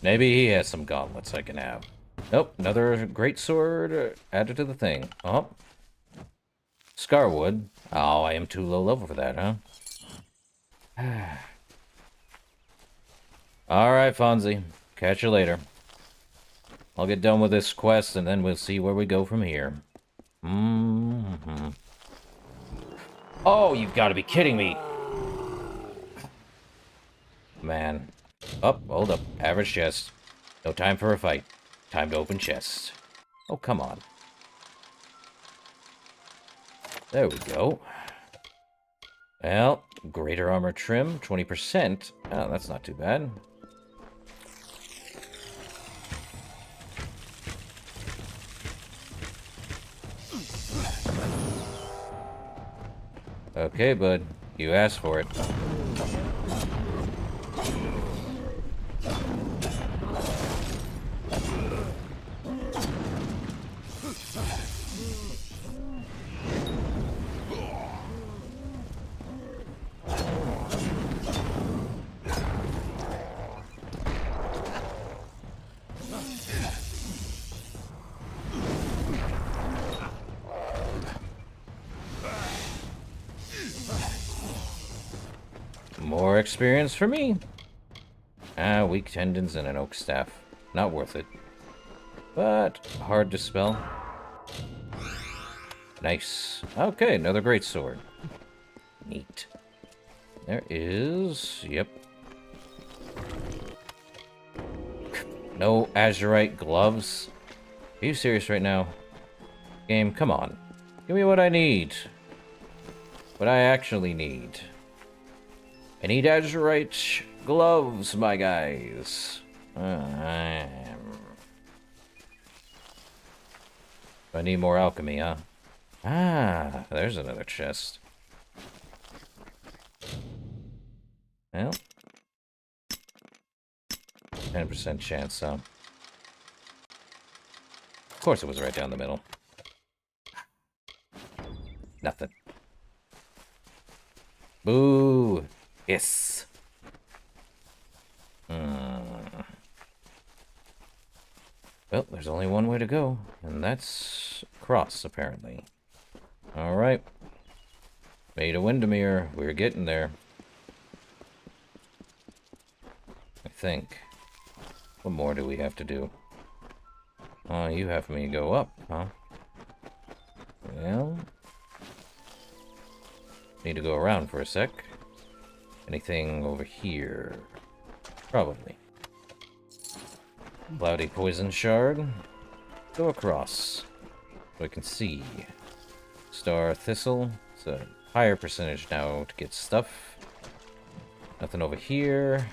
Speaker 1: Maybe he has some gauntlets I can have. Nope, another great sword added to the thing. Oh. Scarwood. Oh, I am too low level for that, huh? Alright, Fonzie. Catch you later. I'll get done with this quest, and then we'll see where we go from here. Oh, you've got to be kidding me! Man. Oh, hold up. Average chest. No time for a fight. Time to open chest. Oh, come on. There we go. Well, greater armor trim, 20%. Oh, that's not too bad. Okay, bud. You asked for it. More experience for me. Ah, weak tendons and an oak staff. Not worth it. But hard to spell. Nice. Okay, another great sword. Neat. There is... Yep. No azurite gloves. Are you serious right now? Game, come on. Give me what I need. What I actually need. I need azurite gloves, my guys. I need more alchemy, huh? Ah, there's another chest. Well, 10% chance, huh? Of course it was right down the middle. Nothing. Boo! Yes. Well, there's only one way to go, and that's across, apparently. Alright. Maid of Windermere, we're getting there. I think. What more do we have to do? Oh, you have me go up, huh? Well... Need to go around for a sec. Anything over here? Probably. Cloudy poison shard. Go across. So I can see. Star thistle. It's a higher percentage now to get stuff. Nothing over here.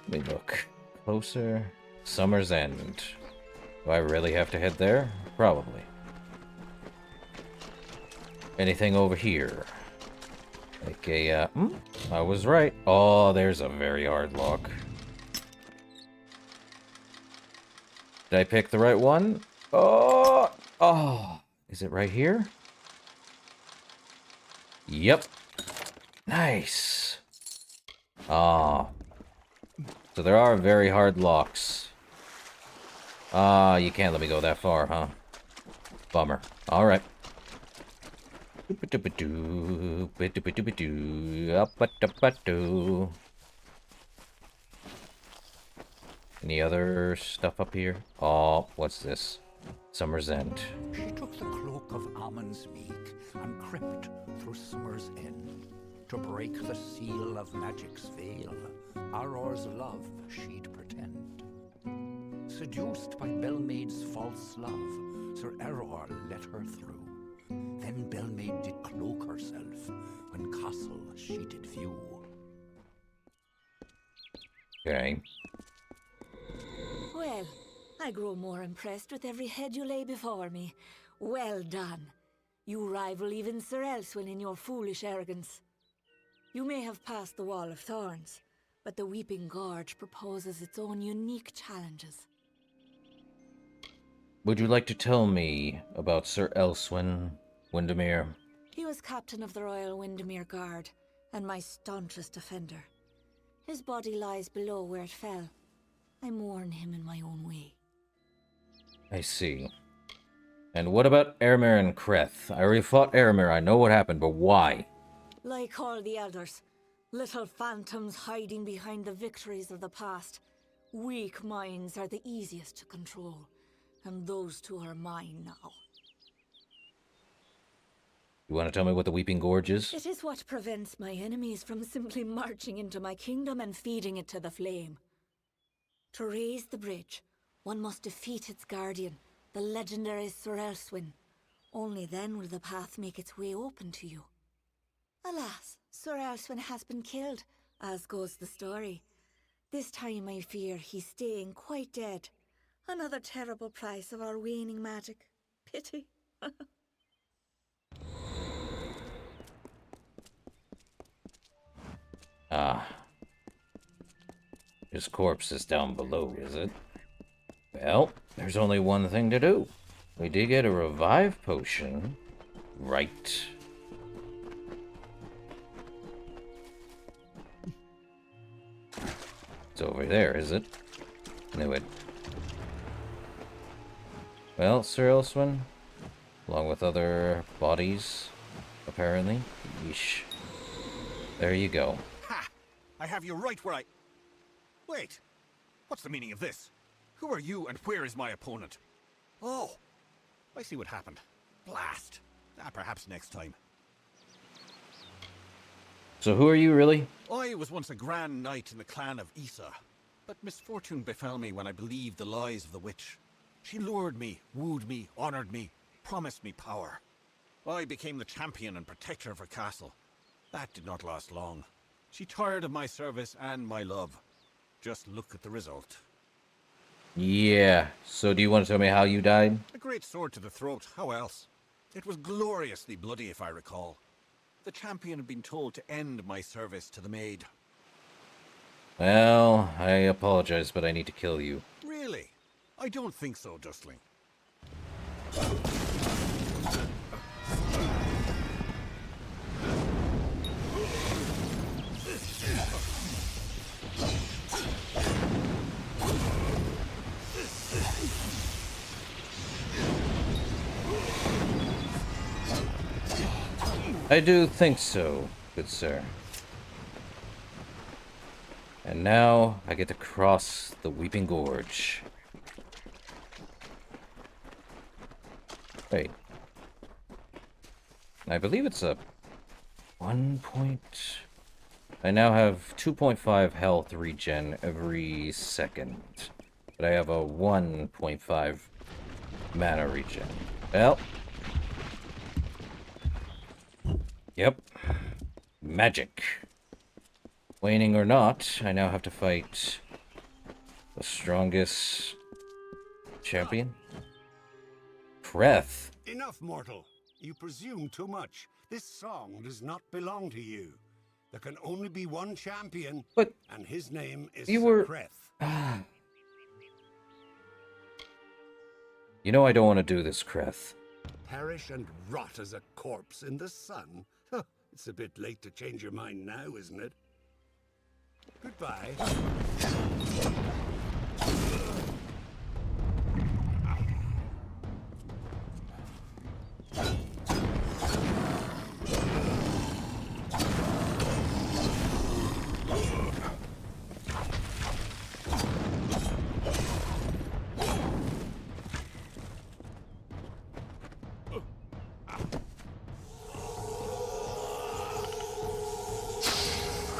Speaker 1: Let me look closer. Summer's End. Do I really have to head there? Probably. Anything over here? Like a, I was right. Oh, there's a very hard lock. Did I pick the right one? Oh! Oh! Is it right here? Yep. Nice! Ah. So there are very hard locks. Ah, you can't let me go that far, huh? Bummer. Alright. Any other stuff up here? Oh, what's this? Summer's End.
Speaker 3: She took the cloak of Ammon's meek and crept through Summer's End to break the seal of magic's veil. Auror's love she'd pretend. Seduced by Belmaid's false love, Sir Auror let her through. Then Belmaid did cloak herself when castle she did view.
Speaker 1: Okay.
Speaker 2: Well, I grow more impressed with every head you lay before me. Well done. You rival even Sir Elswin in your foolish arrogance. You may have passed the Wall of Thorns, but the Weeping Gorge proposes its own unique challenges.
Speaker 1: Would you like to tell me about Sir Elswin Windermere?
Speaker 2: He was captain of the Royal Windermere Guard, and my staunchest defender. His body lies below where it fell. I mourn him in my own way.
Speaker 1: I see. And what about Ermer and Kreth? I already fought Ermer, I know what happened, but why?
Speaker 2: Like all the elders, little phantoms hiding behind the victories of the past. Weak minds are the easiest to control, and those two are mine now.
Speaker 1: You want to tell me what the Weeping Gorge is?
Speaker 2: It is what prevents my enemies from simply marching into my kingdom and feeding it to the flame. To raise the bridge, one must defeat its guardian, the legendary Sir Elswin. Only then will the path make its way open to you. Alas, Sir Elswin has been killed, as goes the story. This time I fear he's staying quite dead. Another terrible price of our waning magic. Pity.
Speaker 1: Ah. His corpse is down below, is it? Well, there's only one thing to do. We did get a revive potion. Right. It's over there, is it? Knew it. Well, Sir Elswin, along with other bodies, apparently. Yeesh. There you go.
Speaker 7: Ha! I have you right where I... Wait! What's the meaning of this? Who are you and where is my opponent? Oh! I see what happened. Blast! Perhaps next time.
Speaker 1: So who are you, really?
Speaker 7: I was once a grand knight in the clan of Isa, but misfortune befell me when I believed the lies of the witch. She lured me, wooed me, honored me, promised me power. I became the champion and protector of her castle. That did not last long. She tired of my service and my love. Just look at the result.
Speaker 1: Yeah. So do you want to tell me how you died?
Speaker 7: A great sword to the throat, how else? It was gloriously bloody, if I recall. The champion had been told to end my service to the maid.
Speaker 1: Well, I apologize, but I need to kill you.
Speaker 7: Really? I don't think so, Dustling.
Speaker 1: I do think so, good sir. And now I get to cross the Weeping Gorge. Wait. I believe it's a 1 point... I now have 2.5 health regen every second. But I have a 1.5 mana regen. Well... Yep. Magic. Waning or not, I now have to fight the strongest champion. Kreth.
Speaker 8: Enough, mortal. You presume too much. This song does not belong to you. There can only be one champion, and his name is Sir Kreth.
Speaker 1: You know I don't want to do this, Kreth.
Speaker 8: Perish and rot as a corpse in the sun? It's a bit late to change your mind now, isn't it? Goodbye.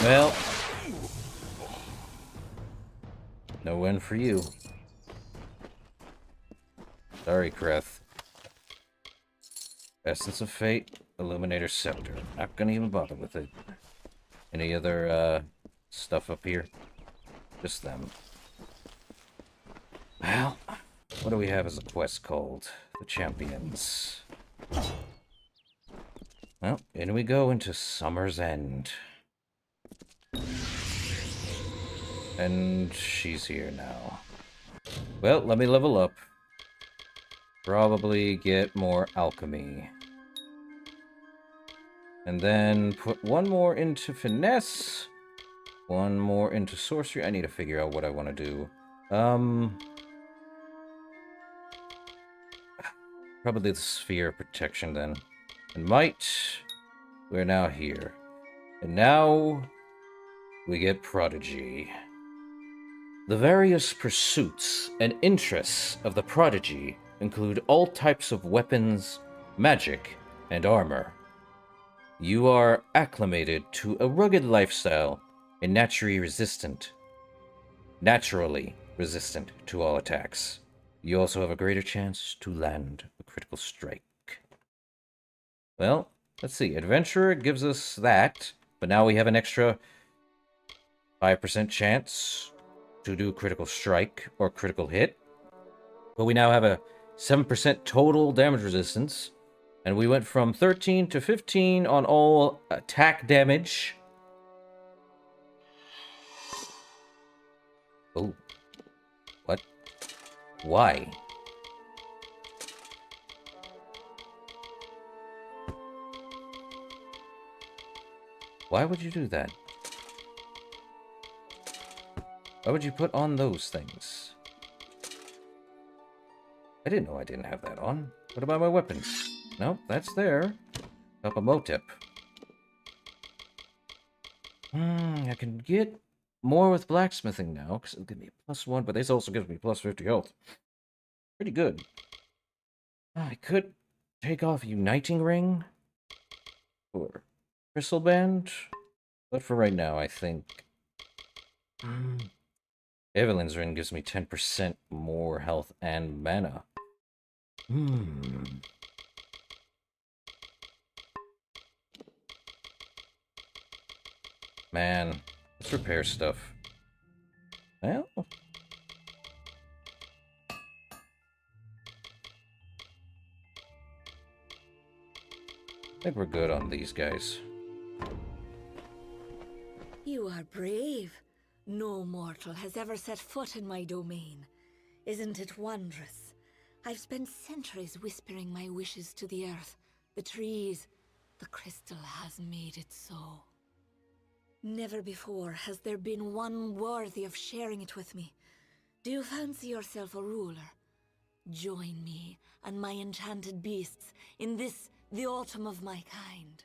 Speaker 1: Well, no win for you. Sorry, Kreth. Essence of Fate, Illuminator Scepter. Not gonna even bother with it. Any other, stuff up here? Just them. Well, what do we have as a quest called? The Champions. Well, in we go into Summer's End. And she's here now. Well, let me level up. Probably get more alchemy. And then put one more into finesse. One more into sorcery. I need to figure out what I want to do. Probably the sphere of protection then. And might. We're now here. And now we get prodigy. The various pursuits and interests of the prodigy include all types of weapons, magic, and armor. You are acclimated to a rugged lifestyle and naturally resistant to all attacks. You also have a greater chance to land a critical strike. Well, let's see. Adventurer gives us that, but now we have an extra 5% chance to do critical strike or critical hit. But we now have a 7% total damage resistance. And we went from 13 to 15 on all attack damage. Oh. What? Why? Why would you do that? Why would you put on those things? I didn't know I didn't have that on. What about my weapons? Nope, that's there. Up a motep. I can get more with blacksmithing now, because it'll give me a +1, but this also gives me +50 health. Pretty good. I could take off Uniting Ring or Crystal Band, but for right now, I think Evelyn's Ring gives me 10% more health and mana. Man, let's repair stuff. Well, I think we're good on these guys.
Speaker 2: You are brave. No mortal has ever set foot in my domain. Isn't it wondrous? I've spent centuries whispering my wishes to the earth, the trees. The crystal has made it so. Never before has there been one worthy of sharing it with me. Do you fancy yourself a ruler? Join me and my enchanted beasts in this, the autumn of my kind.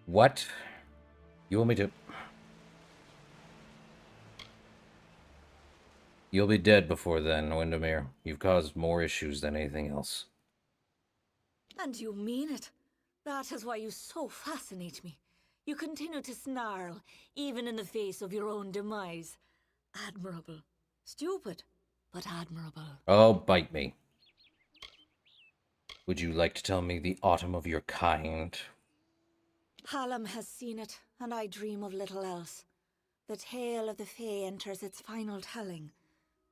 Speaker 1: What? You want me to... You'll be dead before then, Windermere. You've caused more issues than anything else.
Speaker 2: And you mean it? That is why you so fascinate me. You continue to snarl, even in the face of your own demise. Admirable. Stupid, but admirable.
Speaker 1: Oh, bite me. Would you like to tell me the autumn of your kind?
Speaker 2: Hallam has seen it, and I dream of little else. The tale of the Fae enters its final telling.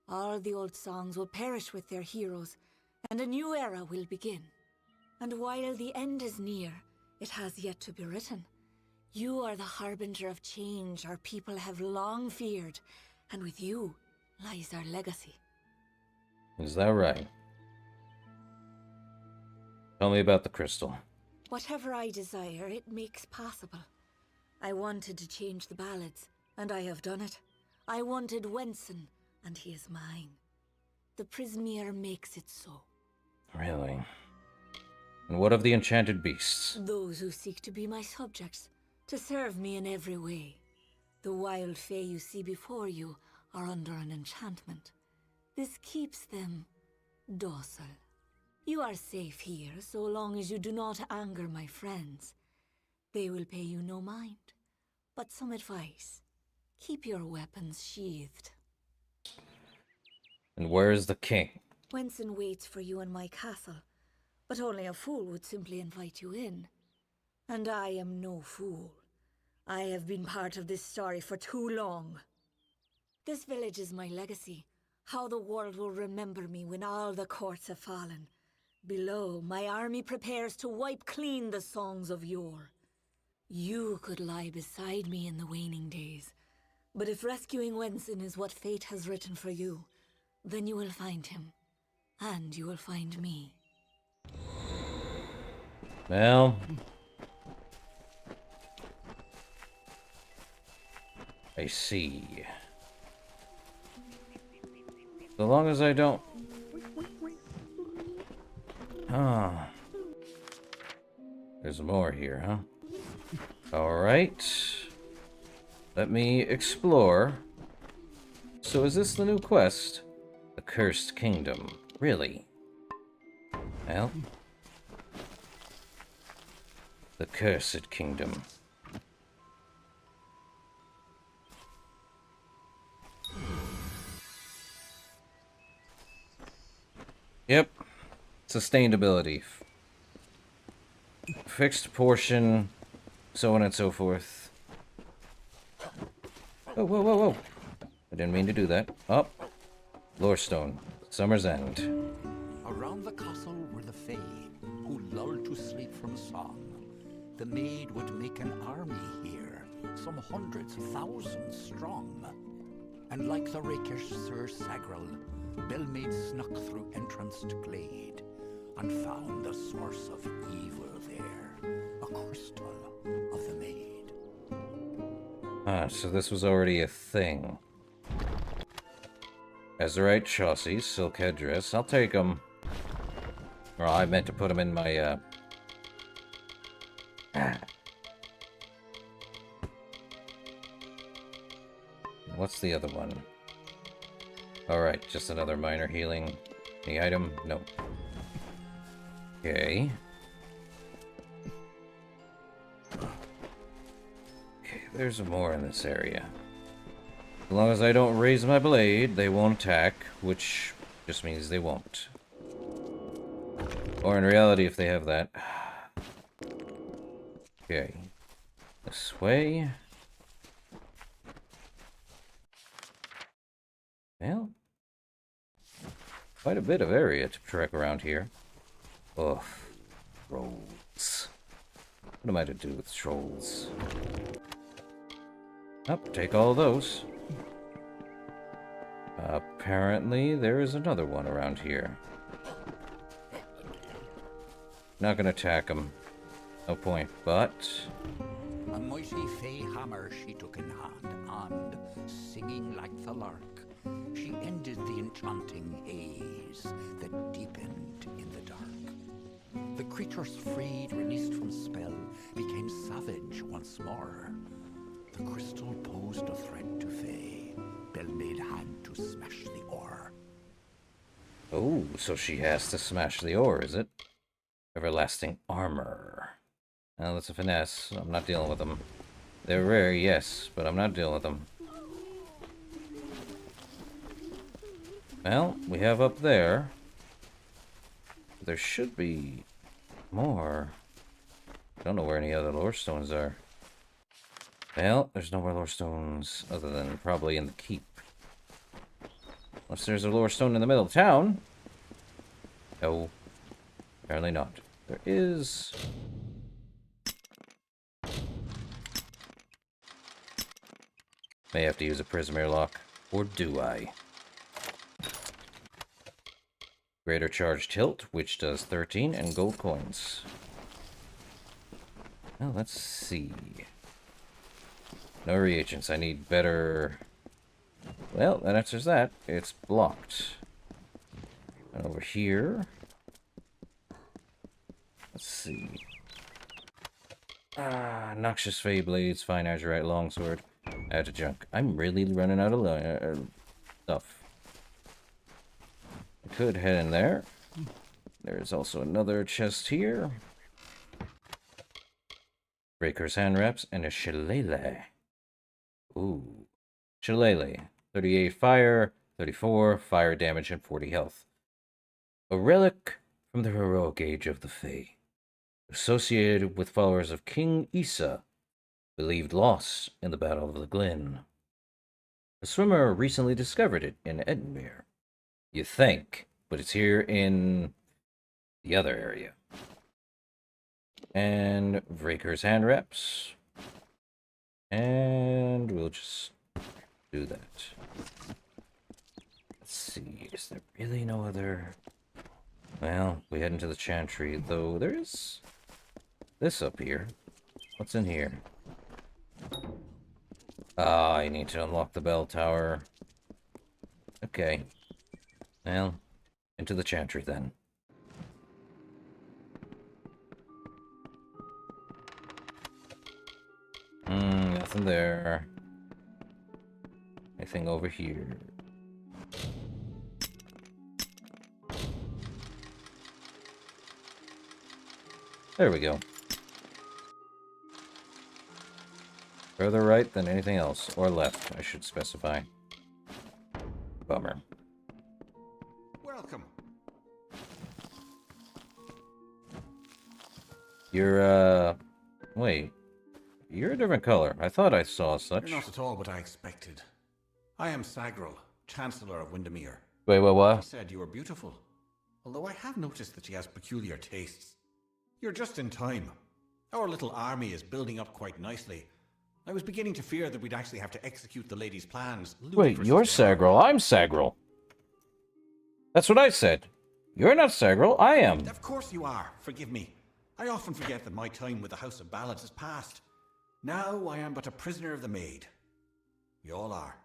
Speaker 2: All the old songs will perish with their heroes, and a new era will begin. And while the end is near, it has yet to be written. You are the harbinger of change our people have long feared, and with you lies our legacy.
Speaker 1: Is that right? Tell me about the crystal.
Speaker 2: Whatever I desire, it makes possible. I wanted to change the ballads, and I have done it. I wanted Wenson, and he is mine. The Prismeer makes it so.
Speaker 1: Really? And what of the enchanted beasts?
Speaker 2: Those who seek to be my subjects, to serve me in every way. The wild fae you see before you are under an enchantment. This keeps them docile. You are safe here so long as you do not anger my friends. They will pay you no mind. But some advice. Keep your weapons sheathed.
Speaker 1: And where is the king?
Speaker 2: Wenson waits for you in my castle. But only a fool would simply invite you in. And I am no fool. I have been part of this story for too long. This village is my legacy. How the world will remember me when all the courts have fallen. Below, my army prepares to wipe clean the songs of yore. You could lie beside me in the waning days. But if rescuing Wenson is what fate has written for you, then you will find him. And you will find me.
Speaker 1: Well... I see. So long as I don't... Ah. There's more here, huh? Alright. Let me explore. So is this the new quest? The Cursed Kingdom. Really? Well... The Cursed Kingdom. Yep. Sustained ability. Fixed portion, so on and so forth. Oh, whoa, whoa, whoa. I didn't mean to do that. Oh. Lorestone. Summer's End.
Speaker 3: Around the castle were the Fae, who lulled to sleep from song. The maid would make an army here, some hundreds, thousands strong. And like the rakish Sir Sagral, Bellmaid snuck through entranced glade, and found the source of evil there, a crystal of the maid.
Speaker 1: Ah, so this was already a thing. Azurite chassis, silk headdress. I'll take them. Or I meant to put them in my, What's the other one? Alright, just another minor healing. Any item? No. Okay. Okay, there's more in this area. As long as I don't raise my blade, they won't attack, which just means they won't. Or in reality, if they have that. Okay. This way. Well, quite a bit of area to trek around here. Ugh. Trolls. What am I to do with trolls? Oh, take all those. Apparently, there is another one around here. Not gonna attack him. No point, but...
Speaker 3: A mighty Fae hammer she took in hand, and, singing like the lark, she ended the enchanting haze that deepened in the dark. The creatures freed, released from spell, became savage once more. The crystal posed a threat to Fae. Bellmaid had to smash the ore.
Speaker 1: Oh, so she has to smash the ore, is it? Everlasting armor. Well, that's a finesse. I'm not dealing with them. They're rare, yes, but I'm not dealing with them. Well, we have up there. There should be more. I don't know where any other lore stones are. Well, there's no more lore stones other than probably in the keep. Unless there's a lore stone in the middle of town. No, apparently not. There is... May have to use a Prismere lock. Or do I? Greater charge tilt, which does 13, and gold coins. Well, let's see. No reagents. I need better... Well, that answers that. It's blocked. And over here... Let's see. Noxious Fey Blades, Fine Azurite Longsword. Out of junk. I'm really running out of stuff. I could head in there. There's also another chest here. Breaker's hand wraps and a shillelagh. Ooh. Shillelagh. 38 fire, 34 fire damage, and 40 health. A relic from the heroic age of the Fae. Associated with followers of King Issa, believed lost in the Battle of the Glen. A swimmer recently discovered it in Edinburgh. You think, but it's here in the other area. And Vraker's hand wraps. And we'll just do that. Let's see, is there really no other... Well, we head into the Chantry, though there is this up here. What's in here? Ah, I need to unlock the bell tower. Okay. Well, into the chantry then. Nothing there. Anything over here? There we go. Further right than anything else. Or left, I should specify. Bummer.
Speaker 7: Welcome.
Speaker 1: You're, wait. You're a different color. I thought I saw such.
Speaker 7: You're not at all what I expected. I am Sagril, Chancellor of Windermere.
Speaker 1: Wait, what?
Speaker 7: She said you were beautiful. Although I have noticed that she has peculiar tastes. You're just in time. Our little army is building up quite nicely. I was beginning to fear that we'd actually have to execute the lady's plans.
Speaker 1: Wait, you're Sagril. I'm Sagril. That's what I said. You're not Sagril. I am.
Speaker 7: Of course you are. Forgive me. I often forget that my time with the House of Ballads is past. Now I am but a prisoner of the Maid. We all are.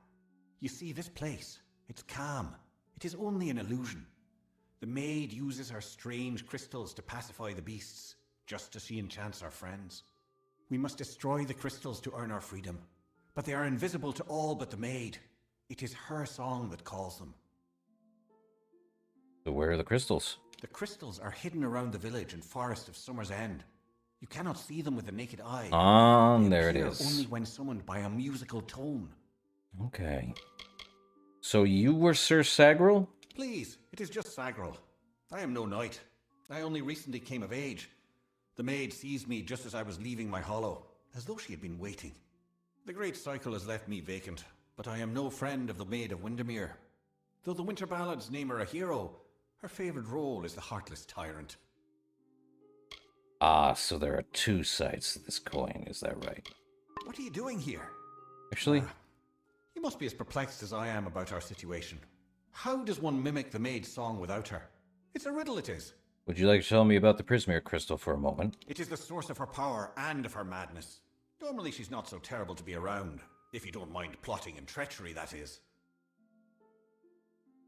Speaker 7: You see, this place, it's calm. It is only an illusion. The Maid uses her strange crystals to pacify the beasts, just as she enchants our friends. We must destroy the crystals to earn our freedom, but they are invisible to all but the Maid. It is her song that calls them.
Speaker 1: So where are the crystals?
Speaker 7: The crystals are hidden around the village and forest of Summer's End. You cannot see them with the naked eye.
Speaker 1: There it is.
Speaker 7: Only when summoned by a musical tone.
Speaker 1: Okay. So you were Sir Sagril?
Speaker 7: Please, it is just Sagril. I am no knight. I only recently came of age. The Maid seized me just as I was leaving my hollow, as though she had been waiting. The great cycle has left me vacant, but I am no friend of the Maid of Windermere. Though the Winter Ballads name her a hero, her favourite role is the heartless tyrant.
Speaker 1: Ah, so there are two sides to this coin, is that right?
Speaker 7: What are you doing here?
Speaker 1: Actually...
Speaker 7: you must be as perplexed as I am about our situation. How does one mimic the Maid's song without her? It's a riddle, it is.
Speaker 1: Would you like to tell me about the Prismere crystal for a moment?
Speaker 7: It is the source of her power and of her madness. Normally she's not so terrible to be around. If you don't mind plotting and treachery, that is.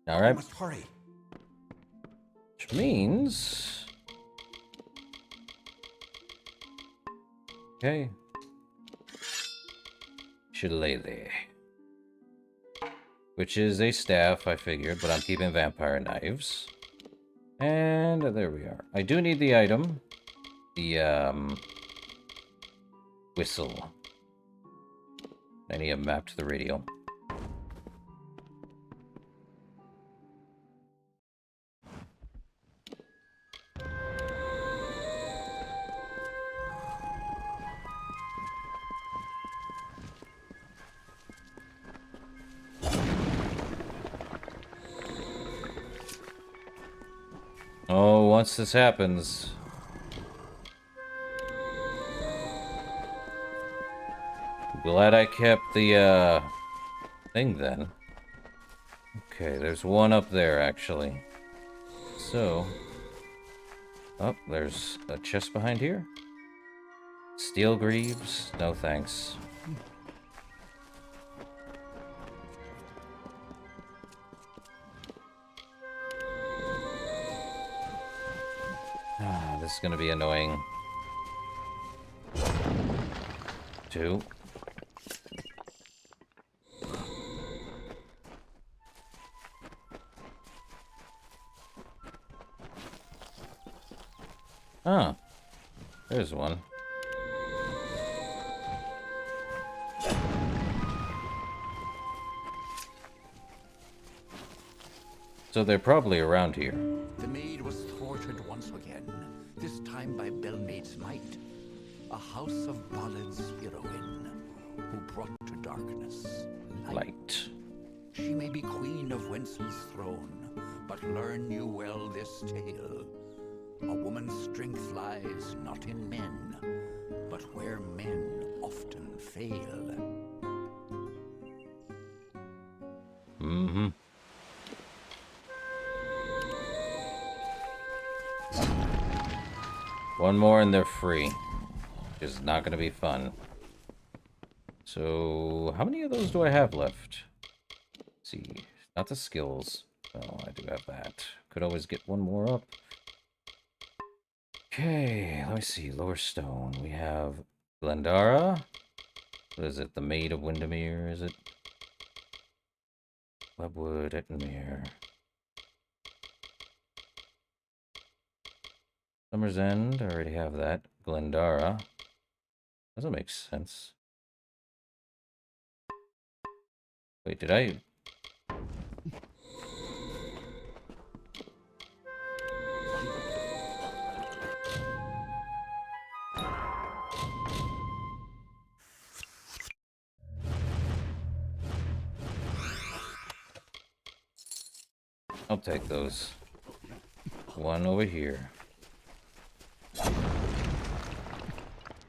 Speaker 1: Alright.
Speaker 7: You must hurry.
Speaker 1: Which means... okay. Should lay there. Which is a staff, I figured, but I'm keeping vampire knives. And there we are. I do need the item. The, whistle. I need a map to the radio. Oh, once this happens... glad I kept the, thing then. Okay, there's one up there, actually. So... oh, there's a chest behind here. Steel greaves? No thanks. Ah, this is gonna be annoying. 2. Ah, there's one. So they're probably around here.
Speaker 3: The Maid was thwarted once again, this time by Bellmaid's might, a House of Ballads heroine who brought to darkness light. She may be queen of Wensel's throne, but learn you well this tale. A woman's strength lies not in men, but where men often fail.
Speaker 1: Mm-hmm. One more and they're free. Is not going to be fun. So, how many of those do I have left? Let's see, not the skills. Oh, I do have that. Could always get one more up. Okay, let me see. Lower Stone. We have Glendara. What is it? The Maid of Windermere, is it? Webwood, Ettenmere. Summer's End. I already have that. Glendara. Doesn't make sense. Wait, did I... I'll take those. One over here.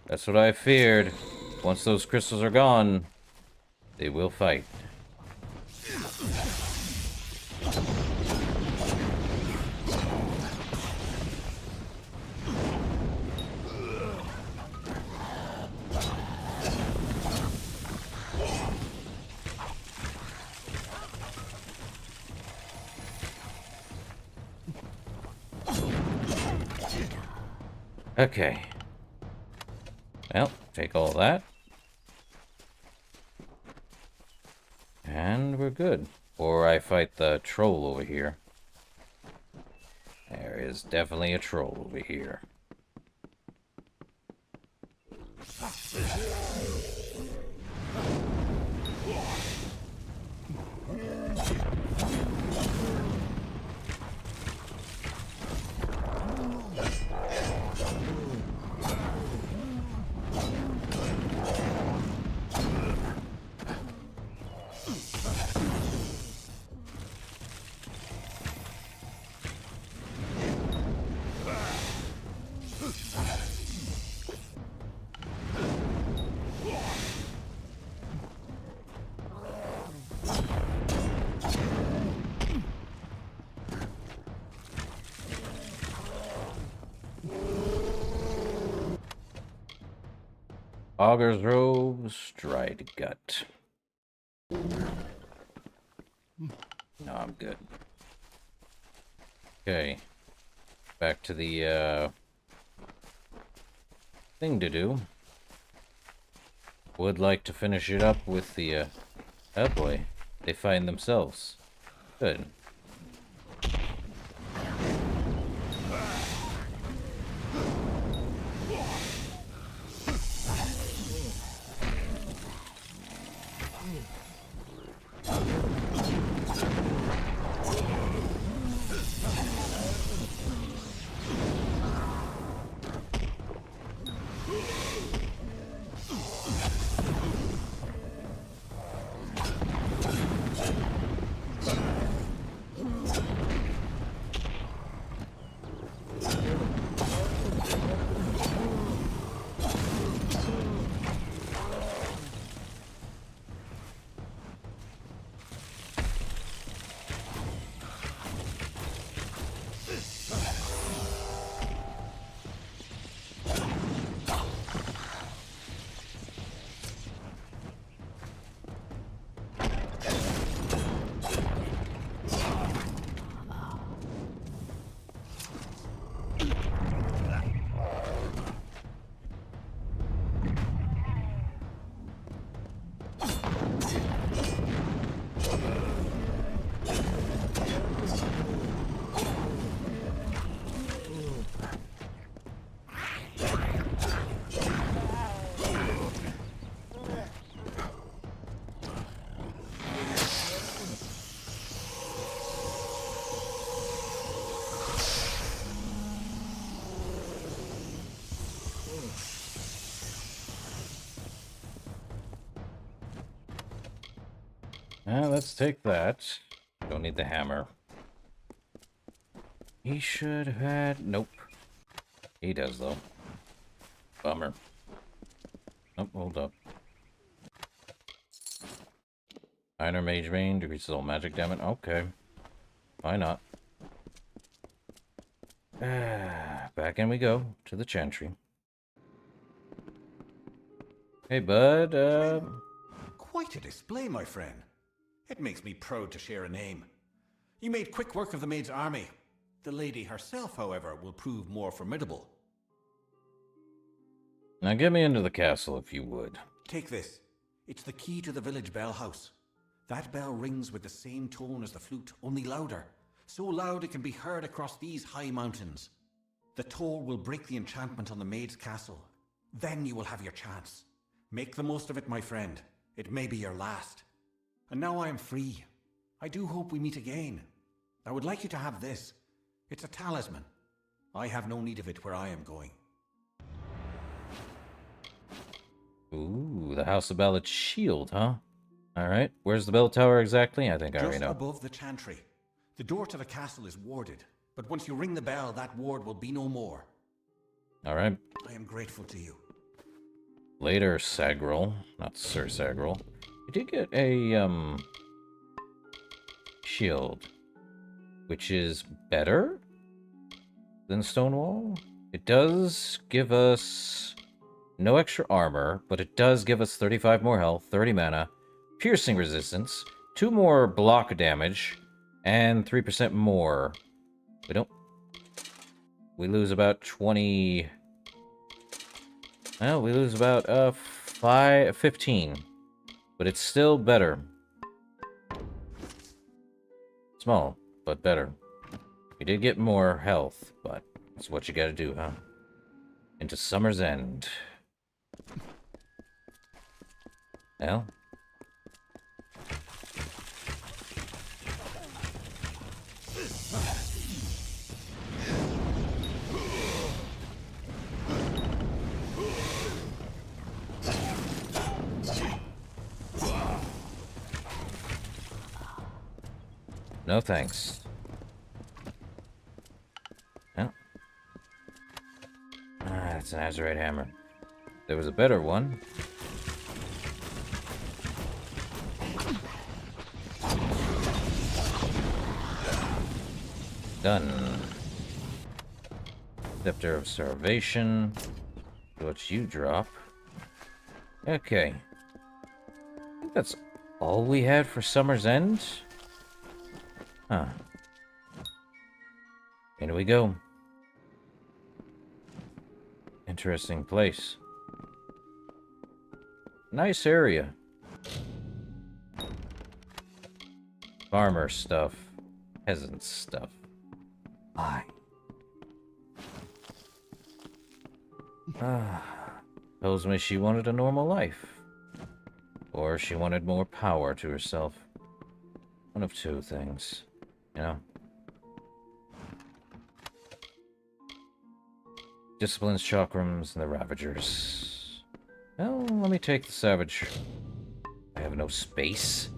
Speaker 1: That's what I feared. Once those crystals are gone, they will fight. Okay. Well, take all that. And we're good. Or I fight the troll over here. There is definitely a troll over here. Augur's robes, dried gut. No, I'm good. Okay. Back to the, thing to do. Would like to finish it up with the, oh boy. They find themselves. Good. Let's take that. Don't need the hammer. He should have had... Nope. He does, though. Bummer. Oh, hold up. Minor Mage Bane, decreases all magic damage. Okay. Why not? Back in we go to the Chantry. Hey, bud.
Speaker 7: Quite a display, my friend. It makes me proud to share a name. You made quick work of the maid's army. The lady herself, however, will prove more formidable.
Speaker 1: Now get me into the castle, if you would.
Speaker 7: Take this. It's the key to the village bell house. That bell rings with the same tone as the flute, only louder. So loud it can be heard across these high mountains. The toll will break the enchantment on the maid's castle. Then you will have your chance. Make the most of it, my friend. It may be your last. And now I am free. I do hope we meet again. I would like you to have this. It's a talisman. I have no need of it where I am going.
Speaker 1: Ooh, the House of Ballad's shield, huh? Alright, where's the bell tower exactly? I think I already know.
Speaker 7: Just above the chantry. The door to the castle is warded, but once you ring the bell, that ward will be no more.
Speaker 1: Alright.
Speaker 7: I am grateful to you.
Speaker 1: Later, Sagril. Not Sir Sagril. You did get a, shield, which is better than Stonewall. It does give us no extra armor, but it does give us 35 more health, 30 mana, piercing resistance, 2 more block damage, and 3% more. We lose about 20... Well, we lose about 15. But it's still better. Small, but better. We did get more health, but that's what you gotta do, huh? Into Summer's End. Well. No thanks. Oh. That's an Azurite hammer. There was a better one. Done. Scepter of Starvation. What you drop. Okay. I think that's all we had for Summer's End. Huh. In we go. Interesting place. Nice area. Farmer stuff. Peasant stuff. Why? Tells me she wanted a normal life. Or she wanted more power to herself. One of two things. You know? Disciplines, chakrams, and the Ravagers. Well, let me take the Savage. I have no space.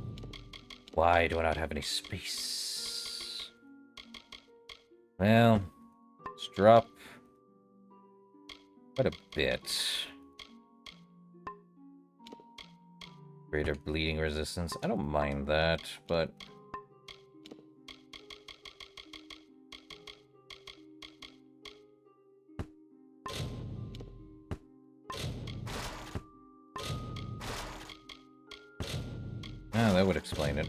Speaker 1: Why do I not have any space? Well, let's drop quite a bit. Greater bleeding resistance. I don't mind that, but... Ah, that would explain it.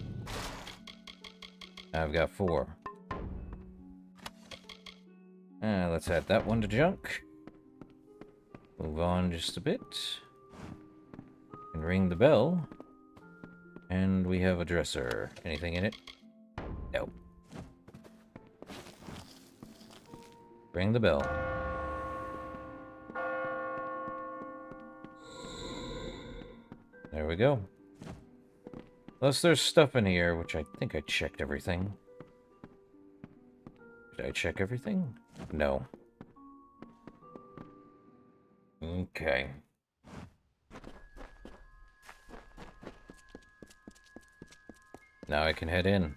Speaker 1: I've got 4. Let's add that one to junk. Move on just a bit. And ring the bell. And we have a dresser. Anything in it? No. Ring the bell. There we go. Unless there's stuff in here, which I think I checked everything. Did I check everything? No. Okay. Now I can head in.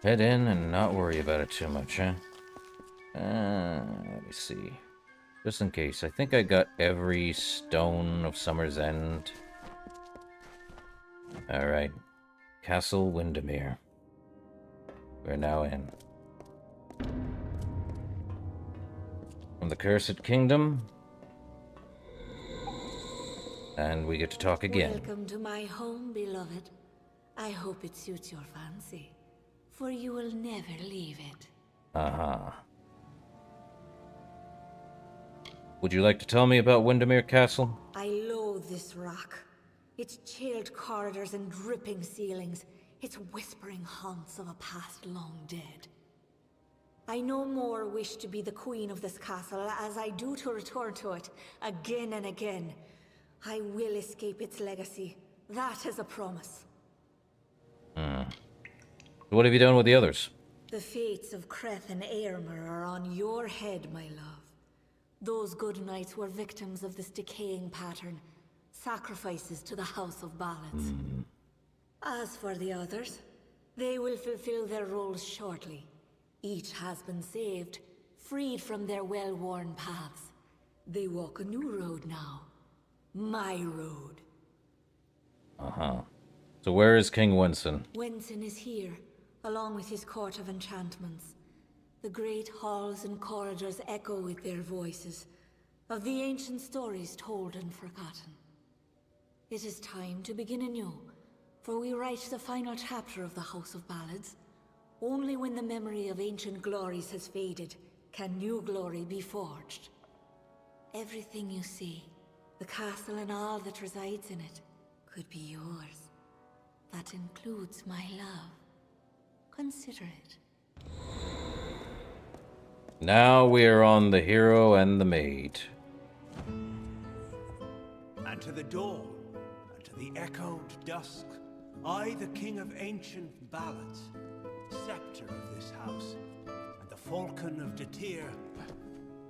Speaker 1: Head in and not worry about it too much, huh? Let me see. Just in case. I think I got every stone of Summer's End. Alright. Castle Windermere. We're now in. from the Cursed Kingdom. And we get to talk again.
Speaker 2: Welcome to my home, beloved. I hope it suits your fancy, for you will never leave it.
Speaker 1: Uh-huh. Would you like to tell me about Windermere Castle?
Speaker 2: I loathe this rock. Its chilled corridors and dripping ceilings. Its whispering haunts of a past long dead. I no more wish to be the queen of this castle as I do to return to it again and again. I will escape its legacy. That is a promise.
Speaker 1: What have you done with the others?
Speaker 2: The fates of Creth and Aermer are on your head, my love. Those good knights were victims of this decaying pattern, sacrifices to the House of Ballads. As for the others, they will fulfill their roles shortly. Each has been saved, freed from their well-worn paths. They walk a new road now. My road.
Speaker 1: Uh-huh. So where is King Winston?
Speaker 2: Winston is here, along with his court of enchantments. The great halls and corridors echo with their voices, of the ancient stories told and forgotten. It is time to begin anew, for we write the final chapter of the House of Ballads. Only when the memory of ancient glories has faded, can new glory be forged. Everything you see, the castle and all that resides in it, could be yours. That includes my love. Consider it.
Speaker 1: Now we are on the hero and the maid.
Speaker 22: And to the dawn, and to the echoed dusk, I, the king of ancient ballads, scepter of this house, and the falcon of Detir,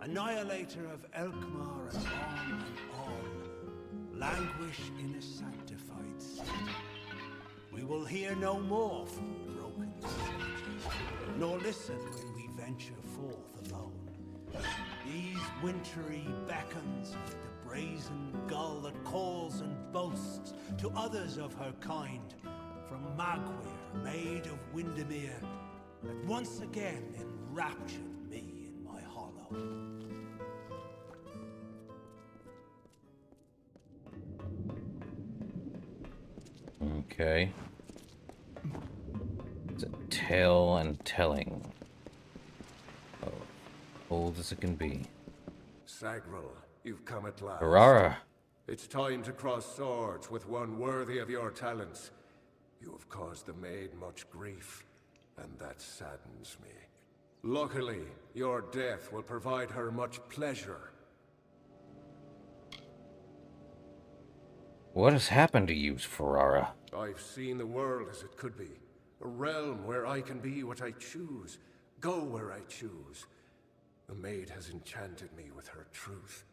Speaker 22: annihilator of Elkmar and on, languish in a sanctified state. We will hear no more from broken sages, nor listen when we venture forth alone. These wintry beckons of the brazen gull that calls and boasts to others of her kind, from Magwir, maid of Windermere, that once again enraptured me in my hollow.
Speaker 1: Okay. It's a tale and telling. Oh, old as it can be.
Speaker 12: Sagril, you've come at last.
Speaker 1: Ferrara.
Speaker 12: It's time to cross swords with one worthy of your talents. You have caused the maid much grief, and that saddens me. Luckily, your death will provide her much pleasure.
Speaker 1: What has happened to you, Ferrara?
Speaker 12: I've seen the world as it could be. A realm where I can be what I choose, go where I choose. The maid has enchanted me with her truth.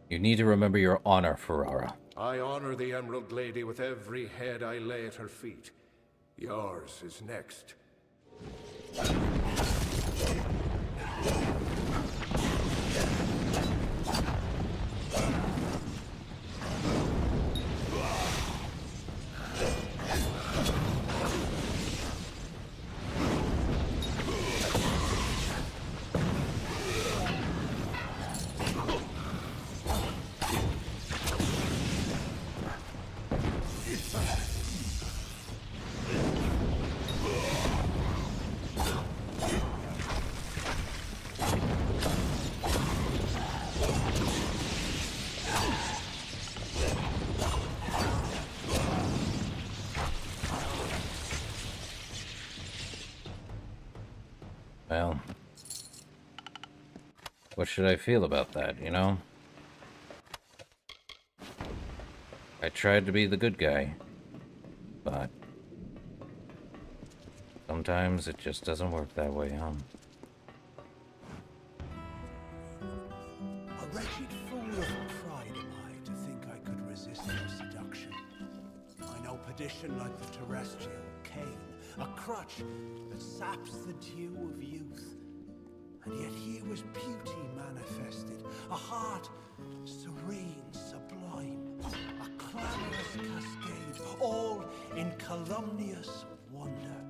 Speaker 1: You need to remember your honor, Ferrara.
Speaker 12: I honor the Emerald Lady with every head I lay at her feet. Yours is next.
Speaker 1: Well, what should I feel about that, you know? I tried to be the good guy, but sometimes it just doesn't work that way, huh?
Speaker 22: A wretched fool of pride am I to think I could resist her seduction. I know perdition like the terrestrial cane, a crutch that saps the dew of youth. And yet here was beauty manifested, a heart serene, sublime, a clamorous cascade, all in calumnious wonder.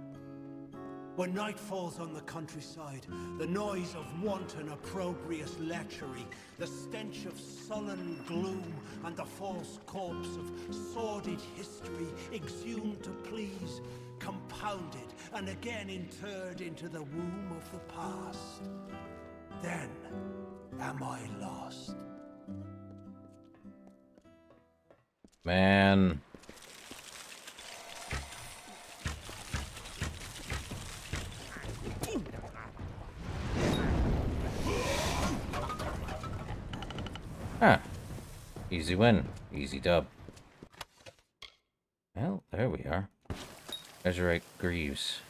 Speaker 22: When night falls on the countryside, the noise of wanton opprobrious lechery, the stench of sullen gloom, and the false corpse of sordid history exhumed to please, compounded and again interred into the womb of the past. Then am I lost.
Speaker 1: Man. Huh. Easy win. Easy dub. Well, there we are. Azurite Greaves.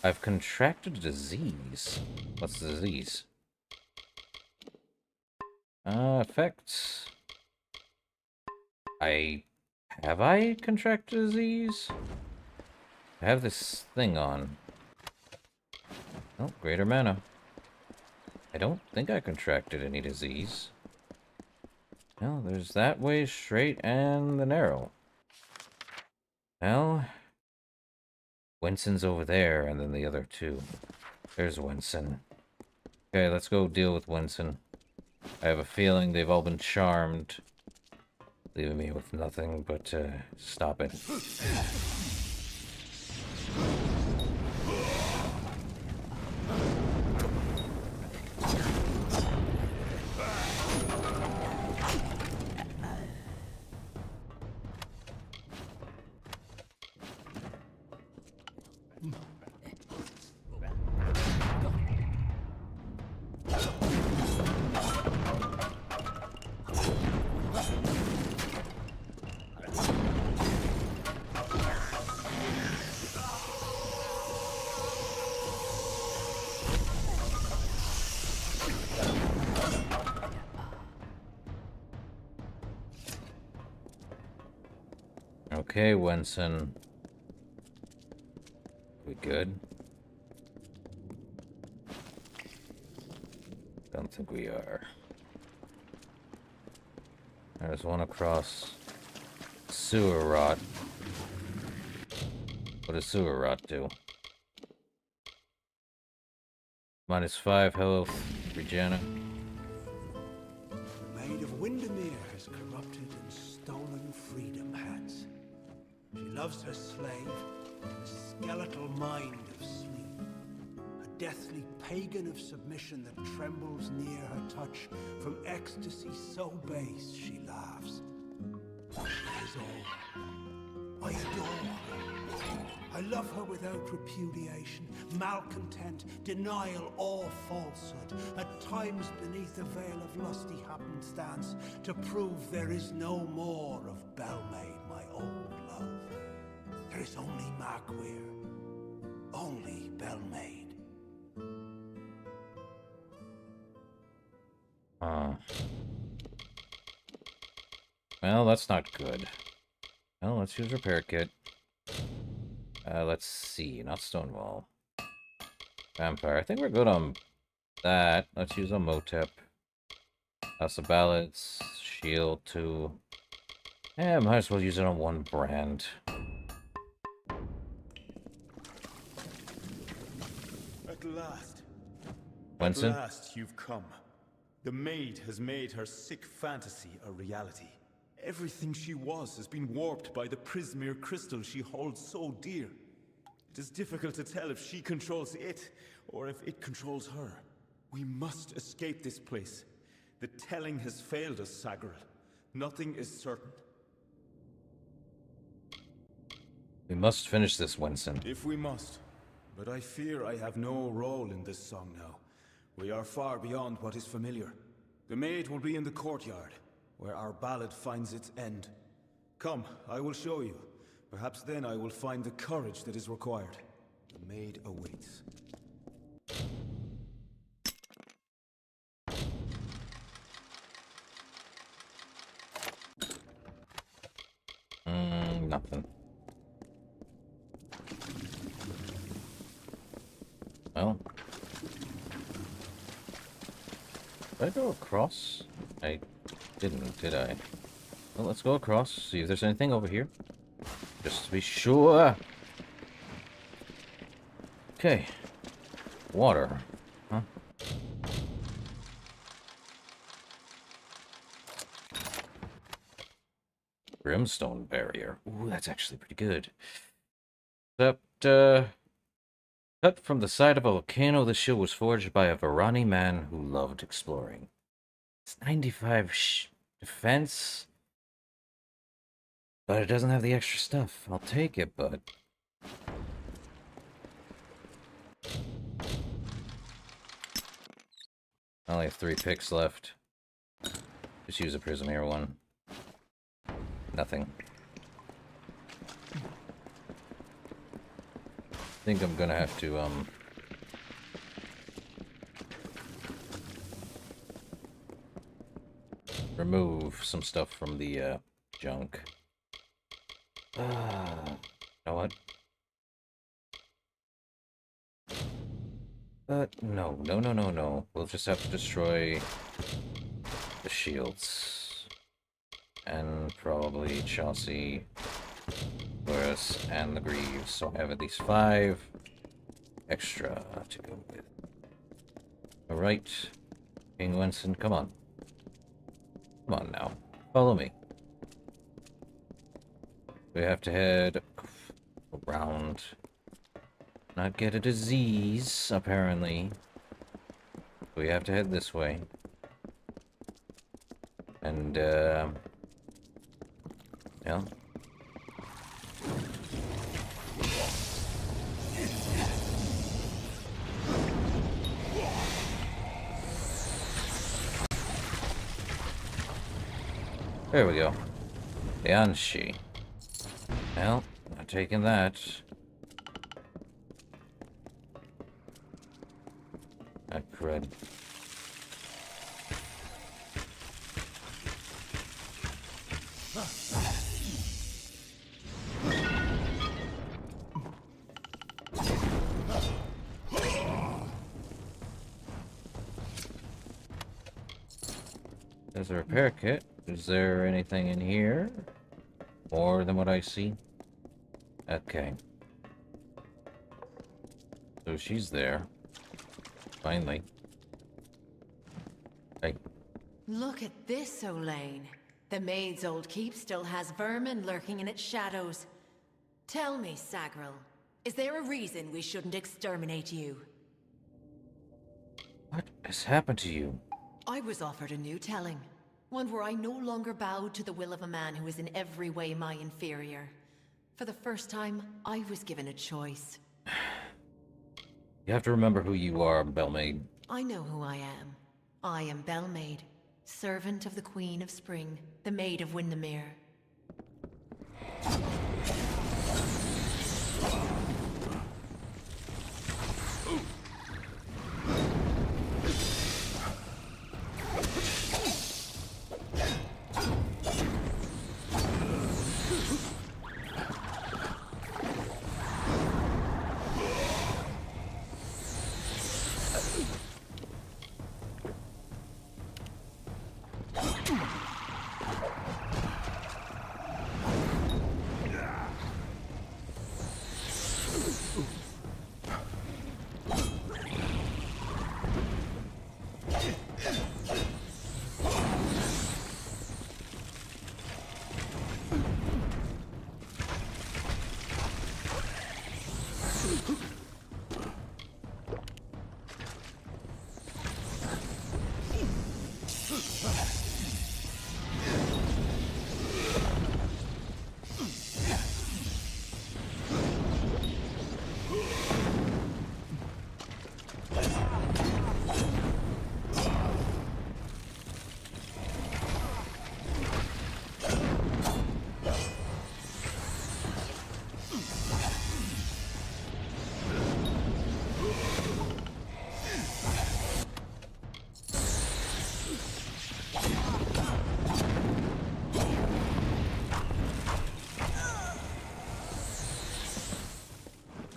Speaker 1: I've contracted a disease. What's the disease? Effects. Have I contracted a disease? I have this thing on. Oh, greater mana. I don't think I contracted any disease. Well, there's that way straight and the narrow. Well, Winston's over there, and then the other two. There's Winston. Okay, let's go deal with Winston. I have a feeling they've all been charmed, leaving me with nothing but stop it. Okay, Winston. We good? Don't think we are. There's one across sewer rot. What does sewer rot do? -5 health, Regina.
Speaker 22: The Maid of Windermere has corrupted and stolen freedom, Hans. She loves her slave, a skeletal mind of sleep. A deathly pagan of submission that trembles near her touch. From ecstasy so base she laughs. She is all. I adore her. I love her without repudiation, malcontent, denial, or falsehood. At times beneath a veil of lusty happenstance, to prove there is no more of Belmaid, my old love. There is only Markweir, only Belmaid.
Speaker 1: Well, that's not good. Well, let's use repair kit. Let's see, not Stonewall. Vampire. I think we're good on that. Let's use a Motep. House of Ballads. Shield 2. Yeah, might as well use it on one brand.
Speaker 14: At last.
Speaker 1: Winston?
Speaker 14: At last you've come. The maid has made her sick fantasy a reality. Everything she was has been warped by the Prismere crystal she holds so dear. It is difficult to tell if she controls it, or if it controls her. We must escape this place. The telling has failed us, Sagril. Nothing is certain.
Speaker 1: We must finish this, Winston.
Speaker 14: If we must. But I fear I have no role in this song now. We are far beyond what is familiar. The maid will be in the courtyard, where our ballad finds its end. Come, I will show you. Perhaps then I will find the courage that is required. The maid awaits.
Speaker 1: Nothing. Well. Did I go across? I didn't, did I? Well, let's go across, see if there's anything over here. Just to be sure. Okay. Water. Huh? Brimstone barrier. Ooh, that's actually pretty good. Except, cut from the side of a volcano, the shield was forged by a Varani man who loved exploring. It's 95 defense, but it doesn't have the extra stuff. I'll take it, but... I only have 3 picks left. Just use a Prismair one. Nothing. I think I'm gonna have to, remove some stuff from the, junk. You know what? No. We'll just have to destroy the shields. And probably Chelsea, Loris, and the Greaves. So I have at least 5 extra to go with. Alright. King Winston, come on. Come on now. Follow me. We have to head around. Not get a disease, apparently. We have to head this way. And, yeah. There we go. Banshee. Well, not taking that. That crud. There's a repair kit. Is there anything in here? More than what I see? Okay. So she's there. Finally. Hey.
Speaker 6: Look at this, Olaine. The Maid's old keep still has vermin lurking in its shadows. Tell me, Sagril, is there a reason we shouldn't exterminate you?
Speaker 1: What has happened to you?
Speaker 6: I was offered a new telling. One where I no longer bowed to the will of a man who is in every way my inferior. For the first time, I was given a choice.
Speaker 1: You have to remember who you are, Bellmaid.
Speaker 6: I know who I am. I am Bellmaid, servant of the Queen of Spring, the Maid of Windermere.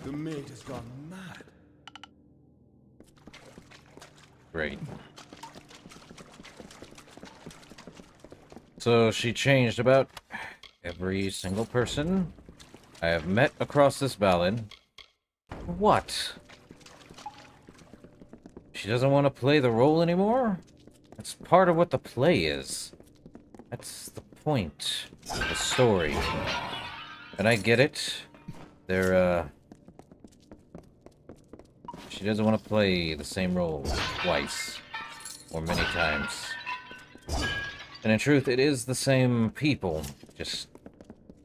Speaker 14: The maid has gone mad.
Speaker 1: Great. So she changed about every single person I have met across this ballad. What? She doesn't want to play the role anymore? That's part of what the play is. That's the point of the story. And I get it. She doesn't want to play the same role twice. Or many times. And in truth, it is the same people. Just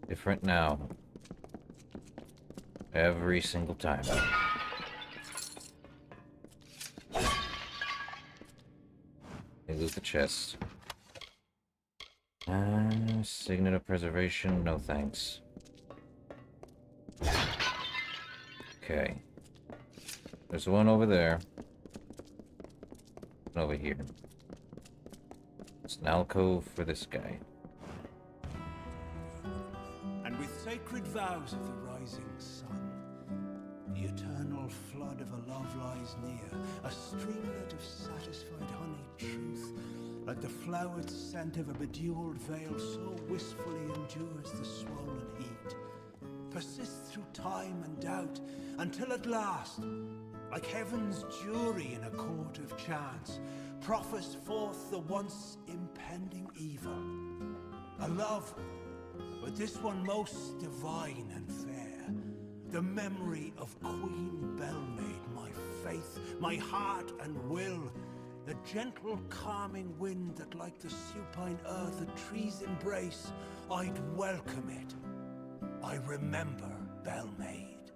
Speaker 1: different now. Every single time. They lose the chest. Signet of preservation, no thanks. Okay. There's one over there. One over here. It's an alcove for this guy.
Speaker 22: And with sacred vows of the rising sun, the eternal flood of a love lies near, a streamlet of satisfied honeyed truth, like the flowered scent of a bedewed veil, so wistfully endures the swollen heat, persists through time and doubt, until at last, like heaven's jury in a court of chance, proffers forth the once impending evil. A love, but this one most divine and fair, the memory of Queen Belmaid, my faith, my heart and will, the gentle calming wind that like the supine earth a tree's embrace, I'd welcome it. I remember Belmaid.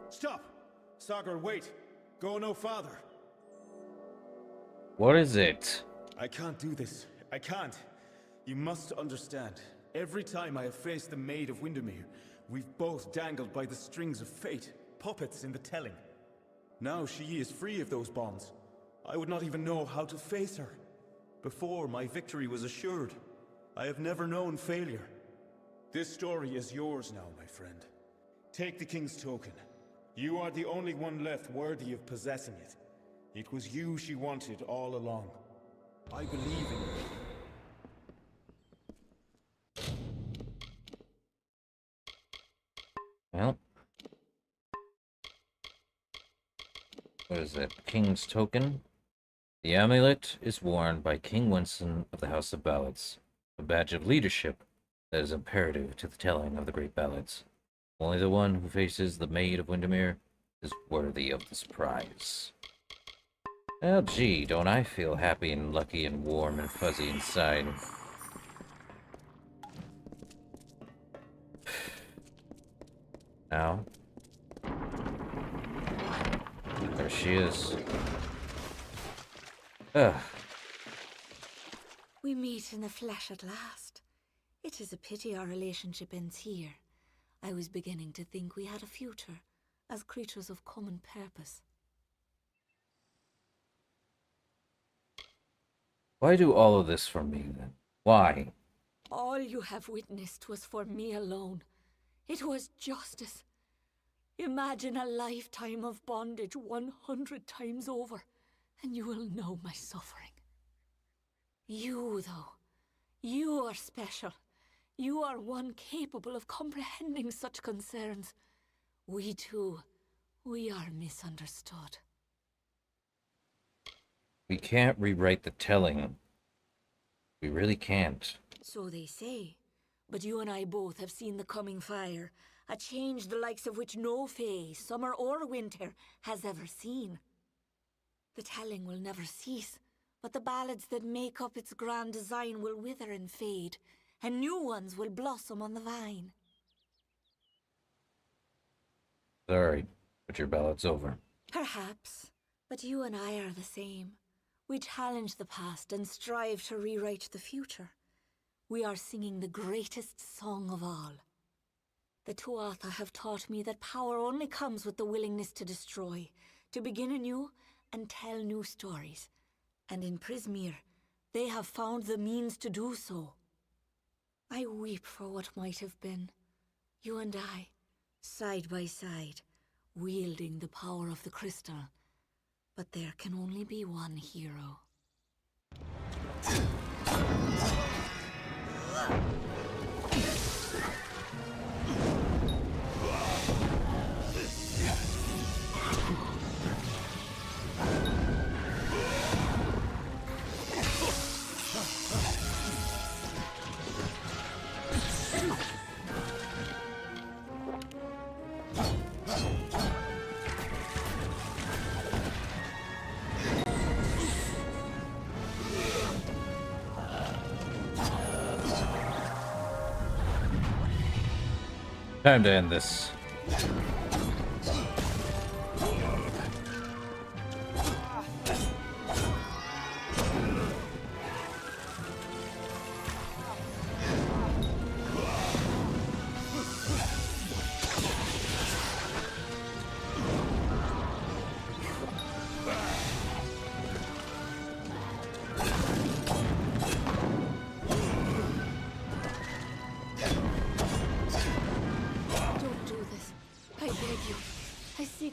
Speaker 14: Stop! Sagar, wait! Go no farther!
Speaker 1: What is it?
Speaker 14: I can't do this. I can't. You must understand. Every time I have faced the Maid of Windermere, we've both dangled by the strings of fate, puppets in the telling. Now she is free of those bonds. I would not even know how to face her. Before, my victory was assured. I have never known failure. This story is yours now, my friend. Take the King's token. You are the only one left worthy of possessing it. It was you she wanted all along. I believe in you.
Speaker 1: Well. What is it? King's token? The amulet is worn by King Winston of the House of Ballads, a badge of leadership that is imperative to the telling of the great ballads. Only the one who faces the Maid of Windermere is worthy of this prize. Well, gee, don't I feel happy and lucky and warm and fuzzy inside. Now. There she is. Ugh.
Speaker 2: We meet in the flesh at last. It is a pity our relationship ends here. I was beginning to think we had a future, as creatures of common purpose.
Speaker 1: Why do all of this for me, then? Why?
Speaker 2: All you have witnessed was for me alone. It was justice. Imagine a lifetime of bondage 100 times over, and you will know my suffering. You, though, you are special. You are one capable of comprehending such concerns. We too, we are misunderstood.
Speaker 1: We can't rewrite the telling. We really can't.
Speaker 2: So they say. But you and I both have seen the coming fire, a change the likes of which no fae, summer or winter, has ever seen. The telling will never cease, but the ballads that make up its grand design will wither and fade, and new ones will blossom on the vine.
Speaker 1: Sorry, but your ballad's over.
Speaker 2: Perhaps, but you and I are the same. We challenge the past and strive to rewrite the future. We are singing the greatest song of all. The Tuatha have taught me that power only comes with the willingness to destroy, to begin anew and tell new stories. And in Prismere, they have found the means to do so. I weep for what might have been. You and I, side by side, wielding the power of the crystal. But there can only be one hero.
Speaker 1: Time to end this.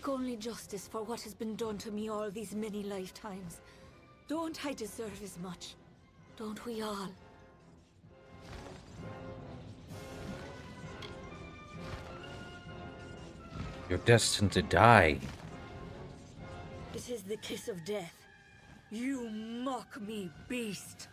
Speaker 2: Only justice for what has been done to me all these many lifetimes. Don't I deserve as much? Don't we all?
Speaker 1: You're destined to die.
Speaker 2: It is the kiss of death. You mock me, beast.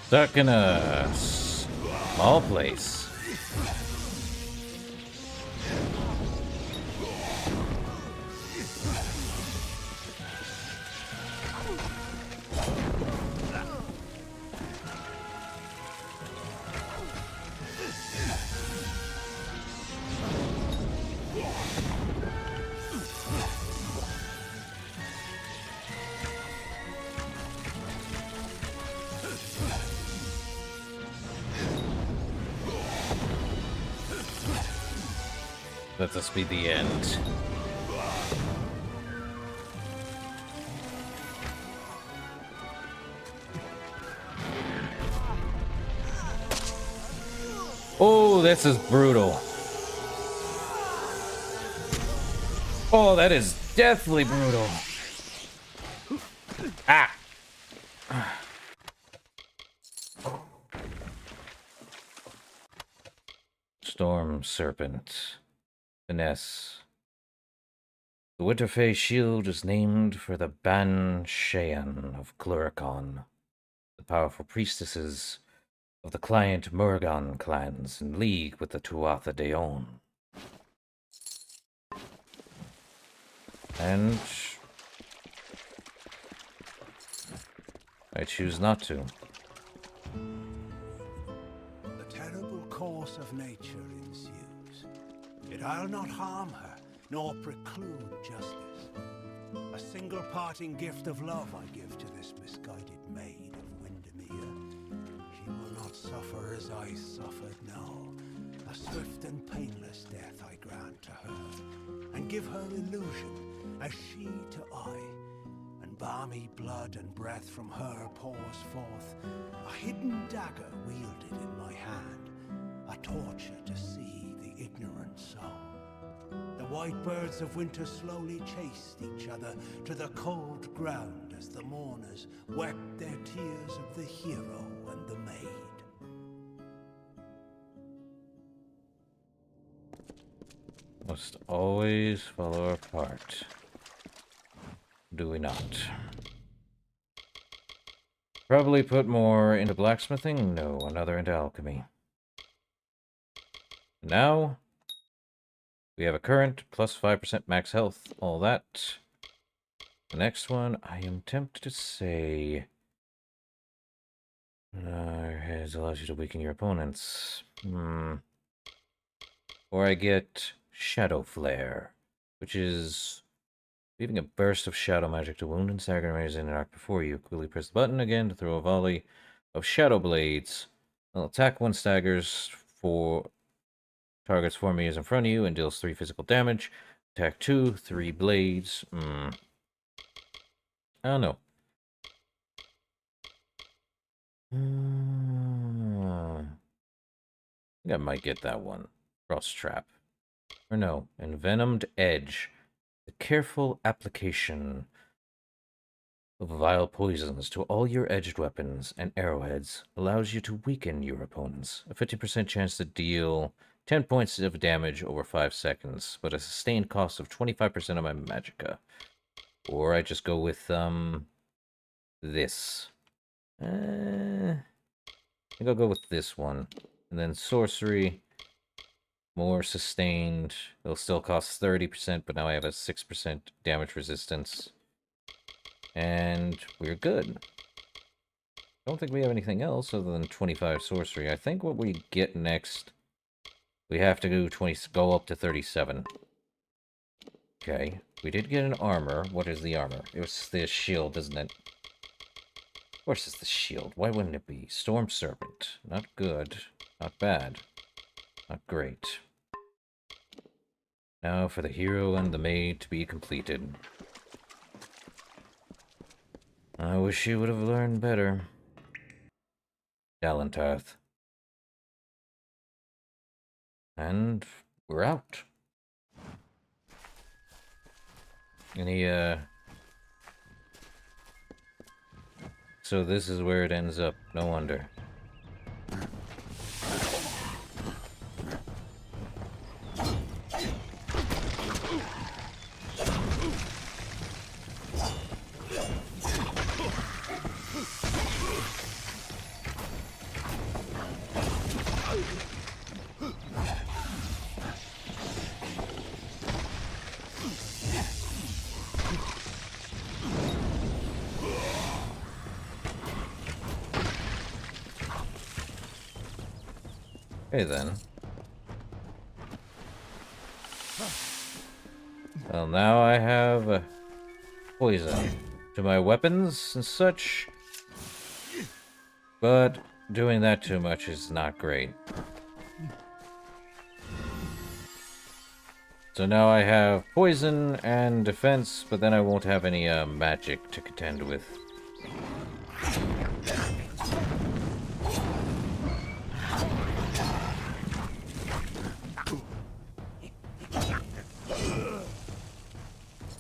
Speaker 1: Stuck in a small place. Let this be the end. Oh, this is brutal. Oh, that is deathly brutal. Ah. Storm Serpent. Finesse. The Winterfey shield is named for the Ban Shean of Cluricon, the powerful priestesses of the Client Murgon clans in league with the Tuatha Deon. And I choose not to.
Speaker 22: The terrible course of nature ensues. Yet I'll not harm her, nor preclude justice. A single parting gift of love I give to this misguided maid of Windermere. She will not suffer as I suffered, no. A swift and painless death I grant to her, and give her illusion, as she to I. And balmy blood and breath from her pours forth, a hidden dagger wielded in my hand, a torture to see the ignorant soul. The white birds of winter slowly chased each other to the cold ground as the mourners wept their tears of the hero and the maid.
Speaker 1: Must always follow our part. Do we not? Probably put more into blacksmithing? No, another into alchemy. Now, we have a current, plus 5% max health, all that. The next one, I am tempted to say... Your heads allows you to weaken your opponents. Or I get Shadow Flare, which is leaving a burst of shadow magic to wound and stagger enemies in an arc before you. Quickly press the button again to throw a volley of shadow blades. I'll attack one staggers for targets 4 meters in front of you and deals 3 physical damage. Attack 2, 3 blades. I don't know. I think I might get that one. Frost Trap. Or no, Envenomed Edge. The careful application of vile poisons to all your edged weapons and arrowheads allows you to weaken your opponents. A 50% chance to deal 10 points of damage over 5 seconds, but a sustained cost of 25% of my magicka. Or I just go with, this. I think I'll go with this one. And then sorcery, more sustained. It'll still cost 30%, but now I have a 6% damage resistance. And we're good. Don't think we have anything else other than 25 sorcery. I think what we get next, we have to do go up to 37. Okay, we did get an armor. What is the armor? It was the shield, isn't it? Of course it's the shield. Why wouldn't it be? Storm Serpent. Not good. Not bad. Not great. Now for the hero and the maid to be completed. I wish she would have learned better. Galantarth. And we're out. Any, So this is where it ends up. No wonder. Okay then. Well, now I have poison to my weapons and such, but doing that too much is not great. So now I have poison and defense, but then I won't have any magic to contend with.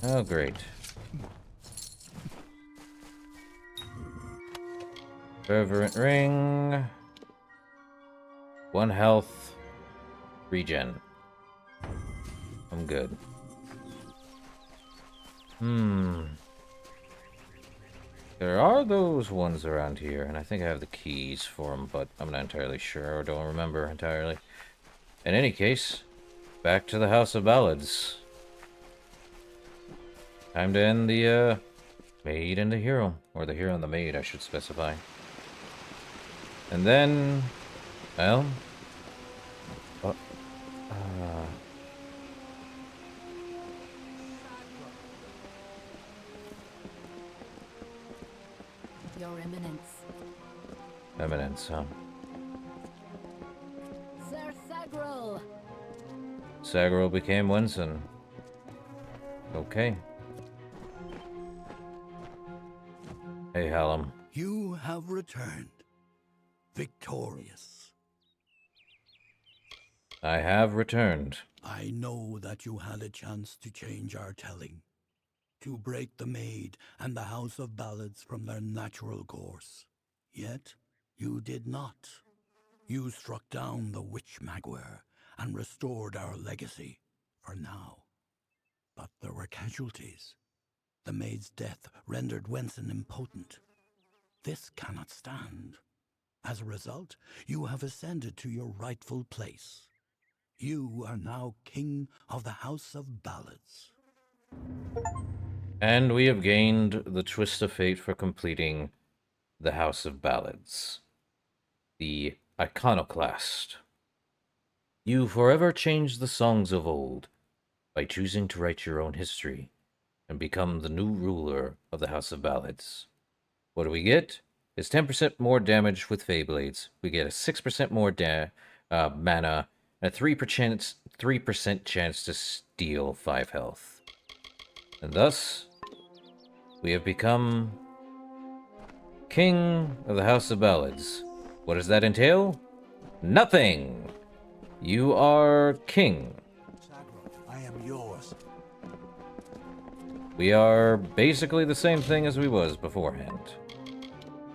Speaker 1: Oh, great. Fervent Ring. 1 health. Regen. I'm good. There are those ones around here, and I think I have the keys for them, but I'm not entirely sure, or don't remember entirely. In any case, back to the House of Ballads. Time to end the, maid and the hero. Or the hero and the maid, I should specify. And then... well...
Speaker 6: Your Eminence.
Speaker 1: Eminence, huh?
Speaker 6: Sir Sagril!
Speaker 1: Sagril became Winston. Okay. Hey, Hallam.
Speaker 15: You have returned, victorious.
Speaker 1: I have returned.
Speaker 15: I know that you had a chance to change our telling, to break the Maid and the House of Ballads from their natural course. Yet, you did not. You struck down the Witch Magware and restored our legacy, for now. But there were casualties. The Maid's death rendered Wenson impotent. This cannot stand. As a result, you have ascended to your rightful place. You are now King of the House of Ballads.
Speaker 1: And we have gained the Twist of Fate for completing the House of Ballads. The Iconoclast. You forever change the songs of old by choosing to write your own history and become the new ruler of the House of Ballads. What do we get? It's 10% more damage with Feyblades. We get a 6% more mana, and a 3% chance to steal 5 health. And thus, we have become King of the House of Ballads. What does that entail? Nothing! You are king.
Speaker 15: I am yours.
Speaker 1: We are basically the same thing as we was beforehand.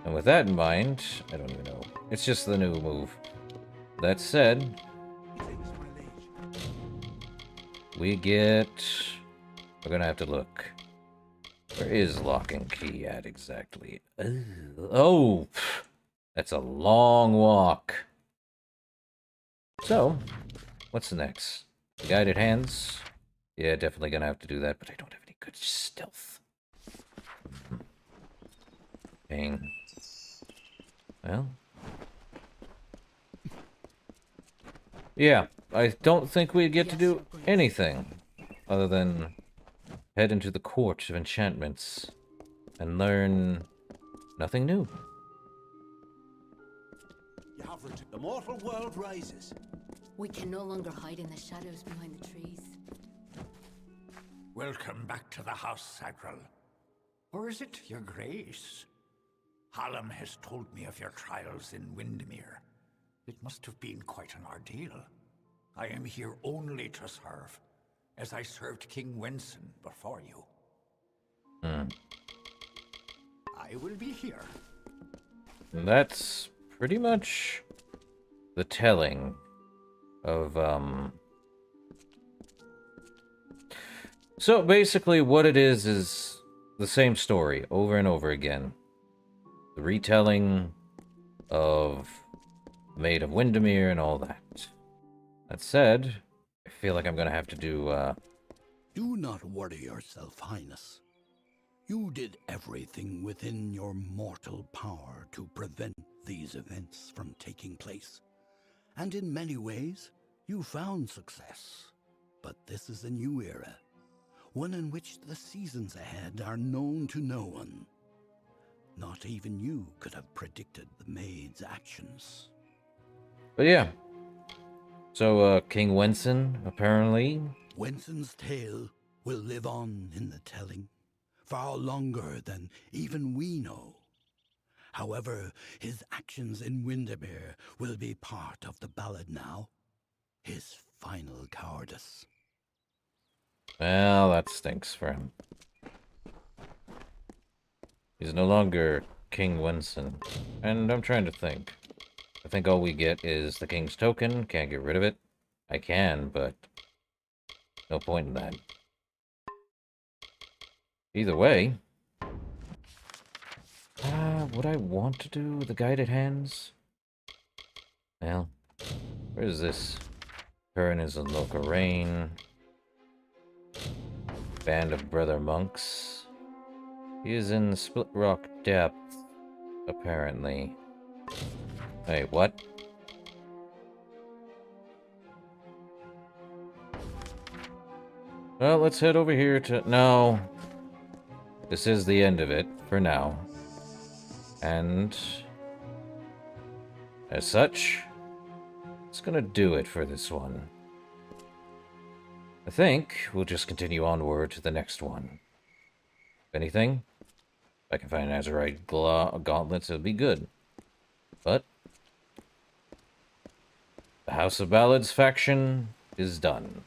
Speaker 1: And with that in mind, I don't even know. It's just the new move. That said, we get... We're gonna have to look. Where is Lock and Key at exactly? Oh! That's a long walk. So, what's next? Guided Hands? Yeah, definitely gonna have to do that, but I don't have any good stealth. Pain. Well. Yeah, I don't think we get to do anything other than head into the Court of Enchantments and learn nothing new.
Speaker 15: You have returned. The mortal world rises.
Speaker 6: We can no longer hide in the shadows behind the trees.
Speaker 3: Welcome back to the house, Sagril. Or is it your grace? Hallam has told me of your trials in Windermere. It must have been quite an ordeal. I am here only to serve, as I served King Wenson before you. I will be here.
Speaker 1: That's pretty much the telling of, So basically what it is the same story over and over again. The retelling of Maid of Windermere and all that. That said, I feel like I'm gonna have to do,
Speaker 15: Do not worry yourself, Highness. You did everything within your mortal power to prevent these events from taking place. And in many ways, you found success. But this is a new era. One in which the seasons ahead are known to no one. Not even you could have predicted the Maid's actions.
Speaker 1: But yeah. So, King Wenson, apparently...
Speaker 15: Wenson's tale will live on in the telling, far longer than even we know. However, his actions in Windermere will be part of the ballad now. His final cowardice.
Speaker 1: Well, that stinks for him. He's no longer King Wenson. And I'm trying to think. I think all we get is the King's Token. Can't get rid of it. I can, but... no point in that. Either way... would I want to do the Guided Hands? Well, where is this? Curran is in Locaraine. Band of Brother Monks. He is in Split Rock Depth, apparently. Wait, what? Well, let's head over here to... No. This is the end of it, for now. And as such, it's gonna do it for this one. I think we'll just continue onward to the next one. If anything, if I can find Azurite gauntlets, it'll be good. But the House of Ballads faction is done.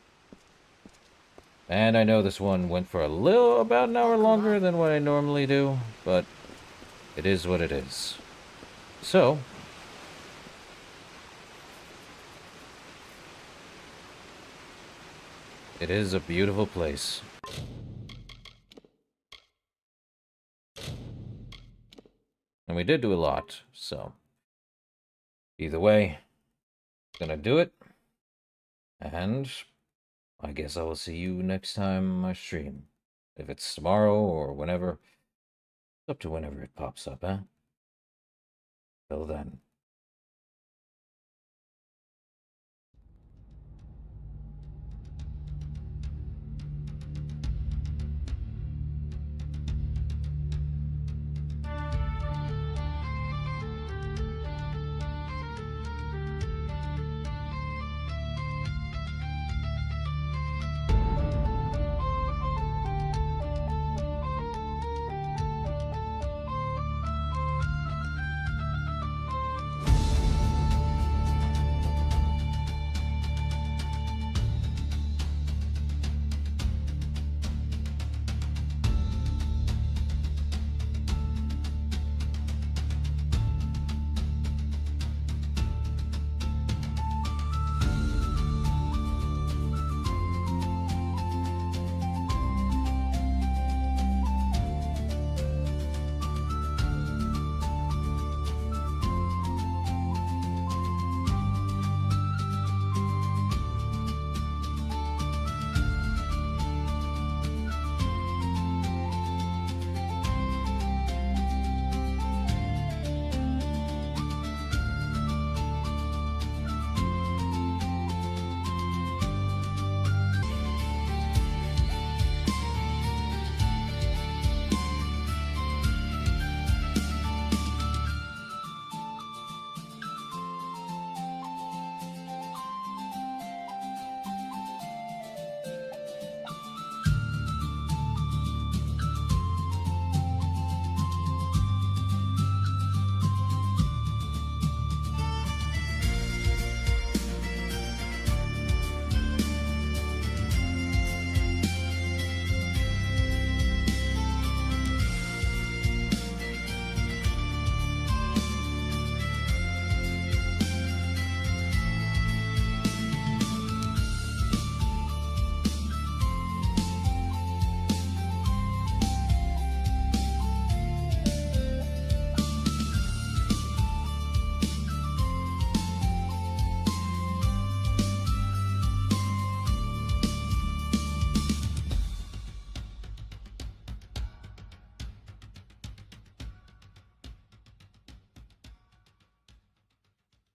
Speaker 1: And I know this one went for about an hour longer than what I normally do, but it is what it is. So, it is a beautiful place. And we did do a lot, so either way, gonna do it. And I guess I will see you next time I stream. If it's tomorrow or whenever. Up to whenever it pops up, huh? Till then.